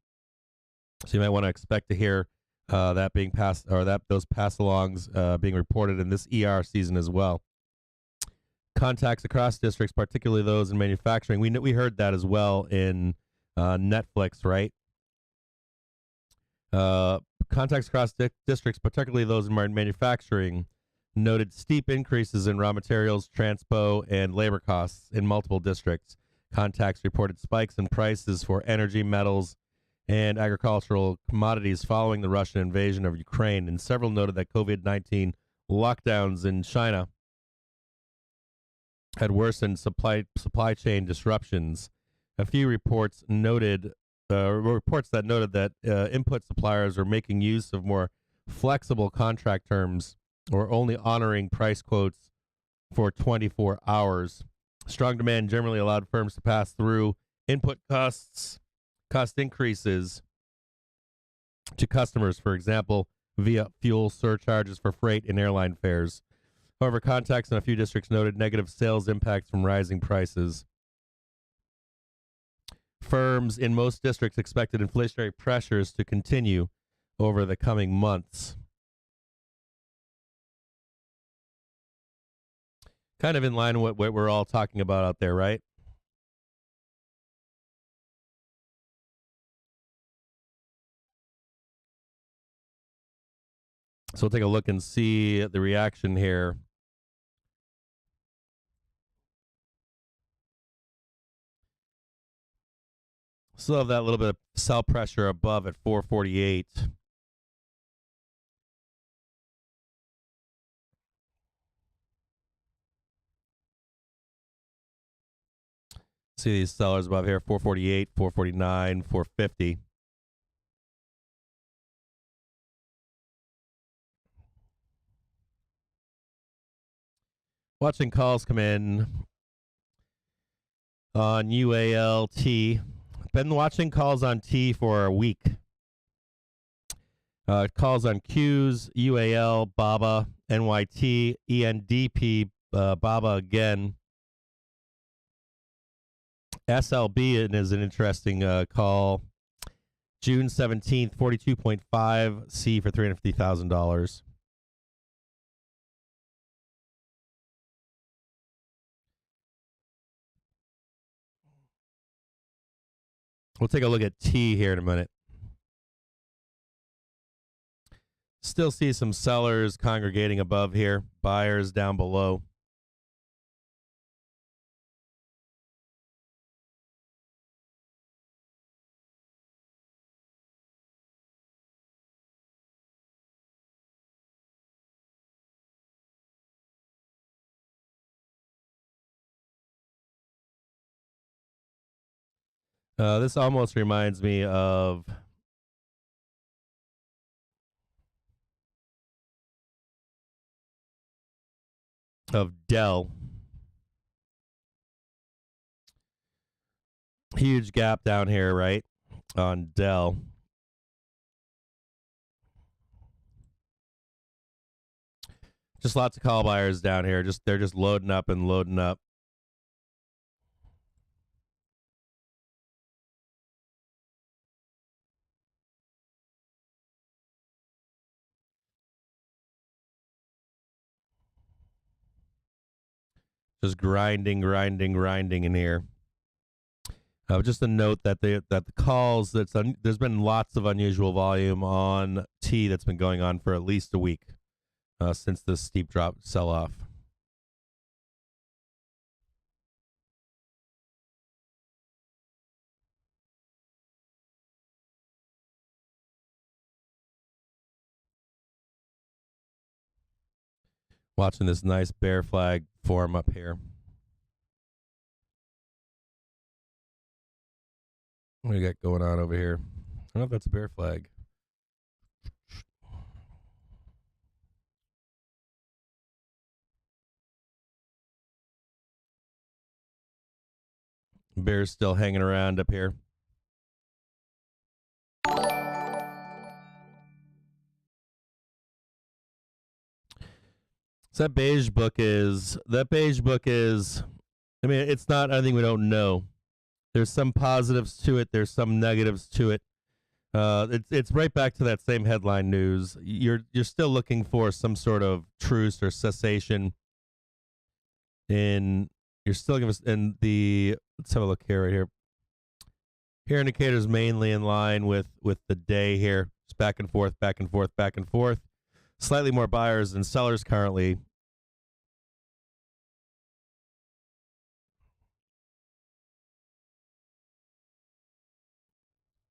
A: So you might want to expect to hear that being passed, or that those pass-alongs being reported in this ER season as well. Contacts across districts, particularly those in manufacturing. We heard that as well in Netflix, right? Contacts across districts, particularly those in manufacturing, noted steep increases in raw materials, transpo, and labor costs in multiple districts. Contacts reported spikes in prices for energy, metals, and agricultural commodities following the Russian invasion of Ukraine, and several noted that COVID-19 lockdowns in China had worsened supply chain disruptions. A few reports noted that input suppliers are making use of more flexible contract terms or only honoring price quotes for 24 hours. Strong demand generally allowed firms to pass through input cost increases to customers, for example, via fuel surcharges for freight and airline fares. However, contacts in a few districts noted negative sales impacts from rising prices. Firms in most districts expected inflationary pressures to continue over the coming months. Kind of in line with what we're all talking about out there, right? So we'll take a look and see the reaction here. Still have that little bit of sell pressure above at 448. See these sellers above here, 448, 449, 450. Watching calls come in on UALT. Been watching calls on T for a week. Calls on Qs, UAL, BABA, NYT, ENDP, BABA again. SLB is an interesting call. June 17th, 42.5 C for $350,000. We'll take a look at T here in a minute. Still see some sellers congregating above here, buyers down below. This almost reminds me of Dell. Huge gap down here, right, on Dell. Just lots of call buyers down here. They're just loading up and loading up. Just grinding in here. Just a note that the calls there's been lots of unusual volume on T that's been going on for at least a week since this steep drop sell off. Watching this nice bear flag form up here. What do you got going on over here? I don't know if that's a bear flag. Bear's still hanging around up here. So that beige book is, I mean, it's not anything we don't know. There's some positives to it. There's some negatives to it. It's right back to that same headline news. You're still looking for some sort of truce or cessation in. You're still giving us in the. Let's have a look here, right here. Here indicators mainly in line with the day here. It's back and forth, back and forth, back and forth. Slightly more buyers than sellers currently.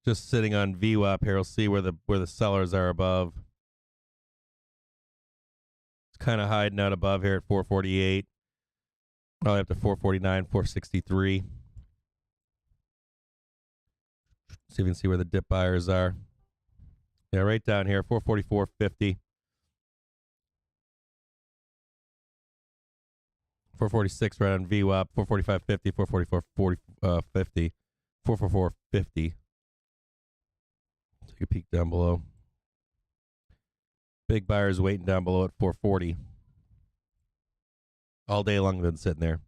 A: Just sitting on VWAP here. We'll see where the sellers are above. It's kind of hiding out above here at 448. Probably up to 449, 463. See if you can see where the dip buyers are. Yeah, right down here, 444.50. 446 right on VWAP, 445.50, 444.50, 444.50. Take a peek down below. Big buyers waiting down below at 440. All day long been sitting there.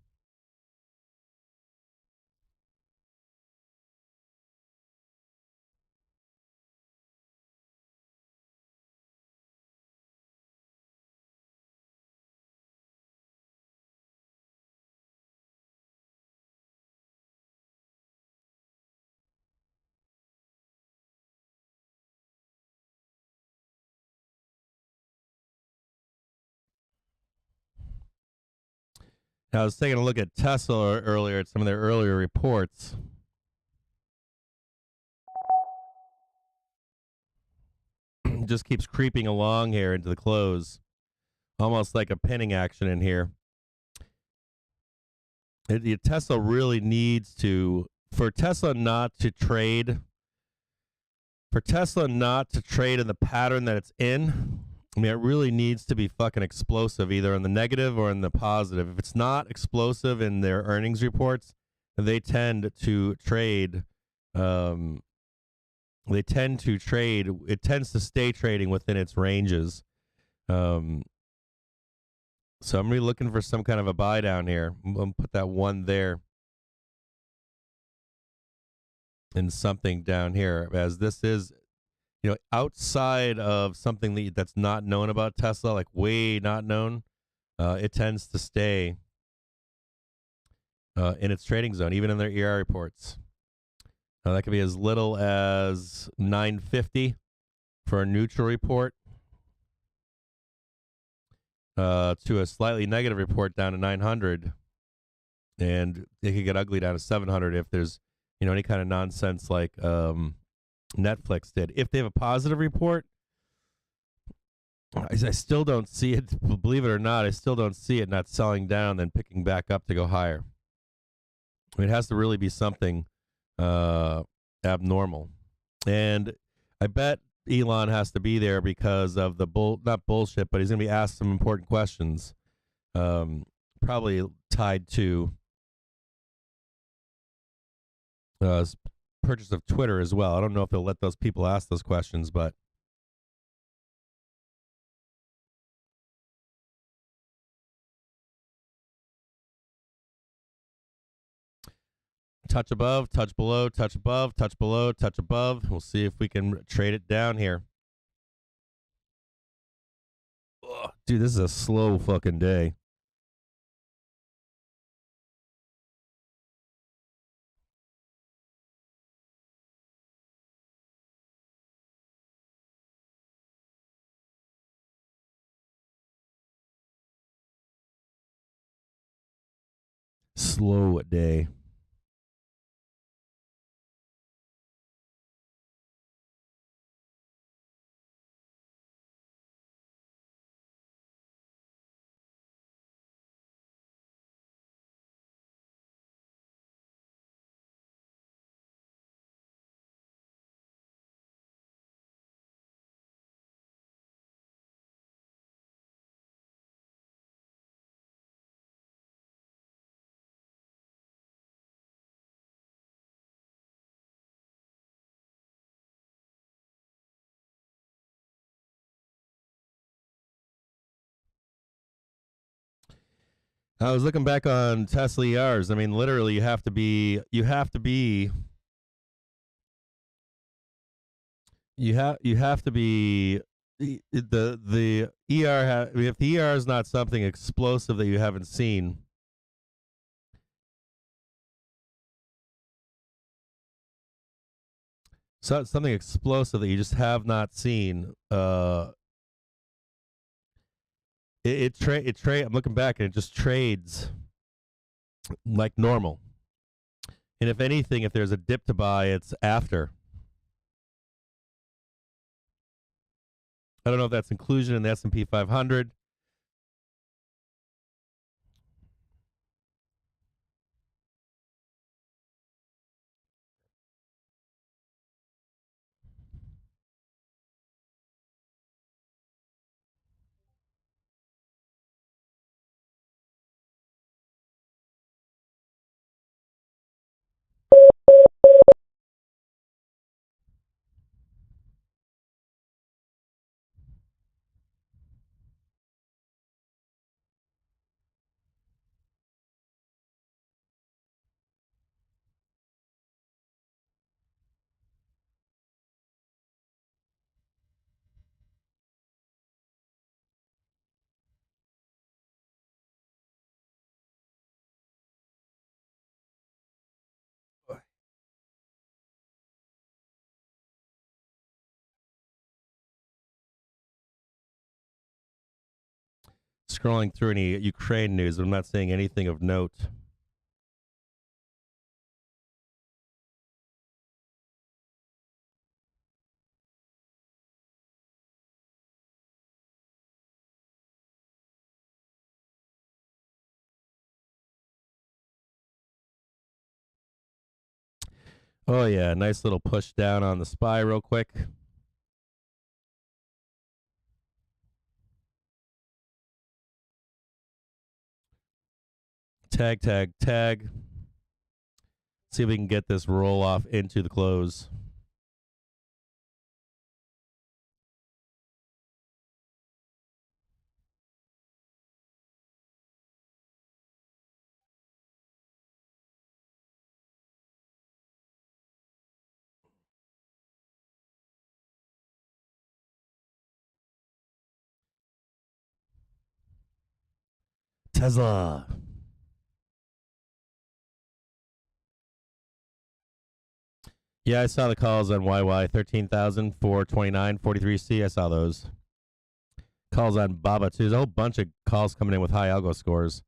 A: Now, I was taking a look at Tesla earlier at some of their earlier reports. Just keeps creeping along here into the close. Almost like a pinning action in here. Tesla really needs to, for Tesla not to trade in the pattern that it's in. I mean, it really needs to be fucking explosive, either in the negative or in the positive. If it's not explosive in their earnings reports, they tend to trade. It tends to stay trading within its ranges. So I'm really looking for some kind of a buy down here. I'm going to put that one there. And something down here, as this is, outside of something that's not known about Tesla, like way not known, it tends to stay in its trading zone, even in their ER reports. That could be as little as 950 for a neutral report, to a slightly negative report down to 900, and it could get ugly down to 700 if there's any kind of nonsense like Netflix did. If they have a positive report, I still don't see it. Believe it or not, I still don't see it not selling down, then picking back up to go higher. I mean, it has to really be something abnormal. And I bet Elon has to be there because of the not bullshit, but he's going to be asked some important questions, probably tied to purchase of Twitter as well. I don't know if they'll let those people ask those questions, but touch above, touch below, touch above, touch below, touch above. We'll see if we can trade it down here. Ugh, dude, this is a slow fucking day. Slow day. I was looking back on Tesla ERs. I mean, literally, you have to be You have to be the ER. If the ER is not something explosive that you haven't seen, so something explosive that you just have not seen. It trade. I'm looking back and it just trades like normal. And if anything, if there's a dip to buy, it's after. I don't know if that's inclusion in the S&P 500. Scrolling through any Ukraine news, but I'm not seeing anything of note. Oh yeah, nice little push down on the SPY real quick. Tag, tag, tag. See if we can get this roll off into the close. Tesla. Yeah, I saw the calls on YY 13,000, 429, 43C. I saw those. Calls on Baba too. There's a whole bunch of calls coming in with high algo scores.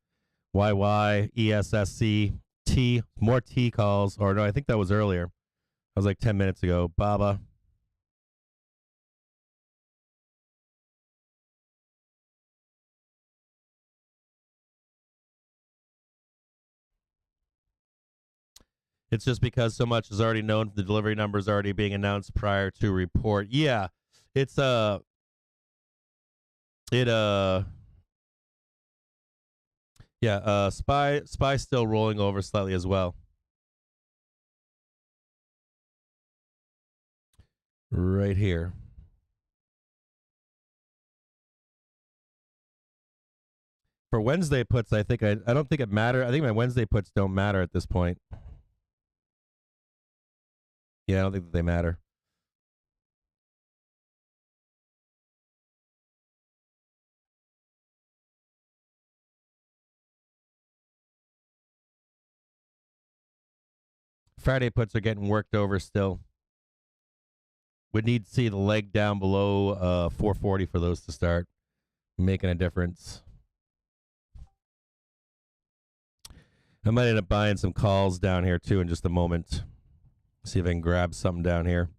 A: YY, ESSC, T, more T calls. Or no, I think that was earlier. That was like 10 minutes ago. Baba. It's just because so much is already known, the delivery numbers already being announced prior to report. Yeah, it's Spy still rolling over slightly as well. Right here. For Wednesday puts, I don't think it matter. I think my Wednesday puts don't matter at this point. Yeah, I don't think that they matter. Friday puts are getting worked over still. Would need to see the leg down below 440 for those to start making a difference. I might end up buying some calls down here too in just a moment. See if I can grab something down here.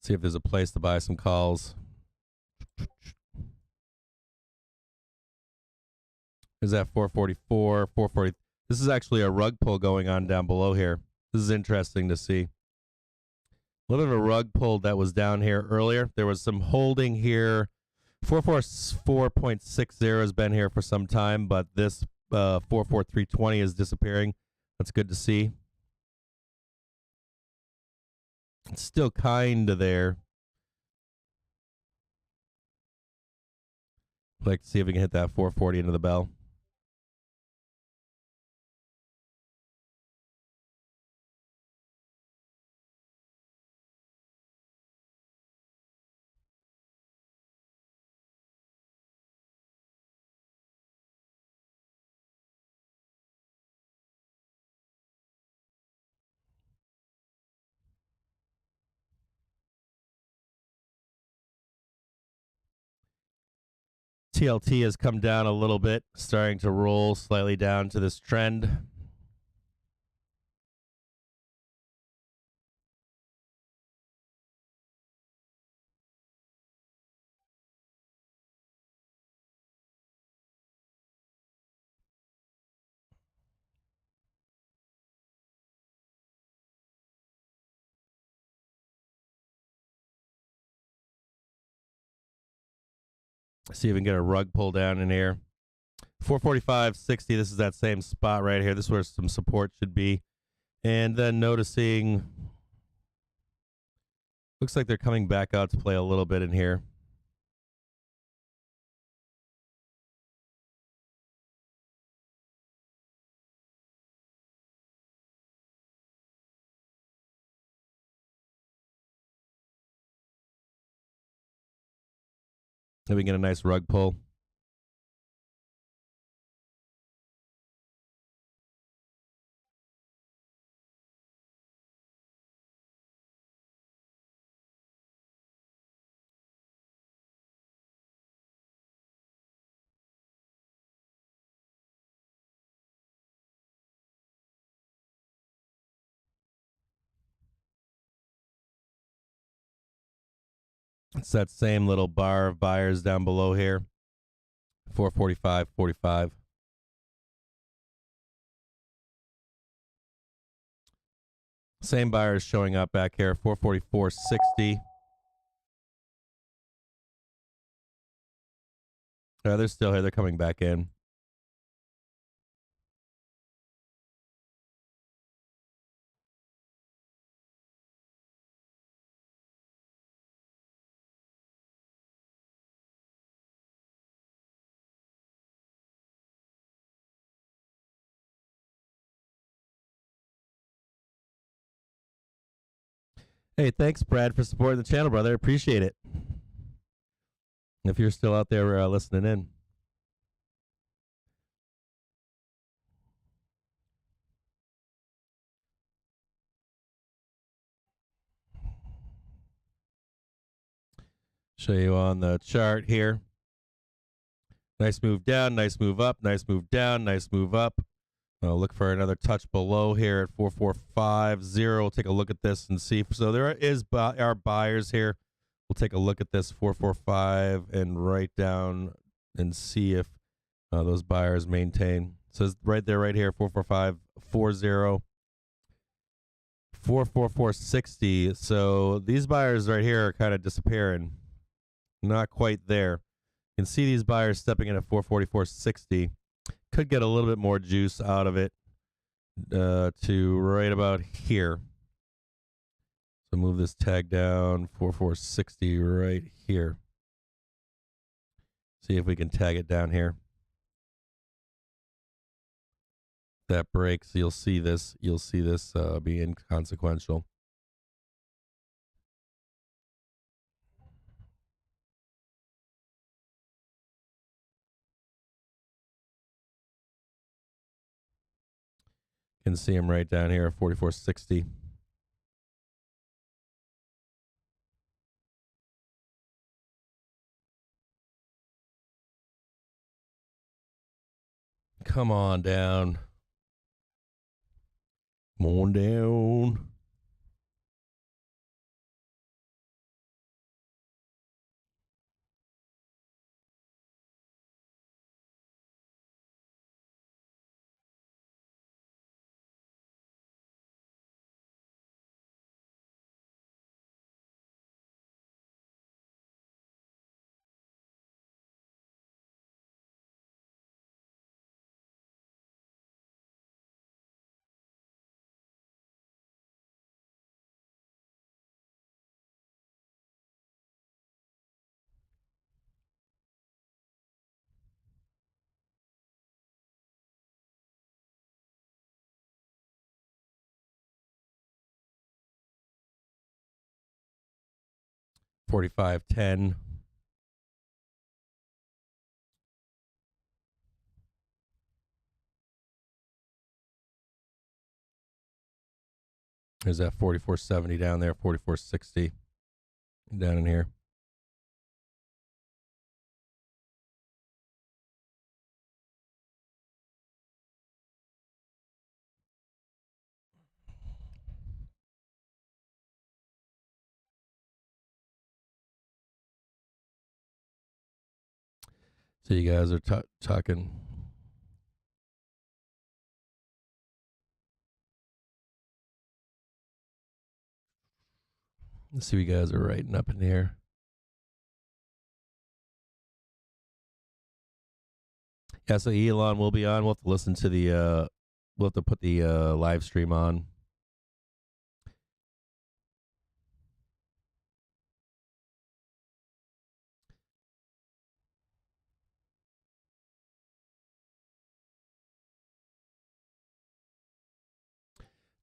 A: See if there's a place to buy some calls. Is that 444, 440? This is actually a rug pull going on down below here. This is interesting to see. A little bit of a rug pull that was down here earlier. There was some holding here. 444.60 has been here for some time, but this 44320 is disappearing. That's good to see. It's still kind of there. I'd like to see if we can hit that 440 into the bell. TLT has come down a little bit, starting to roll slightly down to this trend. See if we can get a rug pull down in here. 445.60, this is that same spot right here. This is where some support should be. And then noticing, looks like they're coming back out to play a little bit in here. Maybe get a nice rug pull. It's that same little bar of buyers down below here. 445.45. Same buyers showing up back here. 444.60. They're still here. They're coming back in. Hey, thanks, Brad, for supporting the channel, brother. Appreciate it. If you're still out there listening in. Show you on the chart here. Nice move down, nice move up, nice move down, nice move up. Look for another touch below here at 4450. We'll take a look at this and see. So there are buyers here. We'll take a look at this 445 and write down and see if those buyers maintain. It says right there, right here, 44540, 44460. So these buyers right here are kind of disappearing. Not quite there. You can see these buyers stepping in at 444.60. Could get a little bit more juice out of it to right about here. So move this tag down, 4460 right here. See if we can tag it down here. If that breaks, you'll see this be inconsequential. Can see him right down here, 4460. Come on down. Come on down. $45.10. There's that 44.70 down there, 44.60 down in here. So you guys are talking. Let's see what you guys are writing up in here. Yeah, so Elon will be on. We'll have to listen to the, we'll have to put the live stream on.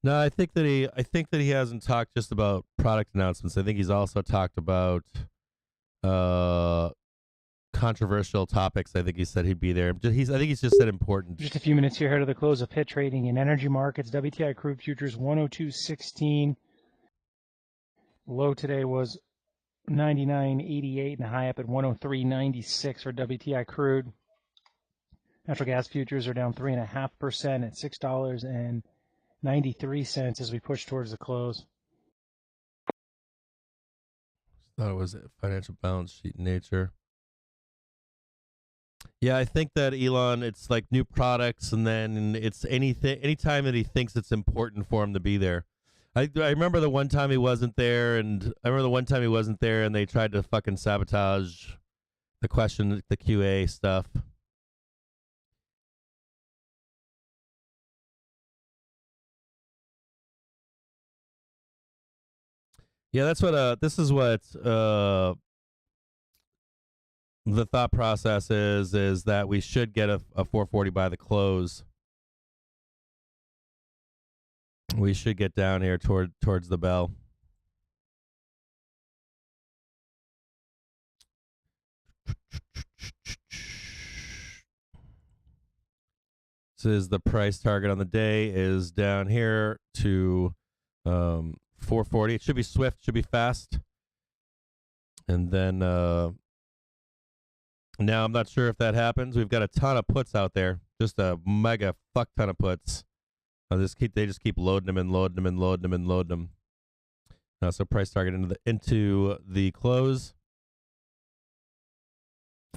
A: No, I think that he hasn't talked just about product announcements. I think he's also talked about controversial topics. I think he said he'd be there. I think he's just said important.
D: Just a few minutes here ahead of the close of pit trading in energy markets. WTI crude futures 102.16. Low today was 99.88 and high up at 103.96 for WTI crude. Natural gas futures are down 3.5% at $6.93 as we push towards the close.
A: Thought it was a financial balance sheet in nature. Yeah, I think that Elon, it's like new products, and then it's anytime that he thinks it's important for him to be there. I remember the one time he wasn't there, and they tried to fucking sabotage the QA stuff. Yeah, that's what this is what the thought process is that we should get a 440 by the close. We should get down here towards the bell. This is the price target on the day is down here to 440. It should be swift, should be fast. And then now I'm not sure if that happens. We've got a ton of puts out there, just a mega fuck ton of puts. They just keep loading them and loading them and loading them and loading them. So price target into the close.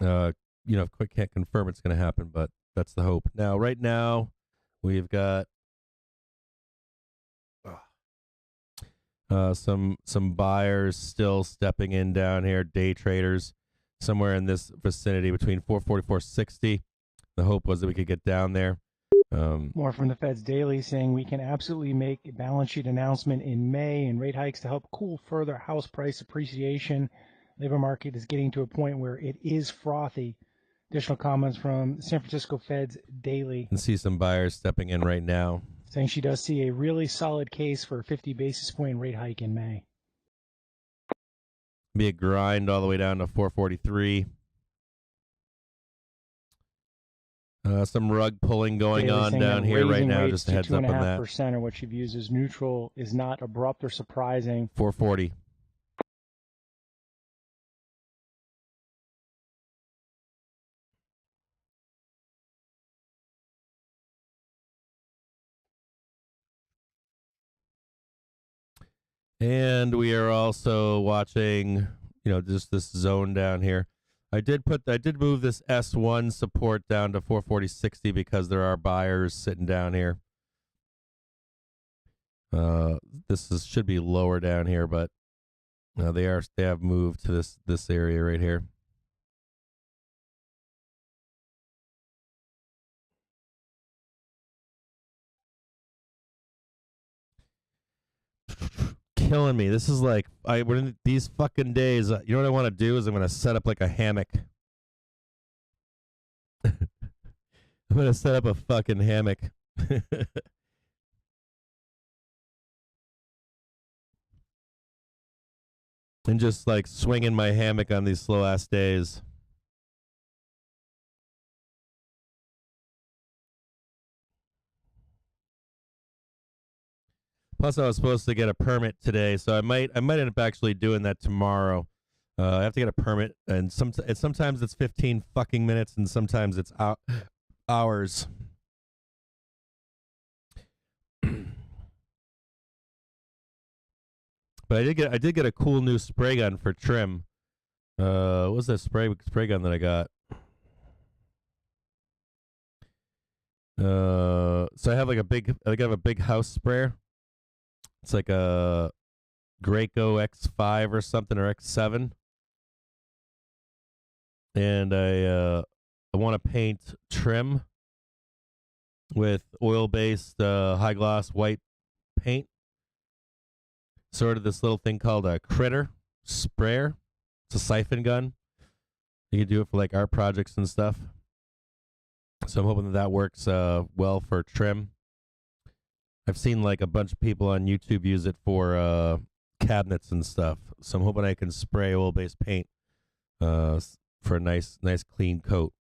A: Of course, can't confirm it's going to happen, but that's the hope. Now, right now, we've got some buyers still stepping in down here, day traders, somewhere in this vicinity between 440, 460. The hope was that we could get down there.
D: More from the Fed's daily saying we can absolutely make a balance sheet announcement in May and rate hikes to help cool further house price appreciation. Labor market is getting to a point where it is frothy. Additional comments from San Francisco Fed's daily.
A: You can see some buyers stepping in right now,
D: saying she does see a really solid case for a 50 basis point rate hike in May.
A: Be a grind all the way down to 443. Some rug pulling going on down here right now. Just a heads up on that.
D: 2.5% or what she views as neutral is not abrupt or surprising.
A: 440. And we are also watching, just this zone down here. I did move this S1 support down to 440.60 because there are buyers sitting down here. Should be lower down here, but they have moved to this area right here. Killing me. This is like we're in these fucking days. You know what I want to do is I'm going to set up like a hammock. I'm going to set up a fucking hammock. And just like swinging my hammock on these slow ass days. Plus, I was supposed to get a permit today, so I might end up actually doing that tomorrow. I have to get a permit, and sometimes it's 15 fucking minutes, and sometimes it's hours. But I did get a cool new spray gun for trim. What was that spray gun that I got? So I have like I have a big house sprayer. It's like a Graco X5 or something, or X7. And I want to paint trim with oil-based high gloss white paint. Sort of this little thing called a critter sprayer. It's a siphon gun. You can do it for like art projects and stuff. So I'm hoping that works well for trim. I've seen like a bunch of people on YouTube use it for cabinets and stuff. So I'm hoping I can spray oil-based paint for a nice clean coat.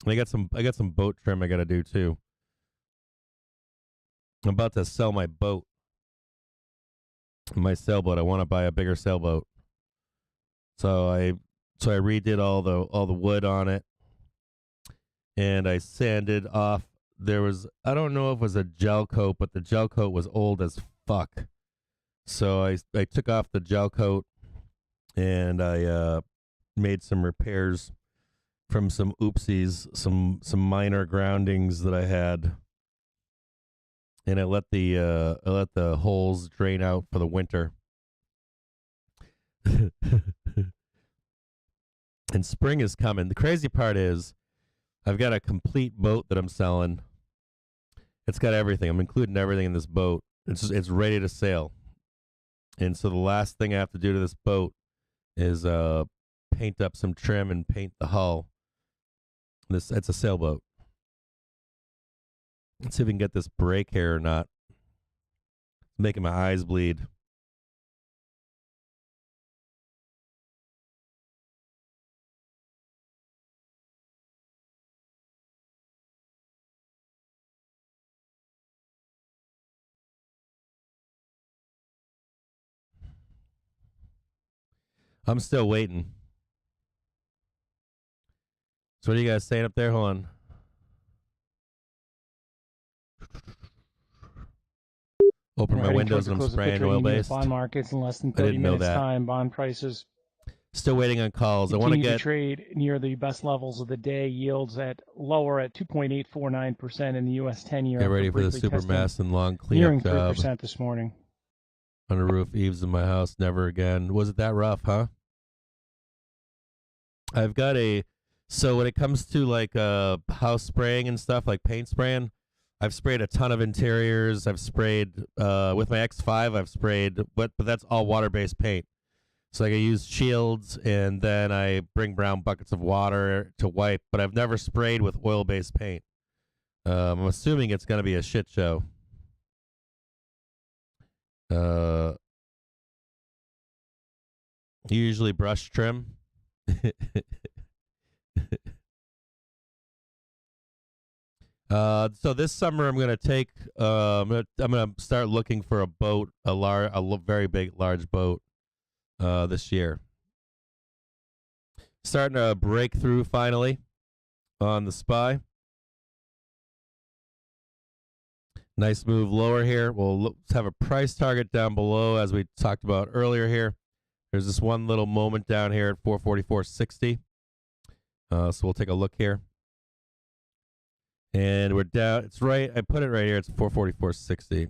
A: And I got some boat trim I got to do too. I'm about to sell my boat. My sailboat. I want to buy a bigger sailboat. So I redid all the wood on it, and I sanded off. There was, I don't know if it was a gel coat, but the gel coat was old as fuck. So I took off the gel coat, and I made some repairs from some oopsies, some minor groundings that I had. And I let the holes drain out for the winter. And spring is coming. The crazy part is I've got a complete boat that I'm selling. It's got everything. I'm including everything in this boat. It's ready to sail. And so the last thing I have to do to this boat is paint up some trim and paint the hull. It's a sailboat. Let's see if we can get this brake hair or not. It's making my eyes bleed. I'm still waiting. So what are you guys saying up there? Hold on. Open my windows and I'm spraying oil-based.
D: Bond markets in less than
A: I
D: 30
A: didn't know
D: minutes
A: that.
D: time. Bond prices
A: Still waiting on calls. I want to
D: continue
A: get
D: to trade near the best levels of the day. Yields at lower at 2.849% in the U.S. 10-year.
A: get ready for the super mess and long cleanup job.
D: Nearing 3% this morning.
A: On the roof, eaves in my house, never again. Was it that rough, huh? I've got so when it comes to like house spraying and stuff, like paint spraying, I've sprayed a ton of interiors. I've sprayed with my X5. I've sprayed, but that's all water-based paint. So like I use shields, and then I bring brown buckets of water to wipe. But I've never sprayed with oil-based paint. I'm assuming it's going to be a shit show. You usually brush trim. So this summer I'm gonna take. I'm gonna start looking for a boat, very big, large boat. This year, starting to break through finally on the SPY. Nice move lower here. Let's have a price target down below, as we talked about earlier here. There's this one little moment down here at 444.60. So we'll take a look here. And we're down. It's right. I put it right here. It's 444.60.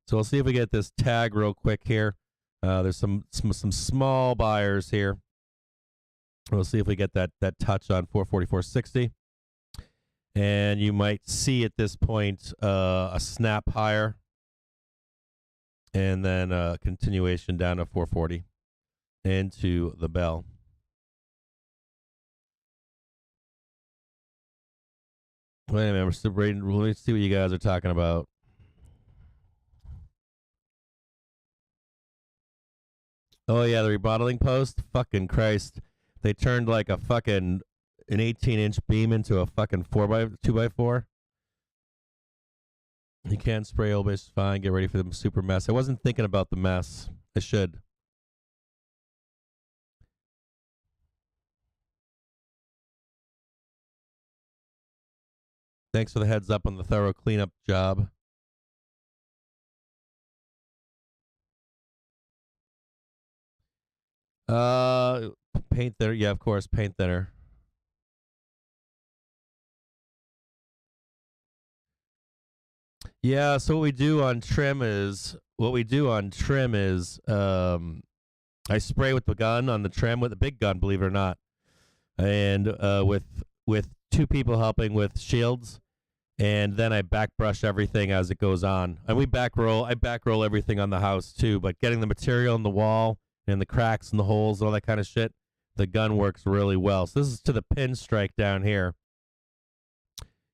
A: So we'll see if we get this tag real quick here. There's some small buyers here. We'll see if we get that touch on 444.60. And you might see at this point a snap higher, and then a continuation down to 440 into the bell. Wait a minute, we're still reading. Let me see what you guys are talking about. Oh yeah, the remodeling post. Fucking Christ, they turned like an 18-inch beam into a fucking 2x4. You can't spray oil-based, fine. Get ready for the super mess. I wasn't thinking about the mess. I should. Thanks for the heads up on the thorough cleanup job. Paint thinner. Yeah, of course, paint thinner. Yeah, so what we do on trim is I spray with the gun on the trim with a big gun, believe it or not, and with two people helping with shields, and then I back brush everything as it goes on. And I back roll everything on the house too, but getting the material in the wall and the cracks and the holes and all that kind of shit, the gun works really well. So this is to the pin strike down here.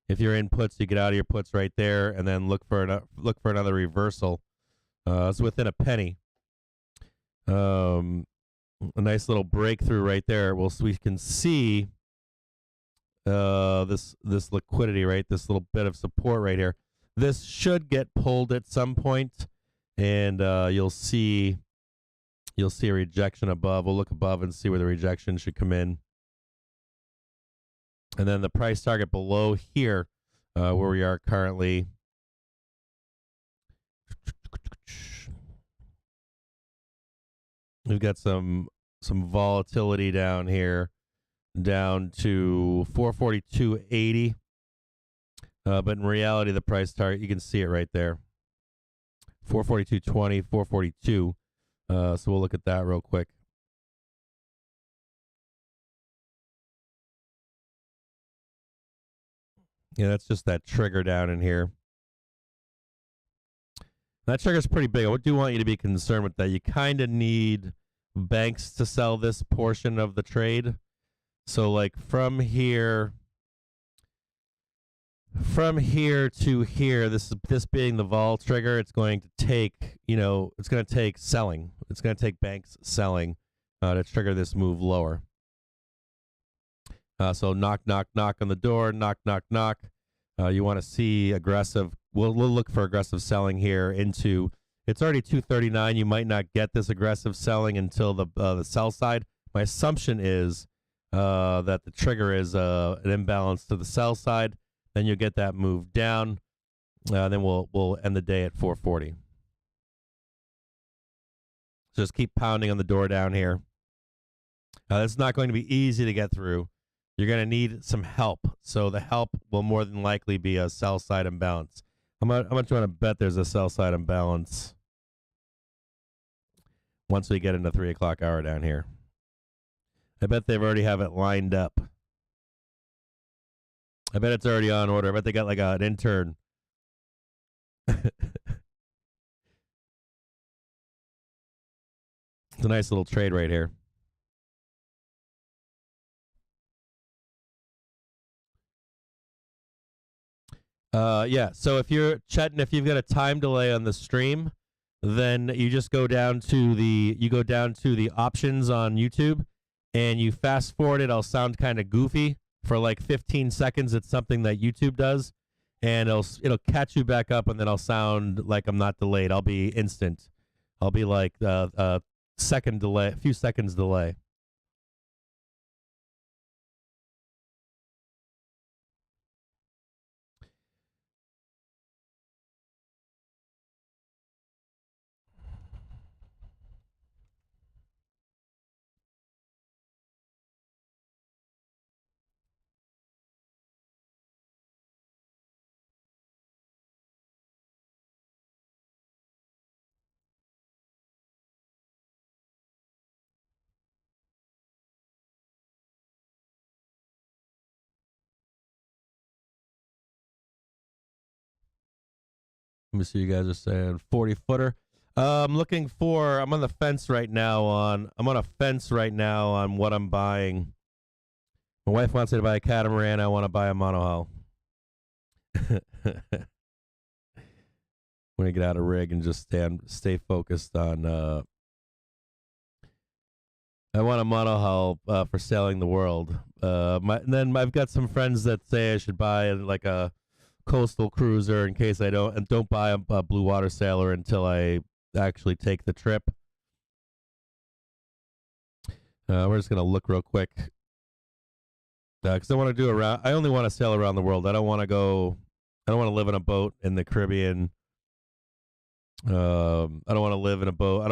A: If you're in puts, you get out of your puts right there, and then look for another reversal. It's within a penny. A nice little breakthrough right there. Well, so we can see this liquidity, right? This little bit of support right here. This should get pulled at some point, and you'll see a rejection above. We'll look above and see where the rejection should come in. And then the price target below here, where we are currently. We've got some volatility down here, down to 442.80. But in reality, the price target, you can see it right there. 442.20, 442. So we'll look at that real quick. Yeah, that's just that trigger down in here. That trigger's pretty big. I do want you to be concerned with that. You kind of need banks to sell this portion of the trade. So like from here to here, this being the vol trigger, it's going to take, it's going to take selling. It's going to take banks selling to trigger this move lower. So knock, knock, knock on the door, knock, knock, knock. You want to see aggressive. We'll look for aggressive selling here into. It's already 239. You might not get this aggressive selling until the sell side. My assumption is that the trigger is an imbalance to the sell side. Then you'll get that move down. Then we'll end the day at 440. So just keep pounding on the door down here. It's not going to be easy to get through. You're going to need some help. So the help will more than likely be a sell side imbalance. How much do you want to bet there's a sell side imbalance once we get into 3 o'clock hour down here? I bet they've already have it lined up. I bet it's already on order. I bet they got like an intern. It's a nice little trade right here. Yeah, so if you're chatting, if you've got a time delay on the stream, then you just go down to the options on YouTube and you fast forward it. I'll sound kind of goofy for like 15 seconds. It's something that YouTube does, and it'll catch you back up, and then I'll sound like I'm not delayed. I'll be instant. I'll be like a second delay, a few seconds delay. Let me see, you guys are saying 40-footer. I'm on the fence right now I'm on a fence right now on what I'm buying. My wife wants me to buy a catamaran. I want to buy a monohull. I'm going to get out of rig and just stay focused on, I want a monohull for sailing the world. And then I've got some friends that say I should buy like a coastal cruiser in case I don't buy a blue water sailor until I actually take the trip. We're just gonna look real quick because I want to I only want to sail around the world. I don't want to live in a boat in the Caribbean. I don't want to live in a boat. I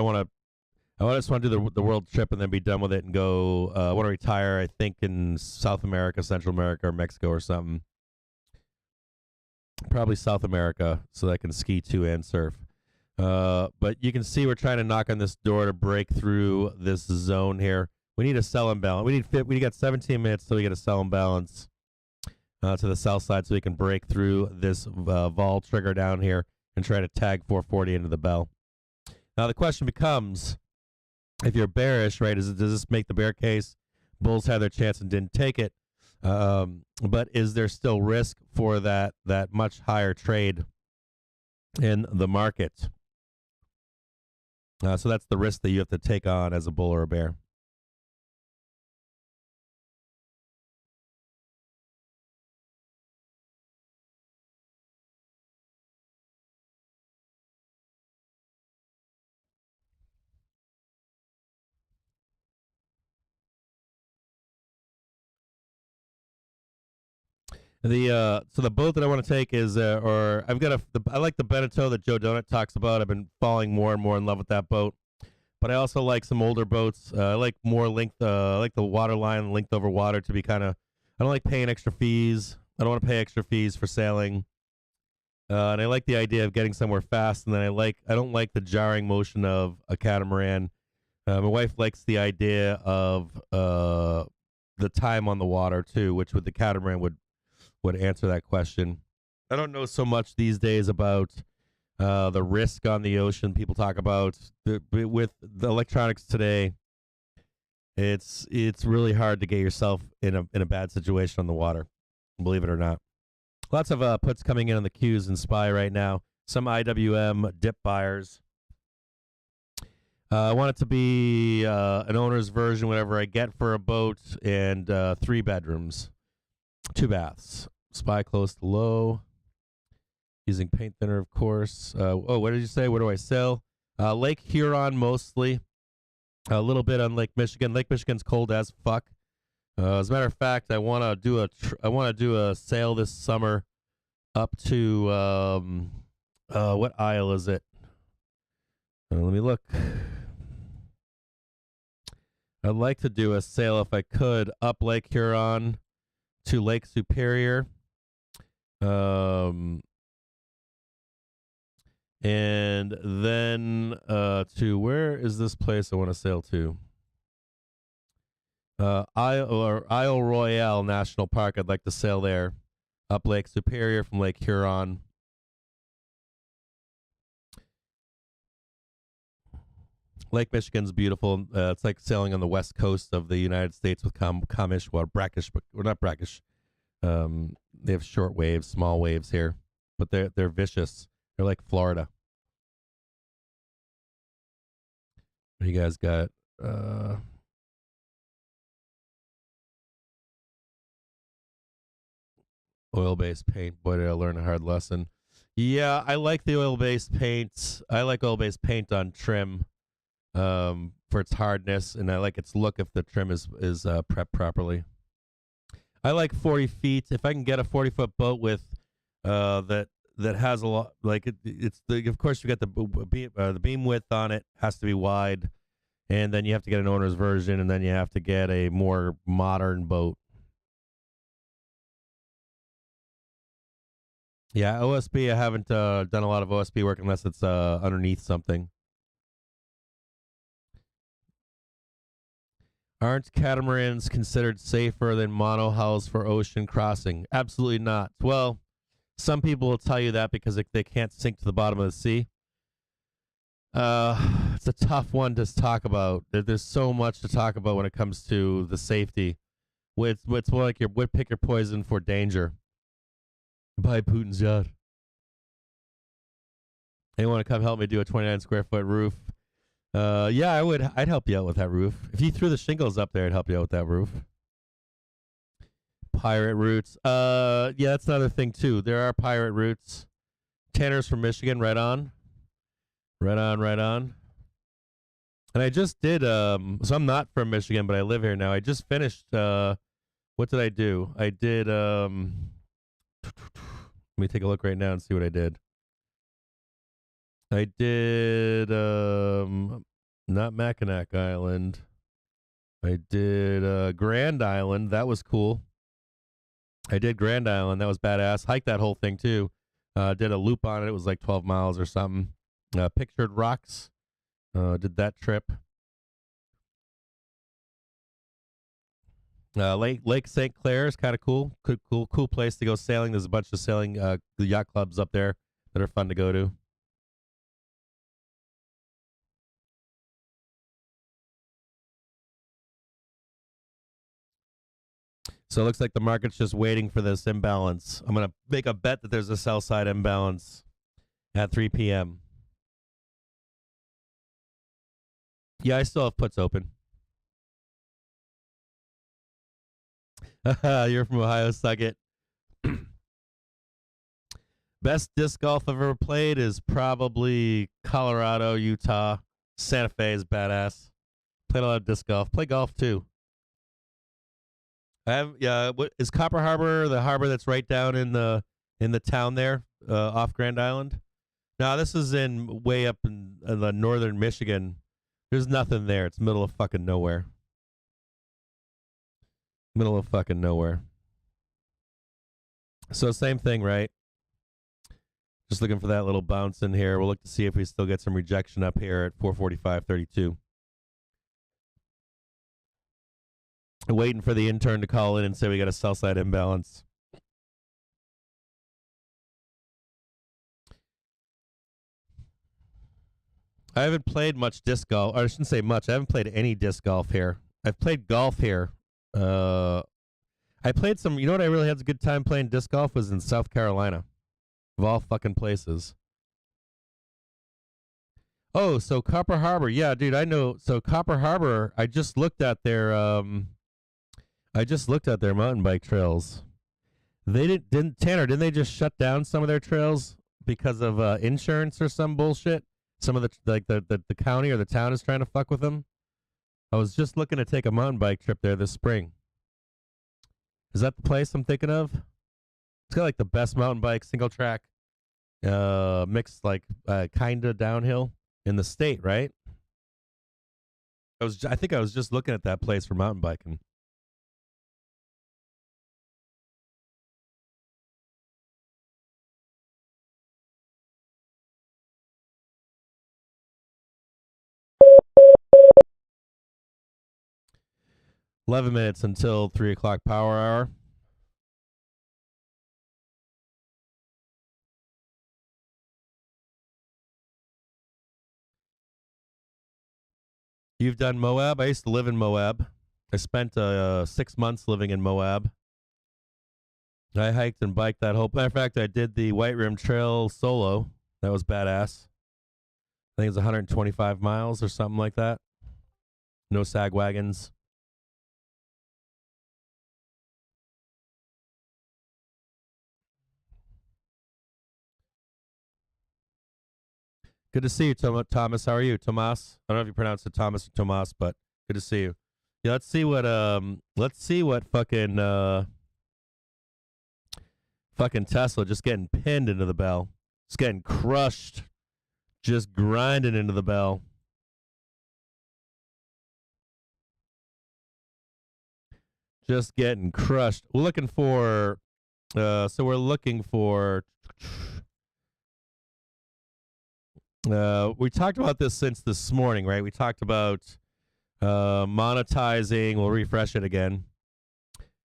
A: just want to do the world trip and then be done with it and go. I want to retire, I think, in South America, Central America, or Mexico or something. probably South America, so that I can ski too and surf. But you can see we're trying to knock on this door to break through this zone here. We need a sell imbalance. We got 17 minutes till we get a sell imbalance to the sell side, so we can break through this vol trigger down here and try to tag 440 into the bell. Now the question becomes, if you're bearish, right? Does this make the bear case? Bulls had their chance and didn't take it. But is there still risk for that much higher trade in the market? So that's the risk that you have to take on as a bull or a bear. So the boat that I want to take is I like the Beneteau that Joe Donut talks about. I've been falling more and more in love with that boat. But I also like some older boats. I like more length. I like the water line, length over water to be kind of. I don't like paying extra fees. I don't want to pay extra fees for sailing. And I like the idea of getting somewhere fast. And then I don't like the jarring motion of a catamaran. My wife likes the idea of the time on the water too, which with the catamaran would answer that question. I don't know so much these days about the risk on the ocean. People talk about with the electronics today. It's really hard to get yourself in a bad situation on the water, believe it or not. Lots of puts coming in on the Qs and SPY right now. Some IWM dip buyers. I want it to be an owner's version, whatever I get for a boat, and 3 bedrooms, 2 baths. SPY close to low. Using paint thinner, of course. What did you say? Where do I sell? Lake Huron mostly. A little bit on Lake Michigan. Lake Michigan's cold as fuck. As a matter of fact, I want to do a sail this summer up to what isle is it? Let me look. I'd like to do a sail if I could up Lake Huron to Lake Superior. And then to where is this place I want to sail to? Isle Royale National Park. I'd like to sail there, up Lake Superior from Lake Huron. Lake Michigan's beautiful. It's like sailing on the west coast of the United States with calmish, well, brackish, but we're not brackish. They have short waves, small waves here, but they're vicious. They're like Florida. What do you guys got? Oil-based paint. Boy, did I learn a hard lesson. Yeah, I like the oil-based paints. I like oil-based paint on trim for its hardness, and I like its look if the trim is prepped properly. I like 40 feet. If I can get a 40-foot boat with that has a lot, like of course you got the beam width on it has to be wide, and then you have to get an owner's version, and then you have to get a more modern boat. Yeah, OSB. I haven't done a lot of OSB work unless it's underneath something. Aren't catamarans considered safer than monohulls for ocean crossing? Absolutely not. Well, some people will tell you that because they can't sink to the bottom of the sea. It's a tough one to talk about. There's so much to talk about when it comes to the safety. It's more like pick your poison for danger. Buy Putin's yacht. Anyone want to come help me do a 29 square foot roof? Yeah, I would. I'd help you out with that roof. If you threw the shingles up there, I'd help you out with that roof. Pirate roots. Yeah, that's another thing too. There are pirate roots. Tanner's from Michigan. Right on. Right on. Right on. And I just did. So I'm not from Michigan, but I live here now. I just finished. What did I do? I did. Let me take a look right now and see what I did. I did not Mackinac Island. I did Grand Island. That was cool. I did Grand Island. That was badass. Hiked that whole thing too. Did a loop on it. It was like 12 miles or something. Pictured rocks. Did that trip. Lake St. Clair is kind of cool. Cool place to go sailing. There's a bunch of sailing yacht clubs up there that are fun to go to. So it looks like the market's just waiting for this imbalance. I'm going to make a bet that there's a sell side imbalance at 3 p.m. Yeah, I still have puts open. You're from Ohio, suck it. Best disc golf I've ever played is probably Colorado, Utah. Santa Fe is badass. Played a lot of disc golf. Play golf too. What is Copper Harbor, the harbor that's right down in the town there, off Grand Island? No, this is way up in the northern Michigan. There's nothing there. It's middle of fucking nowhere. Middle of fucking nowhere. So same thing, right? Just looking for that little bounce in here. We'll look to see if we still get some rejection up here at 445.32. Waiting for the intern to call in and say we got a sell side imbalance. I haven't played much disc golf. Or I shouldn't say much. I haven't played any disc golf here. I've played golf here. I played some. You know what I really had a good time playing disc golf was in South Carolina, of all fucking places. Oh, so Copper Harbor. Yeah, dude, I know. So Copper Harbor, I just looked at their mountain bike trails. They didn't Tanner, they just shut down some of their trails because of insurance or some bullshit? Some of the county or the town is trying to fuck with them. I was just looking to take a mountain bike trip there this spring. Is that the place I'm thinking of? It's got like the best mountain bike single track mixed like kind of downhill in the state, right? I think I was just looking at that place for mountain biking. $11 minutes until 3 o'clock power hour. You've done Moab? I used to live in Moab. I spent 6 months living in Moab. I hiked and biked that whole... Matter of fact, I did the White Rim Trail solo. That was badass. I think it's 125 miles or something like that. No sag wagons. Good to see you, Thomas. How are you, Tomas? I don't know if you pronounce it Thomas or Tomas, but good to see you. Yeah, let's see what fucking Tesla just getting pinned into the bell. It's getting crushed. Just grinding into the bell. Just getting crushed. We're looking for we talked about this since this morning, right? We talked about monetizing. We'll refresh it again.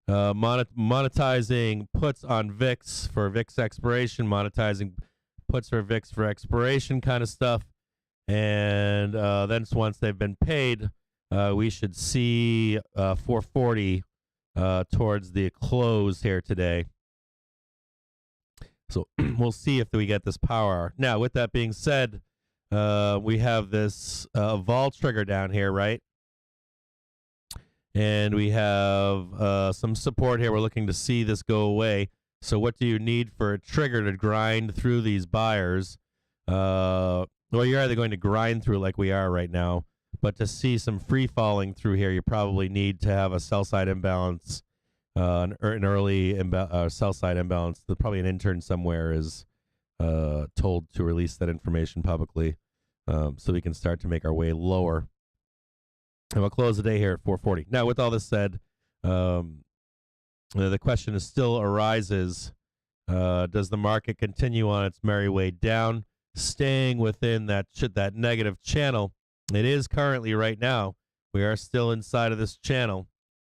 A: Monetizing puts on VIX for VIX expiration, monetizing puts for VIX for expiration kind of stuff. And then once they've been paid, we should see 440 towards the close here today. So we'll see if we get this power. Now, with that being said, we have this vol trigger down here, right? And we have some support here. We're looking to see this go away. So what do you need for a trigger to grind through these buyers? Well, you're either going to grind through like we are right now, but to see some free falling through here, you probably need to have a sell side imbalance, an early sell side imbalance. Probably an intern somewhere is told to release that information publicly, so we can start to make our way lower. And we'll close the day here at 440. Now, with all this said, the question still arises, Does the market continue on its merry way down, staying within that negative channel? It is currently right now. We are still inside of this channel,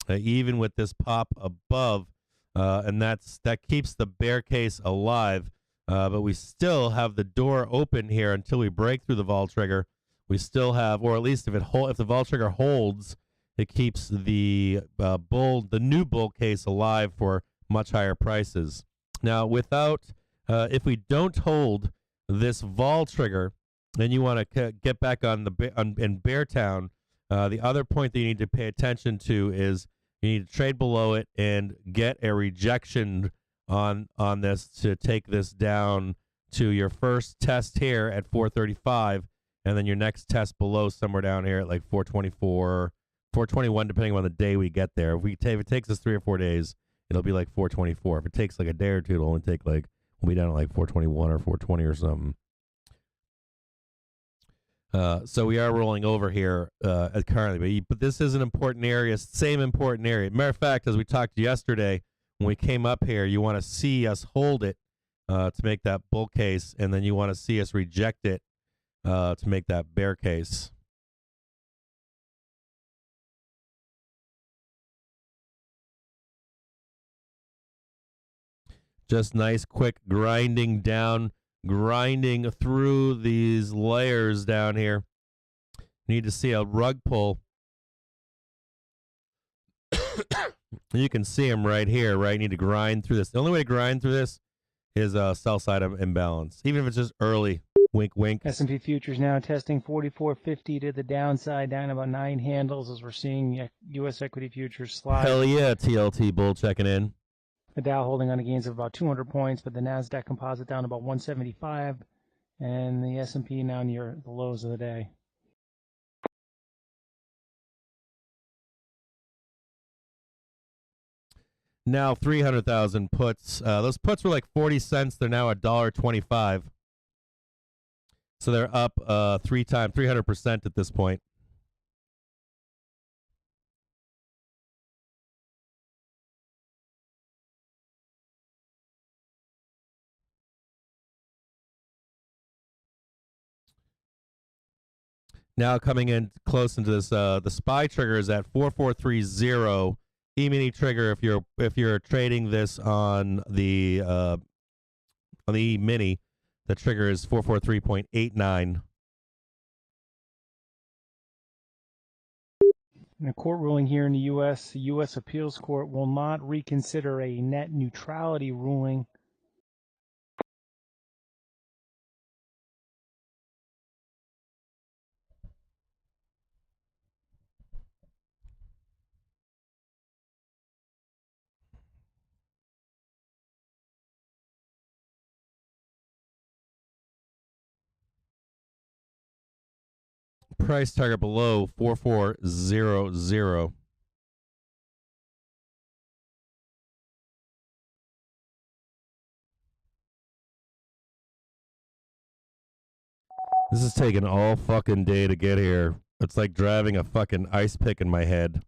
A: even with this pop above, and that keeps the bear case alive. But we still have the door open here until we break through the vol trigger. We still have, or at least if the vol trigger holds, it keeps the new bull case alive for much higher prices. Now, if we don't hold this vol trigger, then you want to get back in Beartown. The other point that you need to pay attention to is you need to trade below it and get a rejection on this to take this down to your first test here at 435, and then your next test below somewhere down here at like 424, 421, depending on the day we get there. If it takes us 3 or 4 days, it'll be like 424. If it takes like a day or two, it'll only take we'll be down at like 421 or 420 or something. So we are rolling over here currently, but this is an important area, same important area. Matter of fact, as we talked yesterday, when we came up here, you want to see us hold it to make that bull case, and then you want to see us reject it to make that bear case. Just nice, quick grinding down, grinding through these layers down here. Need to see a rug pull. You can see them right here, right? You need to grind through this. The only way to grind through this is sell side imbalance, even if it's just early. Wink, wink.
D: S&P futures now testing 44.50 to the downside, down about 9 handles as we're seeing U.S. equity futures slide.
A: Hell yeah, TLT bull checking in.
D: The Dow holding on a gains of about 200 points, but the Nasdaq Composite down about 175, and the S&P now near the lows of the day.
A: Now 300,000 puts. Those puts were like 40 cents. They're now $1.25. So they're up 300% at this point. Now coming in close into this, the SPY trigger is at 4430. E-mini trigger if you're trading this on the E-mini, the trigger is 443.89.
D: In a court ruling here in the U.S., the U.S. Appeals Court will not reconsider a net neutrality ruling.
A: Price target below 4400. This is taking all fucking day to get here. It's like driving a fucking ice pick in my head.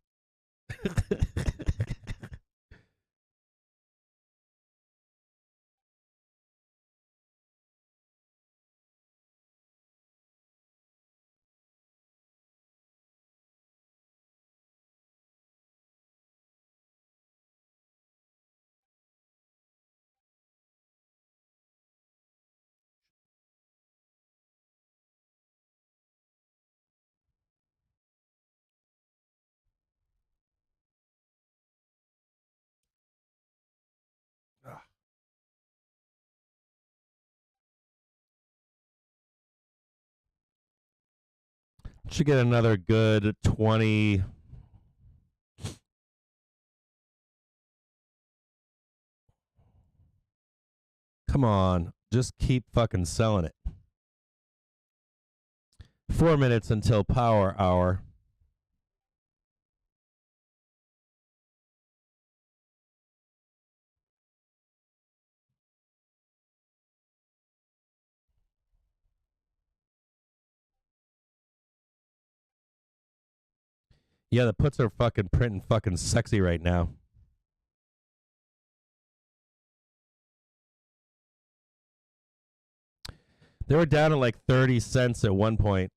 A: Should get another good 20. Come on. Just keep fucking selling it. 4 minutes until power hour. Yeah, the puts are fucking printing fucking sexy right now. They were down at like 30 cents at one point.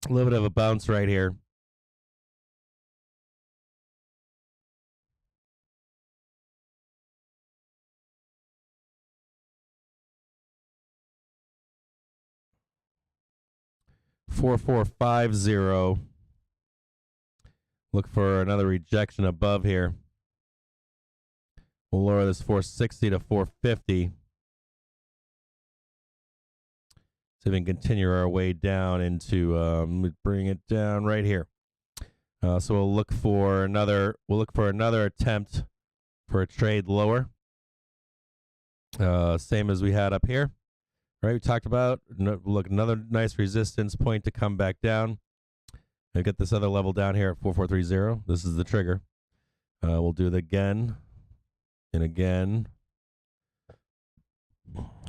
A: A little bit of a bounce right here. $4,450. Look for another rejection above here. We'll lower this 460 to 450. So we can continue our way down into bring it down right here. So we'll look for another attempt for a trade lower. Same as we had up here. Right, we talked about look, another nice resistance point to come back down. I get this other level down here at 4430. This is the trigger. We'll do it again and again.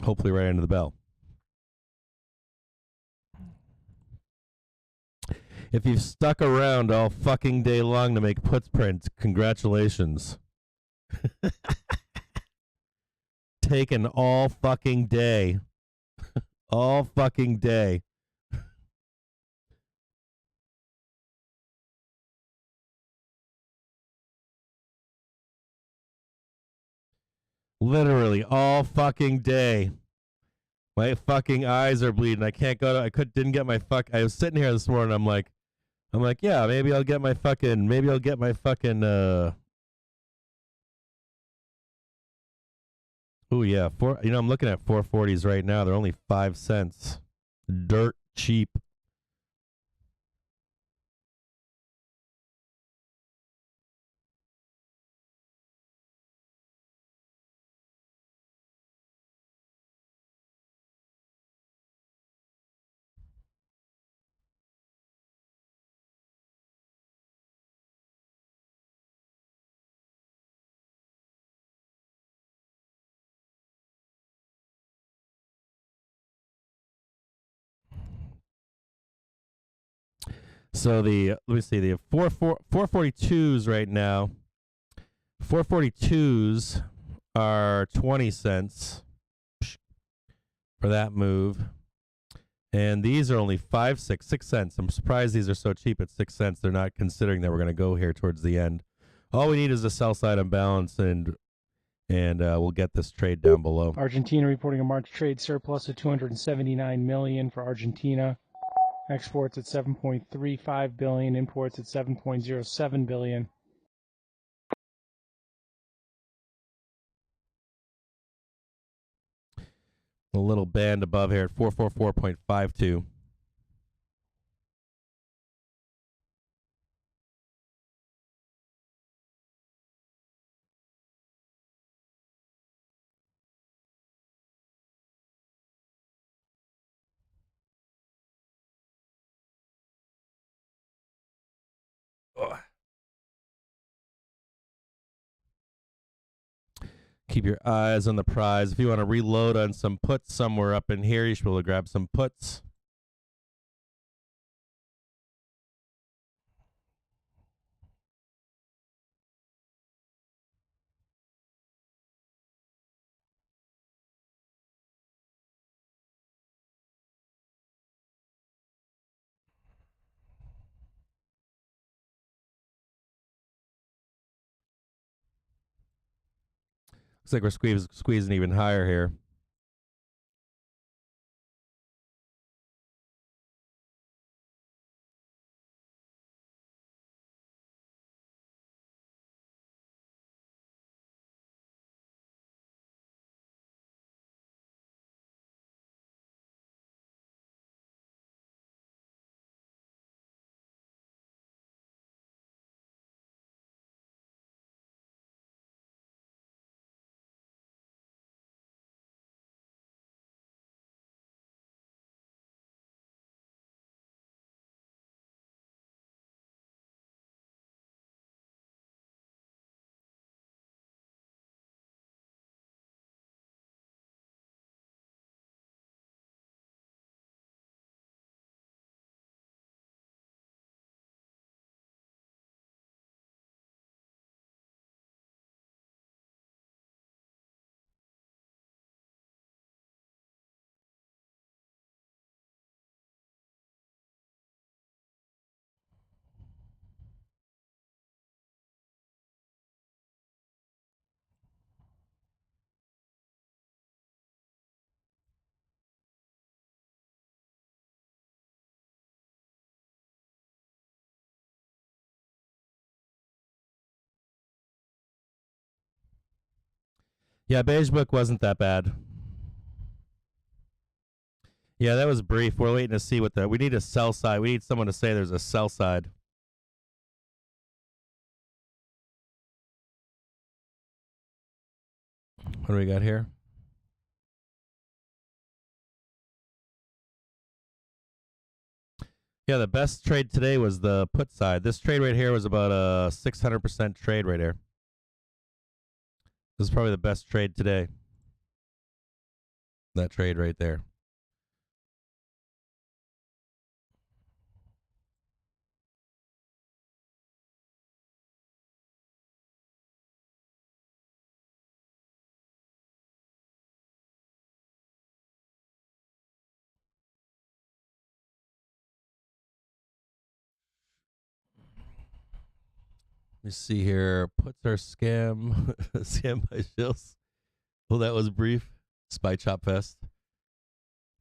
A: Hopefully right into the bell. If you've stuck around all fucking day long to make puts print, congratulations. Taken all fucking day. All fucking day. Literally all fucking day. My fucking eyes are bleeding. I can't go to, didn't get my I was sitting here this morning. I'm like, yeah, maybe I'll get my fucking, oh yeah, I'm looking at 440s right now. They're only 5 cents. Dirt cheap. So let me see, the 442s right now. 442s are 20 cents for that move. And these are only 6 cents. I'm surprised these are so cheap at 6 cents. They're not considering that we're going to go here towards the end. All we need is a sell side imbalance, and we'll get this trade down below.
D: Argentina reporting a March trade surplus of 279 million for Argentina. Exports at 7.35 billion, imports at 7.07 billion.
A: A little band above here at 444.52. Keep your eyes on the prize. If you want to reload on some puts somewhere up in here, you should be able to grab some puts. Looks like we're squeezing even higher here. Yeah, Beige Book wasn't that bad. Yeah, that was brief. We're waiting to see what we need a sell side. We need someone to say there's a sell side. What do we got here? Yeah, the best trade today was the put side. This trade right here was about a 600% trade right here. This is probably the best trade today. That trade right there. Let me see here. Puts our scam. Scam by Shills. Well, that was brief. Spy Chop Fest.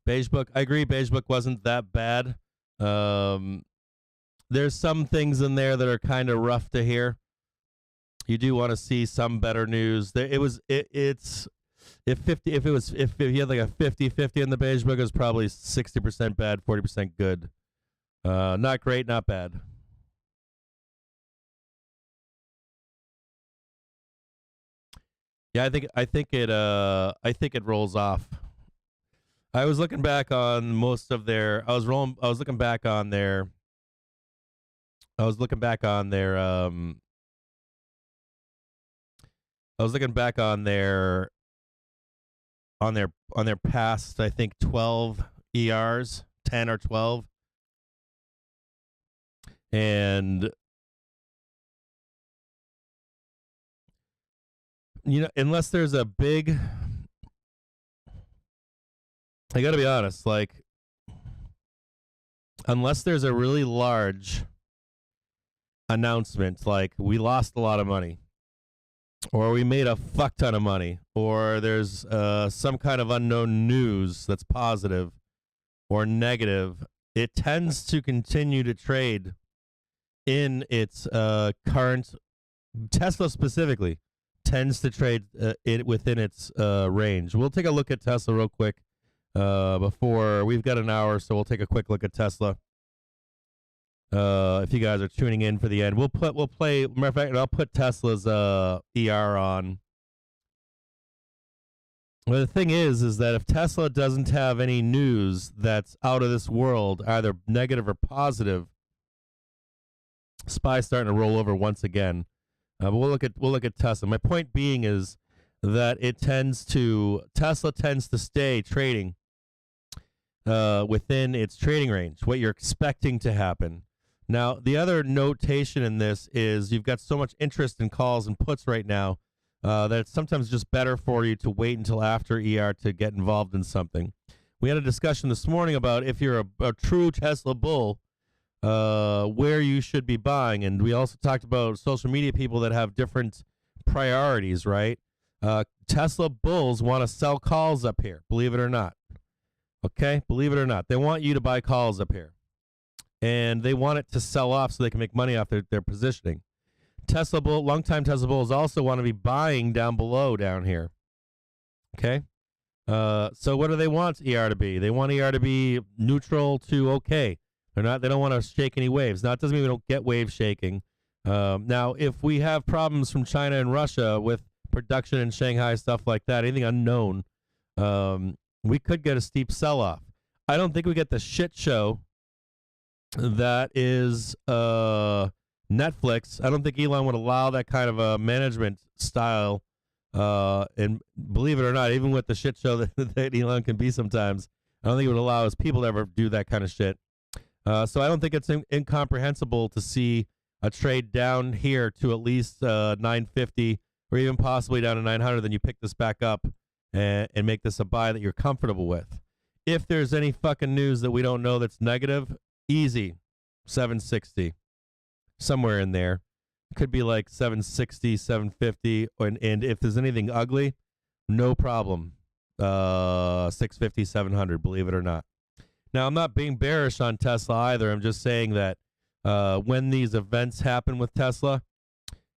A: Beige Book. I agree. Beige Book wasn't that bad. There's some things in there that are kind of rough to hear. You do want to see some better news. If you had like a 50-50 in the Beige Book, it was probably 60% bad, 40% good. Not great, not bad. Yeah, I think it rolls off. I was looking back on most of their. I was looking back on their. I was looking back on their. On their past, I think 12 ERs, 10 or 12, and unless there's a big. I got to be honest, like, unless there's a really large announcement, like we lost a lot of money, or we made a fuck ton of money, or there's some kind of unknown news that's positive or negative, it tends to continue to trade in its current. Tesla specifically tends to trade it within its range. We'll take a look at Tesla real quick. Before we've got an hour, so we'll take a quick look at Tesla. If you guys are tuning in for the end, we'll play. Matter of fact, I'll put Tesla's ER on. Well, the thing is that if Tesla doesn't have any news that's out of this world, either negative or positive, SPY's starting to roll over once again. But we'll look at Tesla. My point being is that Tesla tends to stay trading within its trading range, what you're expecting to happen. Now, the other notation in this is you've got so much interest in calls and puts right now that it's sometimes just better for you to wait until after ER to get involved in something. We had a discussion this morning about if you're a true Tesla bull, where you should be buying. And we also talked about social media people that have different priorities, right? Tesla bulls want to sell calls up here, believe it or not. Okay, believe it or not. They want you to buy calls up here. And they want it to sell off so they can make money off their positioning. Longtime Tesla bulls also want to be buying down below down here. Okay? So what do they want ER to be? They want ER to be neutral to okay. They don't want to shake any waves. Now, it doesn't mean we don't get wave shaking. Now, if we have problems from China and Russia with production in Shanghai, stuff like that, anything unknown, we could get a steep sell-off. I don't think we get the shit show that is Netflix. I don't think Elon would allow that kind of a management style. And believe it or not, even with the shit show that Elon can be sometimes, I don't think he would allow his people to ever do that kind of shit. So I don't think it's incomprehensible to see a trade down here to at least 950 or even possibly down to 900. Then you pick this back up and make this a buy that you're comfortable with. If there's any fucking news that we don't know that's negative, easy, 760, somewhere in there. Could be like 760, 750, and if there's anything ugly, no problem. 650, 700, believe it or not. Now, I'm not being bearish on Tesla either. I'm just saying that when these events happen with Tesla,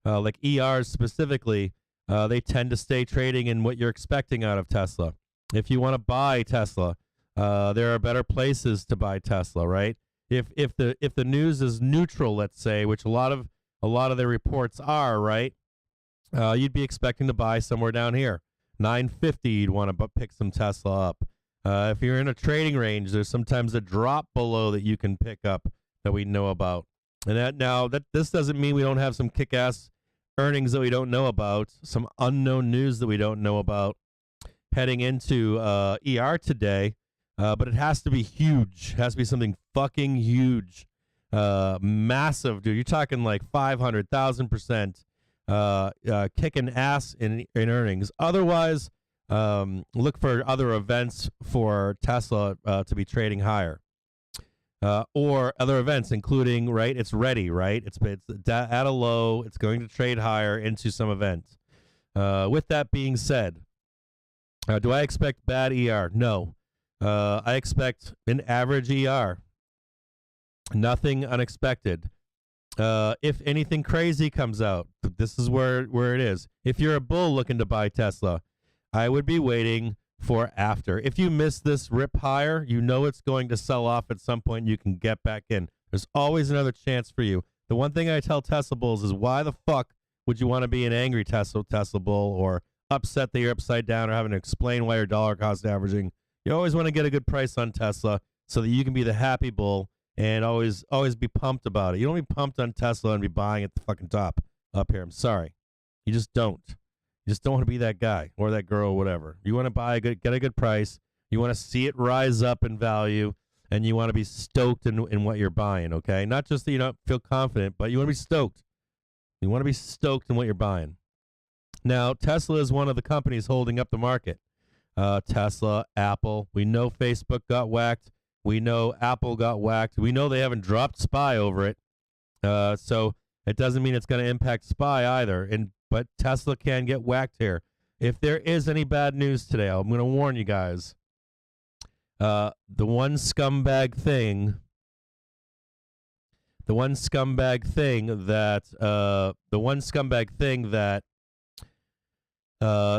A: like ERs specifically, They tend to stay trading in what you're expecting out of Tesla. If you want to buy Tesla, there are better places to buy Tesla, right? If the news is neutral, let's say, which a lot of their reports are, right? You'd be expecting to buy somewhere down here. 950, you'd want to pick some Tesla up. If you're in a trading range, there's sometimes a drop below that you can pick up that we know about. And that this doesn't mean we don't have some kick-ass earnings that we don't know about, some unknown news that we don't know about heading into ER today. But it has to be huge. It has to be something fucking huge, massive, dude. You're talking like 500,000%. Kicking ass in earnings. Otherwise, look for other events for Tesla to be trading higher, or other events, including it's ready, right? It's at a low. It's going to trade higher into some event. With that being said, do I expect bad ER? No. I expect an average ER. Nothing unexpected. If anything crazy comes out, this is where it is. If you're a bull looking to buy Tesla, I would be waiting for after. If you miss this rip higher, you know it's going to sell off at some point. You can get back in. There's always another chance for you. The one thing I tell Tesla bulls is, why the fuck would you want to be an angry Tesla bull, or upset that you're upside down, or having to explain why you're dollar cost averaging? You always want to get a good price on Tesla so that you can be the happy bull and always be pumped about it. You don't be pumped on Tesla and be buying at the fucking top up here. I'm sorry. You just don't. You just don't want to be that guy or that girl or whatever. You want to get a good price. You want to see it rise up in value, and you want to be stoked in what you're buying, okay? Not just that you don't feel confident, but you want to be stoked. You want to be stoked in what you're buying. Now, Tesla is one of the companies holding up the market. Tesla, Apple. We know Facebook got whacked. We know Apple got whacked. We know they haven't dropped SPY over it. So it doesn't mean it's going to impact SPY either. But Tesla can get whacked here. If there is any bad news today, I'm going to warn you guys. The one scumbag thing that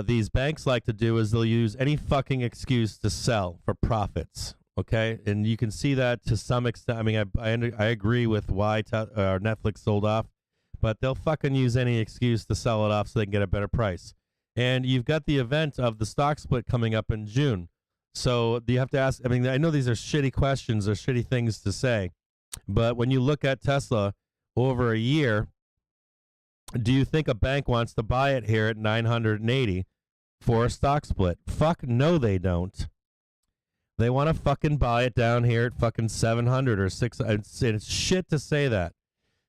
A: these banks like to do is they'll use any fucking excuse to sell for profits. Okay, and you can see that to some extent. I mean, I agree with why Netflix sold off, but they'll fucking use any excuse to sell it off so they can get a better price. And you've got the event of the stock split coming up in June. So you have to ask, I mean, I know these are shitty questions or shitty things to say, but when you look at Tesla over a year, do you think a bank wants to buy it here at 980 for a stock split? Fuck no, they don't. They want to fucking buy it down here at fucking 700 or 600. It's shit to say that.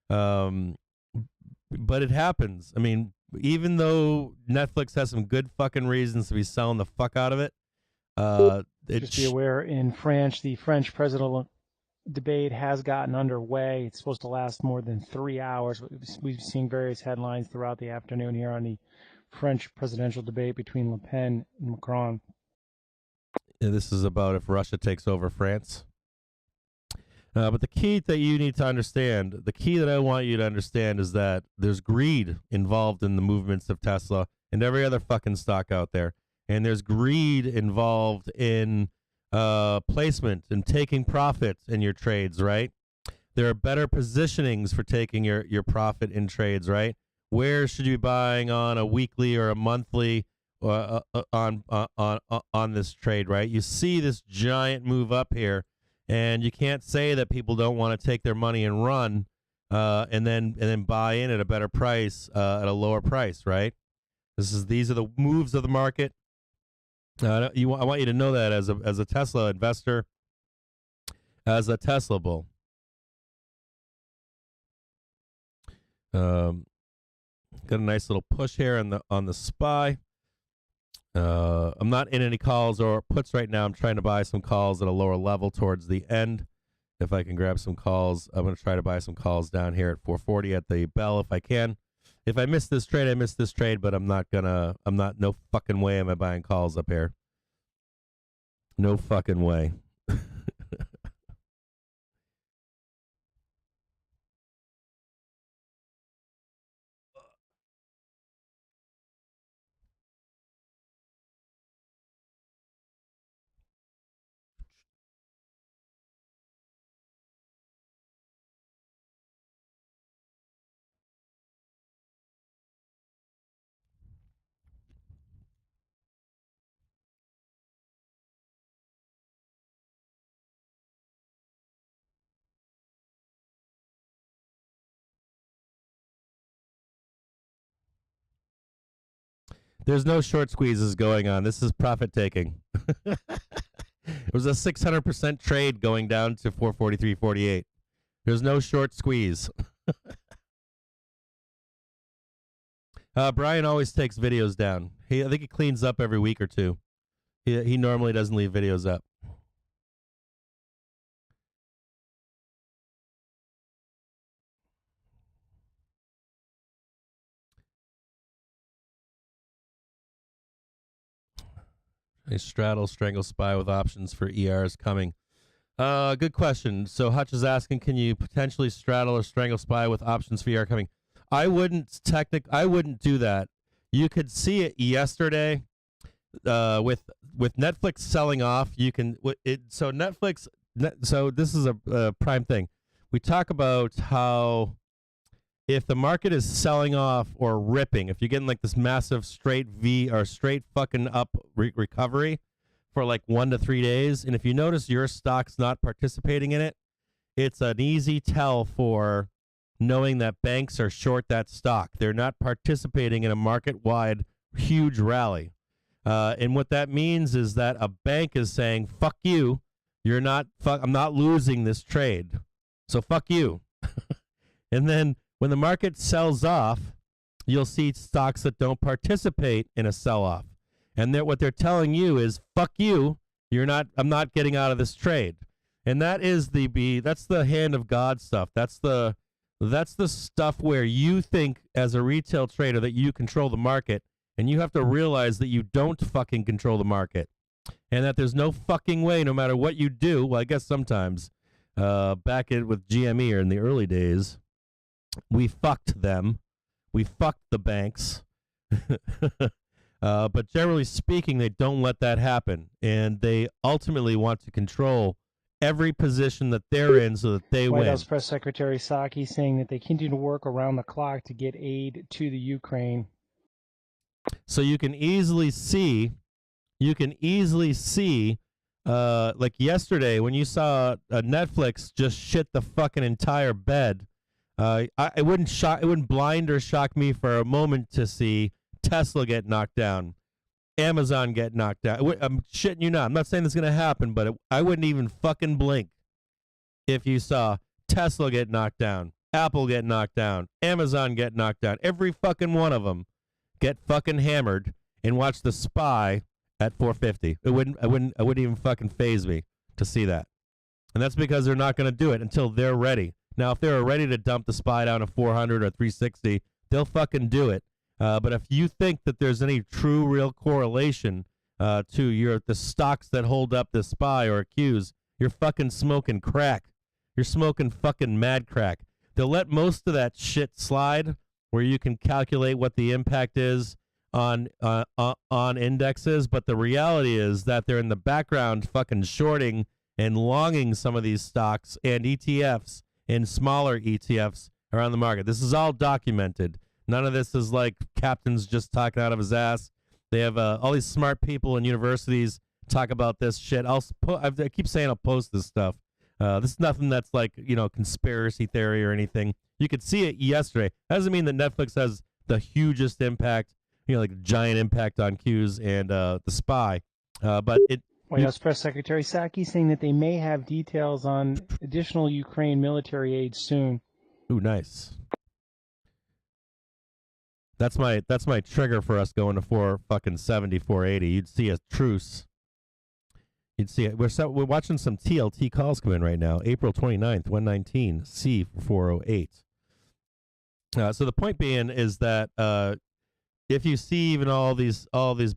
A: But it happens. I mean, even though Netflix has some good fucking reasons to be selling the fuck out of it,
D: just be aware, in France, the French presidential debate has gotten underway. It's supposed to last more than 3 hours. We've seen various headlines throughout the afternoon here on the French presidential debate between Le Pen and Macron.
A: This is about if Russia takes over France. But the key that you need to understand, the key that I want you to understand, is that there's greed involved in the movements of Tesla and every other fucking stock out there. And there's greed involved in placement and taking profit in your trades, right? There are better positionings for taking your profit in trades, right? Where should you be buying on a weekly or a monthly on this trade, right? You see this giant move up here, and you can't say that people don't want to take their money and run, and then buy in at a better price, at a lower price, right? These are the moves of the market. I want you to know that as a Tesla investor, as a Tesla bull. Got a nice little push here on the SPY. I'm not in any calls or puts right now. I'm trying to buy some calls at a lower level towards the end. If I can grab some calls, I'm going to try to buy some calls down here at 440 at the bell if I can. If I miss this trade, I miss this trade, but no fucking way am I buying calls up here. No fucking way. There's no short squeezes going on. This is profit taking. It was a 600% trade going down to 443.48. There's no short squeeze. Brian always takes videos down. I think he cleans up every week or two. He normally doesn't leave videos up. A straddle, strangle, spy with options for ERs coming. Good question. So Hutch is asking, can you potentially straddle or strangle spy with options for ER coming? I wouldn't do that. You could see it yesterday with Netflix selling off. You can so Netflix. So this is a prime thing. We talk about how if the market is selling off or ripping, if you're getting like this massive straight V or straight fucking up recovery for like 1 to 3 days, and if you notice your stock's not participating in it, it's an easy tell for knowing that banks are short that stock. They're not participating in a market-wide huge rally. And what that means is that a bank is saying, fuck you, I'm not losing this trade, so fuck you. And then when the market sells off, you'll see stocks that don't participate in a sell-off. And what they're telling you is, fuck you, I'm not getting out of this trade. And that's the hand of God stuff. That's the stuff where you think as a retail trader that you control the market, and you have to realize that you don't fucking control the market. And that there's no fucking way, no matter what you do, well, I guess sometimes, back with GME or in the early days, we fucked them. We fucked the banks. But generally speaking, they don't let that happen. And they ultimately want to control every position that they're in so that they win.
D: White House Press Secretary Psaki saying that they continue to work around the clock to get aid to the Ukraine.
A: So you can easily see, like yesterday when you saw Netflix just shit the fucking entire bed. It wouldn't blind or shock me for a moment to see Tesla get knocked down, Amazon get knocked down. I'm shitting you not. I'm not saying this is going to happen, but I wouldn't even fucking blink if you saw Tesla get knocked down, Apple get knocked down, Amazon get knocked down. Every fucking one of them get fucking hammered, and watch the SPY at 450. It wouldn't even fucking faze me to see that. And that's because they're not going to do it until they're ready. Now, if they're ready to dump the SPY down to 400 or 360, they'll fucking do it. But if you think that there's any true, real correlation to the stocks that hold up the SPY or Qs, you're fucking smoking crack. You're smoking fucking mad crack. They'll let most of that shit slide, where you can calculate what the impact is on indexes. But the reality is that they're in the background fucking shorting and longing some of these stocks and ETFs and smaller ETFs around the market. This is all documented. None of this is like Captain's just talking out of his ass. They have all these smart people in universities talk about this shit. I keep saying I'll post this stuff. This is nothing that's like, conspiracy theory or anything. You could see it yesterday. That doesn't mean that Netflix has the hugest impact, like giant impact on Qs and the SPY. But it.
D: White House Press Secretary Psaki saying that they may have details on additional Ukraine military aid soon.
A: Ooh, nice. That's my trigger for us going to 470, 480. You'd see a truce. You'd see it. We're watching some TLT calls come in right now. April 29th, 119, C for 408. So the point being is that if you see even all these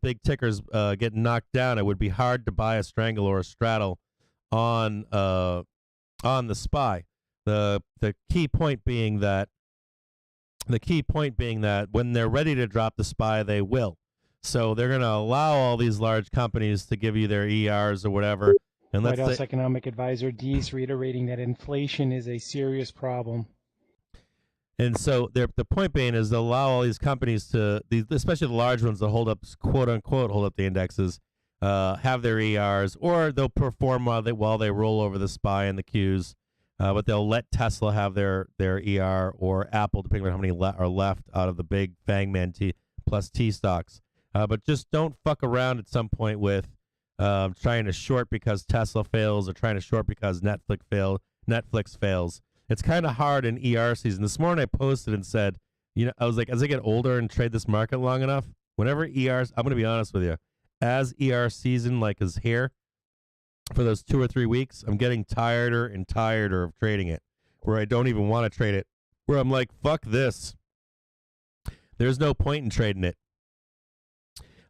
A: big tickers get knocked down, it would be hard to buy a strangle or a straddle on the SPY. The key point being that when they're ready to drop the SPY, they will. So they're going to allow all these large companies to give you their ERs or whatever. And
D: White House Economic Advisor Deese reiterating that inflation is a serious problem.
A: And so the point being is they'll allow all these companies especially the large ones that hold up, quote unquote, hold up the indexes, have their ERs, or they'll perform while they roll over the SPY and the Qs. But they'll let Tesla have their ER, or Apple, depending on how many are left out of the big Fangman T plus T stocks. But just don't fuck around at some point with trying to short because Tesla fails or trying to short because Netflix fails. It's kind of hard in ER season. This morning I posted and said, I was like, as I get older and trade this market long enough, whenever ERs, I'm going to be honest with you, as ER season is here for those 2 or 3 weeks, I'm getting tireder and tireder of trading it, where I don't even want to trade it, where I'm like, fuck this. There's no point in trading it.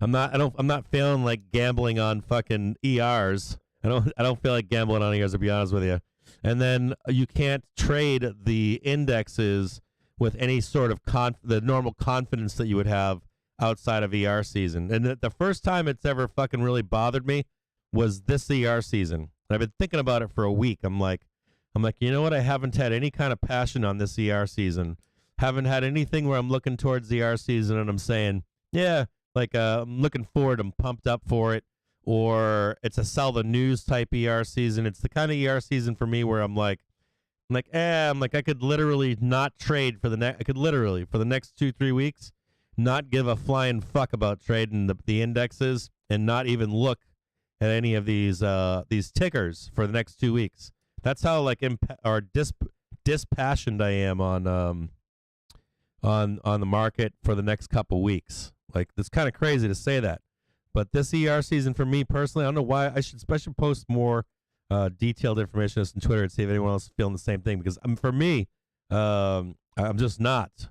A: I'm not feeling like gambling on fucking ERs. I don't feel like gambling on ERs, to be honest with you. And then you can't trade the indexes with any sort of the normal confidence that you would have outside of ER season. And the first time it's ever fucking really bothered me was this ER season. And I've been thinking about it for a week. I'm like, you know what? I haven't had any kind of passion on this ER season. Haven't had anything where I'm looking towards the ER season and I'm saying, yeah, I'm looking forward. I'm pumped up for it. Or it's a sell the news type ER season. It's the kind of ER season for me where I'm like, I could literally not trade for the next. I could literally for the next 2-3 weeks not give a flying fuck about trading the indexes and not even look at any of these tickers for the next 2 weeks. That's how dispassioned I am on the market for the next couple weeks. Like, it's kind of crazy to say that, but this ER season for me personally, I don't know why I should post more detailed information on Twitter and see if anyone else is feeling the same thing, because for me, I'm just not.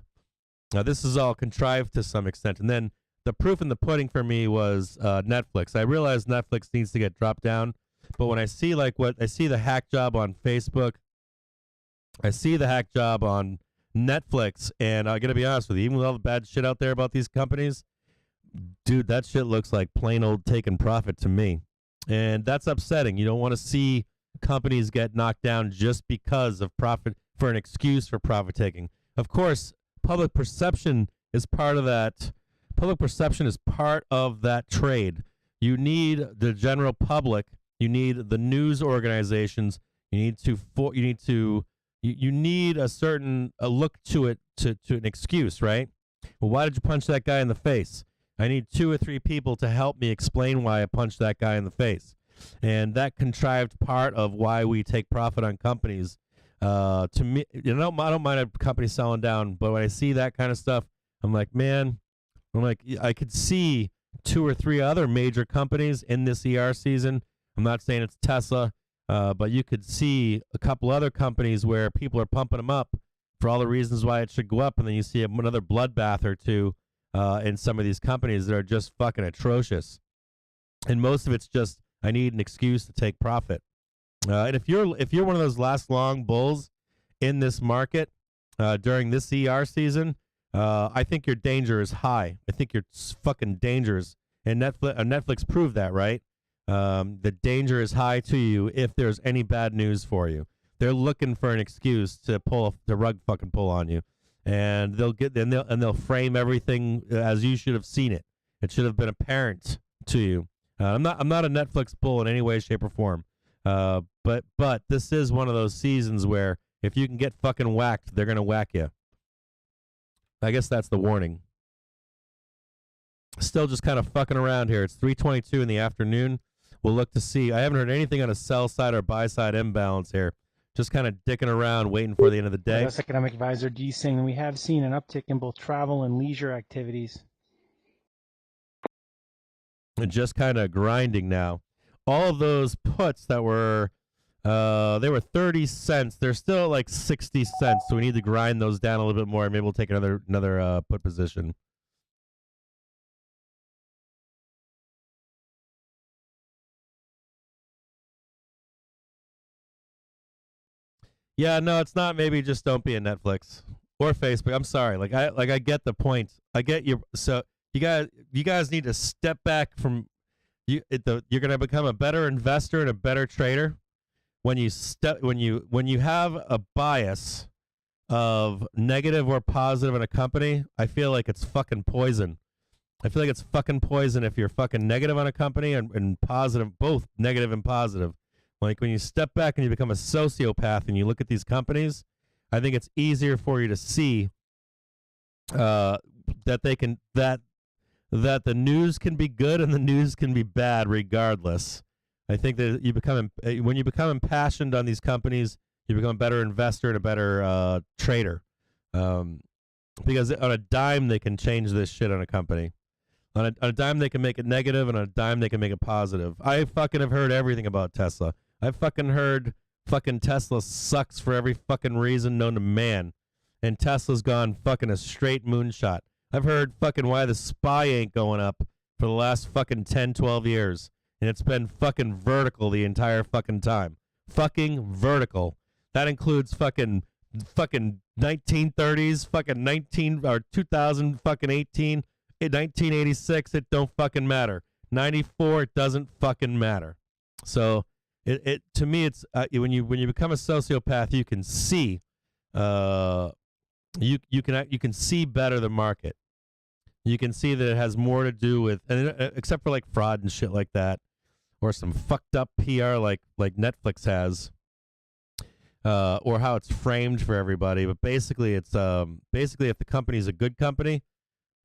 A: This is all contrived to some extent. And then the proof in the pudding for me was Netflix. I realize Netflix needs to get dropped down, but when I see I see the hack job on Facebook, I see the hack job on Netflix, and I gotta be honest with you, even with all the bad shit out there about these companies, dude, that shit looks like plain old taking profit to me. And that's upsetting. You don't want to see companies get knocked down just because of profit, for an excuse for profit taking. Of course, public perception is part of that. Public perception is part of that trade. You need the general public. You need the news organizations. You need a certain look to it to an excuse, right? Well, why did you punch that guy in the face? I need 2 or 3 people to help me explain why I punched that guy in the face. And that contrived part of why we take profit on companies. To me, I don't mind a company selling down, but when I see that kind of stuff, I'm like, I could see 2 or 3 other major companies in this ER season. I'm not saying it's Tesla, but you could see a couple other companies where people are pumping them up for all the reasons why it should go up, and then you see another bloodbath or two in some of these companies that are just fucking atrocious. And most of it's just, I need an excuse to take profit. And if you're one of those last long bulls in this market during this ER season, I think your danger is high. I think you're fucking dangerous. And Netflix proved that, right? The danger is high to you if there's any bad news for you. They're looking for an excuse to pull the rug fucking pull on you, and they'll frame everything as you should have seen it. It should have been apparent to you. I'm not a Netflix bull in any way, shape, or form. But this is one of those seasons where if you can get fucking whacked, they're gonna whack you. I guess that's the warning. Still just kind of fucking around here. It's 3:22 in the afternoon. We'll look to see. I haven't heard anything on a sell side or buy side imbalance here. Just kind of dicking around, waiting for the end of the day.
D: U.S. Economic Advisor D saying we have seen an uptick in both travel and leisure activities.
A: And just kind of grinding now. All of those puts that were, they were 30 cents. They're still at like 60 cents. So we need to grind those down a little bit more. Maybe we'll take another put position. Yeah, no, it's not. Maybe just don't be a Netflix or Facebook. I'm sorry. I get the point. I get your. So you guys need to step back from you. You're going to become a better investor and a better trader when you have a bias of negative or positive in a company. I feel like it's fucking poison. I feel like it's fucking poison if you're fucking negative on a company and positive, both negative and positive. Like when you step back and you become a sociopath and you look at these companies, I think it's easier for you to see that that the news can be good and the news can be bad regardless. I think that when you become impassioned on these companies, you become a better investor and a better trader. Because on a dime they can change this shit on a company. On a dime they can make it negative, and on a dime they can make it positive. I fucking have heard everything about Tesla. I've fucking heard fucking Tesla sucks for every fucking reason known to man. And Tesla's gone fucking a straight moonshot. I've heard fucking why the SPY ain't going up for the last fucking 10, 12 years. And it's been fucking vertical the entire fucking time. Fucking vertical. That includes fucking 1930s, fucking 19 or 2000 fucking 18, 1986, it don't fucking matter. 94, it doesn't fucking matter. So it to me, it's when you become a sociopath, you can see you can see better the market. You can see that it has more to do with, and except for like fraud and shit like that, or some fucked up PR like Netflix has, or how it's framed for everybody. But basically, it's basically if the company's a good company,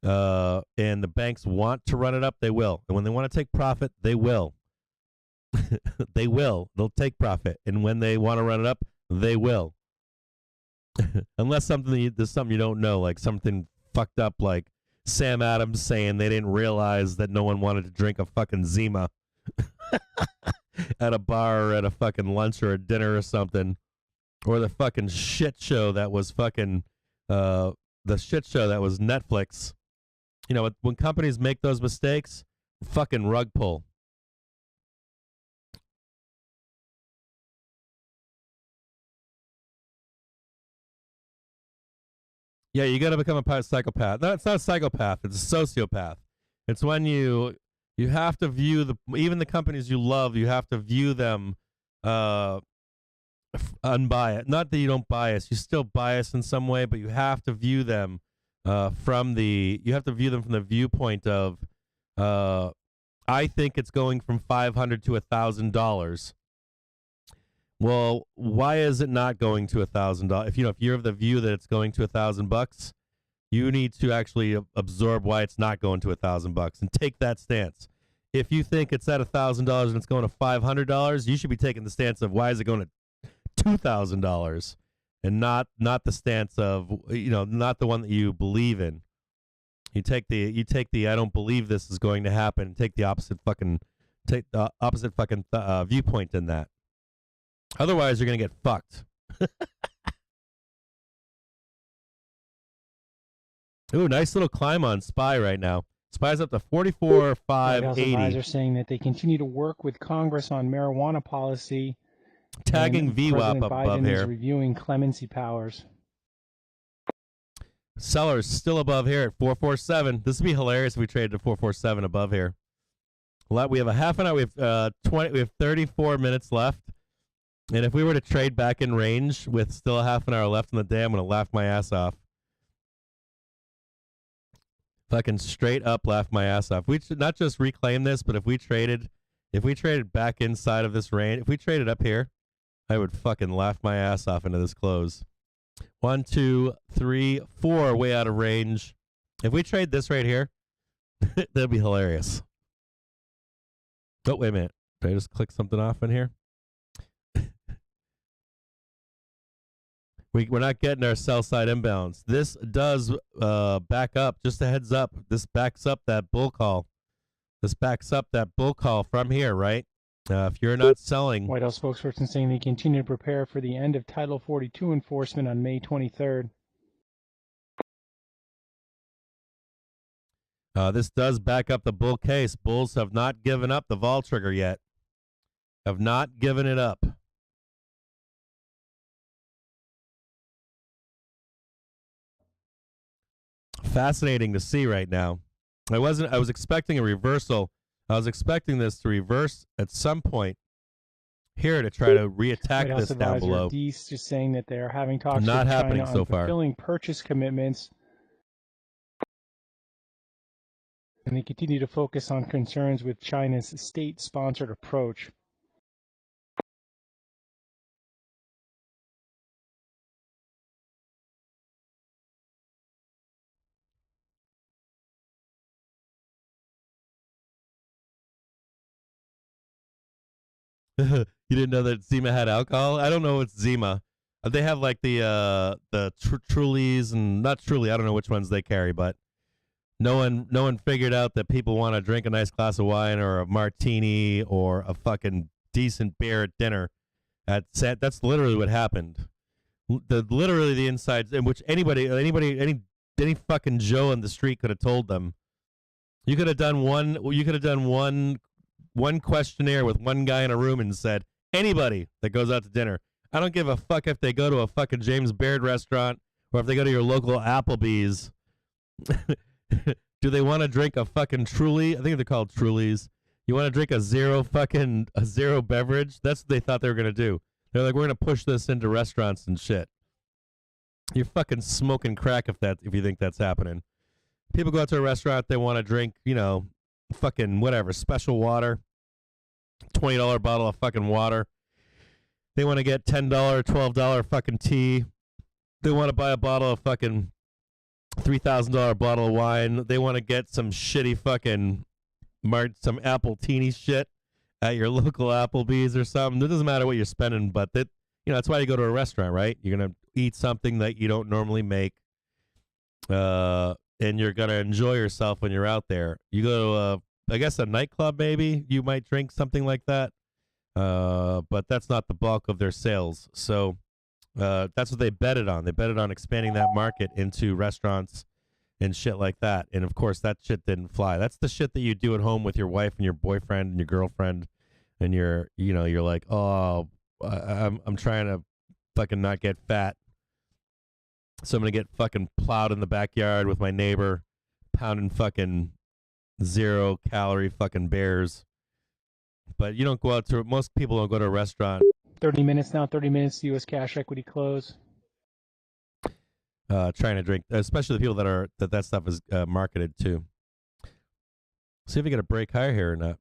A: and the banks want to run it up, they will. And when they want to take profit, they will. They will. They'll take profit. And when they want to run it up, they will. Unless there's something you don't know, like something fucked up, like Sam Adams saying they didn't realize that no one wanted to drink a fucking Zima at a bar or at a fucking lunch or a dinner or something. Or the fucking shit show that was fucking, the shit show that was Netflix. You know, when companies make those mistakes, fucking rug pull. Yeah, you got to become a psychopath. No, it's not a psychopath. It's a sociopath. It's when you have to view even the companies you love, you have to view them unbiased. Not that you don't bias. You still bias in some way, but you have to view them from the viewpoint of I think it's going from $500 to $1,000. Well, why is it not going to $1,000? If you're of the view that it's going to $1,000, you need to actually absorb why it's not going to $1,000 and take that stance. If you think it's at $1,000 and it's going to $500, you should be taking the stance of why is it going to $2,000, and not the stance of not the one that you believe in. You take the I don't believe this is going to happen, and take the opposite fucking viewpoint in that. Otherwise, you're going to get fucked. Ooh, nice little climb on SPY right now. SPY's up to 44,580.
D: Advisors saying that they continue to work with Congress on marijuana policy.
A: Tagging VWAP up
D: Biden
A: above here.
D: is reviewing clemency powers.
A: Sellers still above here at 447. This would be hilarious if we traded to 447 above here. We have a half an hour. We have 34 minutes left. And if we were to trade back in range with still a half an hour left in the day, I'm going to laugh my ass off. Fucking straight up laugh my ass off. We should not just reclaim this, but if we traded back inside of this range, if we traded up here, I would fucking laugh my ass off into this close. 1, 2, 3, 4, way out of range. If we trade this right here, that'd be hilarious. Oh, wait a minute. Did I just click something off in here? We're not getting our sell side imbalance. This does back up. Just a heads up. This backs up that bull call. This backs up that bull call from here, right? If you're not selling.
D: White House spokesperson saying they continue to prepare for the end of Title 42 enforcement on May 23rd.
A: This does back up the bull case. Bulls have not given up the vol trigger yet. Have not given it up. Fascinating to see right now. I was expecting a reversal. I was expecting this to reverse at some point here to try to reattack this down below.
D: Deese just saying that they're having talks
A: Not
D: with
A: happening
D: China
A: so
D: on
A: far.
D: fulfilling purchase commitments. And they continue to focus on concerns with China's state-sponsored approach.
A: You didn't know that Zima had alcohol? I don't know what's Zima. They have like the Trulies and not Truly. I don't know which ones they carry, but no one figured out that people want to drink a nice glass of wine or a martini or a fucking decent beer at dinner. That's literally what happened. Literally the insides in which any fucking Joe on the street could have told them. You could have done one questionnaire with one guy in a room and said, anybody that goes out to dinner, I don't give a fuck if they go to a fucking James Baird restaurant or if they go to your local Applebee's. Do they want to drink a fucking Truly? I think they're called Trulies. You want to drink a zero beverage? That's what they thought they were going to do. They're like, we're going to push this into restaurants and shit. You're fucking smoking crack if you think that's happening. People go out to a restaurant, they want to drink, fucking whatever, special water, $20 bottle of fucking water. They want to get $10, $12 fucking tea. They want to buy a bottle of fucking $3,000 bottle of wine. They want to get some shitty fucking some Appletini shit at your local Applebee's or something. It doesn't matter what you're spending, but that's why you go to a restaurant, right? You're gonna eat something that you don't normally make, and you're gonna enjoy yourself when you're out there. You go to I guess a nightclub, maybe you might drink something like that, but that's not the bulk of their sales. So that's what they betted on. They betted on expanding that market into restaurants and shit like that. And of course, that shit didn't fly. That's the shit that you do at home with your wife and your boyfriend and your girlfriend, and you're like, oh, I'm trying to fucking not get fat, so I'm gonna get fucking plowed in the backyard with my neighbor, pounding fucking 0-calorie fucking bears. But you don't go out to. Most people don't go to a restaurant.
D: 30 minutes now. 30 minutes. U.S. cash equity close.
A: Trying to drink, especially the people that stuff is marketed to. See if we get a break higher here or not.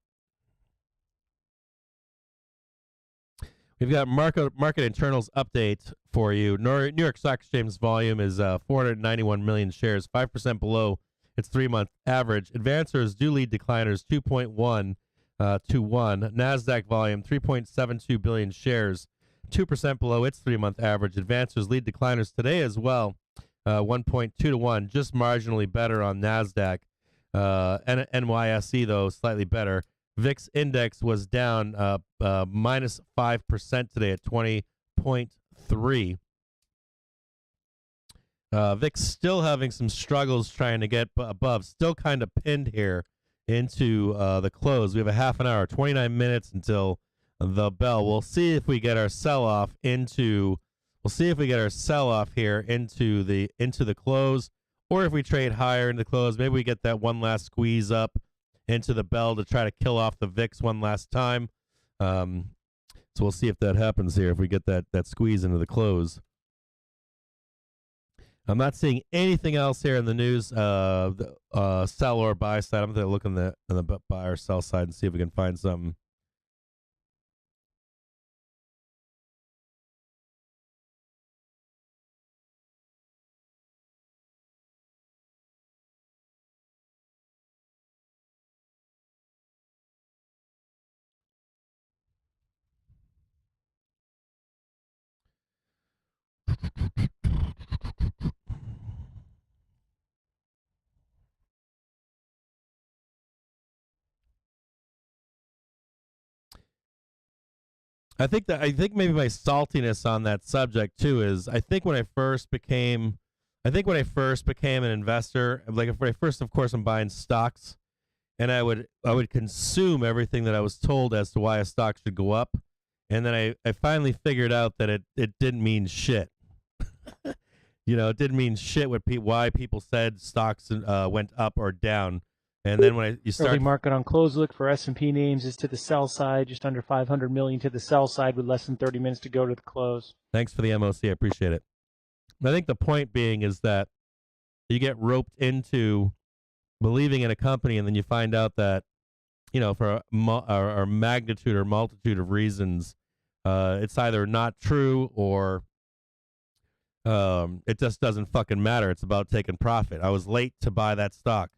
A: We've got market internals update for you. New York Stock Exchange volume is 491 million shares, 5% below its 3-month average. Advancers do lead decliners 2.1 to 1. NASDAQ volume 3.72 billion shares, 2% below its 3-month average. Advancers lead decliners today as well. 1.2 to 1, just marginally better on NASDAQ. NYSE, though, slightly better. VIX index was down minus 5% today at 20.3. VIX still having some struggles trying to get above, still kind of pinned here into the close. We have a half an hour, 29 minutes until the bell. We'll see if we get our sell-off into... We'll see if we get our sell-off here into the close, or if we trade higher into the close. Maybe we get that one last squeeze up into the bell to try to kill off the VIX one last time. So we'll see if that happens here, if we get that squeeze into the close. I'm not seeing anything else here in the news, sell or buy side. I'm going to look on the buy or sell side and see if we can find something. I think maybe my saltiness on that subject too is I think when I first became an investor, like when I first, of course, I'm buying stocks, and I would consume everything that I was told as to why a stock should go up, and then I finally figured out that it didn't mean shit. It didn't mean shit why people said stocks went up or down. And then when you start... Early
D: market on close look for S&P names is to the sell side, just under 500 million to the sell side with less than 30 minutes to go to the close.
A: Thanks for the MOC. I appreciate it. I think the point being is that you get roped into believing in a company, and then you find out that, for a magnitude or multitude of reasons, it's either not true or it just doesn't fucking matter. It's about taking profit. I was late to buy that stock.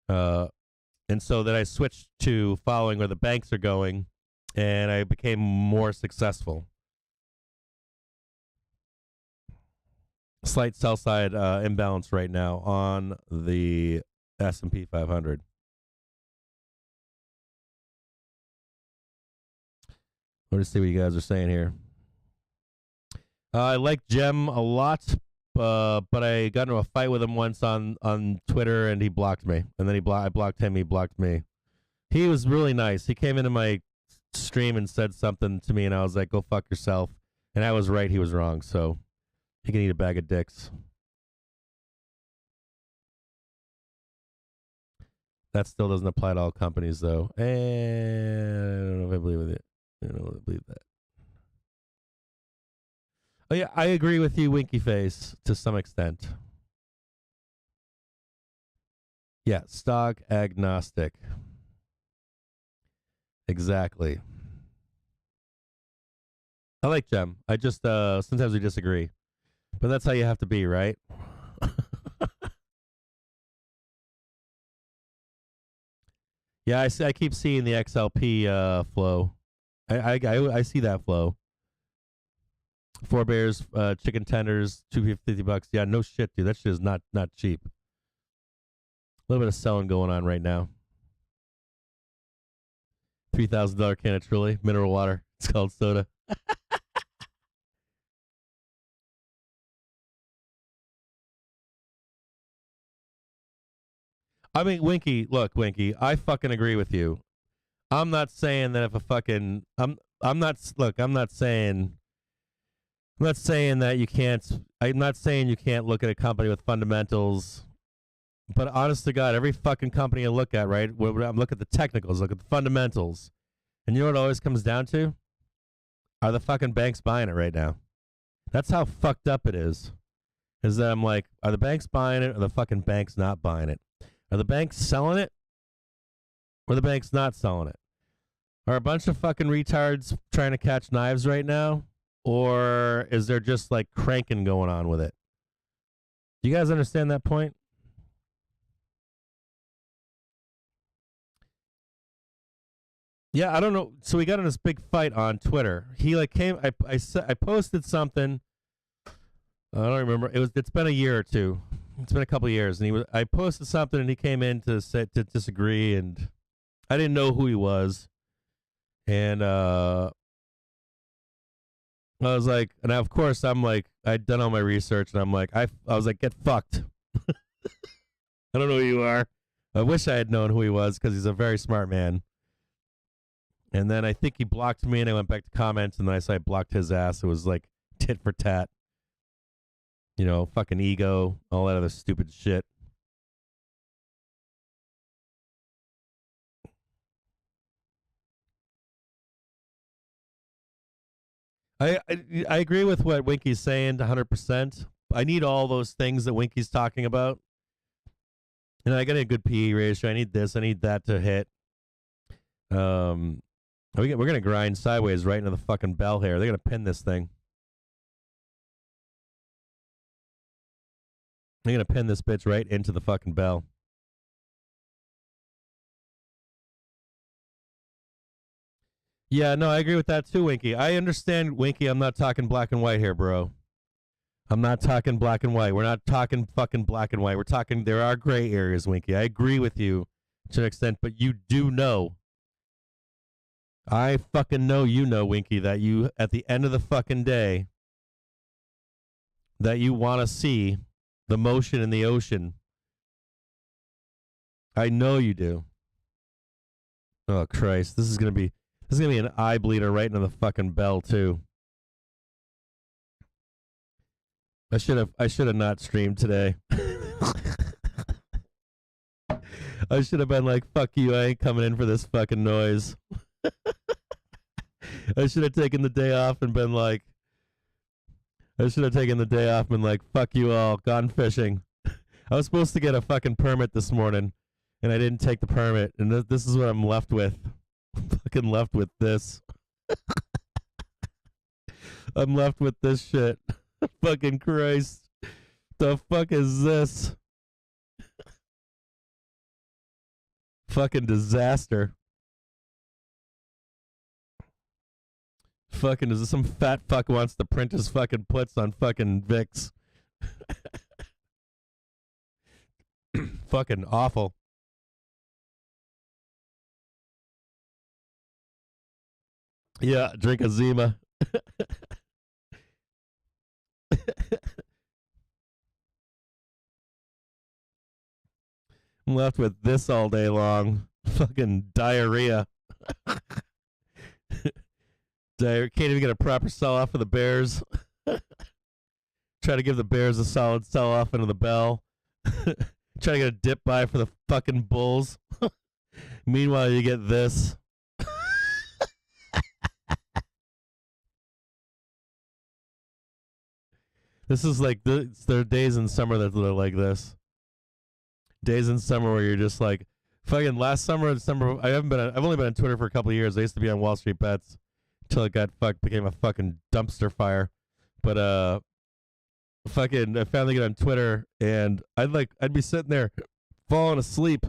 A: And so then I switched to following where the banks are going, and I became more successful. Slight sell side imbalance right now on the S&P 500. Let's see what you guys are saying here. I like Jem a lot, but I got into a fight with him once on Twitter, and he blocked me. And then I blocked him. He blocked me. He was really nice. He came into my stream and said something to me, and I was like, "Go fuck yourself." And I was right. He was wrong. So he can eat a bag of dicks. That still doesn't apply to all companies, though. And I don't know if I believe it. I don't know if I believe that. Oh yeah, I agree with you, Winky Face, to some extent. Yeah, stock agnostic. Exactly. I like Jem. I just sometimes we disagree, but that's how you have to be, right? Yeah, I keep seeing the XLP flow. I see that flow. Four Bears, chicken tenders, $250. Yeah, no shit, dude. That shit is not cheap. A little bit of selling going on right now. $3,000 can of Truly mineral water. It's called soda. I mean, Winky, look, Winky, I fucking agree with you. I'm not saying that if a fucking I'm not saying that you can't. I'm not saying you can't look at a company with fundamentals. But honest to God, every fucking company I look at, right? I'm looking at the technicals, look at the fundamentals, and you know what it always comes down to? Are the fucking banks buying it right now? That's how fucked up it is. Is that I'm like, are the banks buying it, or are the fucking banks not buying it? Are the banks selling it, or are the banks not selling it? Are a bunch of fucking retards trying to catch knives right now? Or is there just like cranking going on with it? Do you guys understand that point? Yeah, I don't know. So we got in this big fight on Twitter. He like came. I posted something. I don't remember. It's been a year or two. It's been a couple of years, and I posted something, and he came in to disagree, and I didn't know who he was, and I was like, and of course I'm like, I'd done all my research, and I'm like, I was like, get fucked. I don't know who you are. I wish I had known who he was because he's a very smart man. And then I think he blocked me, and I went back to comments, and then I saw I blocked his ass. It was like tit for tat. You know, fucking ego, all that other stupid shit. I agree with what Winky's saying 100%. I need all those things that Winky's talking about. And I got a good PE ratio. I need this. I need that to hit. We're going to grind sideways right into the fucking bell here. They're going to pin this thing. They're going to pin this bitch right into the fucking bell. Yeah, no, I agree with that too, Winky. I understand, Winky. I'm not talking black and white here, bro. I'm not talking black and white. We're not talking fucking black and white. We're talking, there are gray areas, Winky. I agree with you to an extent, but you do know. I fucking know you know, Winky, that you, at the end of the fucking day, that you want to see the motion in the ocean. I know you do. Oh, Christ. This is going to be an eye bleeder right into the fucking bell, too. I should have not streamed today. I should have been like, fuck you, I ain't coming in for this fucking noise. I should have taken the day off and been like, fuck you all, gone fishing. I was supposed to get a fucking permit this morning, and I didn't take the permit, and this is what I'm left with. I'm fucking left with this. I'm left with this shit. Fucking Christ. The fuck is this? Fucking disaster. Fucking is some fat fuck wants to print his fucking puts on fucking VIX. Fucking awful. Yeah, drink a Zima. I'm left with this all day long. Fucking diarrhea. Can't even get a proper sell off for the Bears. Try to give the Bears a solid sell off into the bell. Try to get a dip buy for the fucking Bulls. Meanwhile, you get this. This is like there are days in summer that are like this. Days in summer where you're just like, fucking last summer and summer. I've only been on Twitter for a couple of years. I used to be on Wall Street Bets until it became a fucking dumpster fire. But fucking I finally get on Twitter and I'd be sitting there falling asleep.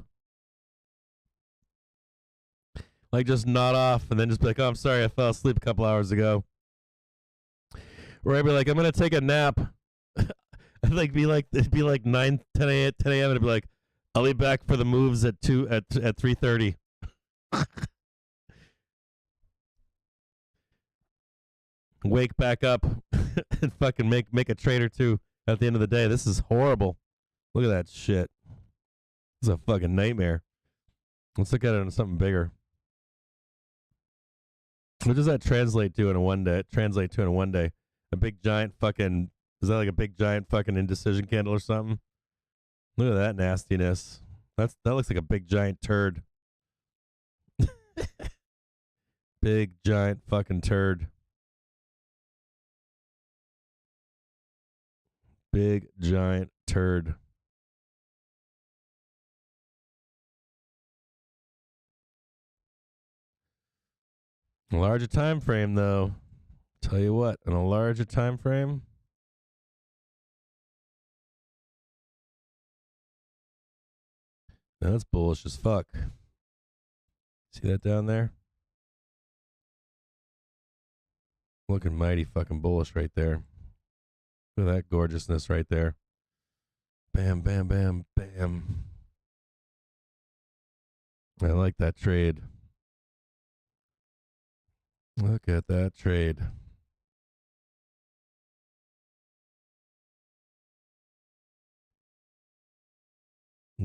A: Like just nod off and then just be like, oh, I'm sorry, I fell asleep a couple hours ago. Or I'd be like, I'm gonna take a nap. It'd be like 9, 10 a.m. and it'd be like, I'll be back for the moves at 3:30. Wake back up and fucking make a trade or two at the end of the day. This is horrible. Look at that shit. This is a fucking nightmare. Let's look at it on something bigger. What does that translate to in a 1 day? A big giant fucking, is that like a big giant fucking indecision candle or something? Look at that nastiness. That looks like a big giant turd. Big giant fucking turd. Big giant turd. A larger time frame though. Tell you what, in a larger time frame, now that's bullish as fuck. See that down there? Looking mighty fucking bullish right there. Look at that gorgeousness right there. Bam, bam, bam, bam. I like that trade. Look at that trade.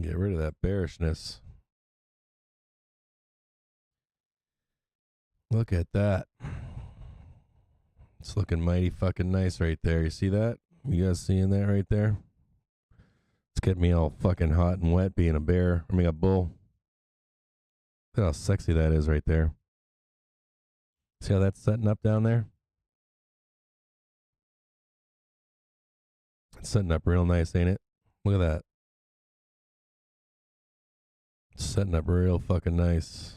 A: Get rid of that bearishness. Look at that. It's looking mighty fucking nice right there. You see that? You guys seeing that right there? It's getting me all fucking hot and wet being a bear. I mean a bull. Look how sexy that is right there. See how that's setting up down there? It's setting up real nice, ain't it? Look at that. It's setting up real fucking nice.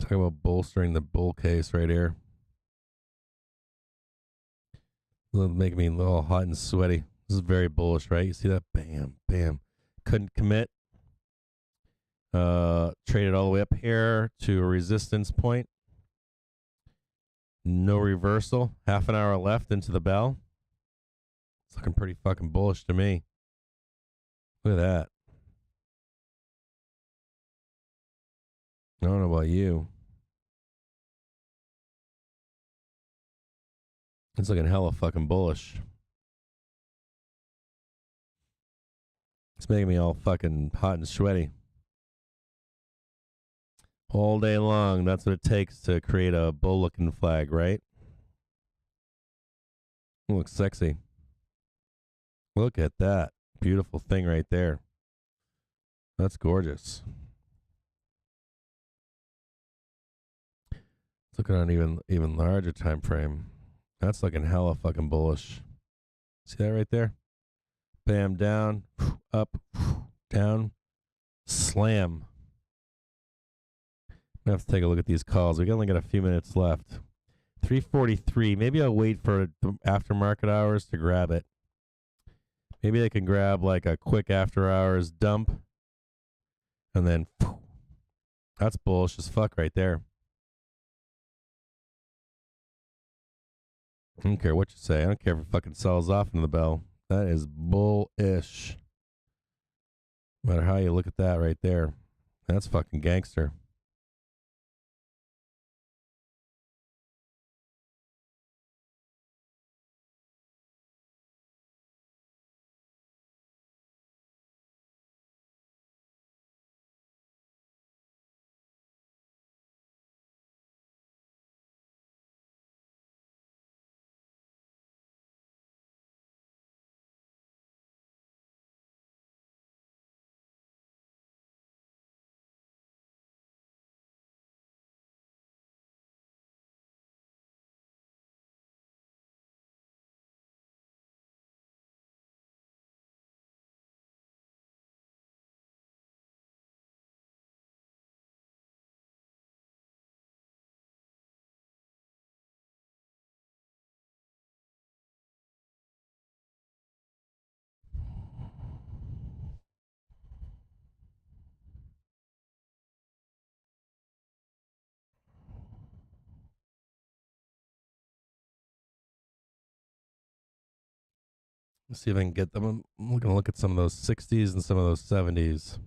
A: Talk about bolstering the bull case right here. It'll make me all hot and sweaty. This is very bullish, right? You see that? Bam, bam. Couldn't commit. Traded all the way up here to a resistance point. No reversal. Half an hour left into the bell. It's looking pretty fucking bullish to me. Look at that. I don't know about you. It's looking hella fucking bullish. It's making me all fucking hot and sweaty. All day long, that's what it takes to create a bull-looking flag, right? Looks sexy. Look at that. Beautiful thing right there. That's gorgeous. Looking on even larger time frame. That's looking hella fucking bullish. See that right there? Bam, down, up, down, slam. I have to take a look at these calls. We only got a few minutes left. 3:43. Maybe I'll wait for after market hours to grab it. Maybe I can grab like a quick after hours dump, and then That's bullish as fuck right there. I don't care what you say. I don't care if it fucking sells off into the bell. That is bullish. No matter how you look at that right there. That's fucking gangster. Let's see if I can get them. I'm going to look at some of those 60s and some of those 70s.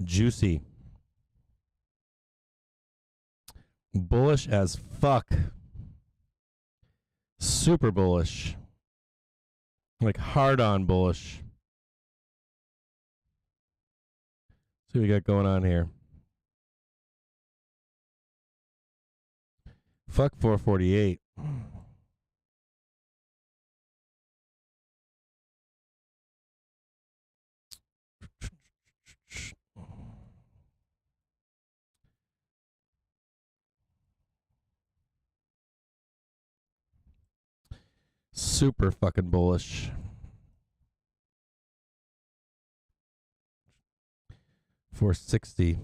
A: Juicy. Bullish as fuck. Super bullish. Like hard on bullish. See what we got going on here. Fuck 448. Super fucking bullish. 460.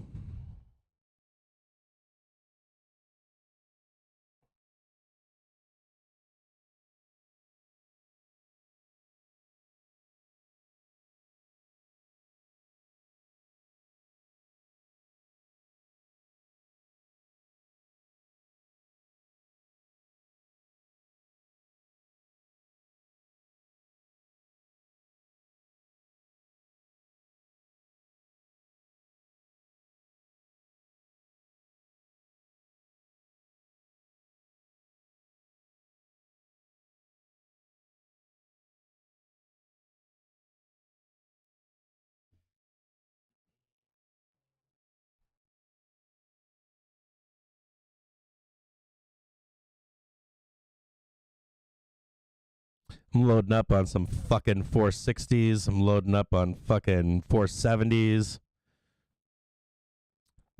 A: I'm loading up on some fucking 460s. I'm loading up on fucking 470s.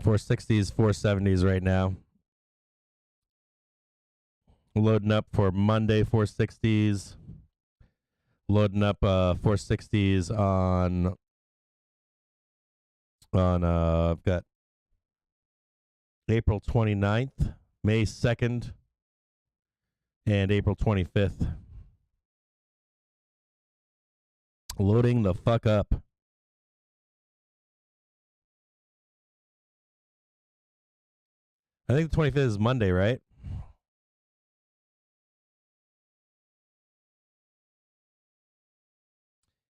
A: 460s, 470s right now. Loading up for Monday 460s. Loading up 460s on I've got April 29th, May 2nd, and April 25th. Loading the fuck up. I think the 25th is Monday, right?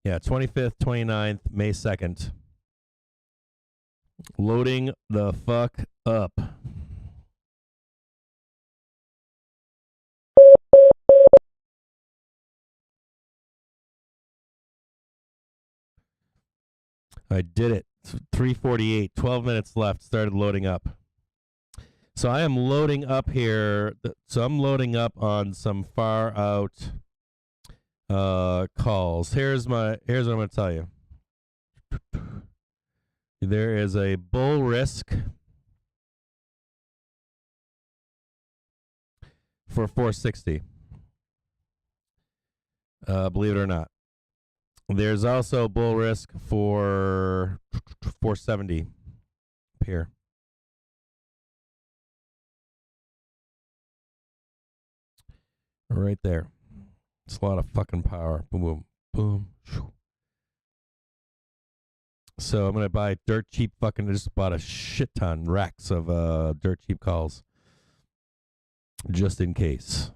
A: Yeah, 25th, 29th, May 2nd. Loading the fuck up. I did it. 3:48, 12 minutes left. Started loading up. So I am loading up here. So I'm loading up on some far out calls. Here's what I'm going to tell you. There is a bull risk for 460. Believe it or not. There's also bull risk for 470 up here. Right there. It's a lot of fucking power. Boom, boom, boom. Shoo. So I'm going to buy dirt cheap fucking, I just bought a shit ton, racks of dirt cheap calls. Just in case.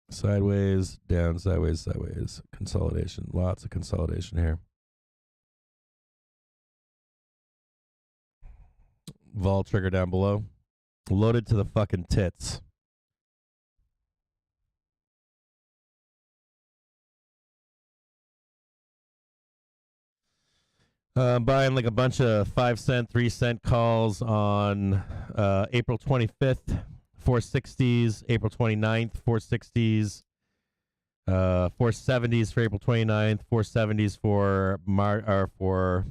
A: Sideways, down, sideways, sideways. Consolidation. Lots of consolidation here. Vol trigger down below. Loaded to the fucking tits. Buying like a bunch of 5 cent, 3 cent calls on April 25th, 460s, April 29th, 460s, 470s for April 29th, 470s for for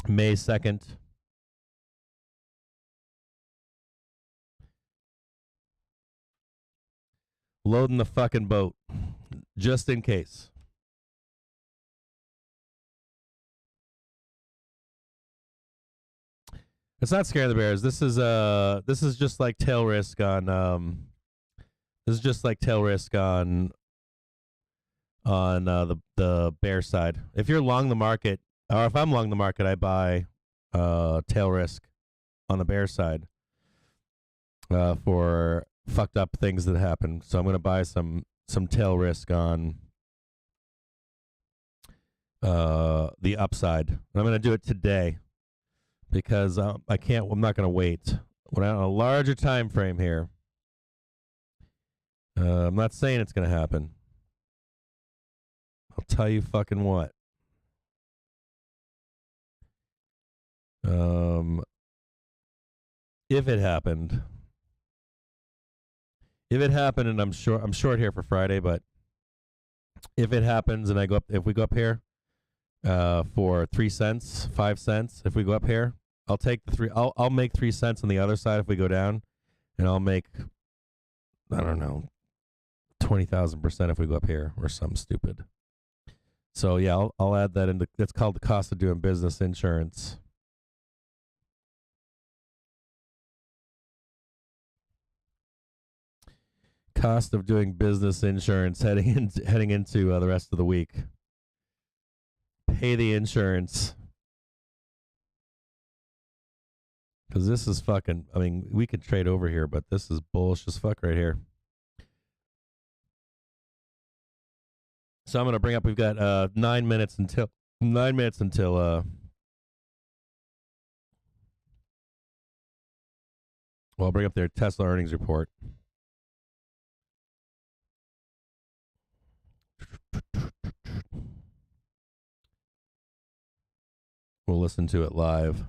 A: May 2nd. Loading the fucking boat. Just in case. It's not scaring the bears. This is just like tail risk on this is just like tail risk on the bear side. If you're long the market, or if I'm long the market, I buy tail risk on the bear side for fucked up things that happen. So I'm going to buy some tail risk on the upside. And I'm going to do it today because I'm not going to wait. We're on a larger time frame here. I'm not saying it's going to happen. I'll tell you fucking what. If it happened, and I'm short here for Friday, but if it happens and if we go up here for 3 cents, 5 cents, if we go up here, I'll take the three. I'll make 3 cents on the other side if we go down, and I'll make, I don't know, 20,000% if we go up here or something stupid. So yeah, I'll add that into. That's called the cost of doing business insurance. Cost of doing business insurance heading into the rest of the week. Pay the insurance. Because this is fucking, I mean, we could trade over here, but this is bullshit as fuck right here. So I'm going to bring up, we've got 9 minutes until, well, I'll bring up their Tesla earnings report. We'll listen to it live.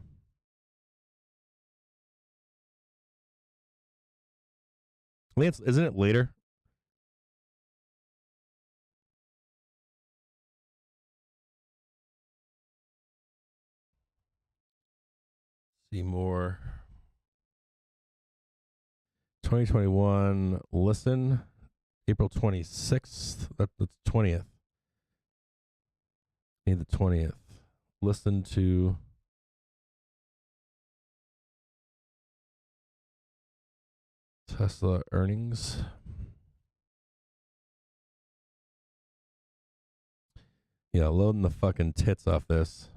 A: Lance, isn't it later? See more. 2021, listen. April 26th. That's the 20th. Need the 20th. Listen to Tesla earnings. Yeah, loading the fucking tits off this.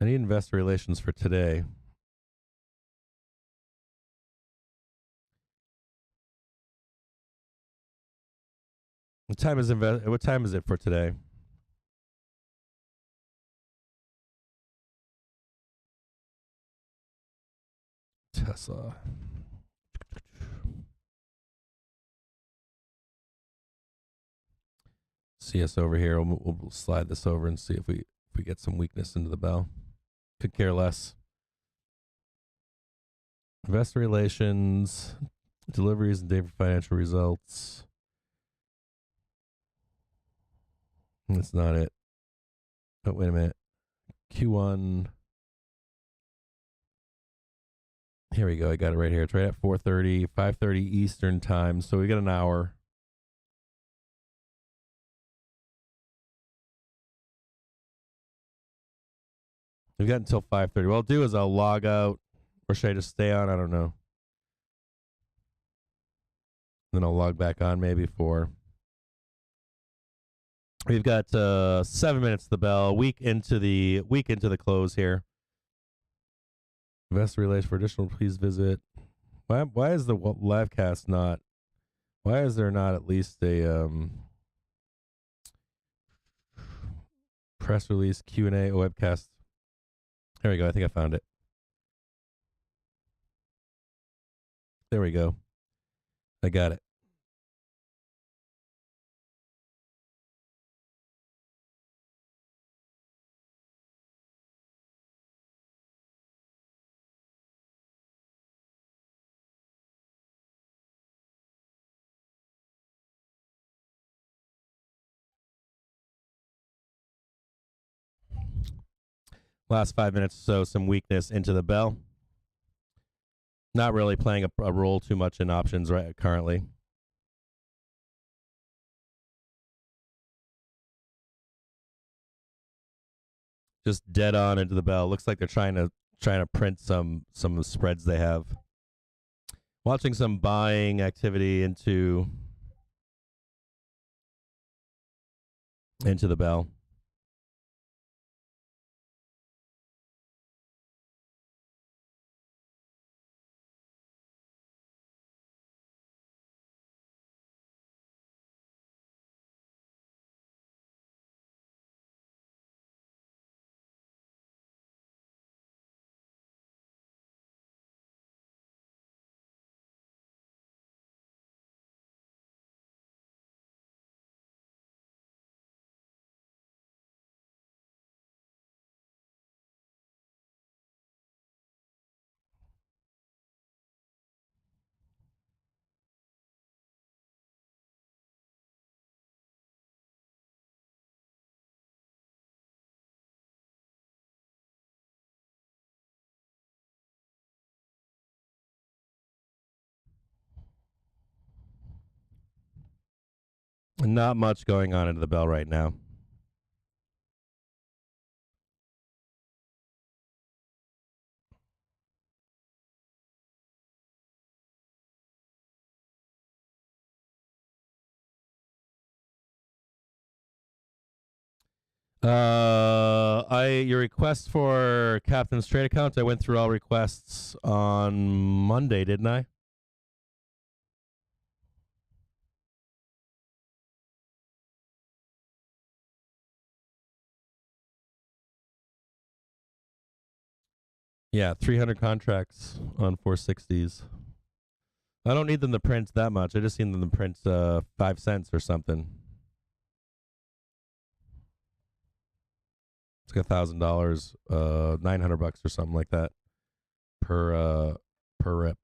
A: I need investor relations for today. What time is it for today? Tesla. See us over here. We'll slide this over and see if we get some weakness into the bell. Could care less. Investor relations, deliveries and day for financial results. That's not it. Oh, wait a minute. Q1. Here we go. I got it right here. It's right at 4:30, 5:30 Eastern time. So we got an hour. We've got until 5:30. What I'll do is I'll log out, or should I just stay on? I don't know. Then I'll log back on maybe for. We've got 7 minutes to the bell. Week into the close here. Investor relations for additional, please visit. Why is the live cast not? Why is there not at least a press release Q&A webcast? There we go. I think I found it. There we go. I got it. Last 5 minutes or so, some weakness into the bell. Not really playing a role too much in options right currently. Just dead on into the bell. Looks like they're trying to print some of the spreads they have. Watching some buying activity into the bell. Not much going on into the bell right now. Your request for Captain's trade account, I went through all requests on Monday, didn't I? Yeah, 300 contracts on 460s. I don't need them to print that much. I just need them to print 5 cents or something. It's like $1,000, $900 or something like that per rip.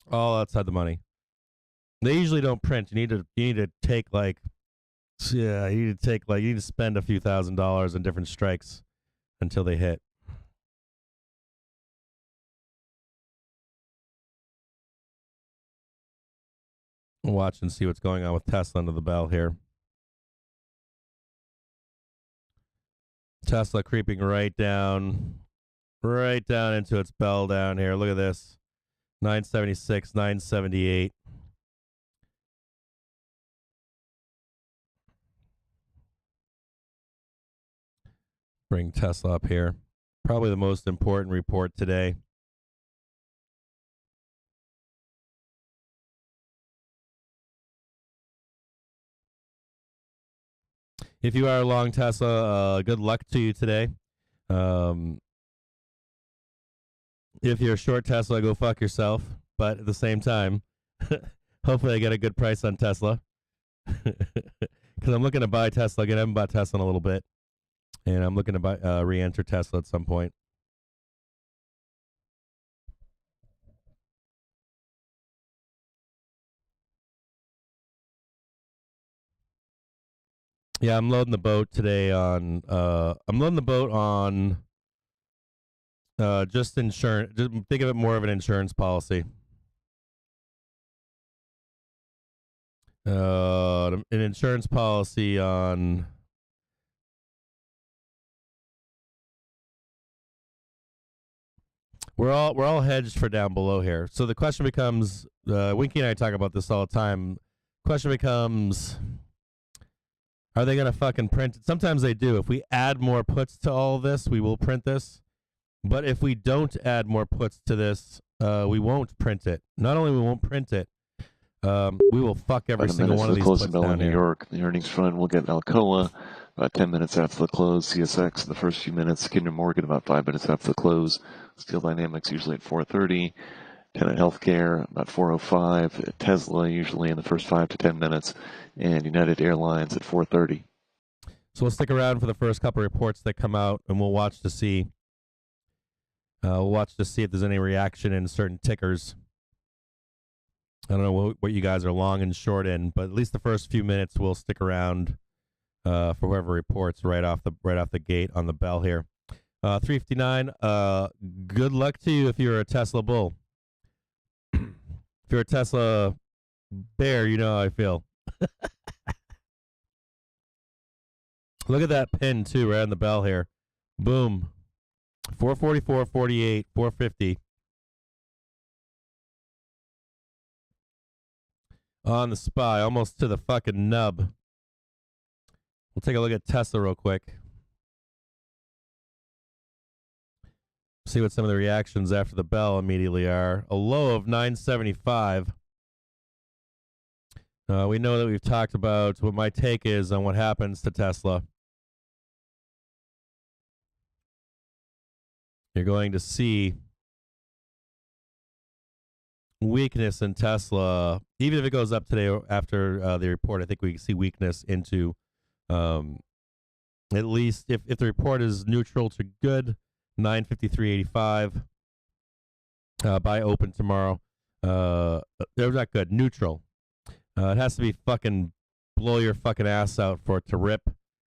A: All outside the money. They usually don't print. You need to take you need to spend a few $1,000s on different strikes until they hit. We'll watch and see what's going on with Tesla under the bell here. Tesla creeping right down into its bell down here. Look at this. 976, 978. Bring Tesla up here. Probably the most important report today. If you are long Tesla, good luck to you today. If you're short Tesla, go fuck yourself. But at the same time, hopefully I get a good price on Tesla. Because I'm looking to buy Tesla again. I haven't bought Tesla in a little bit. And I'm looking to buy re-enter Tesla at some point. Yeah, I'm loading the boat today on. I'm loading the boat on. Just insurance. Just think of it more of an insurance policy. An insurance policy on. We're all hedged for down below here. So the question becomes, Winky and I talk about this all the time. Question becomes, are they gonna fucking print it? Sometimes they do. If we add more puts to all of this, we will print this. But if we don't add more puts to this, we won't print it. Not only we won't print it, we will fuck every single one of these puts
C: bell
A: down
C: in New
A: here.
C: York. The earnings front, we'll get Alcoa about 10 minutes after the close. CSX in the first few minutes. Kinder Morgan about 5 minutes after the close. Steel Dynamics usually at 4:30. Tenet Healthcare about 4:05. Tesla usually in the first 5 to 10 minutes. And United Airlines at 4:30.
A: So we'll stick around for the first couple reports that come out, and we'll watch to see. We'll watch to see if there's any reaction in certain tickers. I don't know what you guys are long and short in, but at least the first few minutes we'll stick around for whoever reports right off the gate on the bell here. 359. Good luck to you if you're a Tesla bull. If you're a Tesla bear, you know how I feel. Look at that pin too, right on the bell here. Boom. 444, 48, 450. On the SPY, almost to the fucking nub. We'll take a look at Tesla real quick. See what some of the reactions after the bell immediately are. A low of 975. We know that we've talked about what my take is on what happens to Tesla. You're going to see weakness in Tesla, even if it goes up today after the report. I think we see weakness into at least if the report is neutral to good, 953.85 by open tomorrow. They're not good, neutral. It has to be fucking blow your fucking ass out for it to rip.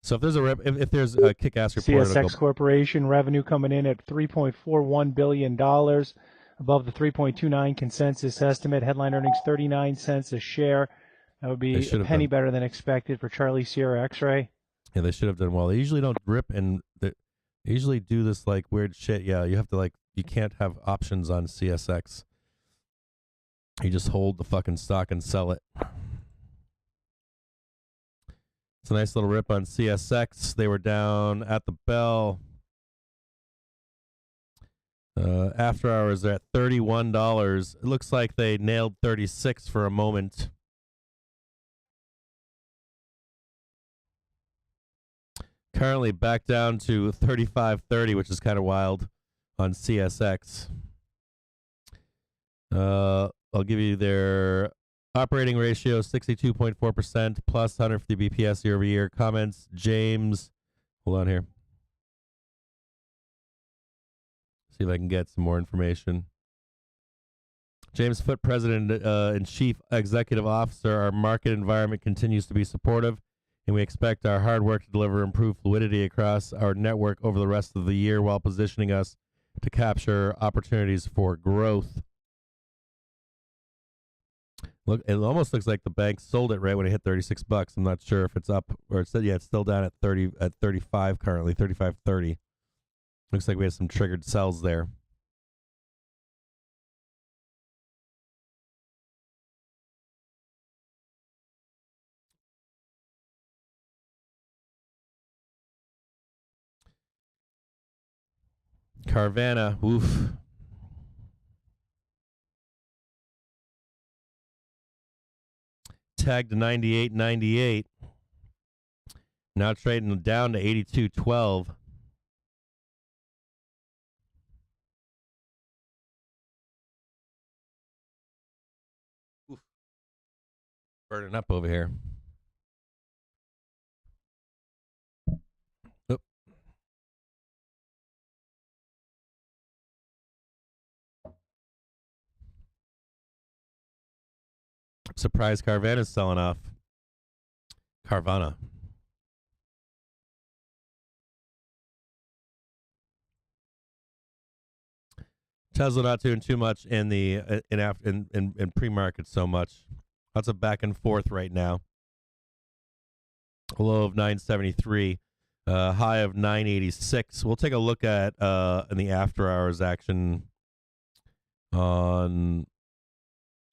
A: So if there's a rip, if there's a kick-ass report,
D: CSX Corporation revenue coming in at $3.41 billion, above the 3.29 consensus estimate. Headline earnings 39 cents a share. That would be a penny better than expected for Charlie Sierra X-Ray.
A: Yeah, they should have done well. They usually don't rip, and they usually do this like weird shit. Yeah, you have to you can't have options on CSX. You just hold the fucking stock and sell it. It's a nice little rip on CSX. They were down at the bell. After hours, they're at $31. It looks like they nailed 36 for a moment. Currently back down to 35.30, which is kind of wild on CSX. I'll give you their operating ratio, 62.4%, plus 150 BPS year over year. Comments, James. Hold on here. See if I can get some more information. James Foote, President and Chief Executive Officer. Our market environment continues to be supportive, and we expect our hard work to deliver improved fluidity across our network over the rest of the year while positioning us to capture opportunities for growth. Look, it almost looks like the bank sold it right when it hit $36. I'm not sure if it's up or it's still down at 35 currently, 35.30. Looks like we have some triggered sells there. Carvana, oof. Tagged to 98.98. Now trading down to 82.12. Oof. Burning up over here. Oop. Surprised Carvana's selling off. Carvana. Tesla not doing too much in the in pre-market so much. Lots of back and forth right now. A low of 973, high of 986. We'll take a look at in the after hours action on.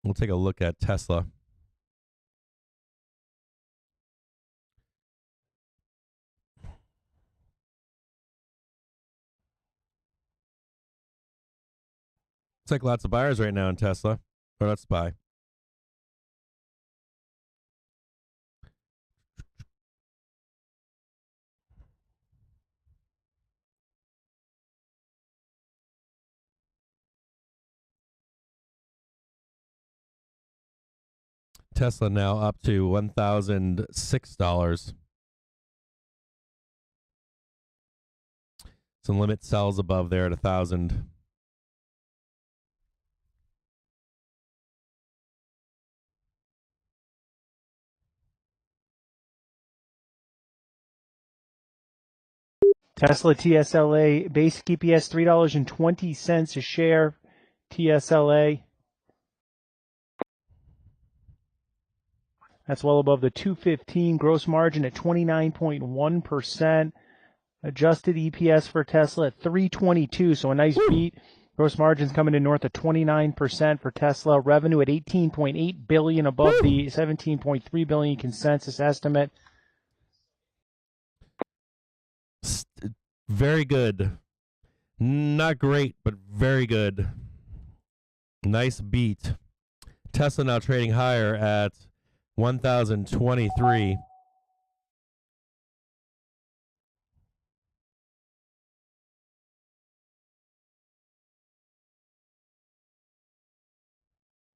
A: We'll take a look at Tesla. It's like lots of buyers right now in Tesla. Or let's buy. Tesla now up to $1,006. Some limit sells above there at 1,000.
D: Tesla TSLA basic EPS $3.20 a share. TSLA. That's well above the 215. Gross margin at 29.1%. Adjusted EPS for Tesla at 322. So a nice beat. Gross margins coming in north of 29% for Tesla. Revenue at 18.8 billion above the 17.3 billion consensus estimate.
A: Very good. Not great, but very good. Nice beat. Tesla now trading higher at 1,023.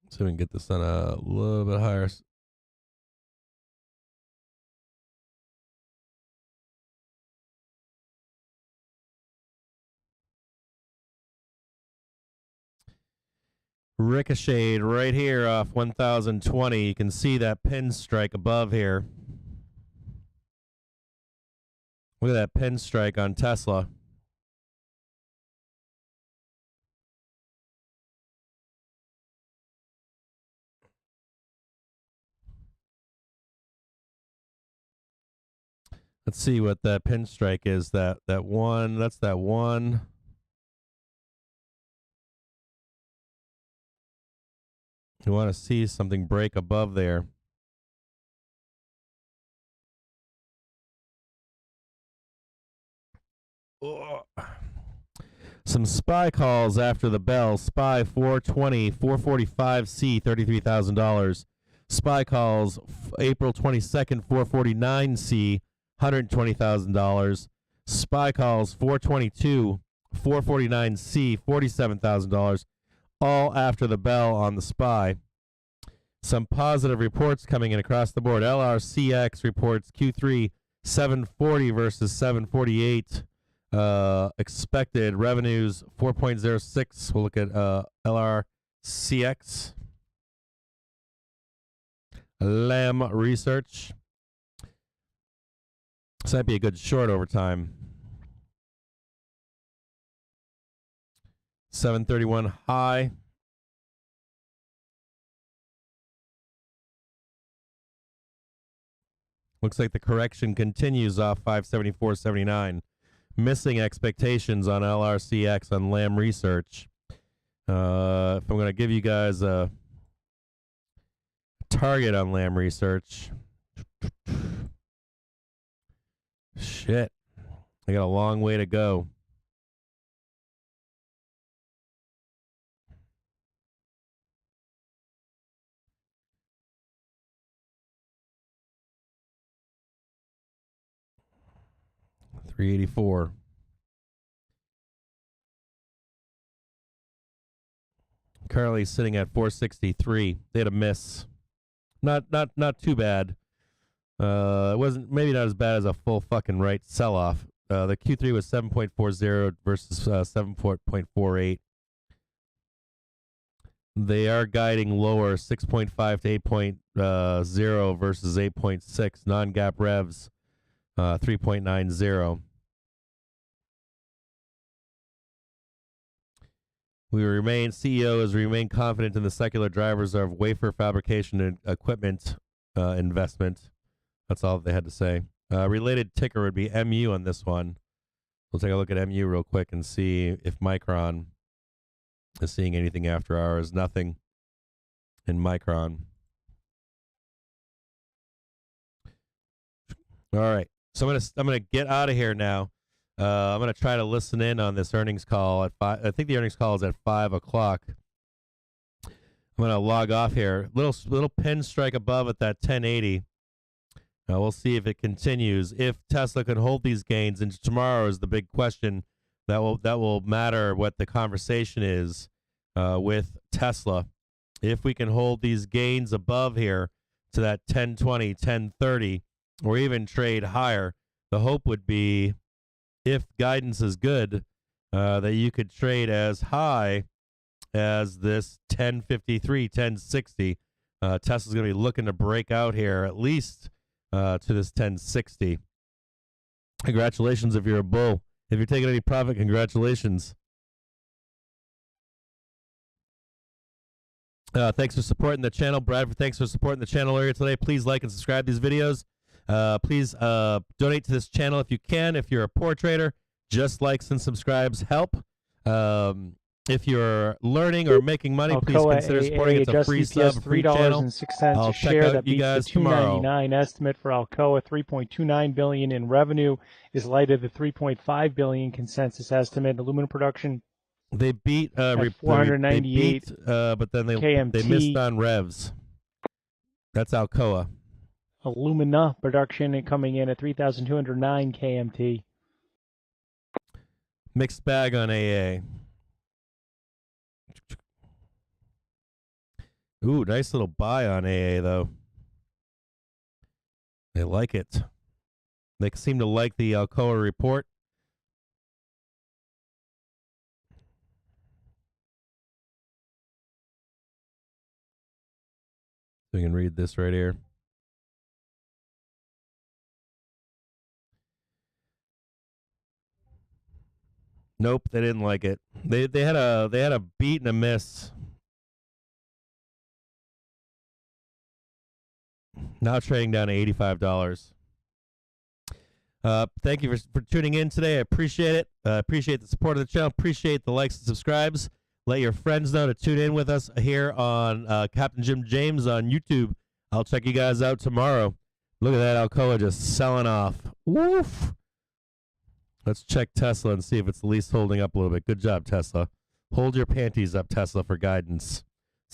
A: So we can get this on a little bit higher. Ricocheted right here off 1,020. You can see that pin strike above here. Look at that pin strike on Tesla. Let's see what that pin strike is. That one. That's that one. You want to see something break above there. Ugh. Some SPY calls after the bell. SPY 420, 445C, $33,000. SPY calls April 22nd, 449C, $120,000. SPY calls 422, 449C, $47,000. All after the bell on the SPY. Some positive reports coming in across the board. LRCX reports Q3 740 versus 748. Expected revenues 4.06. We'll look at LRCX. Lam Research. This might be a good short over time. 731 high. Looks like the correction continues off 574.79. Missing expectations on LRCX on Lam Research. If I'm going to give you guys a target on Lam Research. Shit. I got a long way to go. $384. Currently sitting at 463. They had a miss. Not too bad. It wasn't maybe not as bad as a full fucking right sell off. The Q3 was 7.40 versus 7.48. They are guiding lower, 6.5 to 8.0 versus 8.6. Non-GAAP revs, 3.90. CEO has remained confident in the secular drivers of wafer fabrication and equipment investment. That's all they had to say. Related ticker would be MU on this one. We'll take a look at MU real quick and see if Micron is seeing anything after hours. Nothing in Micron. All right. So I'm gonna get out of here now. I'm gonna try to listen in on this earnings call at 5. I think the earnings call is at 5:00. I'm gonna log off here. Little pin strike above at that 1080. We'll see if it continues. If Tesla can hold these gains into tomorrow is the big question that will matter what the conversation is with Tesla. If we can hold these gains above here to that 1020, 1030, or even trade higher, the hope would be, if guidance is good, that you could trade as high as this 1053, 1060. Tesla's going to be looking to break out here at least to this 1060. Congratulations if you're a bull. If you're taking any profit, congratulations. Thanks for supporting the channel. Bradford, thanks for supporting the channel earlier today. Please like and subscribe to these videos. Please donate to this channel if you can. If you're a poor trader, just likes and subscribes help. If you're learning or making money, please consider supporting. It's a free sub, free channel.
D: $3.06
A: I'll
D: a
A: check
D: share.
A: out
D: That
A: you
D: beats
A: guys
D: the
A: tomorrow.
D: $2.99 estimate for Alcoa. $3.29 billion in revenue is light of the $3.5 billion consensus estimate. Aluminum production.
A: They beat
D: at 498
A: they beat, but then they missed on revs. That's Alcoa.
D: Alumina production coming in at 3,209 KMT.
A: Mixed bag on AA. Ooh, nice little buy on AA, though. They like it. They seem to like the Alcoa report. We can read this right here. Nope, they didn't like it. They had a beat and a miss. Now trading down to $85. Thank you for tuning in today. I appreciate it. Appreciate the support of the channel. Appreciate the likes and subscribes. Let your friends know to tune in with us here on Captain Jim James on YouTube. I'll check you guys out tomorrow. Look at that Alcoa just selling off. Woof. Let's check Tesla and see if it's at least holding up a little bit. Good job, Tesla. Hold your panties up, Tesla, for guidance.